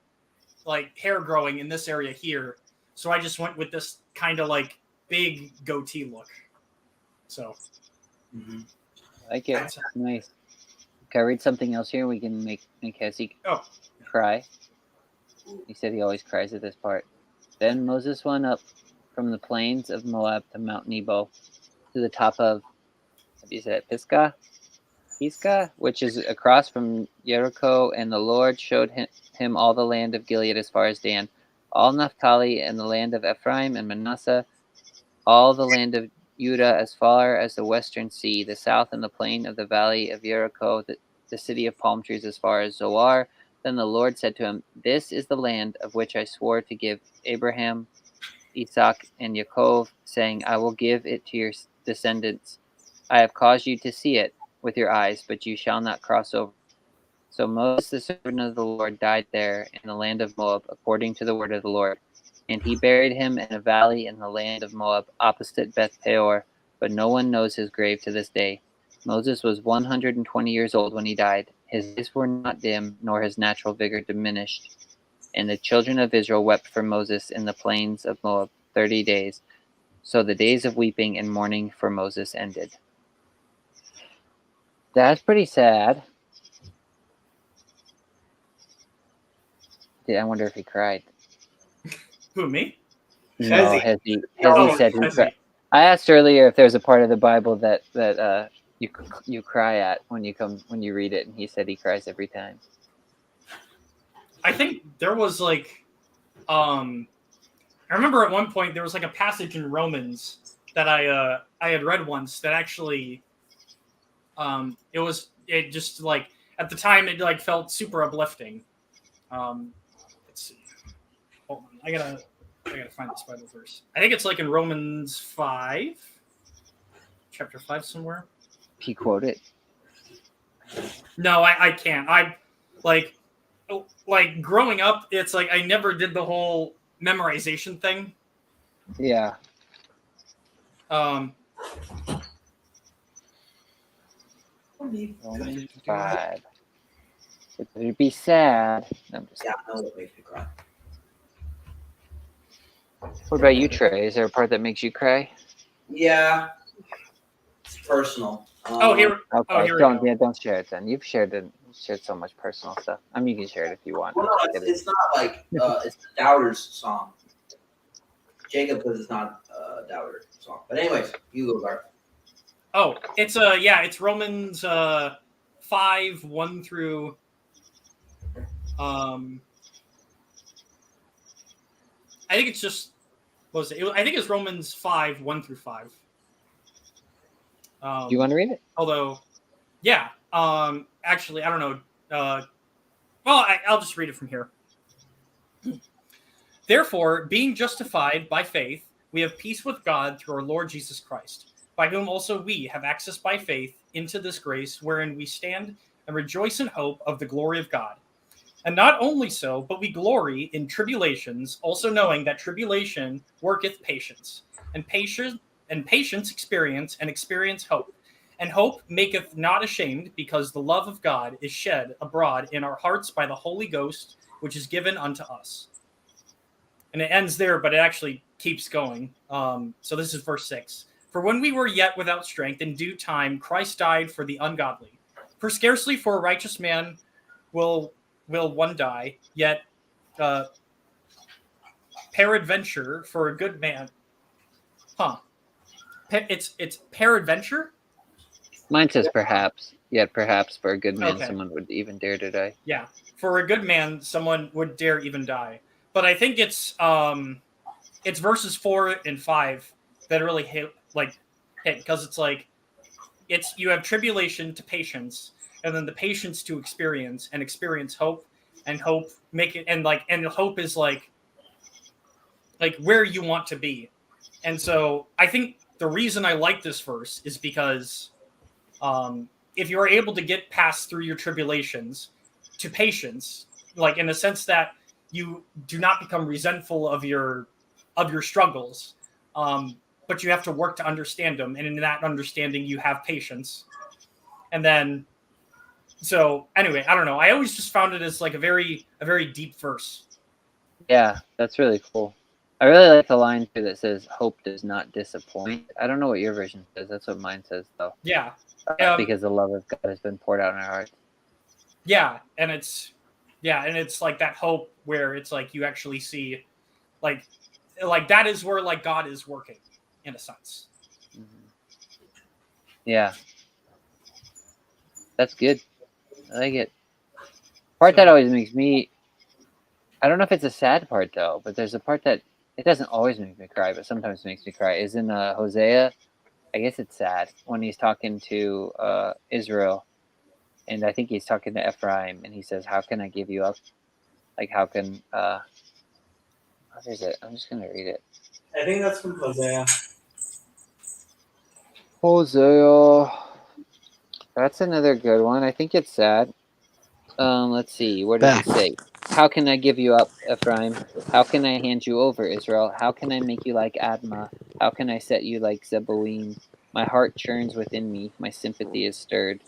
like hair growing in this area here, so I just went with this kind of like big goatee look. So, I like it. Nice. Can I read something else here? We can make Hezzy cry. He said he always cries at this part. Then Moses went up from the plains of Moab to Mount Nebo, to the top of, have you said it, Pisgah, which is across from Jericho, and the Lord showed him all the land of Gilead as far as Dan, all Naphtali and the land of Ephraim and Manasseh, all the land of Judah as far as the western sea, the south and the plain of the valley of Jericho, the city of palm trees as far as Zoar. Then the Lord said to him, "This is the land of which I swore to give Abraham, Isaac, and Jacob, saying, I will give it to your descendants. I have caused you to see it with your eyes, but you shall not cross over." So Moses, the servant of the Lord, died there in the land of Moab, according to the word of the Lord. And he buried him in a valley in the land of Moab, opposite Beth Peor, but no one knows his grave to this day. Moses was 120 years old when he died. His eyes were not dim, nor his natural vigor diminished. And the children of Israel wept for Moses in the plains of Moab 30 days. So the days of weeping and mourning for Moses ended. That's pretty sad. I wonder if he cried. Who, me? No, Hezzy said he cried. I asked earlier if there's a part of the Bible that you cry at when you read it, and he said he cries every time. I think there was like, I remember at one point there was like a passage in Romans that I had read once that actually, it just like at the time it like felt super uplifting. Let's see. Hold on, I gotta find this Bible verse. I think it's like in Romans 5, chapter 5 somewhere. Can you quote it? No, I can't. I like like growing up, it's like I never did the whole memorization thing. Yeah. Um, Romans 5. It'd be sad. No, I'm just Yeah, I know what makes me cry. What about you, Trey? Is there a part that makes you cry? Yeah, it's personal. oh here, Okay, here we don't go. don't share it then. You've shared so much personal stuff. I mean, you can share it if you want. Well, no, it's not like it's the Doubters song. Jacob says it's not a Doubter song. But anyways, you go, Garth. Oh, it's it's Romans 5 1 through I think it's just what was it? I think it's Romans 5 1 through 5. Do you want to read it? Although, yeah. Actually, I don't know. Well, I'll just read it from here. Therefore, being justified by faith, we have peace with God through our Lord Jesus Christ, by whom also we have access by faith into this grace wherein we stand and rejoice in hope of the glory of God. And not only so, but we glory in tribulations, also knowing that tribulation worketh patience, and patience experience, and experience hope. And hope maketh not ashamed, because the love of God is shed abroad in our hearts by the Holy Ghost, which is given unto us. And it ends there, but it actually keeps going. So this is verse 6. For when we were yet without strength, in due time Christ died for the ungodly. For scarcely for a righteous man will one die, yet peradventure for a good man. It's peradventure? Mine says perhaps, yet perhaps for a good man someone would even dare to die. Yeah. For a good man, someone would dare even die. But I think it's verses 4 and 5 that really hit because it's like you have tribulation to patience, and then the patience to experience, and experience hope, and hope make it, and hope is like where you want to be. And so I think the reason I like this verse is because if you're able to get past through your tribulations to patience, like in the sense that you do not become resentful of your struggles, but you have to work to understand them, and in that understanding you have patience. And then so anyway, I don't know, I always just found it as like a very deep verse. Yeah, that's really cool. I really like the line too that says hope does not disappoint. I don't know what your version says. That's what mine says though. Yeah. Because the love of God has been poured out in our hearts. Yeah, and it's like that hope where it's like you actually see like that is where like God is working in a sense. Mm-hmm. Yeah. That's good. I like it. Part that always makes me, I don't know if it's a sad part though, but there's a part that it doesn't always make me cry, but sometimes makes me cry. Is in Hosea. I guess it's sad when he's talking to Israel, and I think he's talking to Ephraim, and he says, "How can I give you up? Like, how can what is it? I'm just gonna read it. I think that's from Hosea. Hosea. That's another good one. I think it's sad. Let's see. What does it say? How can I give you up, Ephraim? How can I hand you over, Israel? How can I make you like Admah? How can I set you like Zeboim? My heart churns within me. My sympathy is stirred.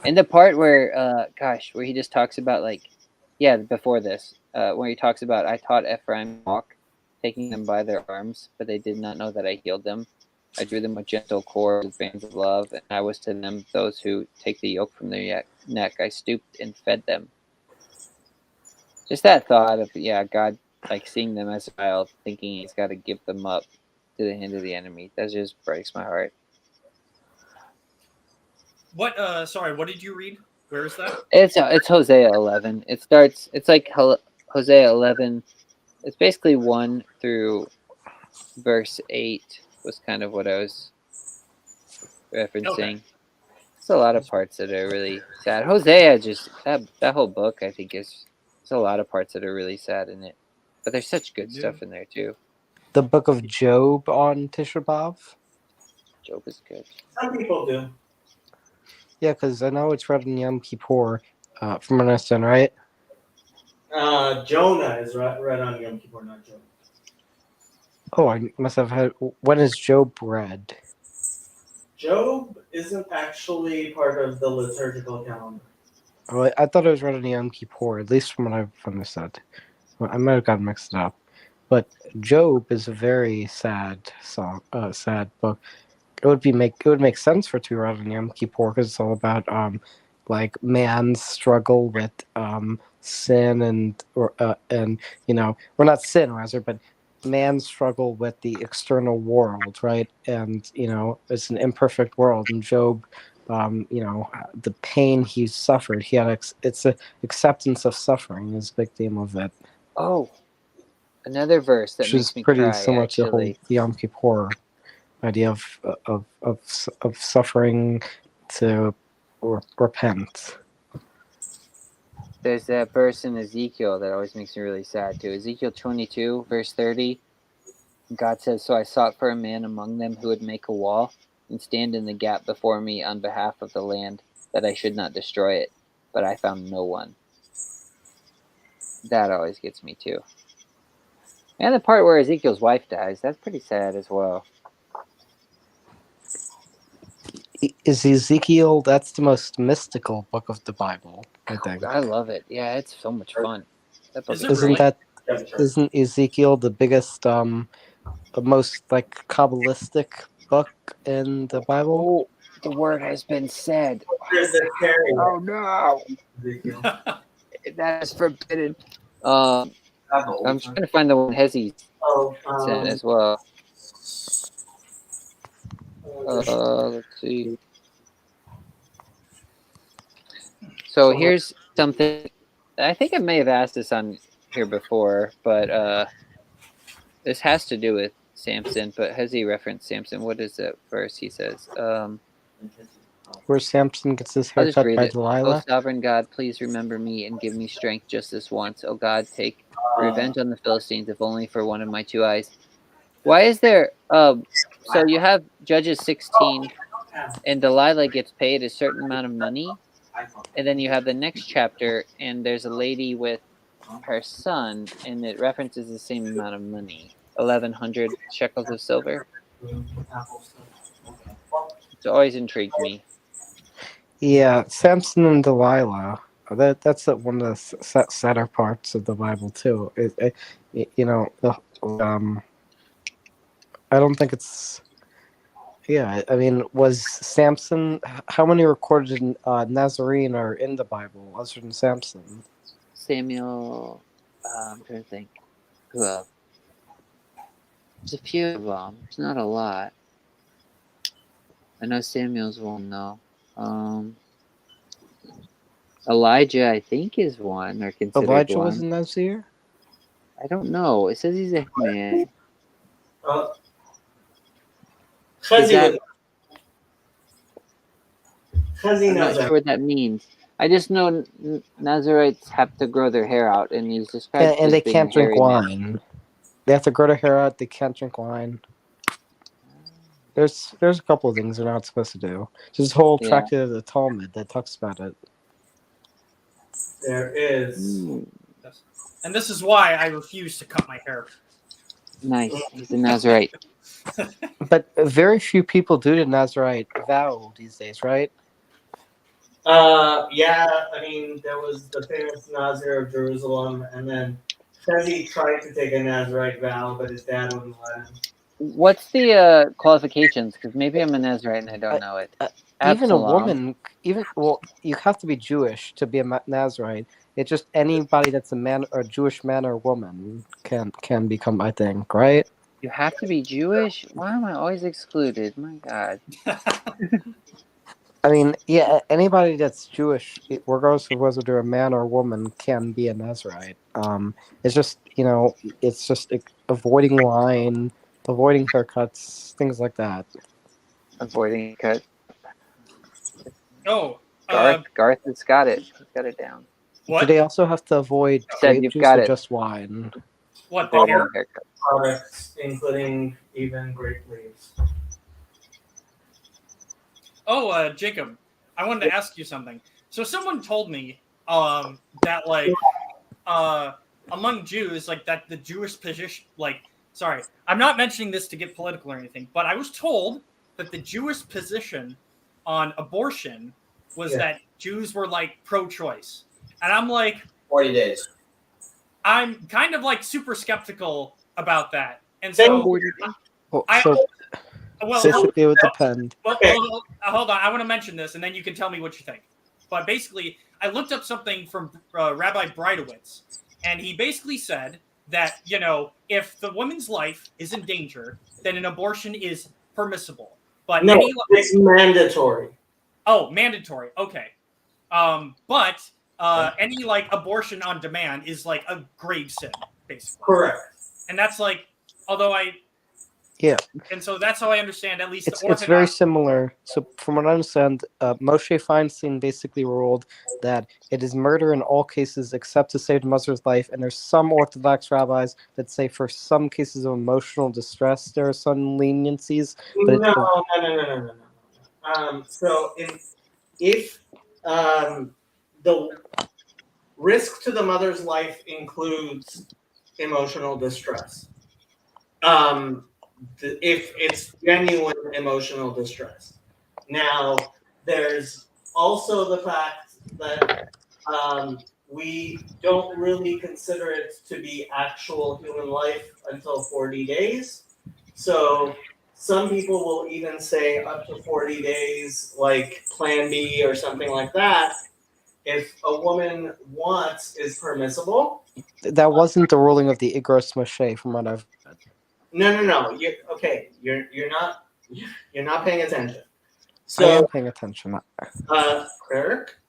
And the part where, where he just talks about before this, where he talks about, I taught Ephraim to walk, taking them by their arms, but they did not know that I healed them. I drew them with gentle cord, with bands of love, and I was to them those who take the yoke from their neck. I stooped and fed them. Just that thought of, God, like seeing them as a child, thinking he's got to give them up to the hand of the enemy. That just breaks my heart. What sorry, what did you read? Where is that? It's Hosea 11. It starts, it's like Hosea 11. It's basically 1 through verse 8 was kind of what I was referencing. Okay. There's a lot of parts that are really sad. Hosea, just that whole book, I think there's a lot of parts that are really sad in it, but there's such good stuff in there too. The book of Job on Tisha B'Av. Job is good. Some people do. Yeah, because I know it's read in Yom Kippur, from what I understand, right? Jonah is read on Yom Kippur, not Jonah. Oh, I must have had. When is Job read? Job isn't actually part of the liturgical calendar. Oh, I thought it was read on Yom Kippur, at least from what I've understood. Well, I might have gotten mixed up. But Job is a very sad song, sad book. It would make sense for it to be read on Yom Kippur because it's all about like man's struggle with sin and we're not sin rather, but man's struggle with the external world, right? And it's an imperfect world, and Job, the pain he suffered, it's a acceptance of suffering is a big theme of it, Oh, another verse that which is makes me pretty cry. similar to the whole Actually, Yom Kippur idea of suffering to repent. there's that verse in Ezekiel that always makes me really sad too. Ezekiel 22, verse 30. God says, "So I sought for a man among them who would make a wall and stand in the gap before me on behalf of the land, that I should not destroy it. But I found no one." That always gets me too. And the part where Ezekiel's wife dies, that's pretty sad as well. Is Ezekiel? That's the most mystical book of the Bible, I think. I love it. Yeah, it's so much fun. That book Is it is really? great. Isn't Ezekiel the biggest most like Kabbalistic book in the Bible? Oh, the word has been said. There's the carry. Oh no, Ezekiel. that is forbidden. I'm trying to find the one Hezzy Oh, sent as well. Let's see. So here's something. I think I may have asked this on here before, but this has to do with Samson. But has he referenced Samson? What is that verse he says? Where Samson gets his I'll hair just cut read by it. Oh, Delilah. sovereign God, please remember me and give me strength just this once. Oh God, take revenge on the Philistines, if only for one of my two eyes. Why is there? So you have Judges 16, and Delilah gets paid a certain amount of money, and then you have the next chapter, and there's a lady with her son, and it references the same amount of money, 1,100 shekels of silver. It's always intrigued me. Yeah, Samson and Delilah. That's one of the sadder parts of the Bible too. I don't think it's. Yeah, I mean, was Samson? How many recorded Nazarene are in the Bible other than Samson? Samuel, I'm trying to think. Who else? There's a few of them. It's not a lot. I know Samuel's one though. Elijah, I think, is one or considered Elijah one. was a Nazir. I don't know. It says he's a man. Chezi I'm not knows sure what that means. I just know Nazarites have to grow their hair out, and he's described And as they being can't a drink hairy man. wine. They have to grow their hair out. They can't drink wine. There's a couple of things they're not supposed to do. There's a whole Yeah. tractate of the Talmud that talks about it. There is. And this is why I refuse to cut my hair. Nice. He's a Nazarite. But very few people do the Nazarite vow these days, right? Yeah, I mean, there was the famous Nazir of Jerusalem, and then Chezi tried to take a Nazarite vow, but his dad wouldn't let him. What's the qualifications? Because maybe I'm a Nazarite and I don't know it. Even a Absalom. woman, you have to be Jewish to be a Nazarite. It's just anybody that's a man or a Jewish man or woman can become, I think, right? You have to be Jewish? Why am I always excluded? My God. I mean, yeah, anybody that's Jewish, regardless of whether they're a man or a woman, can be a Nazarite. It's just avoiding wine, avoiding haircuts, things like that. Avoiding cut. Oh, Garth has got it. He's got it down. what? Do they also have to avoid Said grape you've juice got or it. just wine? What the Avoiding hair? haircut. Products, including even grape leaves. Oh, Jacob, I wanted to ask you something. So someone told me that like among Jews, like that the Jewish position, like, sorry, I'm not mentioning this to get political or anything, but I was told that the Jewish position on abortion was that Jews were like pro-choice, and I'm like, 40 days. I'm kind of like super skeptical about that, and so 40 Well, I so well, basically, it would depend. well, Okay. hold on. I want to mention this, and then you can tell me what you think. But basically, I looked up something from Rabbi Breitowitz, and he basically said that, you know, if the woman's life is in danger, then an abortion is permissible. But No, any, it's mandatory. oh, mandatory. Okay. But any like abortion on demand is like a grave sin, basically. Correct. And that's like, although Yeah, and so that's how I understand at least it's the it's very Orthodox. similar. So from what I understand, Moshe Feinstein basically ruled that it is murder in all cases except to save the mother's life. And there's some Orthodox rabbis that say for some cases of emotional distress there are some leniencies. But No. So if the risk to the mother's life includes emotional distress, if it's genuine emotional distress. Now, there's also the fact that we don't really consider it to be actual human life until 40 days. So some people will even say up to 40 days, like Plan B or something like that. If a woman wants, is permissible. that wasn't the ruling of the Igros Moshe, from what I've read. No. You're not paying attention. I am So, paying attention. Kirk.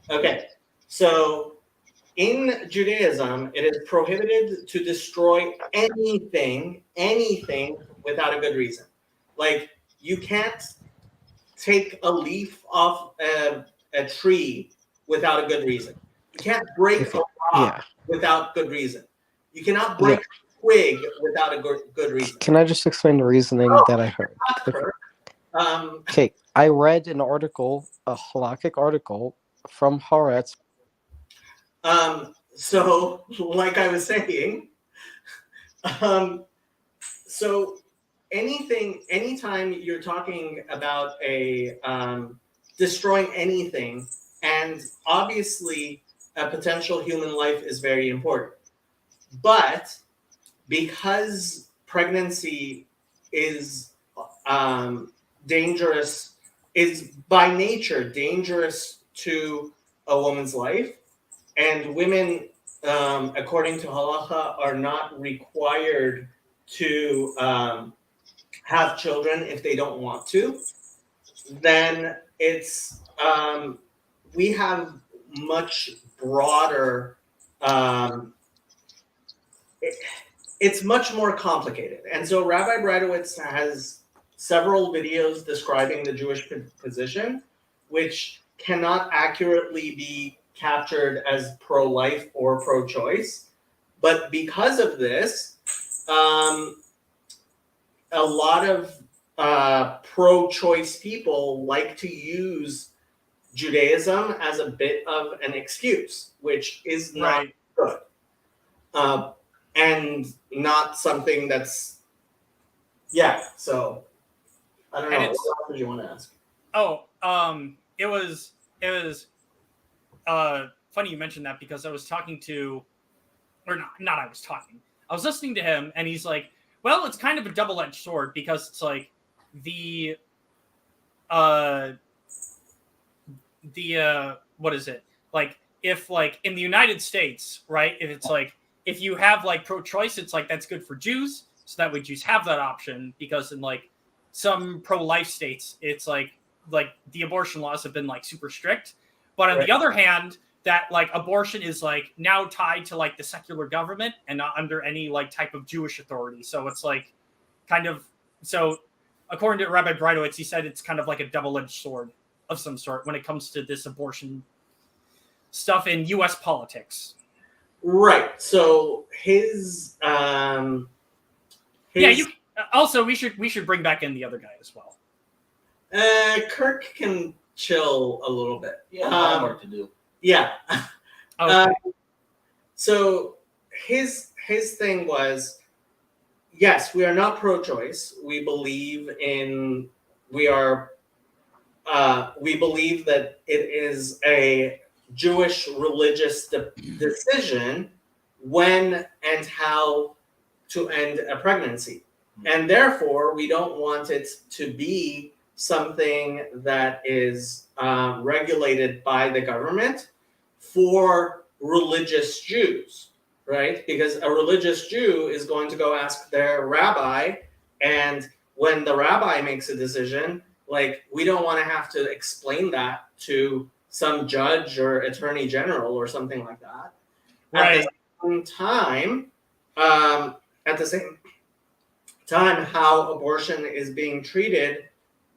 Okay, so in Judaism, it is prohibited to destroy anything without a good reason. Like you can't take a leaf off a tree without a good reason. You can't break Okay, a rock yeah. without good reason. You cannot break a twig without a good reason. Can I just explain the reasoning that I heard? Okay. Okay, I read an article, a halakhic article from Haaretz. So, like I was saying, so anytime you're talking about a destroying anything, and obviously a potential human life is very important, but because pregnancy is dangerous, is by nature dangerous to a woman's life, and women, according to halacha, are not required to have children if they don't want to, then it's we have much broader. It's much more complicated, and so Rabbi Breitowitz has several videos describing the Jewish position, which cannot accurately be captured as pro-life or pro-choice. But because of this, a lot of pro-choice people like to use Judaism as a bit of an excuse, which is not good. And not something that's, so I don't know. What else did you want to ask? Oh, it was funny you mentioned that because I was talking to, or not I was talking. I was listening to him, and he's like, "Well, it's kind of a double-edged sword because it's like the what is it? Like if like in the United States, right? If it's like if you have like pro-choice, it's like that's good for Jews, so that way Jews have that option because in like some pro-life states, it's like the abortion laws have been like super strict. But on the other hand, that like abortion is like now tied to like the secular government and not under any like type of Jewish authority. So it's like kind of so according to Rabbi Breitowitz, he said it's kind of like a double-edged sword of some sort when it comes to this abortion stuff in U.S. politics. Right. So his yeah. You also we should bring back in the other guy as well. Kirk can chill a little bit. Yeah, homework to do. Yeah. Okay. So his thing was, yes, we are not pro-choice. We believe we believe that it is a Jewish religious decision when and how to end a pregnancy. And therefore, we don't want it to be something that is regulated by the government for religious Jews, right? Because a religious Jew is going to go ask their rabbi, and when the rabbi makes a decision, like, we don't want to have to explain that to some judge or attorney general or something like that. Right. At the same time, how abortion is being treated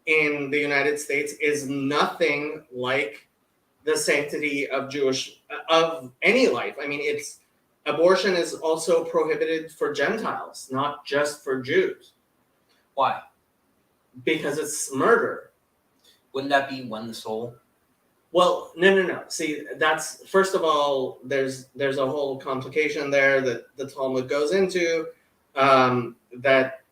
in the United States is nothing like the sanctity of any life. I mean, abortion is also prohibited for Gentiles, not just for Jews. Why? Because it's murder. Wouldn't that be when the soul? Well, no. See, that's, first of all, there's a whole complication there that the Talmud goes into, that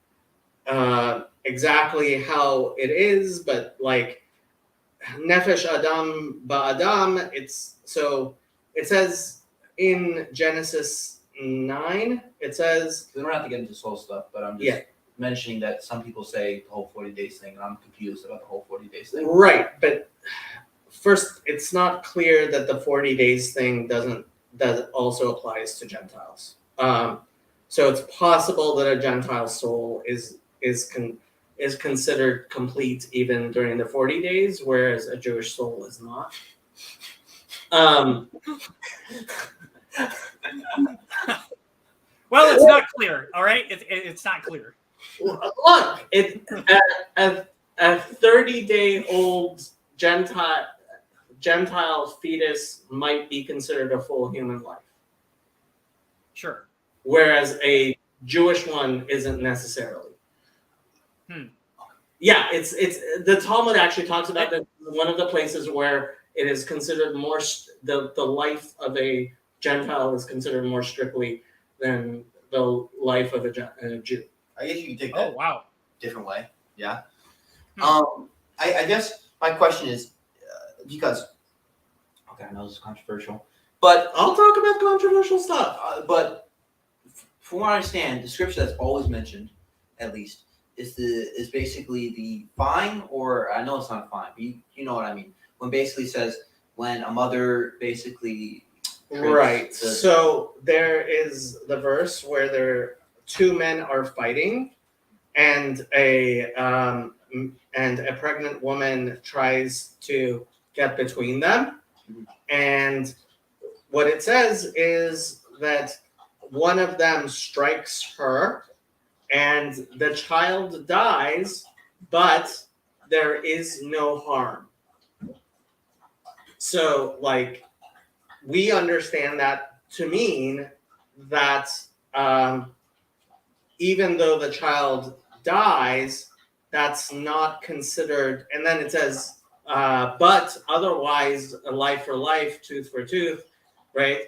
exactly how it is, but like nefesh adam ba'adam, it says in Genesis 9, it says, We don't have to get into soul stuff, but I'm just mentioning that some people say the whole 40 days thing, and I'm confused about the whole 40 days thing. Right, but first, it's not clear that the 40 days thing that also applies to Gentiles. So it's possible that a Gentile soul is considered complete even during the 40 days, whereas a Jewish soul is not. Well, it's not clear. All right, it's not clear. Look, a 30-day-old Gentile fetus might be considered a full human life. Sure. Whereas a Jewish one isn't necessarily. Yeah, it's the Talmud actually talks about that. One of the places where it is considered more, the life of a Gentile is considered more strictly than the life of a Jew. I guess you can take that different way. Yeah. I guess my question is, because, okay, I know this is controversial, but I'll talk about controversial stuff. But from what I understand, the scripture that's always mentioned, at least, is basically the fine, or I know it's not fine, but you know what I mean. When basically says when a mother basically right. So there is the verse where two men are fighting, and a pregnant woman tries to get between them, and what it says is that one of them strikes her, and the child dies, but there is no harm. So, like, we understand that to mean that even though the child dies, that's not considered. And then it says, but otherwise, a life for life, tooth for tooth, right?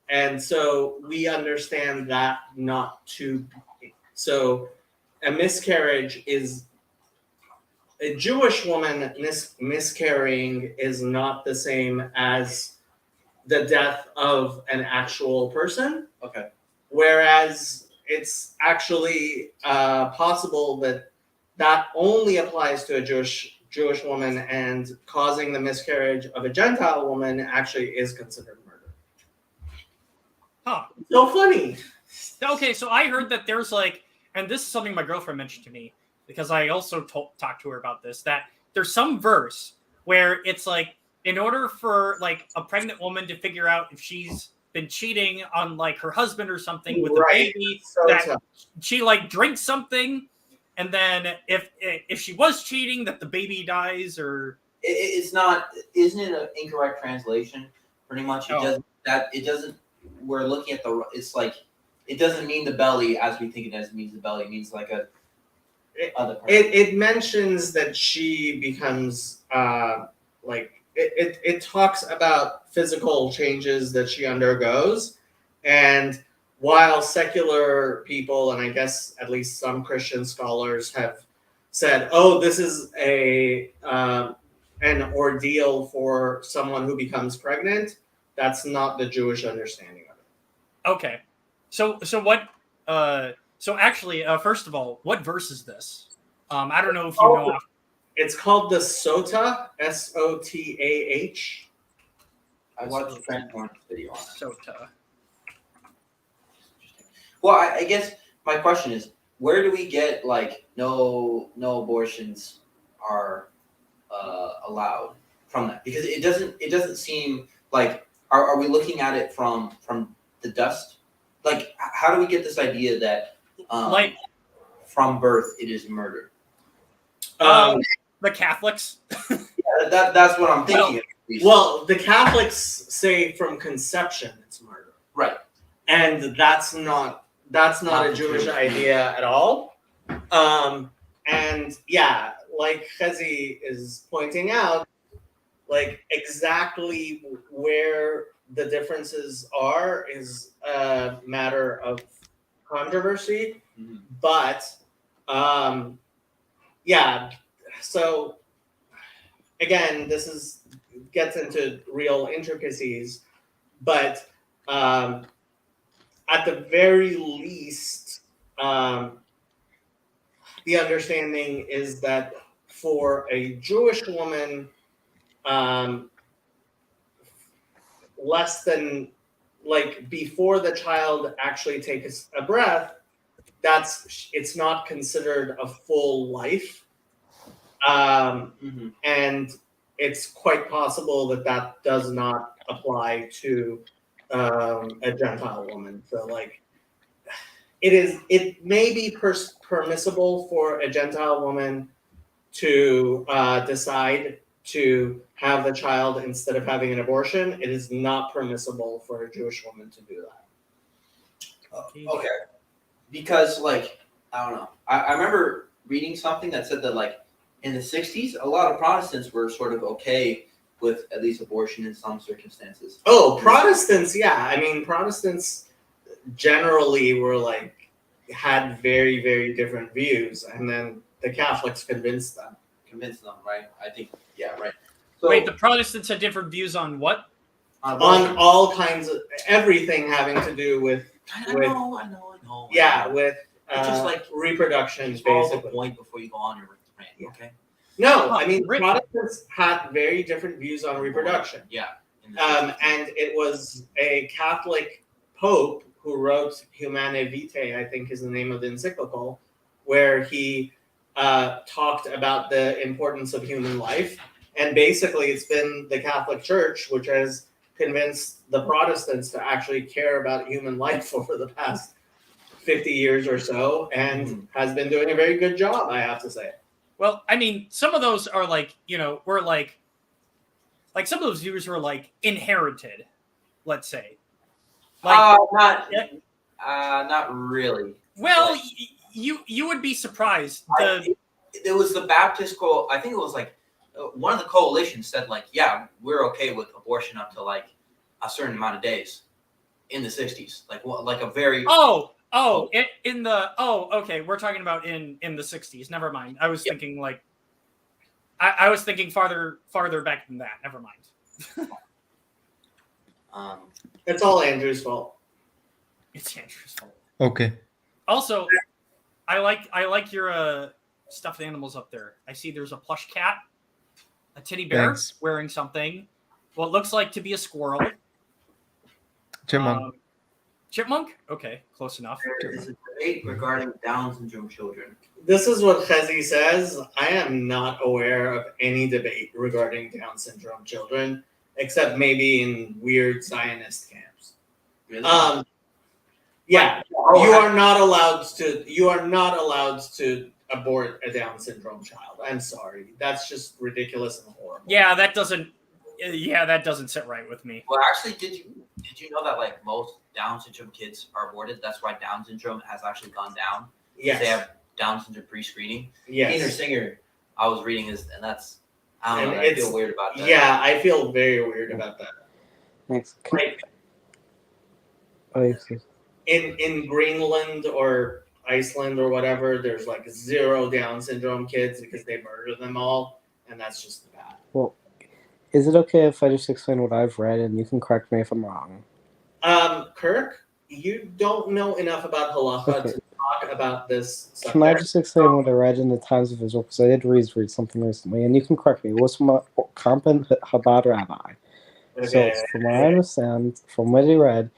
And so we understand that not to be. So a miscarriage is, a Jewish woman miscarrying is not the same as the death of an actual person. Okay. Whereas it's actually possible that only applies to a Jewish woman, and causing the miscarriage of a Gentile woman actually is considered murder. Huh. So funny. Okay, so I heard that there's like, and this is something my girlfriend mentioned to me, because I also talked to her about this, that there's some verse where it's like, in order for like a pregnant woman to figure out if she's been cheating on like her husband or something with the baby, that she like drinks something, and then if she was cheating, that the baby dies, or it's not. Isn't it an incorrect translation? Pretty much, it doesn't. We're looking at the. It's like it doesn't mean the belly as we think it as means the belly. It means like a. It mentions that she becomes like it talks about physical changes that she undergoes, And while secular people, and I guess at least some Christian scholars have said, "Oh, this is an ordeal for someone who becomes pregnant," that's not the Jewish understanding of it. Okay. So what? So actually, first of all, what verse is this? I don't know if you know. It's called the Sotah, Sotah. I watched Trent video on it. Sotah. Well, I guess my question is, where do we get like no abortions are allowed from that? Because it doesn't seem like are we looking at it from the dust? Like, how do we get this idea that from birth it is murder? The Catholics. Yeah, that's what I'm thinking. Well, the Catholics say from conception it's murder, right? And that's not a Jewish idea at all. And yeah, like Chezi is pointing out, like exactly where the differences are is a matter of controversy. Mm-hmm. But yeah, so again, this gets into real intricacies, but at the very least, the understanding is that for a Jewish woman, less than like before the child actually takes a breath, it's not considered a full life. And it's quite possible that does not apply to a Gentile woman. So like it may be permissible for a Gentile woman to decide to have the child instead of having an abortion. It is not permissible for a Jewish woman to do that. Okay. Because like, I don't know. I remember reading something that said that like in the 60s, a lot of Protestants were sort of okay with at least abortion in some circumstances. Oh, Protestants, yeah. I mean, Protestants generally were like, had very, very different views. And then the Catholics convinced them. Right? I think, yeah, right. So, wait, the Protestants had different views on what? On all kinds of, everything having to do with. I know. Yeah, with just like reproduction, basically. basically. Point before you go on your rant, okay? No, I mean, Protestants had very different views on reproduction. Yeah. And it was a Catholic pope who wrote Humanae Vitae, I think is the name of the encyclical, where he talked about the importance of human life. And basically, it's been the Catholic Church which has convinced the Protestants to actually care about human life over the past 50 years or so, and has been doing a very good job, I have to say. Well, I mean, some of those are like, were like some of those views were like inherited, let's say. Like, not really. Well, like, you would be surprised. It was the Baptist I think it was like one of the coalitions said like, yeah, we're okay with abortion up to like a certain amount of days in the 60s, like a very okay, we're talking about in the 60s. Never mind. I was thinking like I was thinking farther back than that. Never mind. It's all Andrew's fault. It's Andrew's fault. Okay. Also, I like your stuffed animals up there. I see there's a plush cat, a teddy bear wearing something, what looks like to be a squirrel. Chipmunk. Chipmunk? Okay, close enough. There is a debate regarding Down syndrome children. This is what Chezi says. I am not aware of any debate regarding Down syndrome children, except maybe in weird Zionist camps. Really? Yeah, you are not allowed to abort a Down syndrome child. I'm sorry. That's just ridiculous and horrible. Yeah, that doesn't sit right with me. Well, actually, did you know that like most Down syndrome kids are aborted? That's why Down syndrome has actually gone down. Yes. They have Down syndrome pre-screening. Yes. Peter Singer, I was reading his, and that's, I don't know, I feel weird about that. Yeah, I feel very weird about that. Thanks. in Greenland or Iceland or whatever, there's like 0 Down syndrome kids because they murder them all, and that's just bad. Well, is it okay if I just explain what I've read and you can correct me if I'm wrong? Kirk, you don't know enough about halacha Okay. to talk about this subject. Can I just explain what I read in the Times of Israel? Because I did read something recently, and you can correct me. It was from a competent Chabad rabbi. So, Okay. from what I understand, from what I read,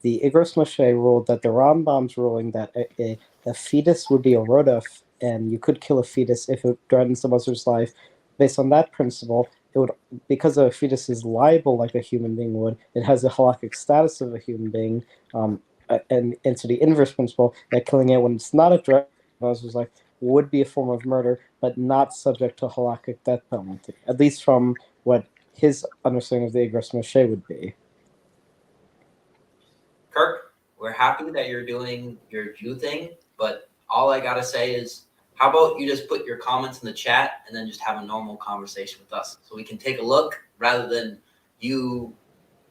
the Igros Moshe ruled that the Rambam's ruling that a fetus would be a rodaf, and you could kill a fetus if it threatens the mother's life. Based on that principle, it would, because a fetus is liable like a human being would, it has the halakhic status of a human being, and to the inverse principle that killing it when it's not a threat, mother's life, would be a form of murder, but not subject to halakhic death penalty, at least from what his understanding of the Igros Moshe would be. Kirk, we're happy that you're doing your Jew thing, but all I gotta say is, how about you just put your comments in the chat and then just have a normal conversation with us so we can take a look rather than you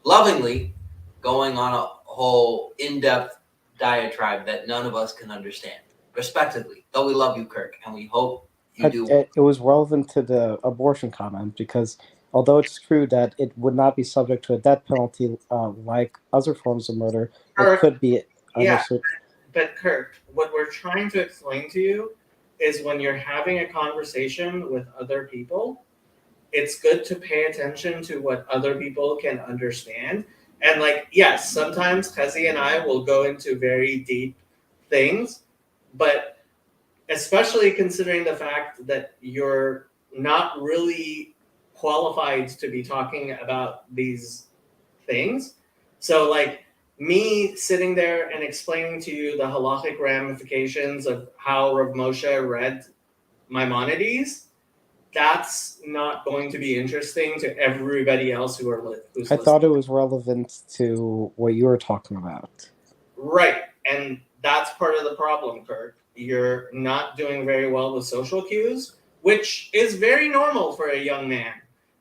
lovingly going on a whole in-depth diatribe that none of us can understand. Respectively, though we love you, Kirk, and we hope you do. It was relevant to the abortion comment because although it's true that it would not be subject to a death penalty like other forms of murder, Kirk, it could be. Yeah, but Kirk, what we're trying to explain to you is when you're having a conversation with other people, it's good to pay attention to what other people can understand. And like, yes, sometimes Kazi and I will go into very deep things, but especially considering the fact that you're not really qualified to be talking about these things. So like me sitting there and explaining to you the halachic ramifications of how Rav Moshe read Maimonides, that's not going to be interesting to everybody else who's I listening. thought it was relevant to what you were talking about. Right, and that's part of the problem, Kirk. You're not doing very well with social cues, which is very normal for a young man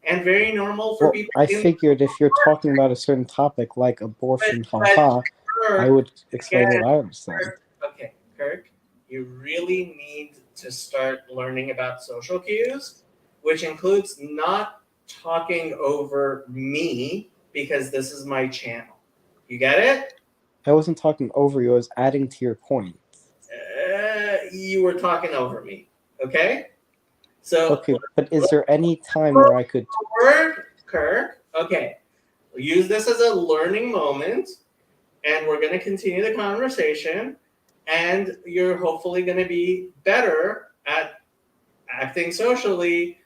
and very normal for people. I figured if you're talking about a certain topic like abortion, haha, I would explain what I understand. Okay, Kirk, you really need to start learning about social cues, which includes not talking over me because this is my channel. You get it? I wasn't talking over you, I was adding to your point. You were talking over me, okay? So okay, but is there any time where I could Kirk, okay. We'll use this as a learning moment, and we're going to continue the conversation, and you're hopefully going to be better at acting socially,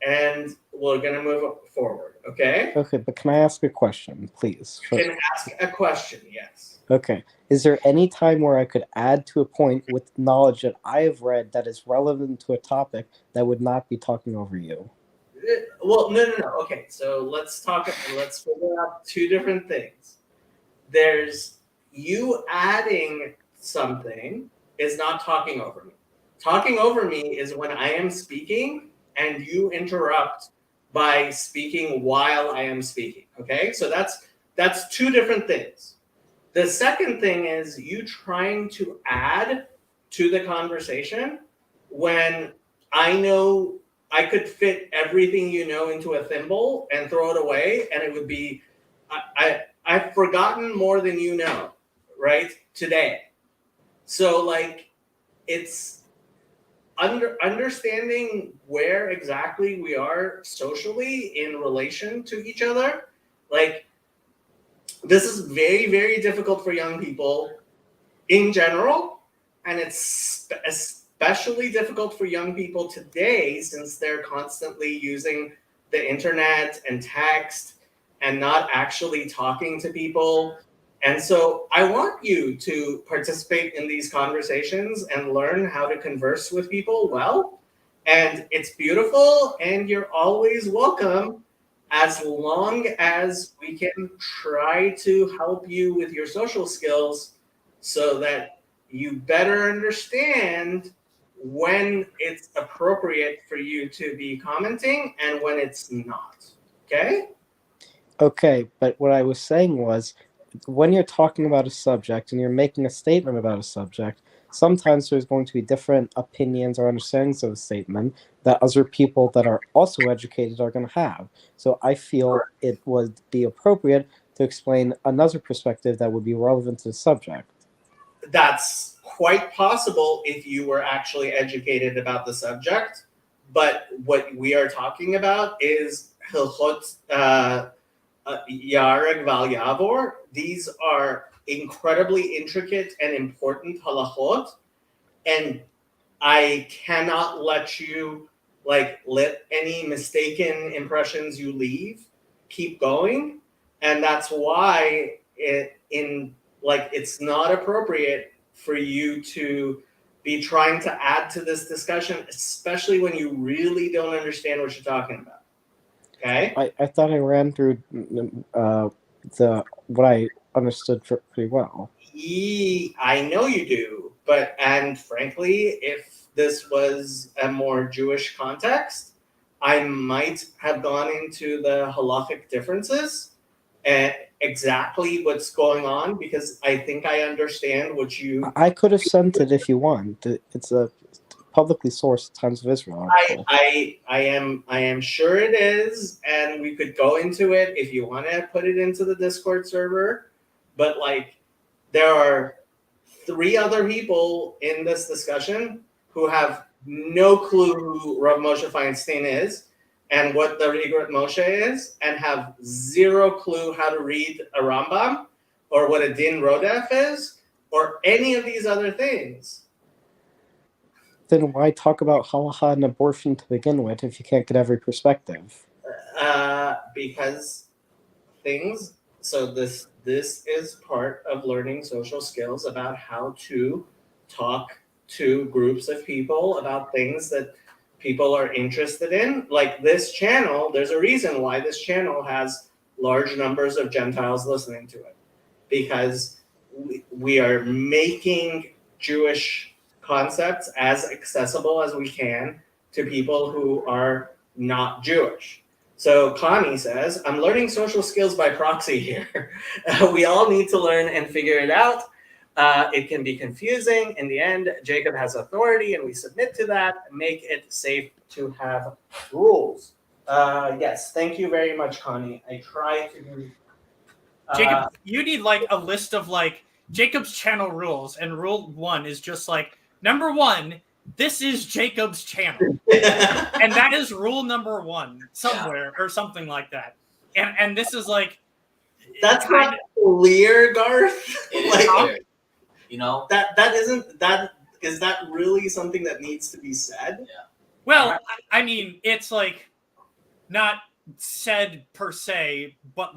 and we're going to move forward, okay? Okay, but can I ask a question, please? You can ask a question, yes. Okay. Is there any time where I could add to a point with knowledge that I have read that is relevant to a topic that would not be talking over you? Well, no. Okay, so let's figure out two different things. There's you adding something is not talking over me. Talking over me is when I am speaking and you interrupt by speaking while I am speaking. Okay, so that's two different things. The second thing is you trying to add to the conversation when I know I could fit everything you know into a thimble and throw it away, and it would be I've forgotten more than you know, right? Today. So like it's understanding where exactly we are socially in relation to each other. Like this is very, very difficult for young people in general, and it's especially difficult for young people today since they're constantly using the internet and text and not actually talking to people. And so I want you to participate in these conversations and learn how to converse with people well. And it's beautiful, and you're always welcome as long as we can try to help you with your social skills so that you better understand when it's appropriate for you to be commenting and when it's not. Okay? Okay, but what I was saying was, when you're talking about a subject and you're making a statement about a subject, sometimes there's going to be different opinions or understandings of a statement that other people that are also educated are going to have. So I feel it would be appropriate to explain another perspective that would be relevant to the subject. That's quite possible if you were actually educated about the subject. But what we are talking about is Hilchot Yareg Val Yavor. These are incredibly intricate and important halachot, and I cannot let you let any mistaken impressions you leave keep going, and that's why it's not appropriate for you to be trying to add to this discussion, especially when you really don't understand what you're talking about. Okay? I thought I ran through what I understood pretty well. I know you do, and frankly, if this was a more Jewish context, I might have gone into the halachic differences and exactly what's going on, because I think I understand what you. I could have sent it if you want. It's a publicly sourced Times of Israel article. I am sure it is, and we could go into it if you want to put it into the Discord server, but there are 3 other people in this discussion who have no clue who Rav Moshe Feinstein is and what the Igrat Moshe is, and have 0 clue how to read a Rambam or what a Din Rodef is or any of these other things. Then why talk about halacha and abortion to begin with if you can't get every perspective? Because things. So this is part of learning social skills about how to talk to groups of people about things that people are interested in. Like this channel, there's a reason why this channel has large numbers of Gentiles listening to it, because we are making Jewish concepts as accessible as we can to people who are not Jewish. So Connie says, I'm learning social skills by proxy here. We all need to learn and figure it out. It can be confusing. In the end, Jacob has authority and we submit to that. Make it safe to have rules. Yes, thank you very much, Connie. I try to... Jacob, you need a list of Jacob's channel rules, and rule 1 is just number 1, this is Jacob's channel. And that is rule number 1 somewhere or something like that. And this is that's not clear, Garth. That is that really something that needs to be said? Yeah. Well, I mean, it's not said per se, but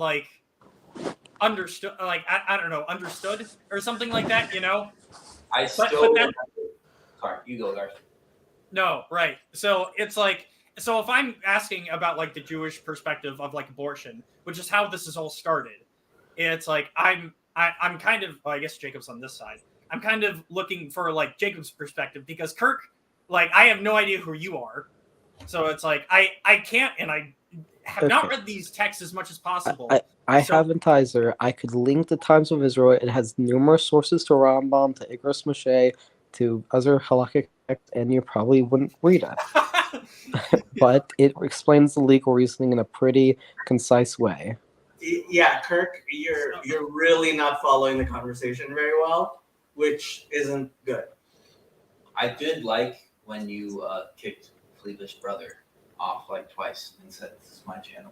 understood, I don't know, understood or something like that, I still. Sorry, you go, Garth. No, right. So it's so if I'm asking about the Jewish perspective of abortion, which is how this is all started, it's I'm kind of, well, I guess Jacob's on this side. I'm kind of looking for Jacob's perspective, because Kirk, I have no idea who you are, so it's I can't, and I have not read these texts as much as possible. I haven't either. I could link the Times of Israel. It has numerous sources to Rambam, to Igros Moshe, to other halakhic texts, and you probably wouldn't read it. But it explains the legal reasoning in a pretty concise way. Yeah, Kirk, you're really not following the conversation very well, which isn't good. I did like when you kicked Fleeta's brother off twice and said, "This is my channel."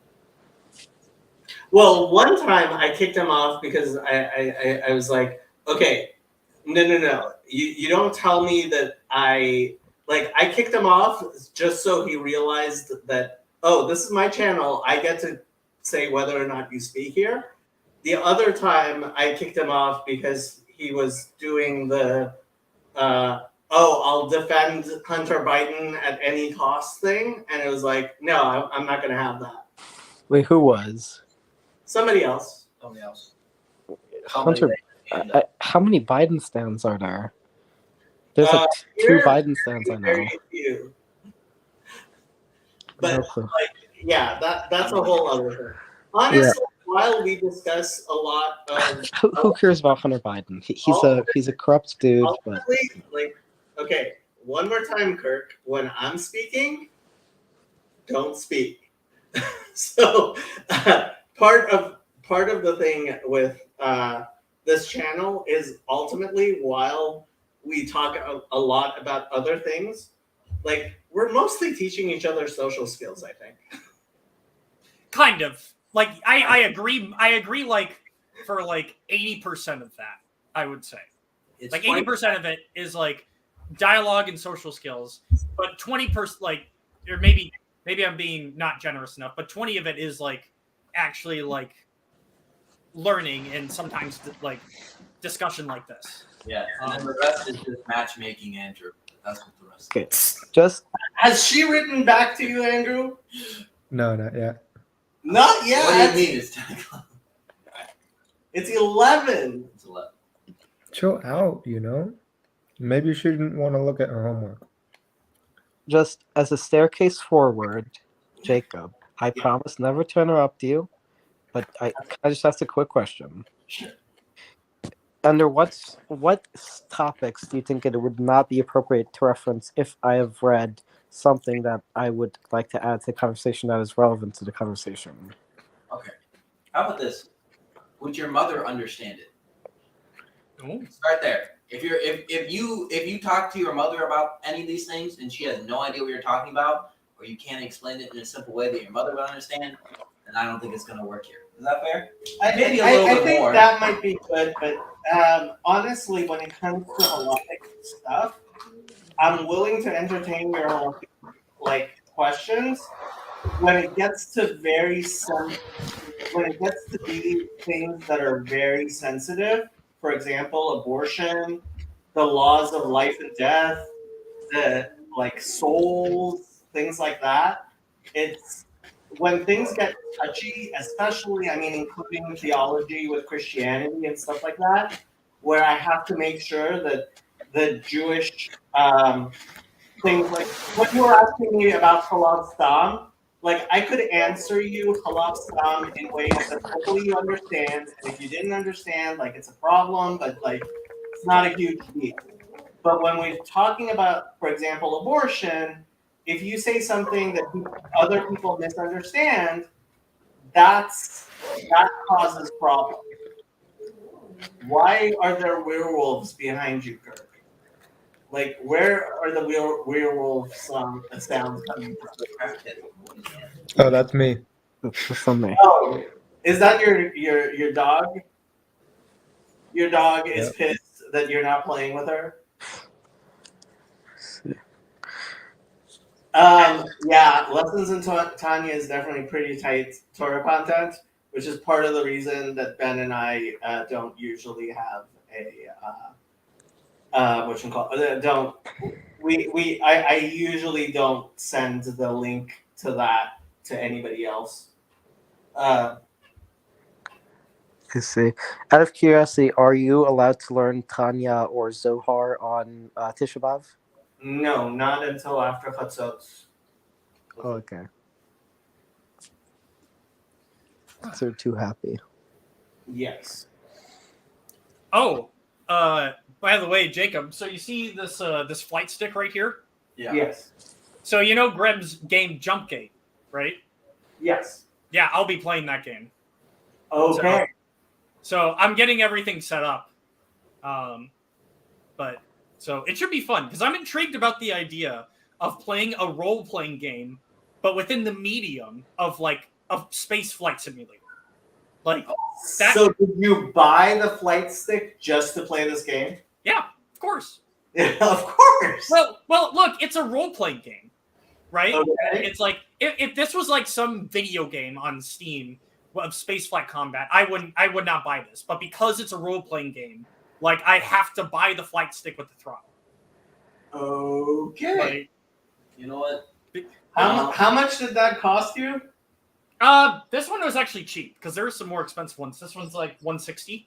Well, one time I kicked him off because I was like, okay, no. You don't tell me that I kicked him off just so he realized that, oh, this is my channel. I get to say whether or not you speak here. The other time I kicked him off because he was doing the, I'll defend Hunter Biden at any cost thing. And it was like, no, I'm not going to have that. Wait, who was? Somebody else. Hunter. How many Biden stands are there? There's 2 Biden stands I know. Very few. But yeah, that's a whole other thing. Honestly, while we discuss a lot of Who cares about Hunter Biden? He's a corrupt dude. But ultimately, like, okay, one more time, Kirk. When I'm speaking, don't speak. So part of the thing with this channel is ultimately, while we talk a lot about other things, like we're mostly teaching each other social skills, I think. Kind of. Like I agree. I agree. Like for like 80% of that, I would say. It's Like funny. 80% of it is like dialogue and social skills, but 20%, like, or maybe I'm being not generous enough, but 20 of it is like actually like learning and sometimes like discussion like this. Yeah, and then the rest is just matchmaking, Andrew. That's what the rest. okay, just Has she written back to you, Andrew? No, not yet. Not yet. What do you mean it's 10 o'clock? It's 11. It's 11. Chill out, you know? Maybe you shouldn't want to look at her homework. just as a staircase forward, Jacob. I Yeah. promise never to interrupt you, but I just asked a quick question. Sure. Under what topics do you think it would not be appropriate to reference if I have read something that I would like to add to the conversation that is relevant to the conversation? Okay. How about this? Would your mother understand it? Ooh. Start there. If you talk to your mother about any of these things and she has no idea what you're talking about, or you can't explain it in a simple way that your mother would understand, then I don't think it's going to work here. Is that fair? Maybe a little I bit think more. that might be good, but honestly, when it comes to halachic stuff, I'm willing to entertain your halachic, like, questions. When it gets to when it gets to be things that are very sensitive, for example, abortion, the laws of life and death, the like souls, things like that. It's when things get touchy, especially, I mean, including theology with Christianity and stuff like that, where I have to make sure that the Jewish things, like when you were asking me about halal stam, like I could answer you halal stam in ways that hopefully you understand, and if you didn't understand, like it's a problem, but like it's not a huge deal. But when we're talking about, for example, abortion, if you say something that other people misunderstand, that causes problems. Why are there werewolves behind you, Kirk? Like, where are the werewolf sounds coming from? Oh, that's me. From me. Oh, is that your dog? Your dog is Yep. pissed that you're not playing with her? Yeah, Lessons in Tanya is definitely pretty tight Torah content, which is part of the reason that Ben and I don't usually have a I usually don't send the link to that to anybody else. I see. Out of curiosity, are you allowed to learn Tanya or Zohar on Tisha B'Av? No, not until after Chatzot. Oh, okay. So too happy. Yes. Oh, by the way, Jacob. So you see this this flight stick right here? Yeah. Yes. So you know Greb's game Jumpgate, right? Yes. Yeah, I'll be playing that game. Okay. So I'm getting everything set up. But so it should be fun because I'm intrigued about the idea of playing a role-playing game, but within the medium of like a space flight simulator. Like that. So did you buy the flight stick just to play this game? Yeah, of course. Yeah, of course. Well, look, it's a role-playing game, right? Okay. It's like if this was like some video game on Steam of spaceflight combat, I would not buy this. But because it's a role-playing game, like I have to buy the flight stick with the throttle. Okay. Like, You know what? How much did that cost you? this one was actually cheap because there are some more expensive ones. This one's like $160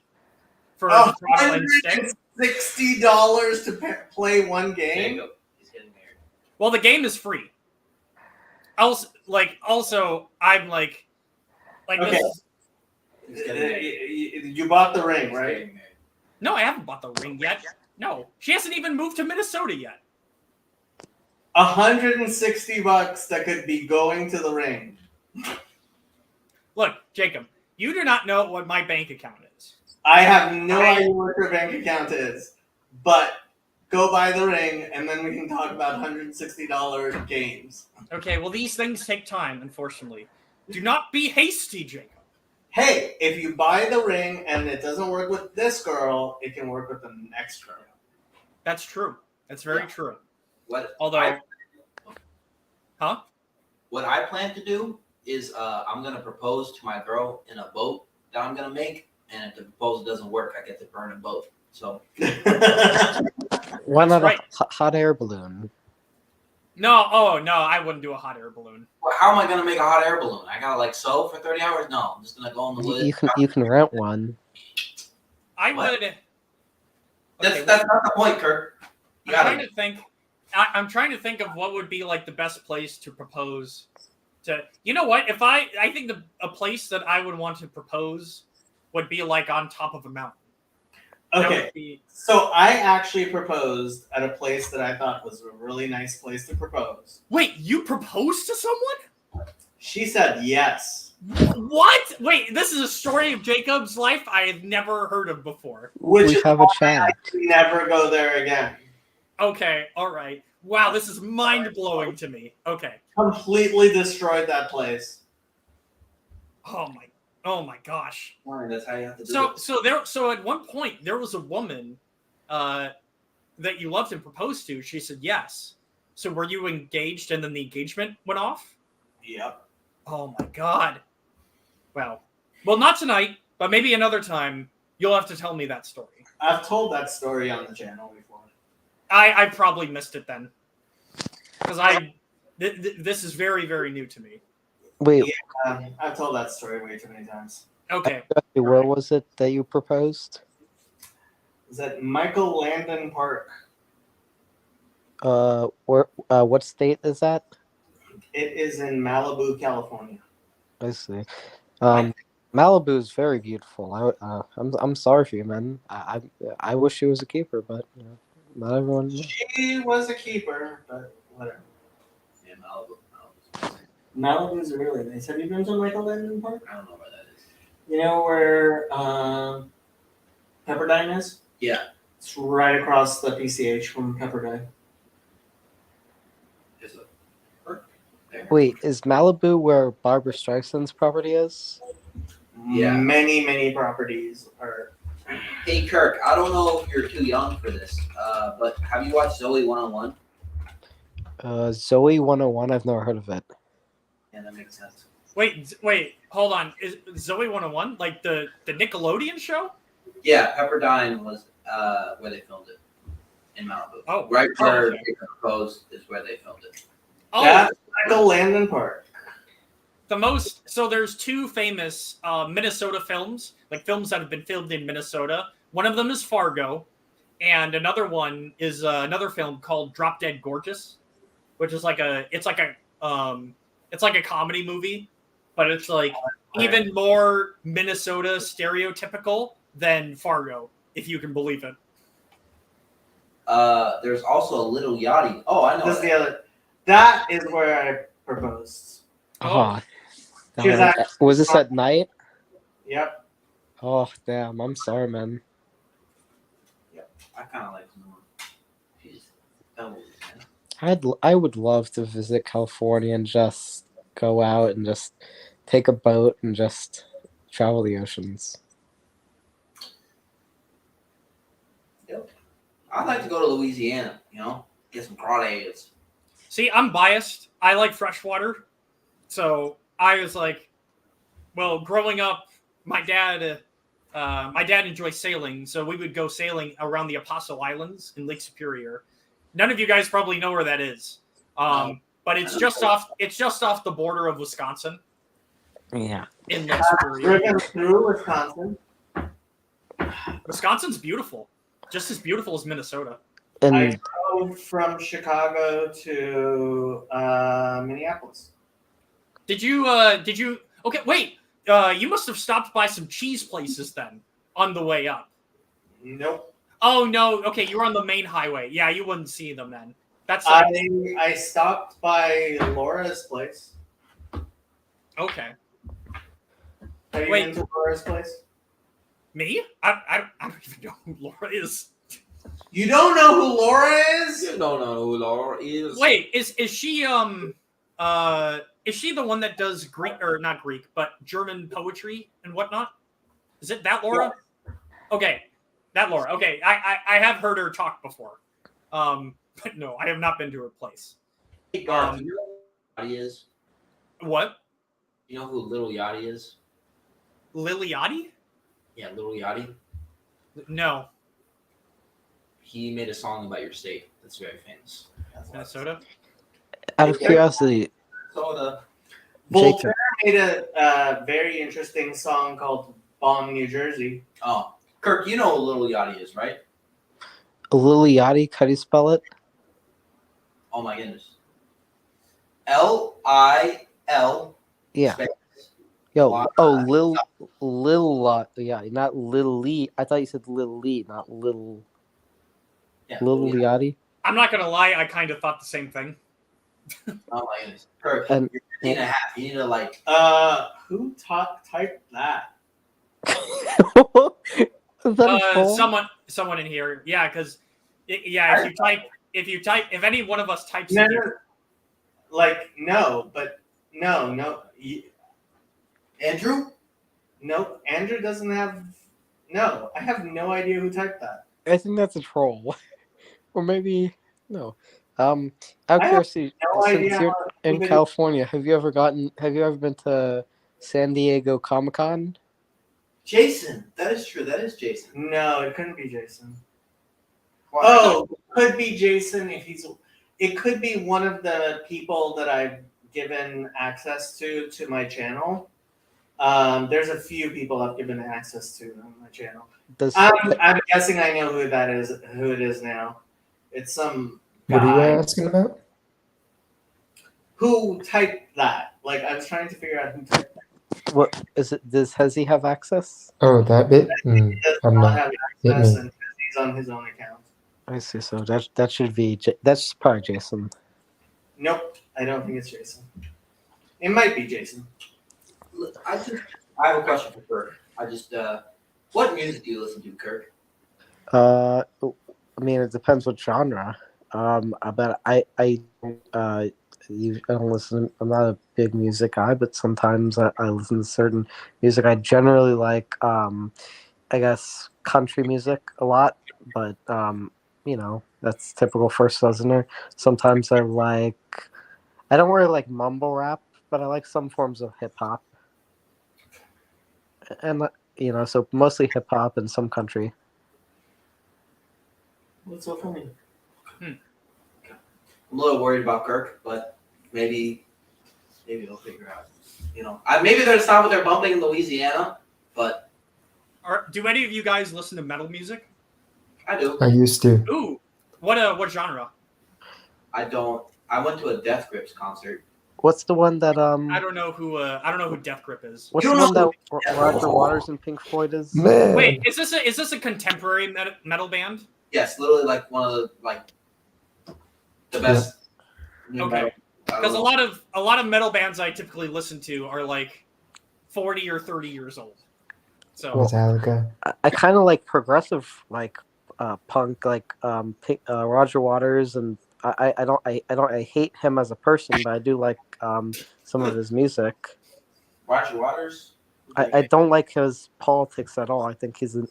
for the throttle and stick. $160 to play one game. Jacob, he's getting married. Well, the game is free. Also, I'm like Okay. this. He's getting married. You bought the ring, He's right? getting married. No, I haven't bought the ring yet. No, she hasn't even moved to Minnesota yet. $160 that could be going to the ring. Look, Jacob, you do not know what my bank account is. I have no idea what your bank account is, but go buy the ring, and then we can talk about $160 games. Okay, well, these things take time, unfortunately. Do not be hasty, Jacob. Hey, if you buy the ring and it doesn't work with this girl, it can work with the next girl. That's true. That's very true. What Huh? What I plan to do is I'm gonna propose to my girl in a boat that I'm gonna make, and if the proposal doesn't work, I get to burn them both. So Why not right. a hot air balloon? No, I wouldn't do a hot air balloon. well, how am I gonna make a hot air balloon? I gotta sew for 30 hours? No, I'm just gonna go in the woods. You can rent one. I What? would. That's not the point, Kirk. You I'm gotta trying to think. I'm trying to think of what would be like the best place to propose. You know what? If I think a place that I would want to propose would be like on top of a mountain. That Okay, would be- so I actually proposed at a place that I thought was a really nice place to propose. Wait, you proposed to someone? She said yes. What? Wait, this is a story of Jacob's life I have never heard of before. Which We is have a why chat. I could never go there again. Okay, all right. Wow, this is mind-blowing to me. Okay. Completely destroyed that place. Oh my gosh. Fine, that's how you have to do it. So at one point there was a woman that you loved and proposed to. She said yes. So were you engaged and then the engagement went off? Yep. Oh my god. Well, not tonight, but maybe another time you'll have to tell me that story. I've told that story on the channel before. I probably missed it then. Because this is very, very new to me. Wait, I've told that story way too many times. Okay. where was it that you proposed? Is that Michael Landon Park? What state is that? It is in Malibu, California. I see. Malibu is very beautiful. I'm sorry for you, man. I wish she was a keeper, but not everyone. She was a keeper, but whatever. Yeah, Malibu. Malibu's really nice. Have you been to Michael Landon Park? I don't know where that is. You know where Pepperdine is? Yeah. It's right across the PCH from Pepperdine. There's a park there. Wait, is Malibu where Barbara Streisand's property is? Yeah. Many, many properties are. Hey, Kirk, I don't know if you're too young for this, but have you watched Zoe 101? Zoe 101. I've never heard of it. Yeah, that makes sense. Wait, hold on. Is Zoe 101 like the Nickelodeon show? Yeah, Pepperdine was where they filmed it in Malibu. Oh, right where okay. they proposed is where they filmed it. Oh, That's Michael Landon Park. So there's two famous Minnesota films, like films that have been filmed in Minnesota. One of them is Fargo, and another one is another film called Drop Dead Gorgeous, which is like a comedy movie, but it's like even more Minnesota stereotypical than Fargo, if you can believe it. There's also a Little Yachty. Oh, I know. This is that. the other. That is where I proposed. Oh, She was at- was this at night? Yep. Oh, damn. I'm sorry, man. I kind of like them. Jeez, that was, man. I would love to visit California and just go out and just take a boat and just travel the oceans. I'd like to go to Louisiana, get some crawdads. See, I'm biased. I like freshwater. So I was like, well, growing up, my dad enjoys sailing. So we would go sailing around the Apostle Islands in Lake Superior. None of you guys probably know where that is. But it's just off the border of Wisconsin. Yeah. In Lake Superior. Driven through Wisconsin. Wisconsin's beautiful. Just as beautiful as Minnesota. And I drove from Chicago to Minneapolis. Did you okay, wait. you must have stopped by some cheese places then on the way up. Nope. Oh no. Okay, you were on the main highway. Yeah, you wouldn't see them then. That's I stopped by Laura's place. okay. Have you Wait. been to Laura's place? Me? I don't even know who Laura is. You don't know who Laura is? You don't know who Laura is. Wait, is she the one that does Greek or not Greek, but German poetry and whatnot? Is it that Laura? Okay, that Laura. Okay, I have heard her talk before. But no, I have not been to her place. Hey, Garth, you know who Yachty is? What? You know who Little Yachty is? Liliati? Yeah, Little Yachty. No. He made a song about your state that's very famous. Minnesota? Out of curiosity, Minnesota. Voltaire made a very interesting song called Bomb New Jersey. Oh, Kirk, you know who Little Yachty is, right? Liliati, how do you spell it? Oh my goodness. Lil. Yeah. space. Yo, Lot. Lil, yeah, not Lil Lee. I thought you said Lil Lee, not Lil Yeah, Lil Little Yachty. Liati. I'm not gonna lie, I kind of thought the same thing. Oh my goodness. Kirk, And- you're 15 and a half. You need to like. Who typed that? Is that a poll? Someone in here. Yeah, because if if any one of us types No, in no, here, like no, but no. Andrew? Nope. Andrew doesn't have. No, I have no idea who typed that. I think that's a troll. Or maybe no. Out of I have curiosity, no since idea you're who in they- California, have you ever been to San Diego Comic-Con? Jason. That is true. That is Jason. No, it couldn't be Jason. Why? Oh, could be Jason if he's. It could be one of the people that I've given access to my channel. There's a few people I've given access to on my channel. Does I'm guessing I know who that is. Who it is now? It's some What are you guy asking about? who typed that. Like I was trying to figure out who typed that. what is it? Has he have access? Oh, that bit? He does I'm not not. have Hit access, me. and he's on his own account. I see. So that should be that's probably Jason. Nope, I don't think it's Jason. It might be Jason. I have a question for Kirk. What music do you listen to, Kirk? I mean, it depends what genre. But I don't listen. I'm not a big music guy, but sometimes I listen to certain music. I generally like, I guess, country music a lot. But that's typical for a Southerner. Sometimes I don't really like mumble rap, but I like some forms of hip hop. And so mostly hip hop and some country. What's so funny? I'm a little worried about Kirk, but maybe he'll figure out. Maybe they're stop what they're bumping in Louisiana, but do any of you guys listen to metal music? I do. I used to. Ooh, what genre? I don't. I went to a Death Grips concert. What's the one that I don't know who Death Grip is. What's You the don't one know that Roger Waters and Pink Floyd is? Man. Wait, is this a contemporary metal band? Yes, literally like one of the best. new Okay. metal. Because a lot of metal bands I typically listen to are like 40 or 30 years old. So Metallica. I kind of like progressive, like punk, like Roger Waters, and I hate him as a person, but I do like some of his music. Roger Waters. I don't like his politics at all. I think he's an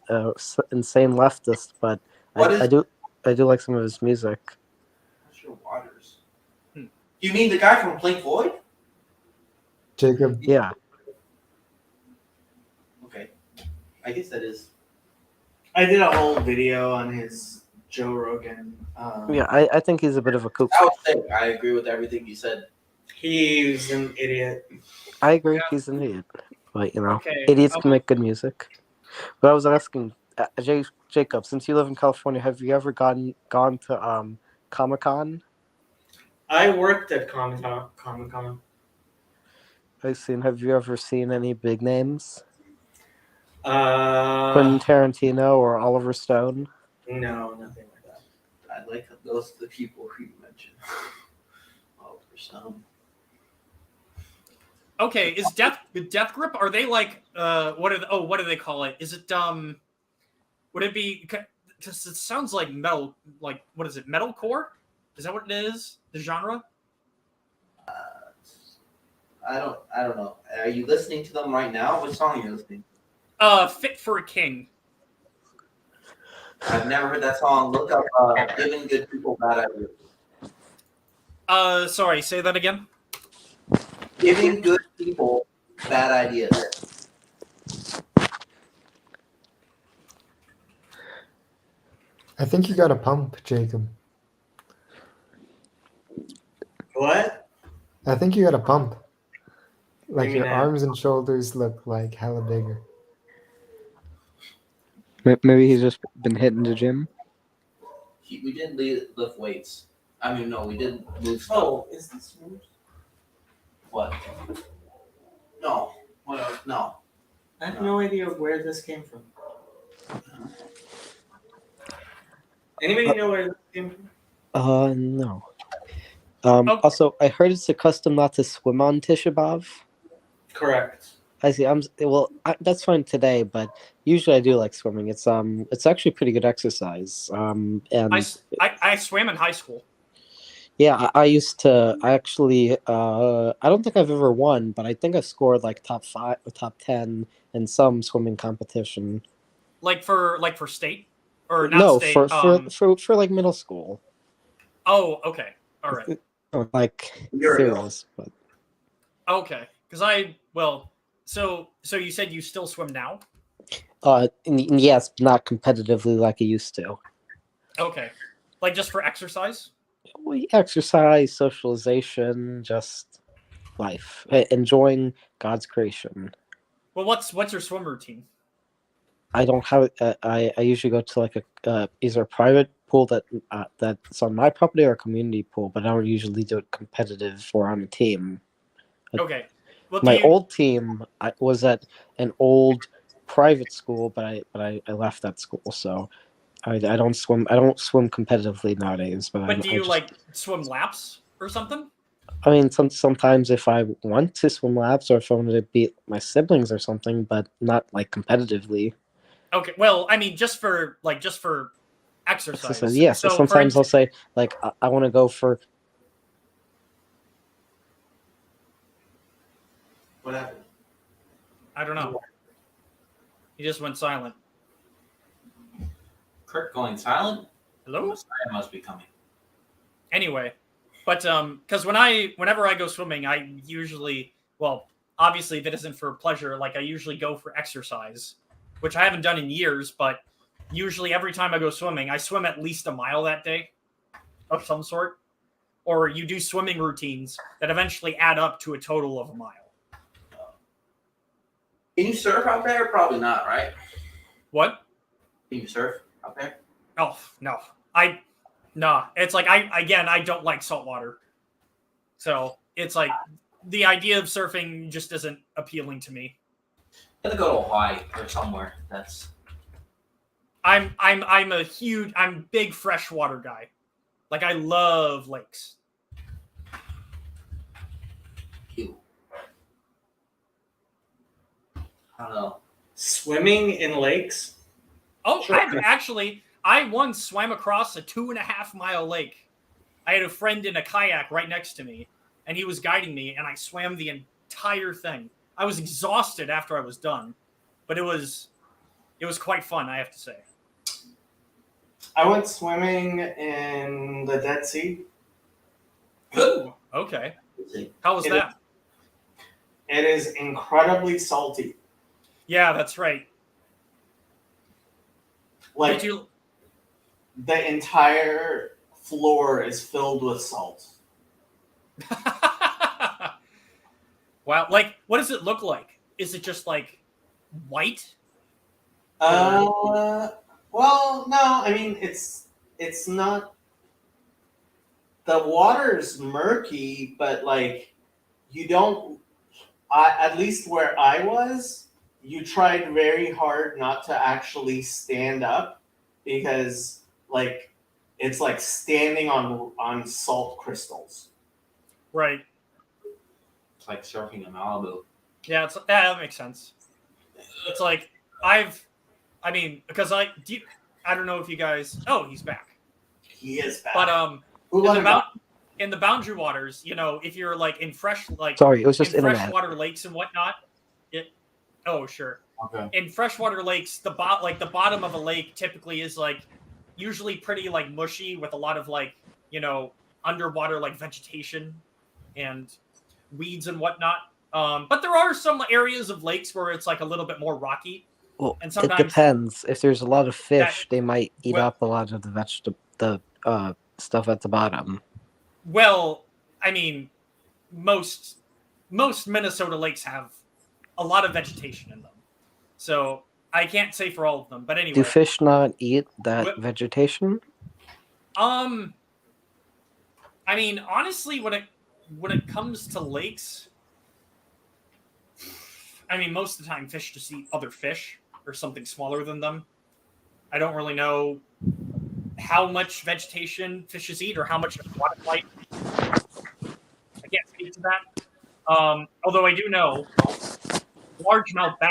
insane leftist, but I do like some of his music. Roger Waters. You mean the guy from Pink Floyd? Jacob. Yeah. Okay, I guess that is. I did a whole video on his Joe Rogan. Yeah, I think he's a bit of a kook. I agree with everything you said. He's an idiot. I agree, he's an idiot. But Okay, idiots can make good music. But I was asking, Jacob, since you live in California, have you ever gone to Comic-Con? I worked at Comic Con. Have you ever seen any big names? Uh, Quentin Tarantino or Oliver Stone? no, nothing like that. I like those the people who you mentioned. Oh, for some. Okay, is Death Grip? Are they like what do they call it? Is it would it be? Because it sounds like metal. Like what is it? Metalcore? Is that what it is? The genre? I don't know. Are you listening to them right now? What song are you listening? Fit for a King. I've never heard that song. Look up "Giving Good People Bad Ideas." Sorry, say that again. Giving good people bad ideas. I think you got a pump, Jacob. What? I think you got a pump. Like mean your that? arms and shoulders look like hella bigger. Maybe he's just been hitting the gym. We did lift weights. I mean, no, we did move stuff. Oh, is this yours? What? No. What? No. I have no idea where this came from. Anybody know where this came from? No. Oh. Also, I heard it's a custom not to swim on Tisha B'Av. Correct. I see. That's fine today, but usually I do like swimming. It's actually pretty good exercise. And I swam in high school. yeah, I used to. I actually. I don't think I've ever won, but I think I scored like top 5 or top 10 in some swimming competition. Like for state or not No, state? for like middle school. Oh, okay, all right, Like You're serious, but okay. Because so you said you still swim now? yes, not competitively like I used to. Okay, like just for exercise? We exercise, socialization, just life, enjoying God's creation. Well, what's your swim routine? I don't have. I usually go to like a either a private pool that's on my property or a community pool, but I don't usually do it competitive or on a team. Okay. Well, My old team was at an old private school, but I left that school, so I don't swim. I don't swim competitively nowadays. But do you like swim laps or something? I mean, sometimes if I want to swim laps or if I want to beat my siblings or something, but not like competitively. Okay. Well, I mean, just for exercise. Yes. So Sometimes I'll say like I want to go for. What happened? I don't know. He just went silent. Kirk going silent? Hello? Messiah must be coming. Anyway, but because whenever I go swimming, I usually, well, obviously if it isn't for pleasure, like I usually go for exercise, which I haven't done in years, but usually every time I go swimming, I swim at least a mile that day of some sort, or you do swimming routines that eventually add up to a total of a mile. Can you surf out there? Probably not, right? What? Can you surf out there? Oh, no. It's like I don't like salt water. So it's like the idea of surfing just isn't appealing to me. You gotta go to Hawaii or somewhere. That's I'm big freshwater guy. Like I love lakes. you. I don't know. Swimming in lakes? Oh, Sure. I once swam across a 2.5 mile lake. I had a friend in a kayak right next to me, and he was guiding me, and I swam the entire thing. I was exhausted after I was done, but it was quite fun, I have to say. I went swimming in the Dead Sea. Ooh, okay. How was that? It is incredibly salty. Yeah, that's right. Like, Did you? the entire floor is filled with salt. Wow, like what does it look like? Is it just like white? Well, no. I mean, it's not. The water's murky, but like you don't. at least where I was, you tried very hard not to actually stand up because like it's like standing on salt crystals. Right. It's like surfing in Malibu. Yeah, that makes sense. It's like because I don't know if you guys. Oh, he's back. He is back. But Who let him out? in the boundary waters, if you're like in fresh Sorry, it was just in internet. freshwater lakes and whatnot, sure. Okay. In freshwater lakes, the bottom of a lake typically is like usually pretty like mushy with a lot of like underwater like vegetation and weeds and whatnot. But there are some areas of lakes where it's like a little bit more rocky. Well, And it sometimes depends. If there's a lot of fish, they might eat up a lot of the stuff at the bottom. Well, I mean, most Minnesota lakes have a lot of vegetation in them, so I can't say for all of them. But anyway, Do fish not eat that vegetation? I mean, honestly, when it comes to lakes, I mean, most of the time fish just eat other fish or something smaller than them. I don't really know how much vegetation fishes eat or how much aquatic life. I can't speak to that. Although I do know largemouth bass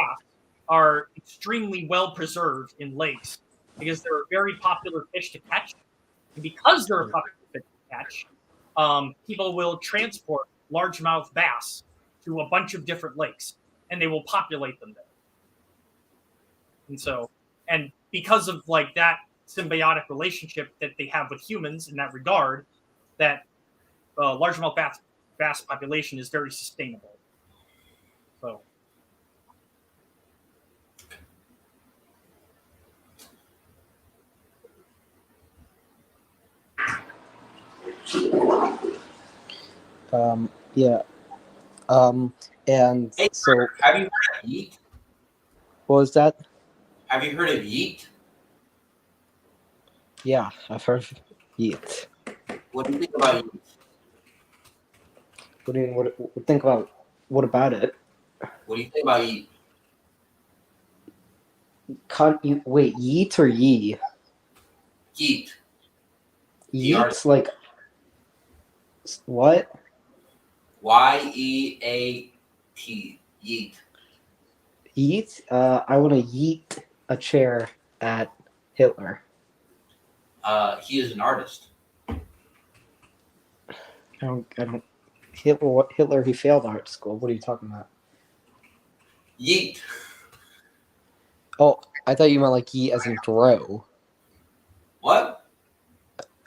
are extremely well preserved in lakes because they're a very popular fish to catch. And because they're a popular fish to catch, people will transport largemouth bass to a bunch of different lakes and they will populate them there. And because of like that symbiotic relationship that they have with humans in that regard, that largemouth bass population is very sustainable. So. Yeah. And Hey, so have you heard of yeet? what was that? Have you heard of yeet? Yeah, I've heard of yeet. What do you think about yeet? What do you what think about what about it? What do you think about yeet? Wait, yeet or ye? Yeet. Yeet's like what? Yeat. Yeet. Yeet? I want to yeet a chair at Hitler. He is an artist. I don't. Hitler, he failed art school. What are you talking about? Yeet. Oh, I thought you meant like yeet as in throw. What?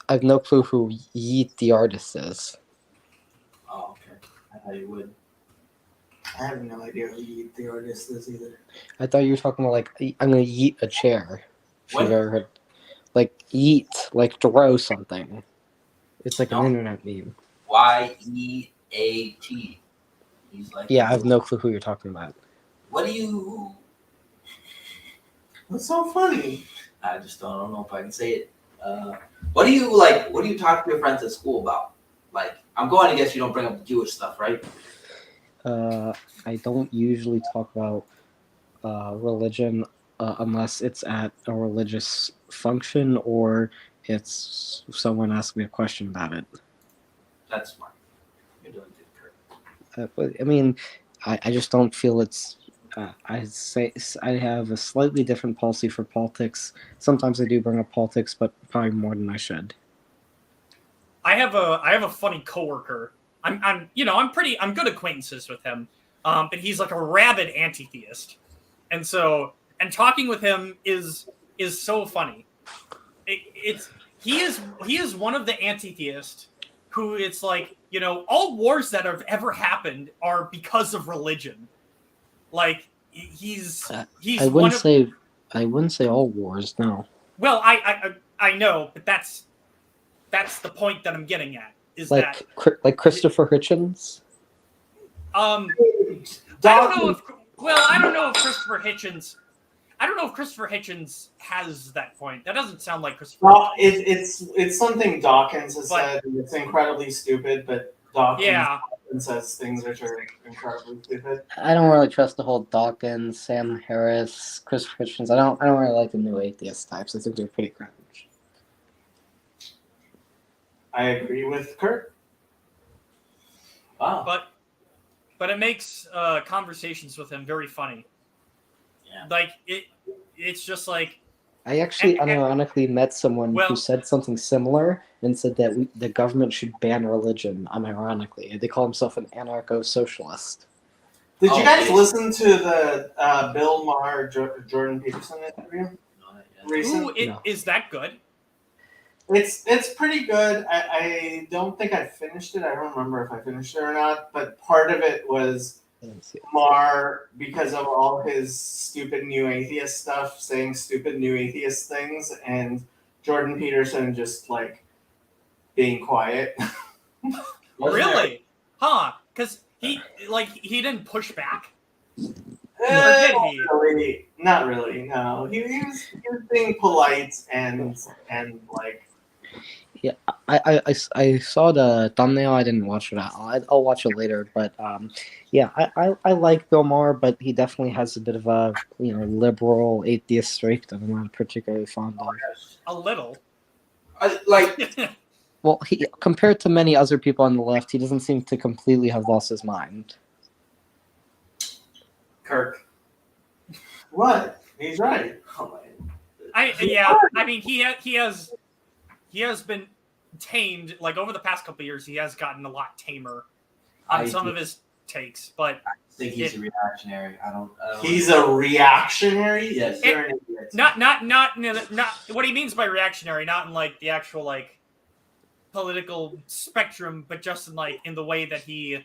I have no clue who Yeet the artist is. Oh, okay. I thought you would. I have no idea who Yeet the artist is either. I thought you were talking about like I'm gonna yeet a chair. If What? you've ever heard, like yeet, like throw something. It's like No. an internet meme. Yeat. He's like. Yeah, I have no clue who you're talking about. What do you? What's so funny? I just don't know if I can say it. What do you like? What do you talk to your friends at school about? Like, I'm going to guess you don't bring up the Jewish stuff, right? I don't usually talk about religion unless it's at a religious function or it's someone asks me a question about it. That's smart. You're doing good, Kurt. But I mean, I just don't feel it's. I'd say I have a slightly different policy for politics. Sometimes I do bring up politics, but probably more than I should. I have a funny coworker. I'm good acquaintances with him, but he's like a rabid anti-theist, and talking with him is so funny. He is one of the anti-theists who it's like all wars that have ever happened are because of religion. Like he's I wouldn't say all wars. No. Well, I know, but that's the point that I'm getting at. Is like that Christopher Hitchens? I don't know if Christopher Hitchens. I don't know if Christopher Hitchens has that point. That doesn't sound like Christopher. Well, it's something Dawkins has said. And it's incredibly stupid, but Dawkins and says things which are incredibly stupid. I don't really trust the whole Dawkins, Sam Harris, Chris Christians. I don't really like the new atheist types. I think they're pretty cringe. I agree with Kurt. Wow. But it makes conversations with him very funny. Yeah. Like it's just like I actually unironically met someone Well- who said something similar and said that the government should ban religion, unironically. They call himself an anarcho-socialist. Did Oh, you guys yeah. listen to the Bill Maher Jordan Peterson interview? No, not yet. Recent? No. is that good? It's pretty good. I don't think I finished it. I don't remember if I finished it or not. But part of it was I didn't see it. Maher, because of all his stupid new atheist stuff, saying stupid new atheist things, and Jordan Peterson just like being quiet. Wasn't there- Really? Huh? Because he didn't push back. Eh, did he? Not really. No, he was being polite and like. Yeah, I saw the thumbnail. I didn't watch it. I'll watch it later. But yeah, I like Bill Maher, but he definitely has a bit of a liberal atheist streak that I'm not particularly fond of. A little. Well, he compared to many other people on the left, he doesn't seem to completely have lost his mind. Kirk. What? He's right. Oh, man. I mean, he has been tamed. Like over the past couple of years, he has gotten a lot tamer on some of his takes. But I think he's a reactionary. I don't He's a reactionary. Yes. You're an idiot. not what he means by reactionary, not in like the actual like political spectrum, but just in the way that he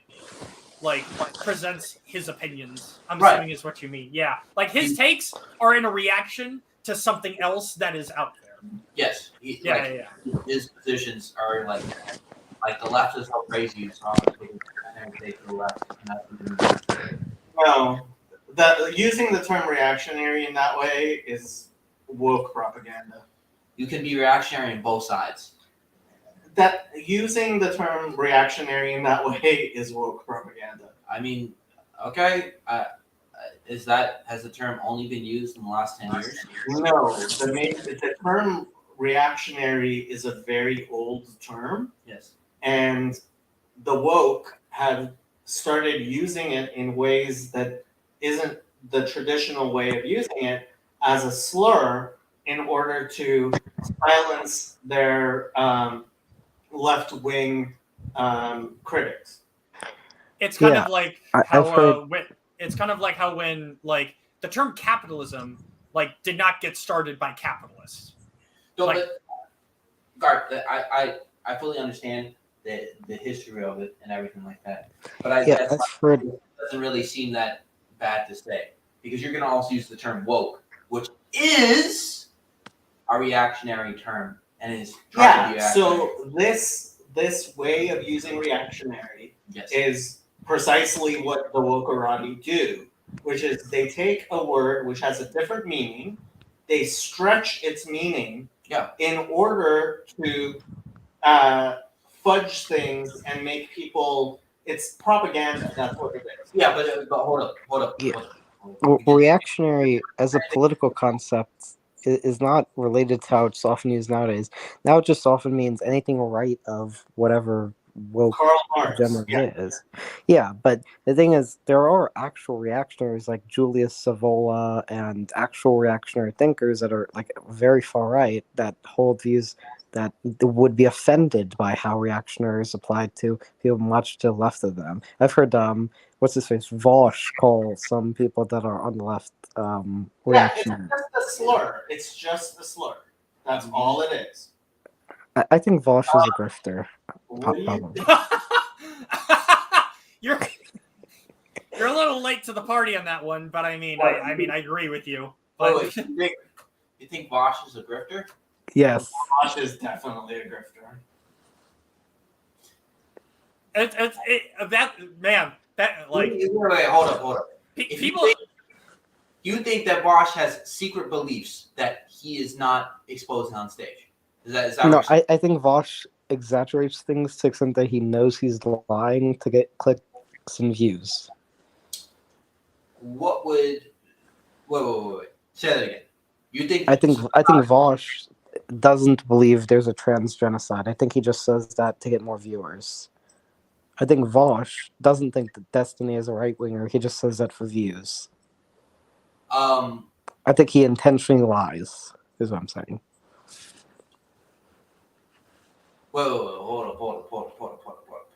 like presents his opinions. I'm Right. assuming is what you mean. Yeah, like his takes are in a reaction to something else that is out there. Yes. Yeah. His positions are like the leftists will praise you, so I'm going to take the left. And that's No, using the term reactionary in that way is woke propaganda. you can be reactionary on both sides. That using the term reactionary in that way is woke propaganda. I mean, okay. Has the term only been used in the last 10 years? No, the term reactionary is a very old term, Yes. and the woke have started using it in ways that isn't the traditional way of using it, as a slur in order to silence their left-wing critics. It's kind Yeah, of like I've how heard- it's kind of like how when like the term capitalism like did not get started by capitalists. No, Like- but Garth, I fully understand the history of it and everything like that. But I Yeah, guess I've heard. it doesn't really seem that bad to say, because you're going to also use the term woke, which is a reactionary term and is trying to be Yeah, reactionary. so this way of using reactionary Yes. is precisely what the wokerati do, which is they take a word which has a different meaning, they stretch its meaning Yeah. in order to fudge things and make people. It's propaganda. That's what it is. Yeah, but hold up. Yeah. Hold up. Well, Because- reactionary as a political concept is not related to how it's often used nowadays. Now it just often means anything right of whatever woke Karl Marx. agenda Yeah. is. Yeah, but the thing is, there are actual reactionaries like Julius Savola and actual reactionary thinkers that are like very far right that hold views that would be offended by how reactionaries applied to people much to the left of them. I've heard what's his face Vosh call some people that are on the left Yeah, it's reactionary. just a slur. It's just a slur. That's all it is. I think Vosh is a grifter. What do you Probably. You're a little late to the party on that one, but I mean I agree with you. But you think Vosh is a grifter? Yes. Josh is definitely a grifter. that man that like Wait, hold up. If people. You think that Vosh has secret beliefs that he is not exposing on stage? Is that No, what you're I think Vosh exaggerates things to the extent that he knows he's lying to get clicks and views. What would? Wait. Say that again. You think? I think Vosh doesn't believe there's a trans genocide. I think he just says that to get more viewers. I think Vosh doesn't think that Destiny is a right winger. He just says that for views. I think he intentionally lies. Is what I'm saying. Whoa, hold up.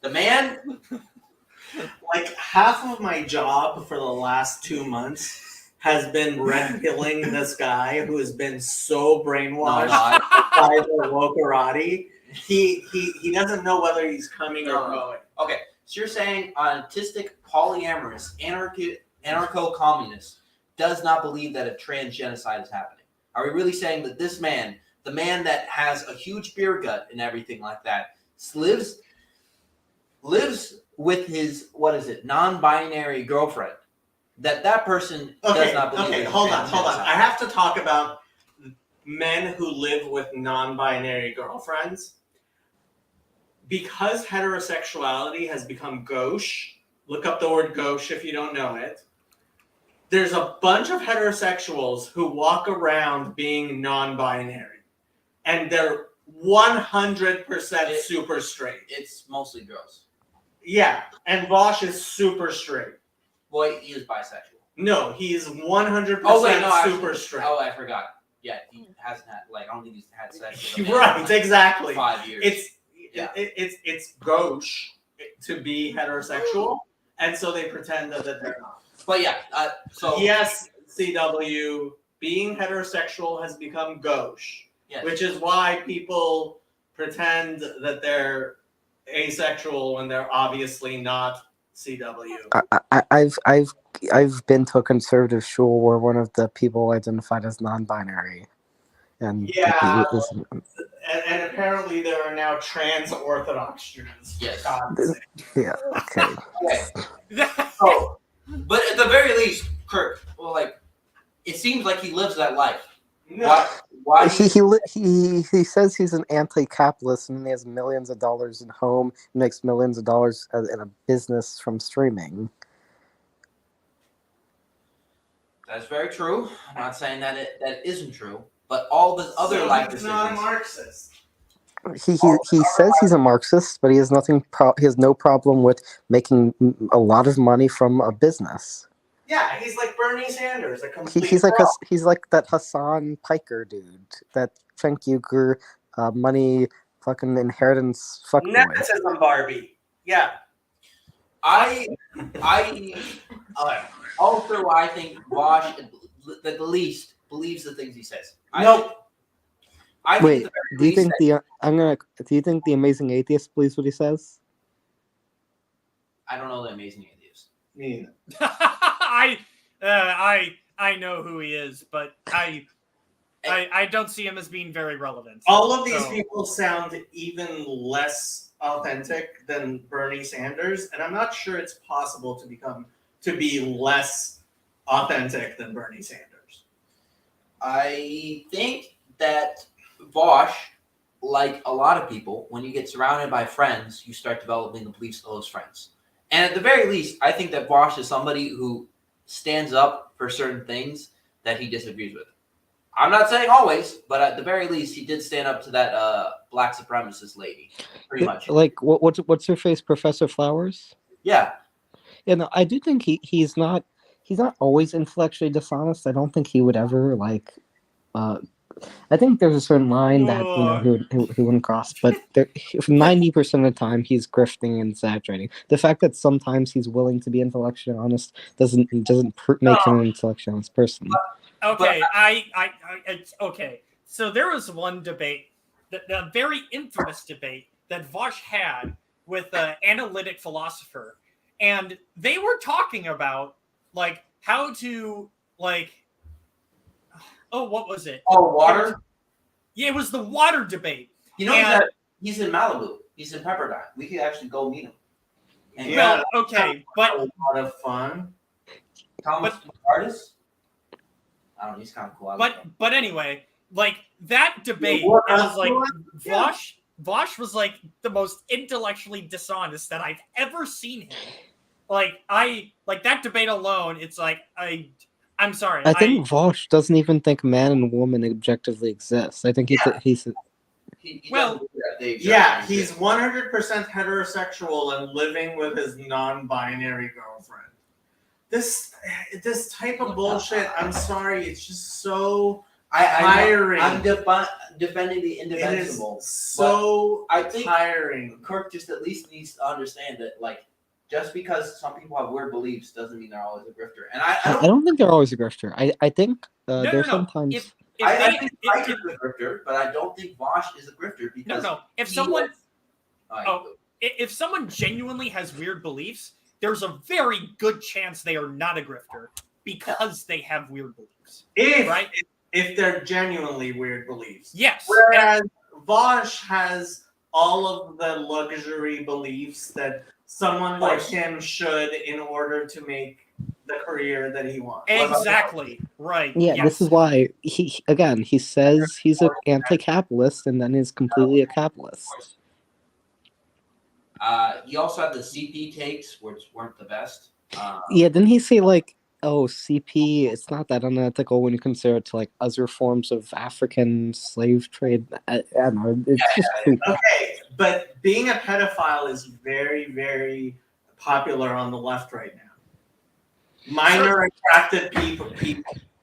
The man. Like half of my job for the last 2 months has been red pilling this guy who has been so brainwashed by the wokerati. He doesn't know whether he's coming or going. Okay, so you're saying autistic, polyamorous, anarcho-communist does not believe that a trans genocide is happening. Are we really saying that this man, the man that has a huge beer gut and everything like that, lives with his, non-binary girlfriend, that person does not believe Okay, in hold on. genocide? I have to talk about men who live with non-binary girlfriends. Because heterosexuality has become gauche, look up the word gauche if you don't know it. There's a bunch of heterosexuals who walk around being non-binary, and they're 100% super straight. It's mostly girls. Yeah, and Vosh is super straight. Boy, he is bisexual. No, he is 100% super straight. Oh, I forgot. Yeah, he hasn't had, I don't think he's had sex with a man Right, in exactly. 5 years. It's gauche to be heterosexual, and so they pretend that they're not. But yeah, so yes, CW, being heterosexual has become gauche, yes. which is why people pretend that they're asexual when they're obviously not. CW. I've been to a conservative school where one of the people identified as non-binary, and and apparently there are now trans Orthodox Jews. Yes. Yeah. Okay. So, but at the very least, Kirk, it seems like he lives that life. No. Why? He says he's an anti-capitalist and he has millions of dollars in home, makes millions of dollars in a business from streaming. That's very true. I'm not saying that that isn't true, but all the other life decisions. He's not a Marxist. He says he's a Marxist, but he has he has no problem with making a lot of money from a business. Yeah, he's like Bernie Sanders, a complete he's like that Hassan Piker dude, that Cenk Uygur money fucking inheritance fuckboy. Nepotism Barbie. Yeah. I think Vosh at the least believes the things he says. Wait, do you think the Amazing Atheist believes what he says? I don't know the Amazing Atheist. Me I know who he is, but I don't see him as being very relevant. All of these people sound even less authentic than Bernie Sanders, and I'm not sure it's possible to be less authentic than Bernie Sanders. I think that Vosh, like a lot of people, when you get surrounded by friends, you start developing the beliefs of those friends. And at the very least, I think that Vosh is somebody who stands up for certain things that he disagrees with. I'm not saying always, but at the very least, he did stand up to that black supremacist lady, pretty much. Like what's her face, Professor Flowers? Yeah. Yeah, no, I do think he's not always intellectually dishonest. I don't think he would ever I think there's a certain line that he wouldn't cross, but 90% of the time he's grifting and exaggerating. The fact that sometimes he's willing to be intellectually honest doesn't make him an intellectually honest person. Okay, okay. So there was one debate, the very infamous debate that Vosh had with an analytic philosopher, and they were talking about how to what was it? Oh, water? Yeah, it was the water debate. You know that he's in Malibu. He's in Pepperdine. We could actually go meet him. And okay, but a lot of fun. Thomas artist. I don't know. He's kind of cool. But anyway, that debate, it was Vosh was like the most intellectually dishonest that I've ever seen him. Like that debate alone, it's like I'm sorry. I think Vosh doesn't even think man and woman objectively exist. I think He Well, doesn't believe that they Yeah, exactly he's exist. 100% heterosexual and living with his non-binary girlfriend. This type of bullshit, I'm sorry, it's just so tiring. I'm defending the It indefensible. is so I think tiring. Kirk just at least needs to understand that, like, just because some people have weird beliefs doesn't mean they're always a grifter. And I don't think they're always a grifter. I think no, there's no. sometimes. I think Riker's a grifter, but I don't think Vosh is a grifter because No. If he someone, was- if someone genuinely has weird beliefs, there's a very good chance they are not a grifter because they have weird beliefs. If they're genuinely weird beliefs. Yes. Whereas Vosh has all of the luxury beliefs that someone like him should in order to make the career that he wants. Exactly. Right. Yeah, yes. This is why he says he's an anti-capitalist and then he's completely a capitalist. He also had the CP takes, which weren't the best. Yeah, didn't he say like, oh, CP, it's not that unethical when you consider it to like other forms of African slave trade? I don't know. It's just creepy. Okay, but being a pedophile is very, very popular on the left right now. Minor attracted people.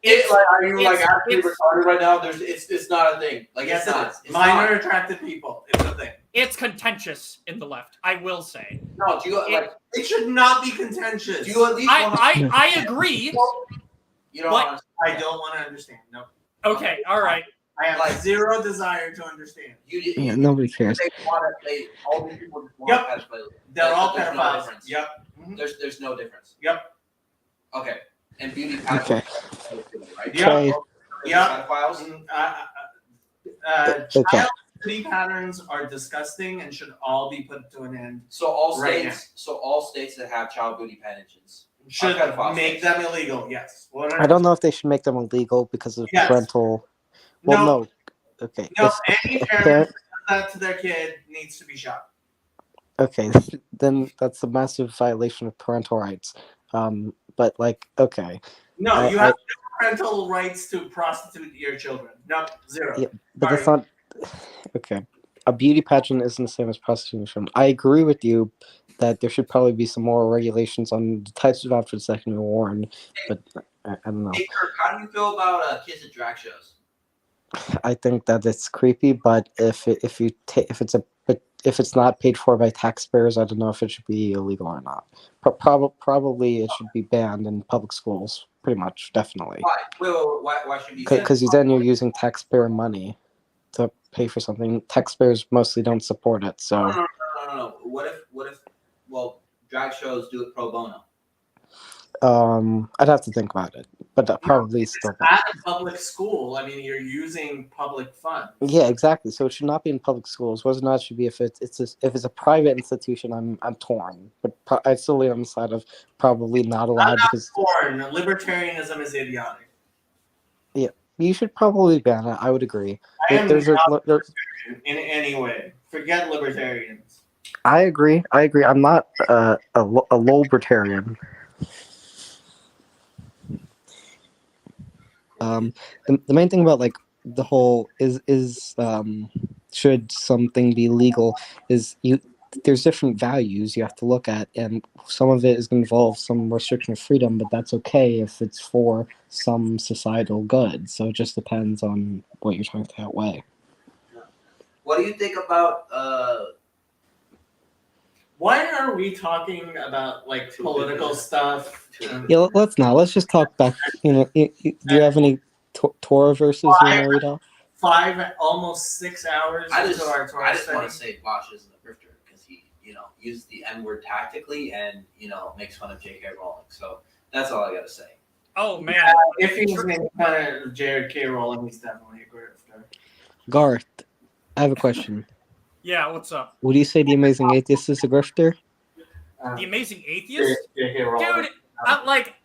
Are you like actually retarded right now? It's not a thing. Like Yes, it's not. it is. It's Minor not. attracted people. It's a thing. It's contentious in the left, I will say. No, do you like? It should not be contentious. Do you at least want I agree. You don't. But- I don't want to understand. No. Okay. All right. I have zero desire to understand. Yeah, nobody cares. All these people just want Yep. pedophiles. They're all There's no pedophiles. difference. Yep. There's no difference. Yep. Okay. And beauty Okay. patterns. Right? Okay. Yep. Pedophiles. Okay. Child beauty patterns are disgusting and should all be put to an end. So all Right states. So all states that have child beauty pageants Should are pedophile make states. them illegal. Yes. I don't know if they should make them illegal because of Yes. parental. Well, no. Okay. No, If any a parent parent- that does that to their kid needs to be shot. Okay, then that's a massive violation of parental rights. But like, okay. No, you have no parental rights to prostitute your children. No, zero. Yeah, but that's not okay. A beauty pageant isn't the same as prostitution. I agree with you that there should probably be some more regulations on the types of outfits that can be worn, but I don't know. Hey Kirk, how do you feel about kids at drag shows? I think that it's creepy, but if it's not paid for by taxpayers, I don't know if it should be illegal or not. Probably it should be banned in public schools. Pretty much, definitely. Why? Why should we? Because then you're using taxpayer money to pay for something. Taxpayers mostly don't support it, so. No. What if? Well, drag shows do it pro bono. I'd have to think about it, but that probably is still. At a public school, I mean, you're using public funds. Yeah, exactly. So it should not be in public schools. Whether or not it should be if it's a private institution, I'm torn. But I still lean on the side of probably not allowed I'm not because torn. Libertarianism is idiotic. yeah, you should probably ban it. I would agree. I am There's not there, libertarian in any way. Forget libertarians. I agree. I'm not a libertarian. The main thing about like the whole is should something be legal is there's different values you have to look at, and some of it is going to involve some restriction of freedom, but that's okay if it's for some societal good. So it just depends on what you're trying to outweigh. What do you think about? Why are we talking about like political stuff? Yeah, let's not. Let's just talk back. Do you have any Torah verses you want to read off? 5, almost 6 hours into our Torah I just want to study. say Bosch isn't a grifter because he, uses the N word tactically and makes fun of J.K. Rowling. So that's all I got to say. Oh man, If he was making fun of J.K. Rowling, he's definitely a grifter. Garth, I have a question. yeah. What's up? Would you say The Amazing Atheist is a grifter? The Amazing Atheist, J.K. Rowling. dude.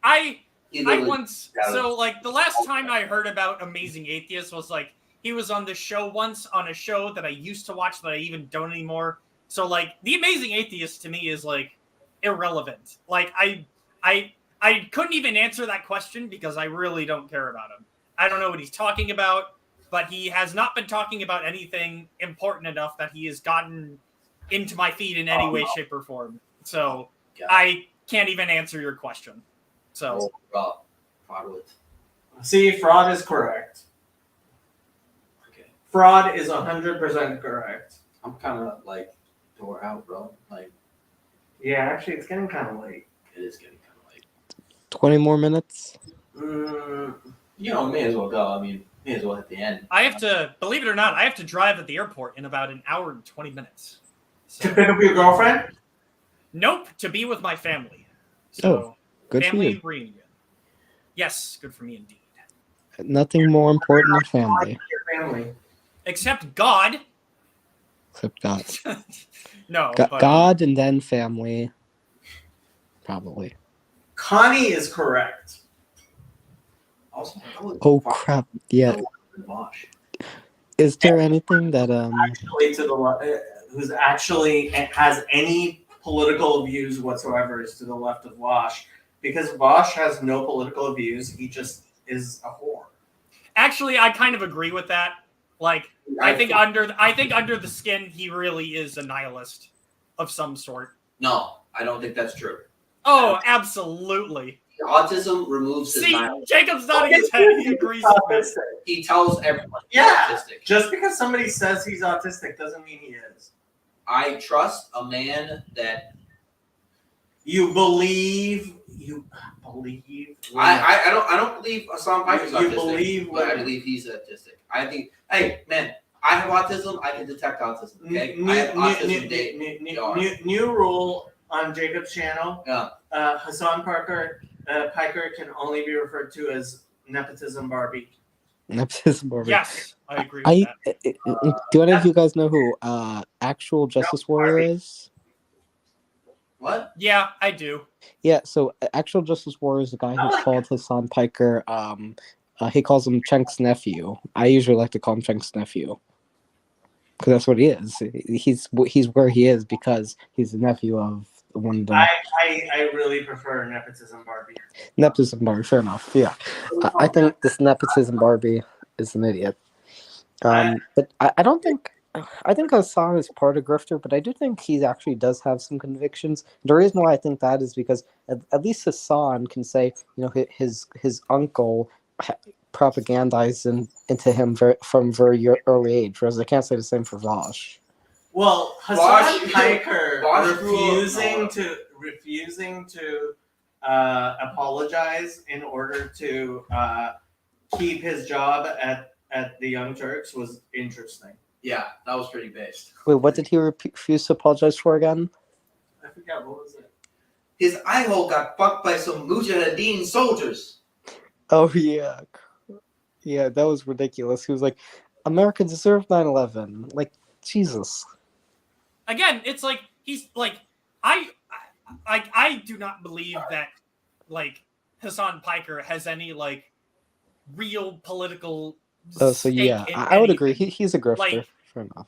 I He literally- once, so like the last time I heard about Amazing Atheist was like He was on the show once on a show that I used to watch that I even don't anymore. So like The Amazing Atheist to me is like irrelevant. Like I couldn't even answer that question because I really don't care about him. I don't know what he's talking about, but he has not been talking about anything important enough that he has gotten into my feed in any way, shape, or form. So I can't even answer your question. So Fraud with. See, fraud is correct. Okay. Fraud is 100% correct. I'm kind of like tore out, bro. Like, Yeah, actually, it's getting kind of late. it is getting kind of late. 20 more minutes. You know, may as well go. I mean, may as well hit the end. I have to, believe it or not, I have to drive at the airport in about an hour and 20 minutes. To pick up your girlfriend? Nope, to be with my family. So, good for family you. reunion. Yes, good for me indeed. Nothing more important than family, Your family. Except God. except God. No, but God and then family. Probably. Connie is correct. Also, Oh crap! Yeah. Mosh. Is there anything that Actually, to the who's actually has any political views whatsoever is to the left of Wash, because Wash has no political views. He just is a whore. actually, I kind of agree with that. Like, I think under the skin, he really is a nihilist of some sort. No, I don't think that's true. Oh, absolutely. Autism removes his See, mind. Jacob's nodding his head. He agrees with me. He tells everyone he's Yeah. autistic. Just because somebody says he's autistic doesn't mean he is. I trust a man that You believe. You believe. I don't believe Hassan Piper's You autistic. believe but I what- believe he's autistic. I think. Hey, man, I have autism. I can detect autism. Okay, I have autism. New rule on Jacob's channel. Yeah. Hassan Piker can only be referred to as nepotism Barbie. nepotism over? Yes, I agree with that. Do any of you guys know who actual Justice Warrior is? What? Yeah, I do. Yeah, so actual Justice Warrior is the guy who called Hassan Piker. He calls him Chenk's nephew. I usually like to call him Chenk's nephew because that's what he is. He's where he is because he's the nephew of one of the I really prefer nepotism Barbie. nepotism Barbie. Fair enough. Yeah, I think this nepotism Barbie is an idiot. But I don't think. I think Hassan is part of grifter, but I do think he actually does have some convictions. The reason why I think that is because at least Hassan can say, his uncle propagandized into him from very early age, whereas I can't say the same for Vosh. Well, Hassan Piker Vosh refusing to apologize in order to keep his job at the Young Turks was interesting. Yeah, that was pretty based. Wait, what did he refuse to apologize for again? I forgot, what was it? His eye hole got fucked by some Mujahideen soldiers. Oh yeah, yeah, that was ridiculous. He was like, "America deserved 9/11." Like, Jesus. Again, it's like he's like I do not believe that like Hassan Piker has any like real political. So yeah, I would agree. He's a grifter. Like, Fair enough.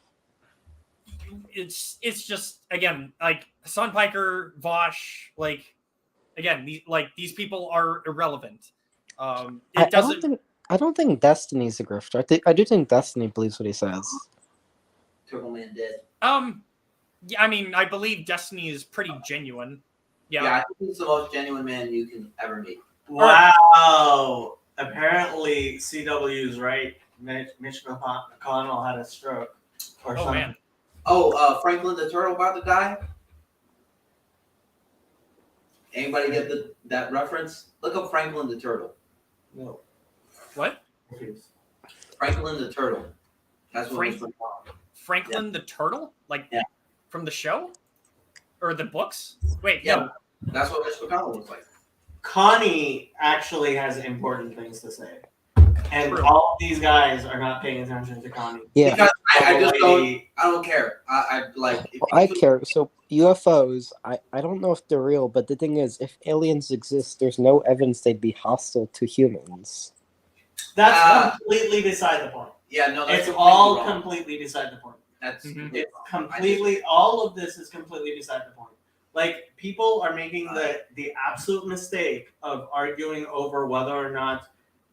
It's just again like Hassan Piker, Vosh, like again these people are irrelevant. It doesn't. I don't think Destiny's a grifter. I do think Destiny believes what he says. Turtle Man dead. Yeah, I mean, I believe Destiny is pretty genuine. Yeah. I think he's the most genuine man you can ever meet. Wow. Apparently, CW's right. Mitch McConnell had a stroke. Or Oh, something. man. Oh, Franklin the Turtle about to die? Anybody get that reference? Look up Franklin the Turtle. No. What? Franklin the Turtle. That's what it's Franklin the Turtle? Like from the show? Or the books? Wait, yeah. no. That's what Mitch McConnell looks like. Connie actually has important things to say. And True. all of these guys are not paying attention to Connie. Yeah. Because I just don't care. I like. I care. So UFOs, I don't know if they're real, but the thing is, if aliens exist, there's no evidence they'd be hostile to humans. That's completely beside the point. Yeah, no, that's It's all completely wrong. completely beside the point. That's Mhm. completely It's wrong. completely all of this is completely beside the point. Like people are making the absolute mistake of arguing over whether or not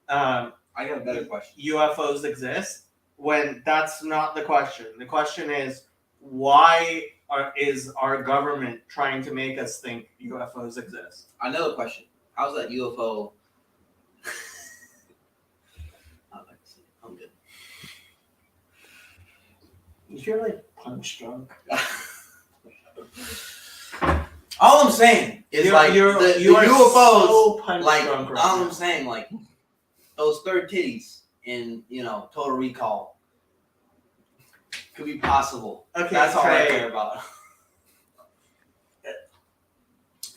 I got a better question. UFOs exist when that's not the question. The question is why is our government trying to make us think UFOs exist? Another question. How's that UFO? I'm good. You're like punch drunk. All I'm saying is You the are UFOs. so punch Like drunk right all now. I'm saying, like those third titties in Total Recall could be possible. Okay, That's all I Trey. care about.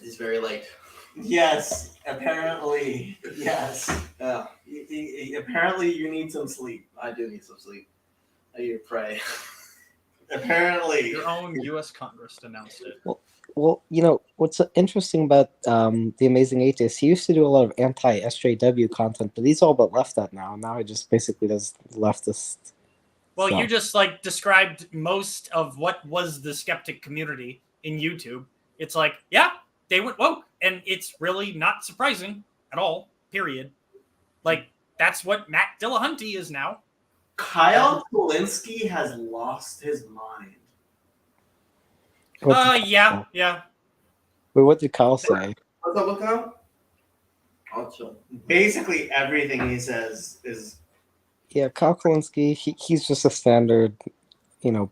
It's very late. Yes, apparently. Yes. Yeah, Apparently, you need some sleep. I do need some sleep. I need to pray. Apparently. Your own U.S. Congress announced it. Well, what's interesting about the Amazing Atheist, he used to do a lot of anti-SJW content, but he's all but left that now. Now he just basically does leftist. Well, stuff. you just described most of what was the skeptic community in YouTube. It's like, yeah, they went woke, and it's really not surprising at all. Period. Like that's what Matt Dillahunty is now. Kyle Kulinski has lost his mind. Yeah. Wait, what did Kyle say? What's up with Kyle? I'll chill. Basically, everything he says is. Yeah, Kyle Kulinski, he's just a standard,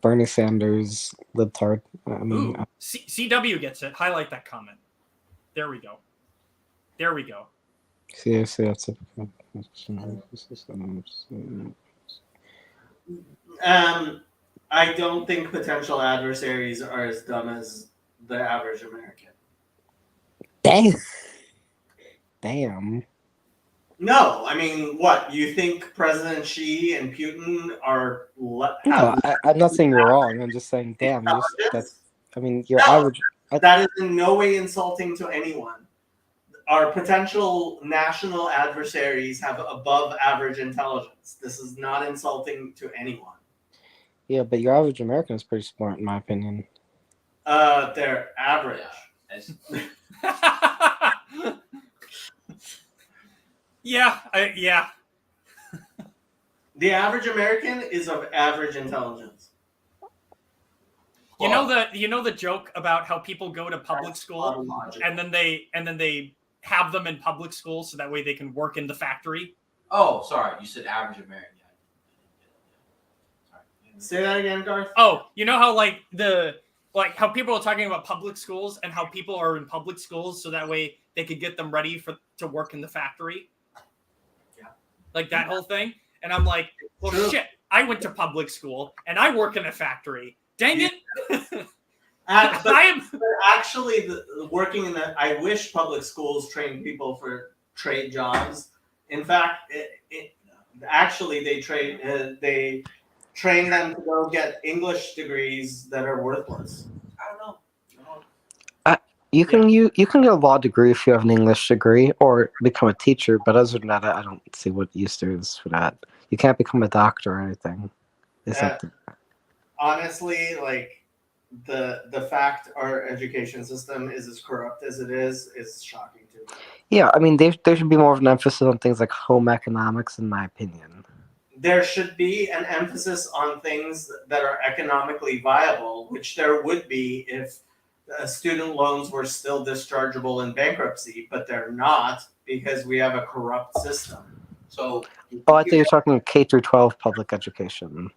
Bernie Sanders libtard. I mean, Ooh, CW gets it. Highlight that comment. There we go. seriously, that's I don't think potential adversaries are as dumb as the average American. Damn. No, I mean, what? You think President Xi and Putin are? No, I'm not saying you're wrong. I'm just saying, damn. Your average. That is in no way insulting to anyone. Our potential national adversaries have above average intelligence. This is not insulting to anyone. Yeah, but your average American is pretty smart, in my opinion. They're average. Yeah. The average American is of average intelligence. You know the joke about how people go to public school and then they have them in public school so that way they can work in the factory. Oh, sorry, you said average American. Say that again, Garth. Oh, you know how how people are talking about public schools and how people are in public schools so that way they could get them ready to work in the factory. Yeah. Like that whole thing. And I'm like, well, shit, I went to public school and I work in a factory. Dang it. But actually, working in I wish public schools train people for trade jobs. In fact, actually they train them to go get English degrees that are worthless. I don't know. You can get a law degree if you have an English degree, or become a teacher. But other than that, I don't see what use there is for that. You can't become a doctor or anything. Honestly, like the fact our education system is as corrupt as it is shocking to me. Yeah, I mean, there should be more of an emphasis on things like home economics, in my opinion. There should be an emphasis on things that are economically viable, which there would be if student loans were still dischargeable in bankruptcy, but they're not because we have a corrupt system. So. Oh, I think you're talking K through 12 public education.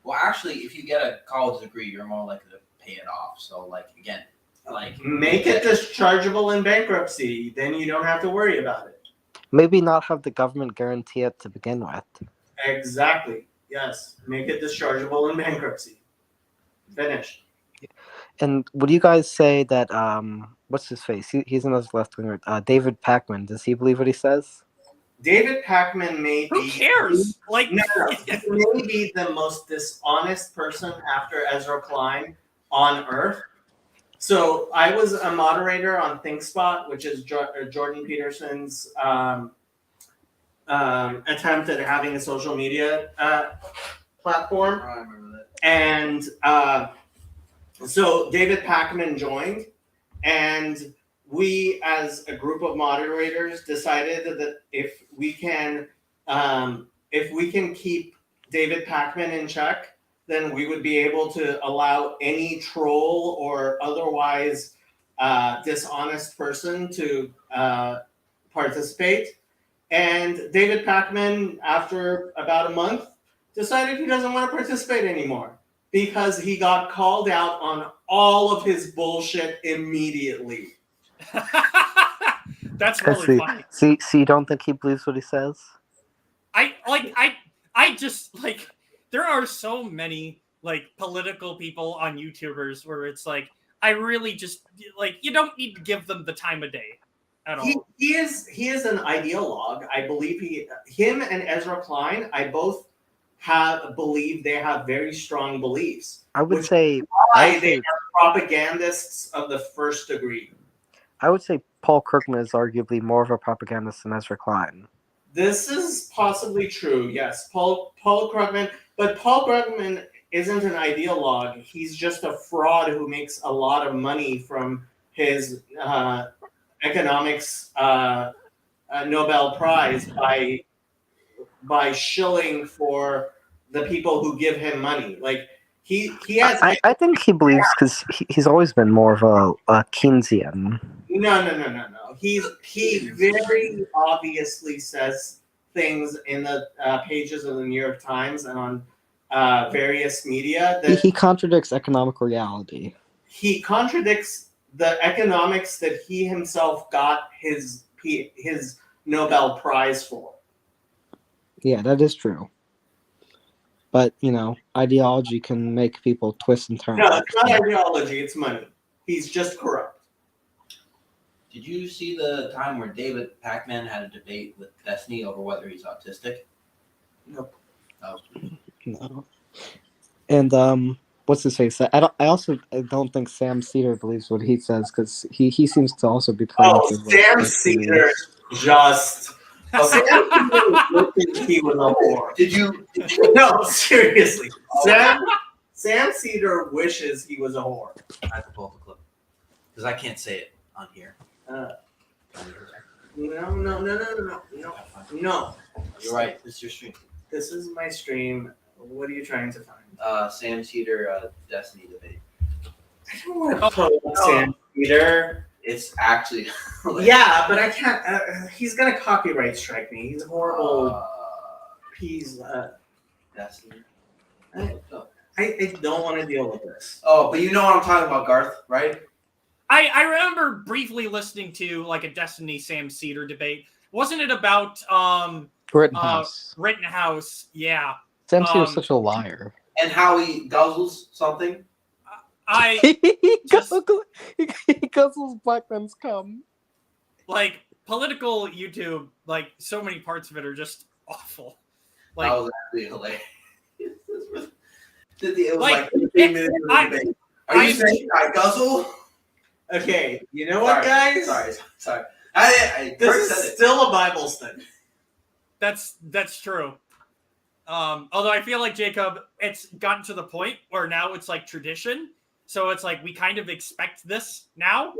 Well, actually, if you get a college degree, you're more likely to pay it off. So, make it dischargeable in bankruptcy, then you don't have to worry about it. Maybe not have the government guarantee it to begin with. Exactly. Yes. Make it dischargeable in bankruptcy. Finished. And would you guys say that what's his face? He's another left winger. David Pacman. Does he believe what he says? David Pacman may be. Who cares? He may be the most dishonest person after Ezra Klein on earth. So I was a moderator on ThinkSpot, which is Jordan Peterson's attempt at having a social media platform. I remember that. And so David Pacman joined, and we, as a group of moderators, decided that if we can keep David Pacman in check, then we would be able to allow any troll or otherwise dishonest person to participate. And David Pacman, after about a month, decided he doesn't want to participate anymore because he got called out on all of his bullshit immediately. That's I really see. funny. See, you don't think he believes what he says? I just like there are so many like political people on YouTubers where it's like I really just like you don't need to give them the time of day at all. He is an ideologue. I believe him and Ezra Klein, I both believe they have very strong beliefs. I would which say is why I would they say are propagandists of the first degree. Paul Krugman is arguably more of a propagandist than Ezra Klein. This is possibly true, yes. Paul Krugman, but Paul Krugman isn't an ideologue. He's just a fraud who makes a lot of money from his economics Nobel Prize by shilling for the people who give him money. Like he has. I think he believes because he's always been more of a Keynesian. No. He very obviously says things in the pages of the New York Times and on various media that He contradicts economic reality. he contradicts the economics that he himself got his Nobel Prize for. Yeah, that is true. But ideology can make people twist and turn. No, it's not ideology; it's money. He's just corrupt. Did you see the time where David Pacman had a debate with Destiny over whether he's autistic? Nope. Oh. No. And what's his face? I don't think Sam Cedar believes what he says because he seems to also be pretty much. Sam Cedar just. Sam Cedar he was a whore. Did you? No, seriously. Sam Cedar wishes he was a whore. I have to pull up the clip because I can't say it on here. No. You're right. This is your stream. This is my stream. What are you trying to find? Sam Cedar Destiny debate. I don't want to poke Sam Cedar. It's actually. Yeah, but I can't. He's gonna copyright strike me. He's a horrible. He's. Destiny. I don't want to deal with this. Oh, but you know what I'm talking about, Garth, right? I remember briefly listening to like a Destiny Sam Cedar debate. Wasn't it about Rittenhouse? Rittenhouse, yeah. Sam Cedar's such a liar. And how he guzzles something. He guzzles black men's cum. Like political YouTube, like so many parts of it are just awful. Like that was actually hilarious. It was like 15 minutes of the debate. Are you saying I guzzle? Okay, you know what, guys? Sorry. This is still a Bible study. That's true. Although I feel like Jacob, it's gotten to the point where now it's like tradition. So it's like we kind of expect this now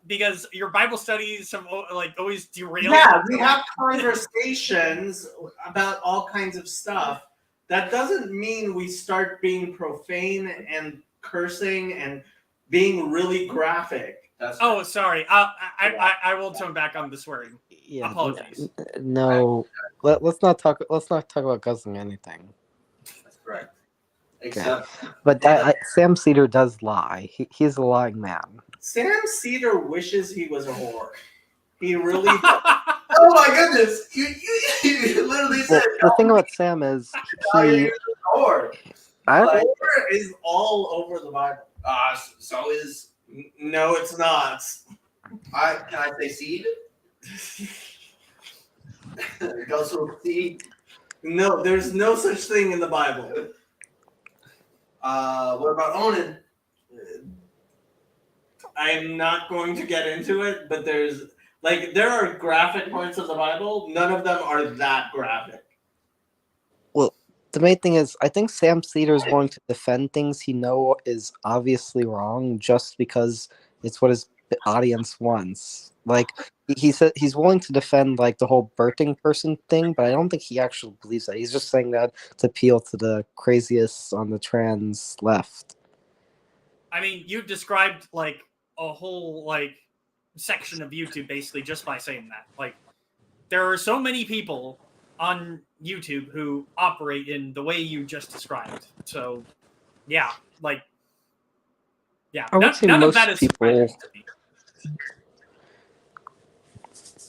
because your Bible studies have like always derailed. Yeah, we have conversations about all kinds of stuff. That doesn't mean we start being profane and cursing and being really graphic. Oh, sorry. I will tone back on the swearing. Yeah, apologies. No, let's not talk about guzzling anything. That's correct. Except, but Sam Cedar does lie. He's a lying man. Sam Cedar wishes he was a whore. He really. Oh my goodness! You literally said. The thing about Sam is he. Whore. Whore is all over the Bible. So is. No, it's not. Can I say seed? Guzzle seed. No, there's no such thing in the Bible. What about owning? I'm not going to get into it, but there's Like, there are graphic parts of the Bible. None of them are that graphic. Well, the main thing is, I think Sam Cedar is willing to defend things he know is obviously wrong just because it's what his audience wants. Like he said, he's willing to defend like the whole birthing person thing, but I don't think he actually believes that. He's just saying that to appeal to the craziest on the trans left. I mean, you described like a whole like section of YouTube basically just by saying that. Like, there are so many people on YouTube who operate in the way you just described. So, yeah, like, yeah, I would say none of most that is people. surprising to me.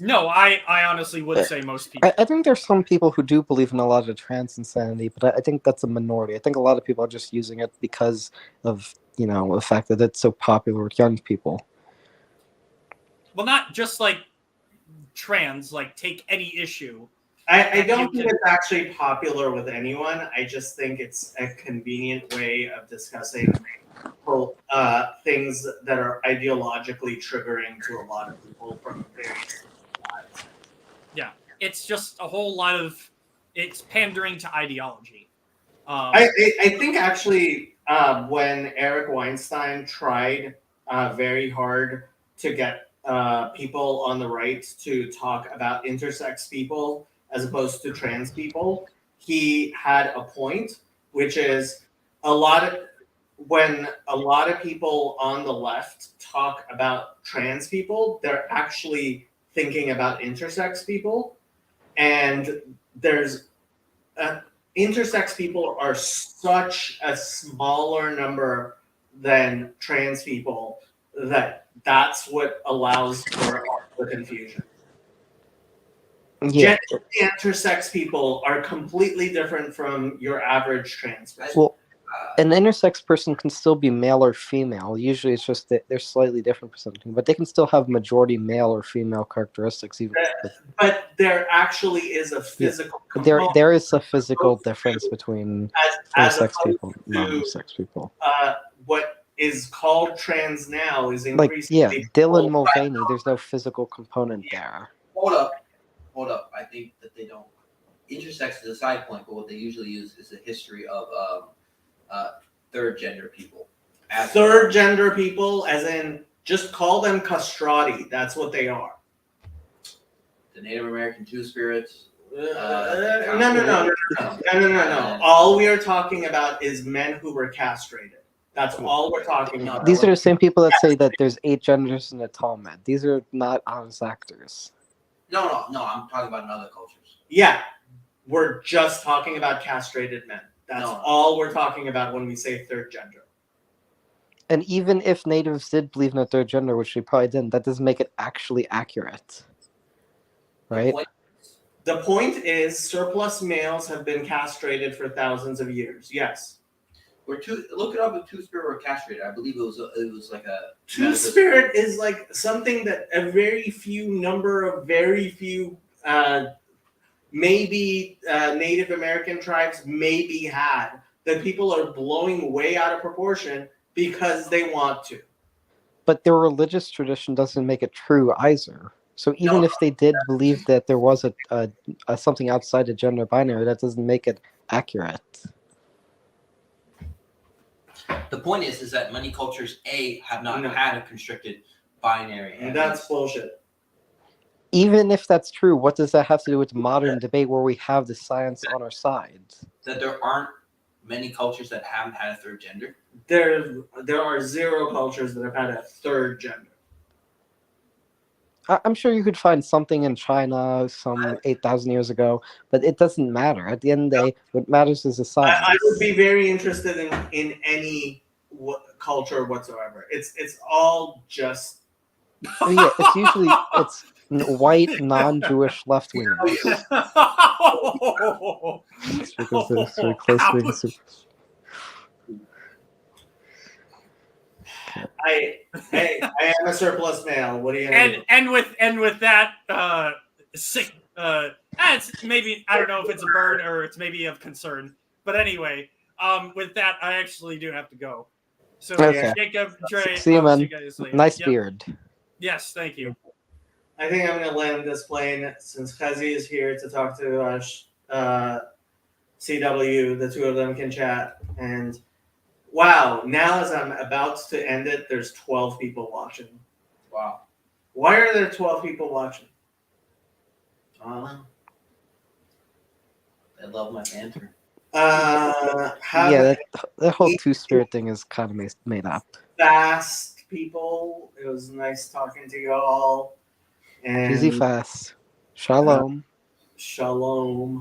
No, I honestly would say most people. I think there's some people who do believe in a lot of trans insanity, but I think that's a minority. I think a lot of people are just using it because of, you know, the fact that it's so popular with young people. Well, not just like trans, like take any issue. I don't think it's actually popular with anyone. I just think it's a convenient way of discussing things that are ideologically triggering to a lot of people from various sides. Yeah, it's just a whole lot of it's pandering to ideology. I think actually when Eric Weinstein tried very hard to get people on the right to talk about intersex people as opposed to trans people, he had a point, which is when a lot of people on the left talk about trans people, they're actually thinking about intersex people, and there's intersex people are such a smaller number than trans people that's what allows for the confusion. Yeah. Intersex people are completely different from your average trans person. Well, an intersex person can still be male or female. Usually it's just that they're slightly different for something, but they can still have majority male or female characteristics. Even but there actually is a physical component. There is a physical difference between intersex people and non-intersex people. What is called trans now is increasingly like, Dylan Mulvaney, there's no physical component there. Hold up. I think that they don't. Intersex is a side point, but what they usually use is the history of third gender people. Third gender people, as in, just call them castrati. That's what they are. The Native American Two-Spirits. No. All we are talking about is men who were castrated. That's all we're talking about. These are the same people that say that there's 8 genders in the Talmud. These are not honest actors. No. I'm talking about in other cultures. Yeah, we're just talking about castrated men. That's all we're talking about when we say third gender. And even if natives did believe in a third gender, which they probably didn't, that doesn't make it actually accurate. Right? The point is, surplus males have been castrated for thousands of years. Yes. Look it up if Two-Spirit were castrated. I believe it was like a Two-Spirit is like something that a very few maybe Native American tribes maybe had, that people are blowing way out of proportion because they want to. But their religious tradition doesn't make it true either. So even if they did believe that there was a something outside the gender binary, that doesn't make it accurate. The point is that many cultures have not had a constricted binary. And that's bullshit. Even if that's true, what does that have to do with modern debate where we have the science on our side? That there aren't many cultures that haven't had a third gender? There are 0 cultures that have had a third gender. I'm sure you could find something in China some 8,000 years ago, but it doesn't matter. At the end of the day, what matters is the science. I would be very interested in any culture whatsoever. It's all just... Oh, yeah, it's usually white, non-Jewish left-wingers. It's because they're so close to being super... I am a surplus male. What are you gonna do? And with that sick it's maybe, I don't know if it's a burn or it's maybe of concern, but anyway, with that I actually do have to go. So okay. Jacob, Dre, see you, man. see you guys later. Nice beard. Yes, thank you. I think I'm gonna land this plane since Kazi is here to talk to CW. The two of them can chat. And wow, now as I'm about to end it, there's 12 people watching. Wow. Why are there 12 people watching? I don't know. I love my banter. Yeah, that whole two-spirit thing is kind of made up. Fast people. It was nice talking to you all. And Easy fast. Shalom. Shalom.